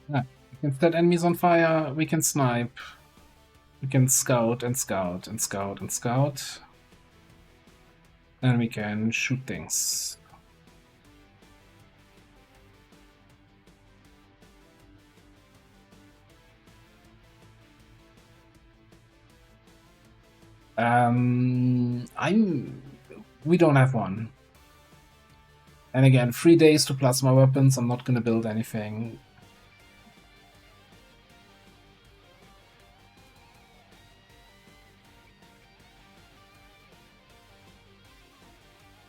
Yeah, we can set enemies on fire, we can snipe, we can scout and scout and scout and scout, and we can shoot things. We don't have one. And again, 3 days to plasma weapons, I'm not gonna build anything.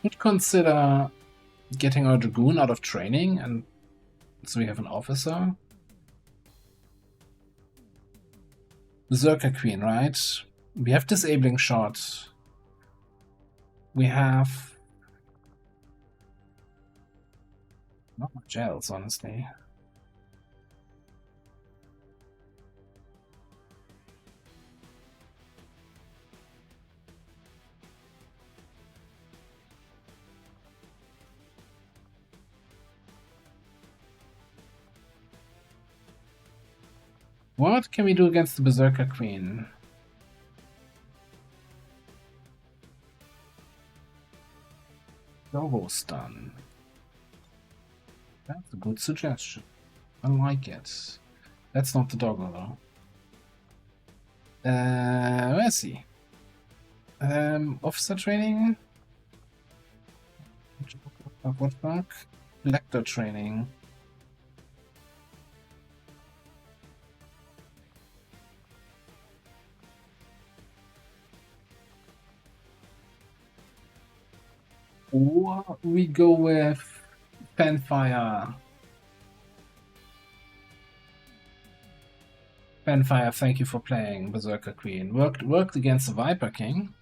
Would consider getting our Dragoon out of training, and so we have an officer. Berserker Queen, right? We have disabling shot. We have not much else, honestly. What can we do against the Berserker Queen? Turbo stun. That's a good suggestion. I like it. That's not the doggo though. Where's he? Officer training? What fuck? Lector training. Or we go with Fanfire. Fanfire, thank you for playing Berserker Queen. Worked against the Viper King.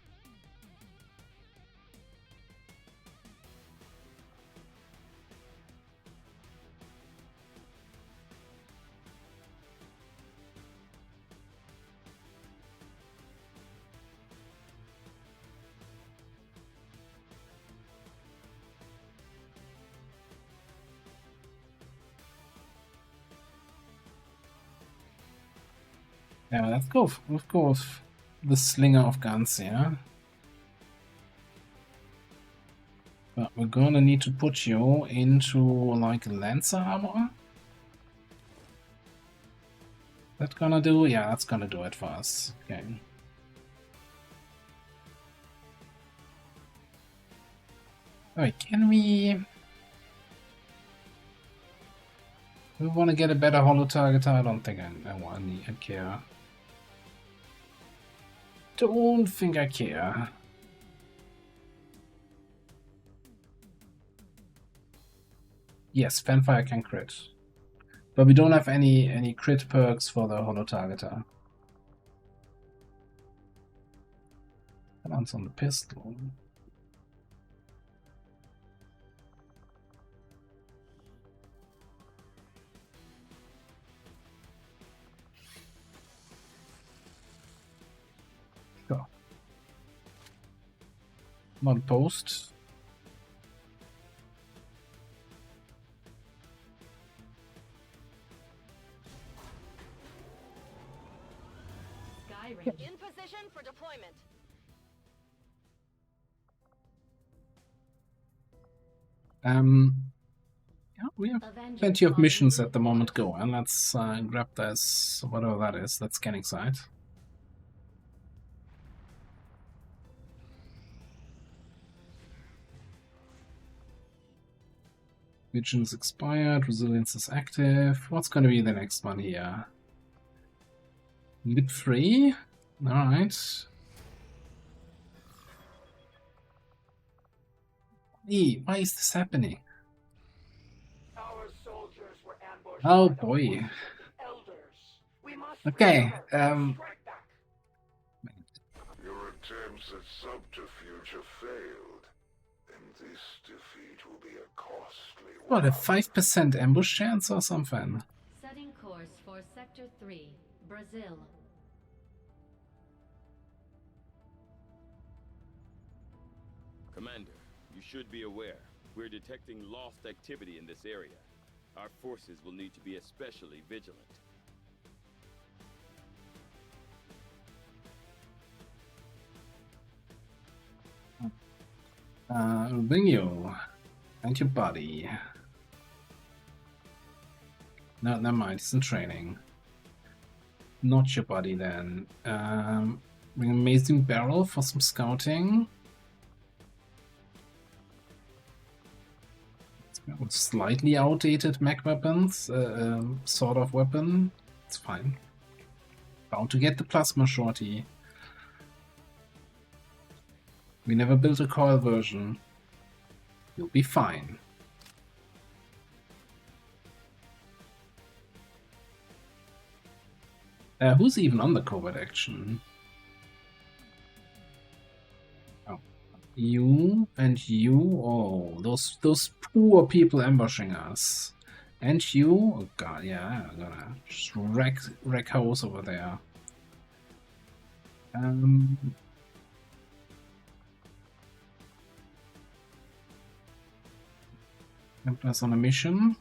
Yeah, let's go with the Slinger of Guns here. But we're gonna need to put you into like Lancer armor. That gonna do? Yeah, that's gonna do it for us. Okay. Alright, can we... Do we want to get a better holo target? I don't think I care. Don't think I care. Yes, Fanfire can crit. But we don't have any crit perks for the holo targeter. Balance on the pistol. Go. One post. In position for deployment. Yeah, we have plenty of missions at the moment go, and let's grab this, whatever that is, that scanning site. Vigilance expired, resilience is active. What's going to be the next one here? Lip 3? Alright. Hey, why is this happening? Oh boy. Okay, Your attempts at subterfuge have failed, and this defeat will be a costly one. what, a 5% ambush chance or something? Setting course for Sector 3, Brazil. Commander, you should be aware. We're detecting lost activity in this area. Our forces will need to be especially vigilant. Bring you and your body. No, never mind, it's in training. Not your body then. Bring amazing barrel for some scouting. Slightly outdated mech weapons, sort of weapon. It's fine. Bound to get the plasma shorty. We never built a coil version. You'll be fine. Who's even on the covert action? Oh, you and you. Oh, those poor people ambushing us. And you. Oh god, yeah, I'm gonna just wreck house over there. Templars on a mission.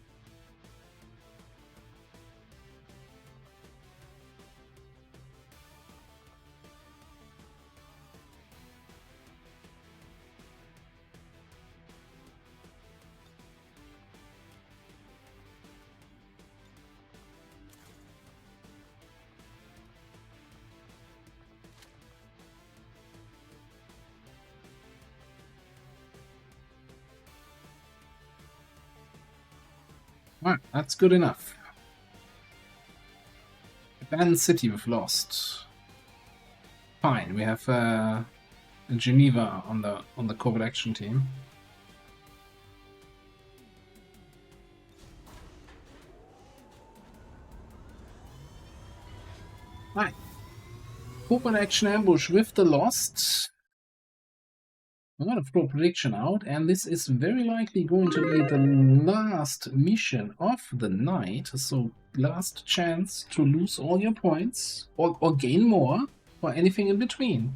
Alright, that's good enough. Abandoned city we've lost. Fine, we have Geneva on the covert action team. Right. Covert action ambush with the lost. I'm gonna throw a prediction out, and this is very likely going to be the last mission of the night, so last chance to lose all your points, or gain more, or anything in between.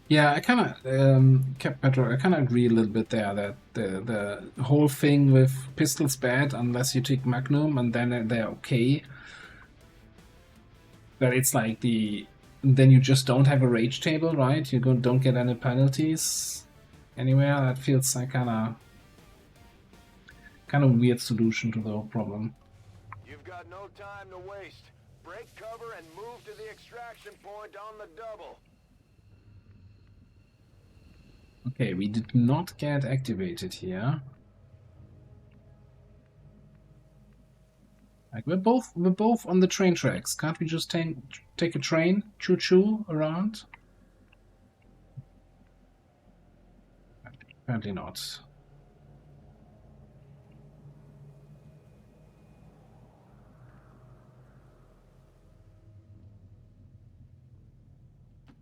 Yeah, I kind of, Petro, I kind of agree a little bit there that the whole thing with pistols bad unless you take Magnum and then they're okay. But it's like then you just don't have a rage table, right? You don't get any penalties anywhere. That feels like kind of weird solution to the whole problem. You've got no time to waste. Break cover and move to the extraction point on the double. Okay, we did not get activated here. Like we're both on the train tracks. Can't we just take a train, choo-choo around? Apparently not.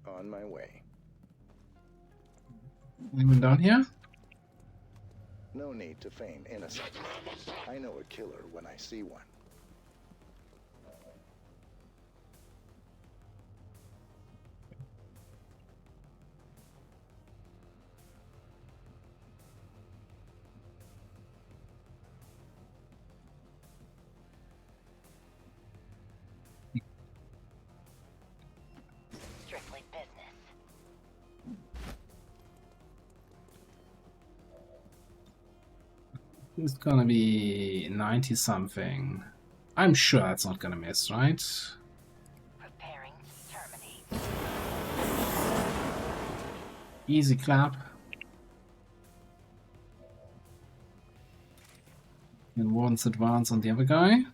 On my way. Anyone down here? No need to feign innocence. I know a killer when I see one. Strictly business. It's gonna be 90 something. I'm sure that's not gonna miss, right? Preparing to terminate. Easy clap. And Warden's advance on the other guy.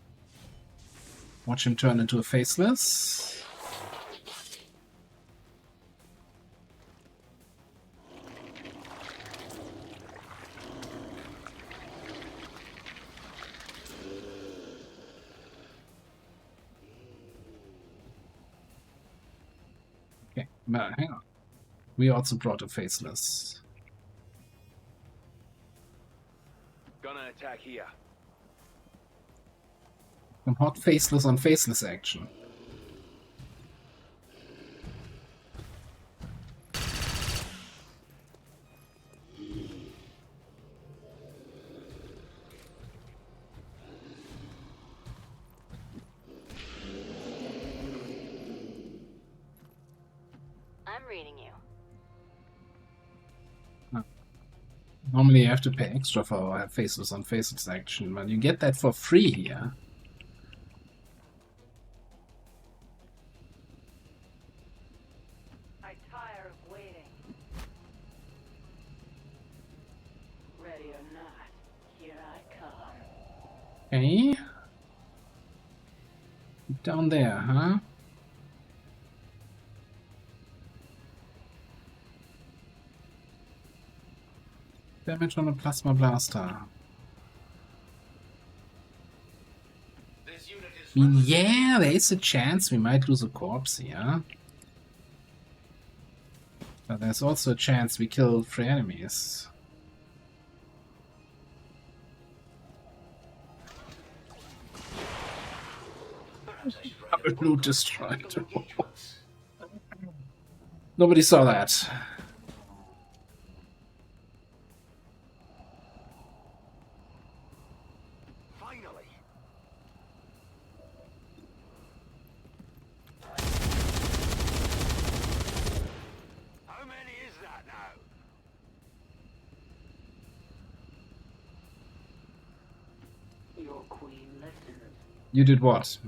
Watch him turn into a faceless. Okay, but hang on. We also brought a faceless. Gonna attack here. Some hot faceless on faceless action. I'm reading you. Normally you have to pay extra for faceless on faceless action, but you get that for free here. I tire of waiting. Okay. Down there, huh? Damage on a plasma blaster. I mean, yeah, there is a chance we might lose a corpse here. But there's also a chance we kill 3 enemies. Loot destroyed. Nobody saw that. Finally. How many is that now? Your queen listens. You did what?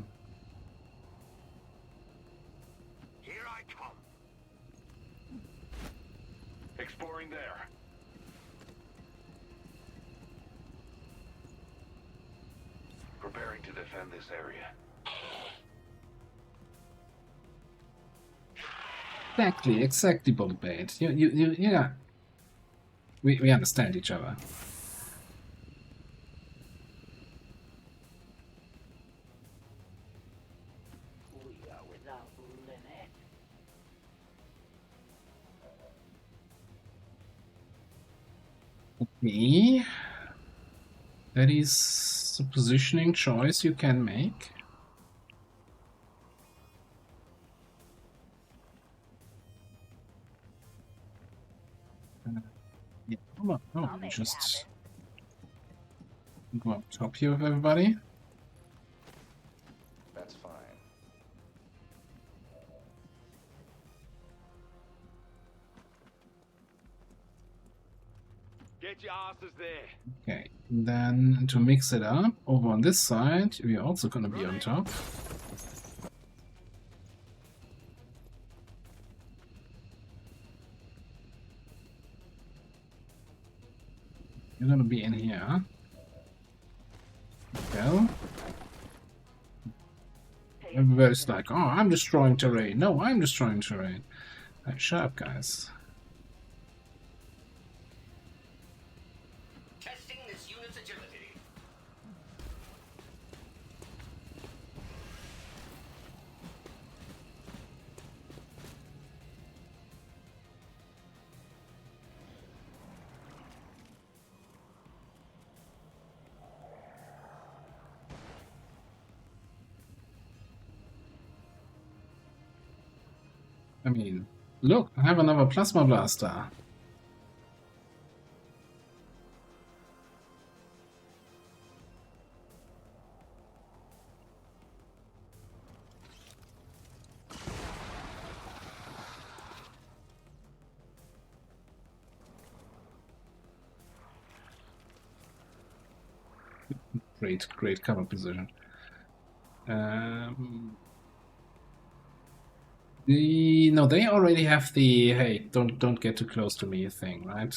Here I come. Exploring there. Preparing to defend this area. Exactly, bullet bait. Yeah. We understand each other. We are without limit. Okay. That is a positioning choice you can make. Yeah, come on, just go up top here with everybody. That's fine. Get your asses there. Okay, then to mix it up, over on this side, we're also gonna be on top. You're gonna be in here. Well, everybody's like, oh, I'm destroying terrain. No, I'm destroying terrain. Like, shut up, guys. Testing this unit's agility. I mean, look, I have another plasma blaster. Great cover position. No, they already have the hey, don't get too close to me thing, right?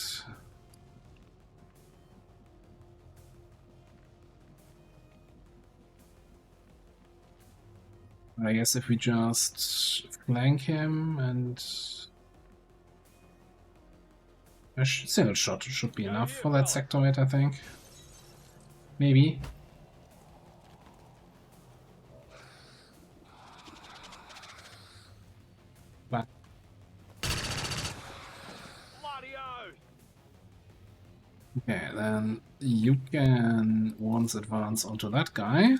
I guess if we just flank him and a single shot should be enough for that sectoid, I think. Maybe. But okay, then you can once advance onto that guy.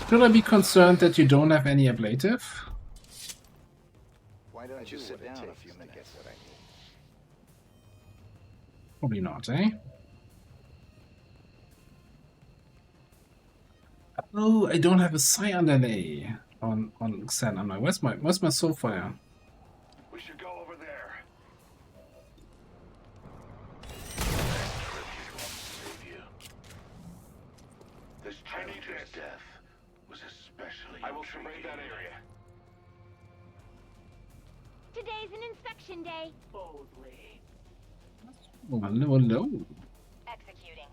Should I be concerned that you don't have any ablative? Why don't you sit down a few minutes? Probably not, eh? Oh, I don't have a psi underlay on Xen. I'm like, where's my Soulfire? We should go over there. This janitor's death was especially I will survey that area. Today's an inspection day. Boldly. Oh, hello. Executing.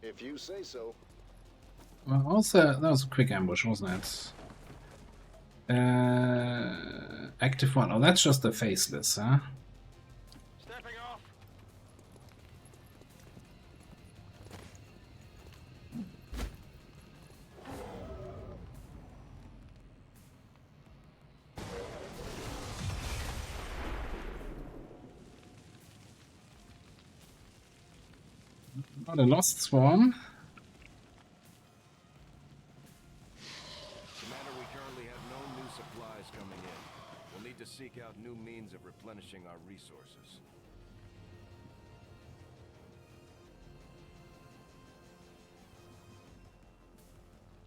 If you say so. Well, also, that was a quick ambush, wasn't it? Active 1. Oh, that's just the faceless, huh? Stepping off. Not a lost swarm. Commander, we currently have no new supplies coming in. We'll need to seek out new means of replenishing our resources.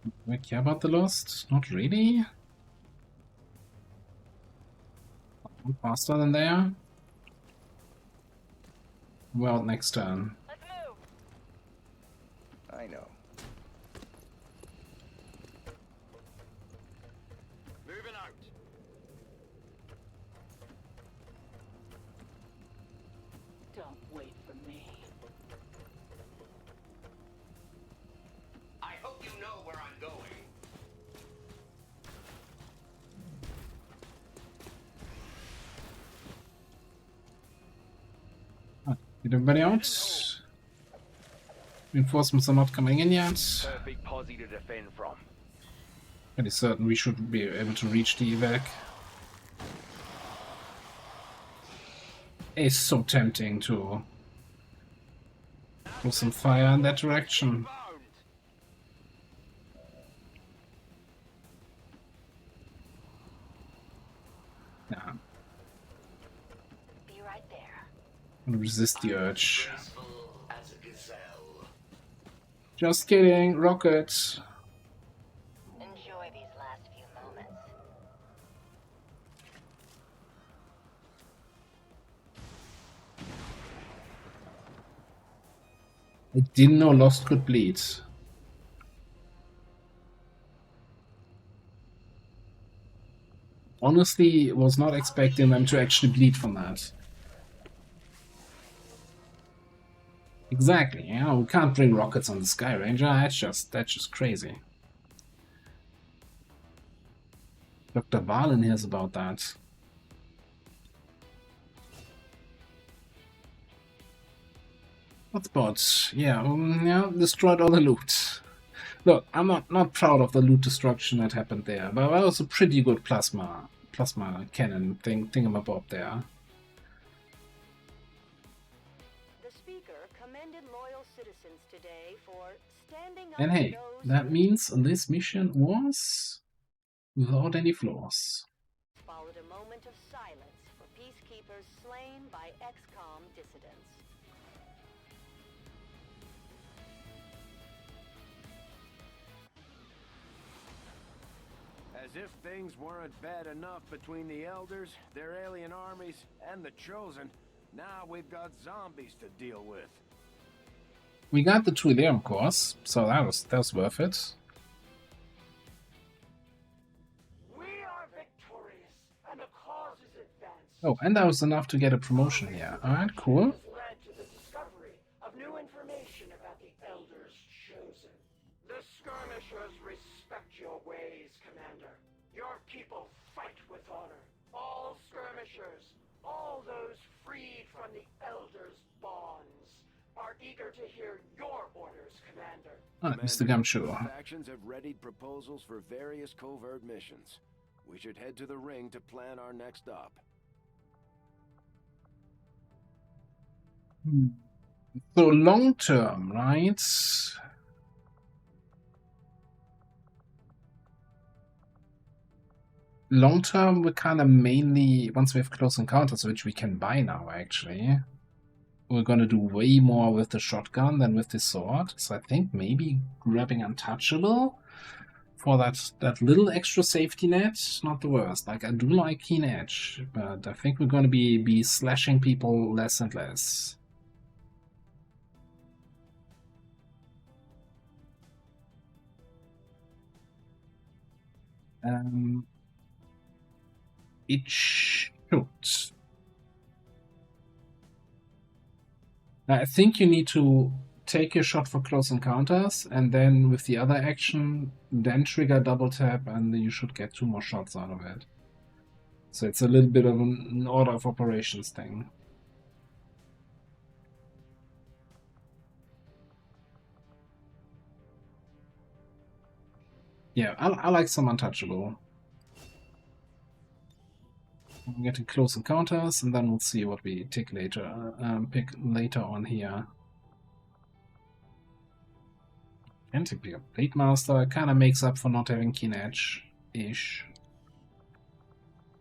Do we care about the lost? Not really. Faster than they are. Well, next turn. Let's move. I know. Moving out. Don't wait for me. I hope you know where I'm going. Get everybody out. Reinforcements are not coming in yet. Perfect posse to defend from. Pretty certain we should be able to reach the evac. It's so tempting to throw some fire in that direction. Yeah. Be right there. And resist the urge. Just kidding, rocket. Enjoy these last few moments. I didn't know Lost could bleed. Honestly, was not expecting them to actually bleed from that. Exactly, you know, we can't bring rockets on the Sky Ranger, that's just crazy. Dr. Valen hears about that. Hotspots, yeah, destroyed all the loot. Look, I'm not proud of the loot destruction that happened there, but that was a pretty good plasma cannon thingamabob there. The speaker commended loyal citizens today for standing up And hey, to those that means this mission was without any flaws. followed a moment of silence for peacekeepers slain by XCOM dissidents. As if things weren't bad enough between the Elders, their alien armies, and the Chosen, now we've got zombies to deal with. We got the Trillium course, so that was worth it. We are victorious, and the cause is advanced. Oh, and that was enough to get a promotion here. Alright, cool. Has led to the discovery of new information about the Elders Chosen. The skirmishers respect your ways, Commander. Your people fight with honor. All skirmishers, all those freed from the Elders' bonds, are eager to hear your orders, Commander. Alright, Mr. Gumshoe. Factions have readied proposals for various covert missions. We should head to the ring to plan our next stop. So long term, right? Long term, we're kind of mainly, once we have close encounters, which we can buy now actually, we're gonna do way more with the shotgun than with the sword. So I think maybe grabbing Untouchable for that little extra safety net, not the worst. Like, I do like Keen Edge, but I think we're gonna be slashing people less and less. It should. I think you need to take your shot for close encounters, and then with the other action, then trigger double tap, and you should get 2 more shots out of it. So it's a little bit of an order of operations thing. Yeah, I like some untouchable. I'm getting close encounters, and then we'll see what we pick later on here. And to pick up Blade Master kind of makes up for not having Keen Edge-ish.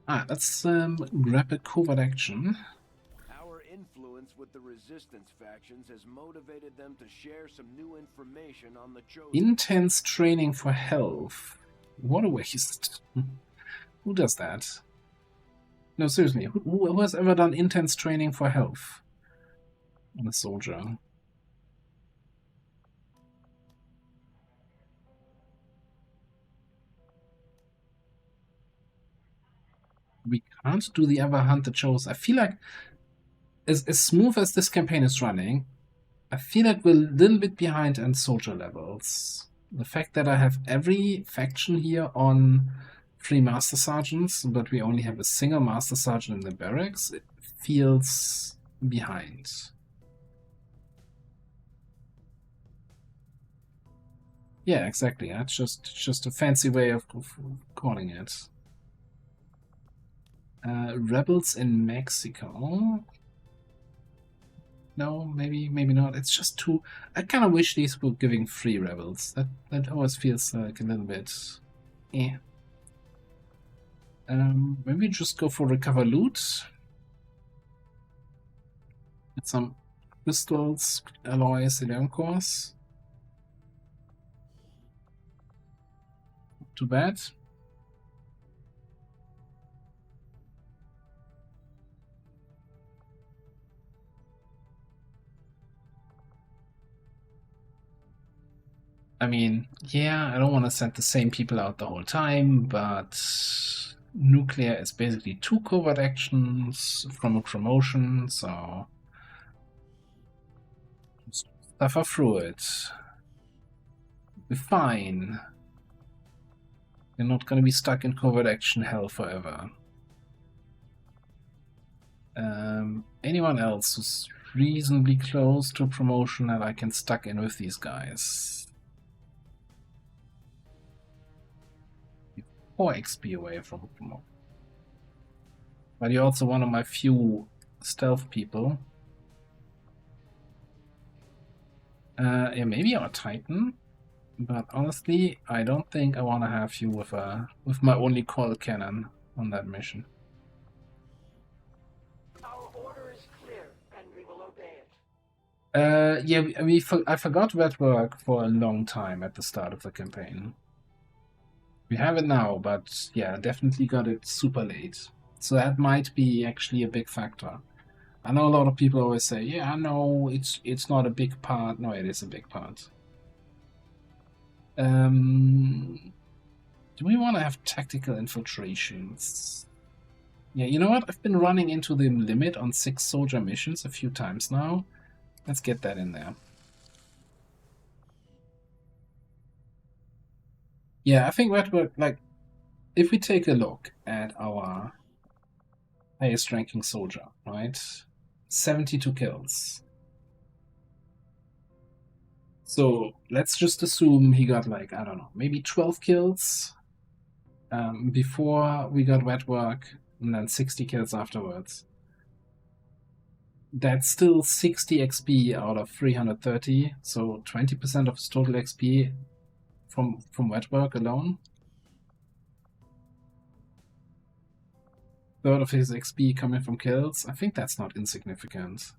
Let's grab a covert action. Our influence with the resistance factions has motivated them to share some new information on the Chosen. Intense training for health. What a waste. Who does that? No, seriously, who has ever done intense training for health on a soldier? We can't do the other hunt that shows. I feel like, as smooth as this campaign is running, I feel like we're a little bit behind on soldier levels. The fact that I have every faction here on 3 Master Sergeants, but we only have a single Master Sergeant in the barracks, it feels behind. Yeah, exactly. That's just a fancy way of calling it. Rebels in Mexico. No, maybe not. It's just too. I kind of wish these were giving free rebels. That always feels like a little bit. Maybe just go for recover loot. Get some pistols, alloys, 11 cores. Too bad. I mean, yeah, I don't want to send the same people out the whole time, but nuclear is basically 2 covert actions from a promotion, so suffer through it. We're fine. We're not going to be stuck in covert action hell forever. Anyone else who's reasonably close to a promotion that I can stuck in with these guys? 4 XP away from a promotion. But you're also one of my few stealth people. Yeah, maybe our Titan. But honestly, I don't think I want to have you with my only coil cannon on that mission. Our order is clear, and we will obey it. Yeah, I forgot Red Work for a long time at the start of the campaign. We have it now, but yeah, definitely got it super late. So that might be actually a big factor. I know a lot of people always say, yeah, no, it's not a big part. No, it is a big part. Do we want to have tactical infiltrations? Yeah, you know what? I've been running into the limit on 6 soldier missions a few times now. Let's get that in there. Yeah, I think that would, like, if we take a look at our highest ranking soldier, right? 72 kills. So let's just assume he got, like, I don't know, maybe 12 kills before we got wet work, and then 60 kills afterwards. That's still 60 XP out of 330, so 20% of his total XP from wet work alone. Third of his XP coming from kills. I think that's not insignificant.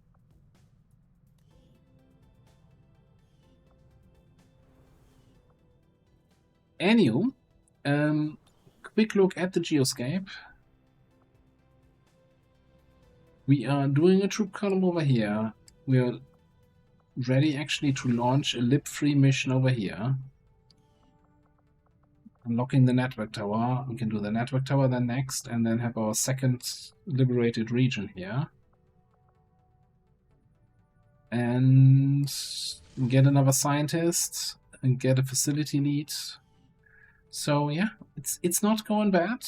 Anywho, quick look at the geoscape. We are doing a troop column over here. We are ready actually to launch a lib-free mission over here. Unlocking the network tower. We can do the network tower then next, and then have our second liberated region here. and get another scientist and get a facility lead. So yeah, it's not going bad.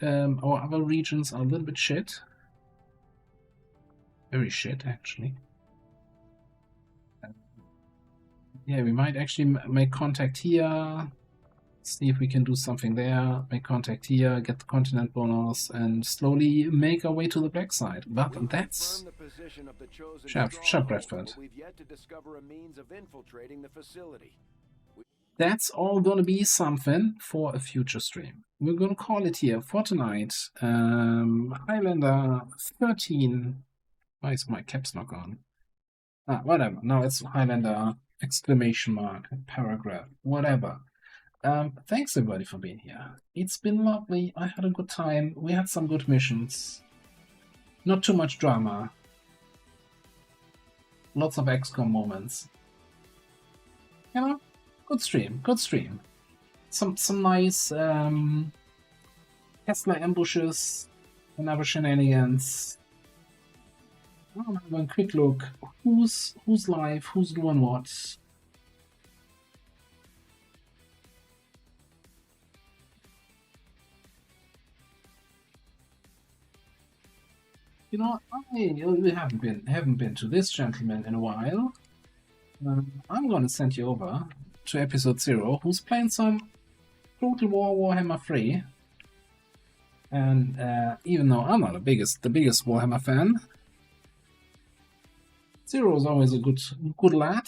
Our other regions are a little bit shit. Very shit, actually. Yeah, we might actually make contact here. See if we can do something there. Make contact here, get the continent bonus, and slowly make our way to the black side. But that's Chef Bradford. We've yet to discover a means of infiltrating the facility. That's all gonna be something for a future stream. We're gonna call it here for tonight. Highlander 13. Why is my caps lock on? Whatever. Now it's Highlander exclamation mark paragraph. Whatever. Thanks everybody for being here. It's been lovely. I had a good time. We had some good missions. Not too much drama. Lots of XCOM moments. You know, good stream. Good stream. Some nice Tesla ambushes and other shenanigans. I'm gonna have a quick look. Who's live? Who's doing what? You know, we haven't been to this gentleman in a while. I'm gonna send you over to episode 0, who's playing some Total War Warhammer 3. And even though I'm not the biggest Warhammer fan, 0 is always a good lad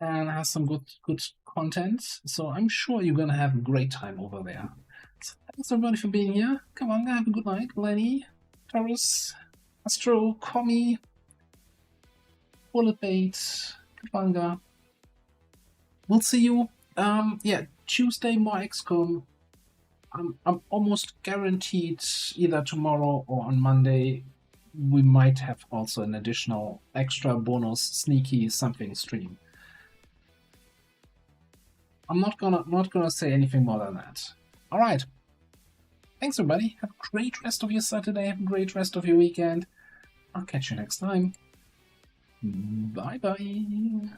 and has some good content. So I'm sure you're gonna have a great time over there. So thanks everybody for being here. Come on, have a good night, Lenny, Taurus, Astro, Commie, Bulletbait, Kapanga. We'll see you. Yeah, Tuesday more XCOM. I'm almost guaranteed either tomorrow or on Monday we might have also an additional extra bonus sneaky something stream. I'm not gonna say anything more than that. All right. Thanks everybody. Have a great rest of your Saturday. Have a great rest of your weekend. I'll catch you next time. Bye bye.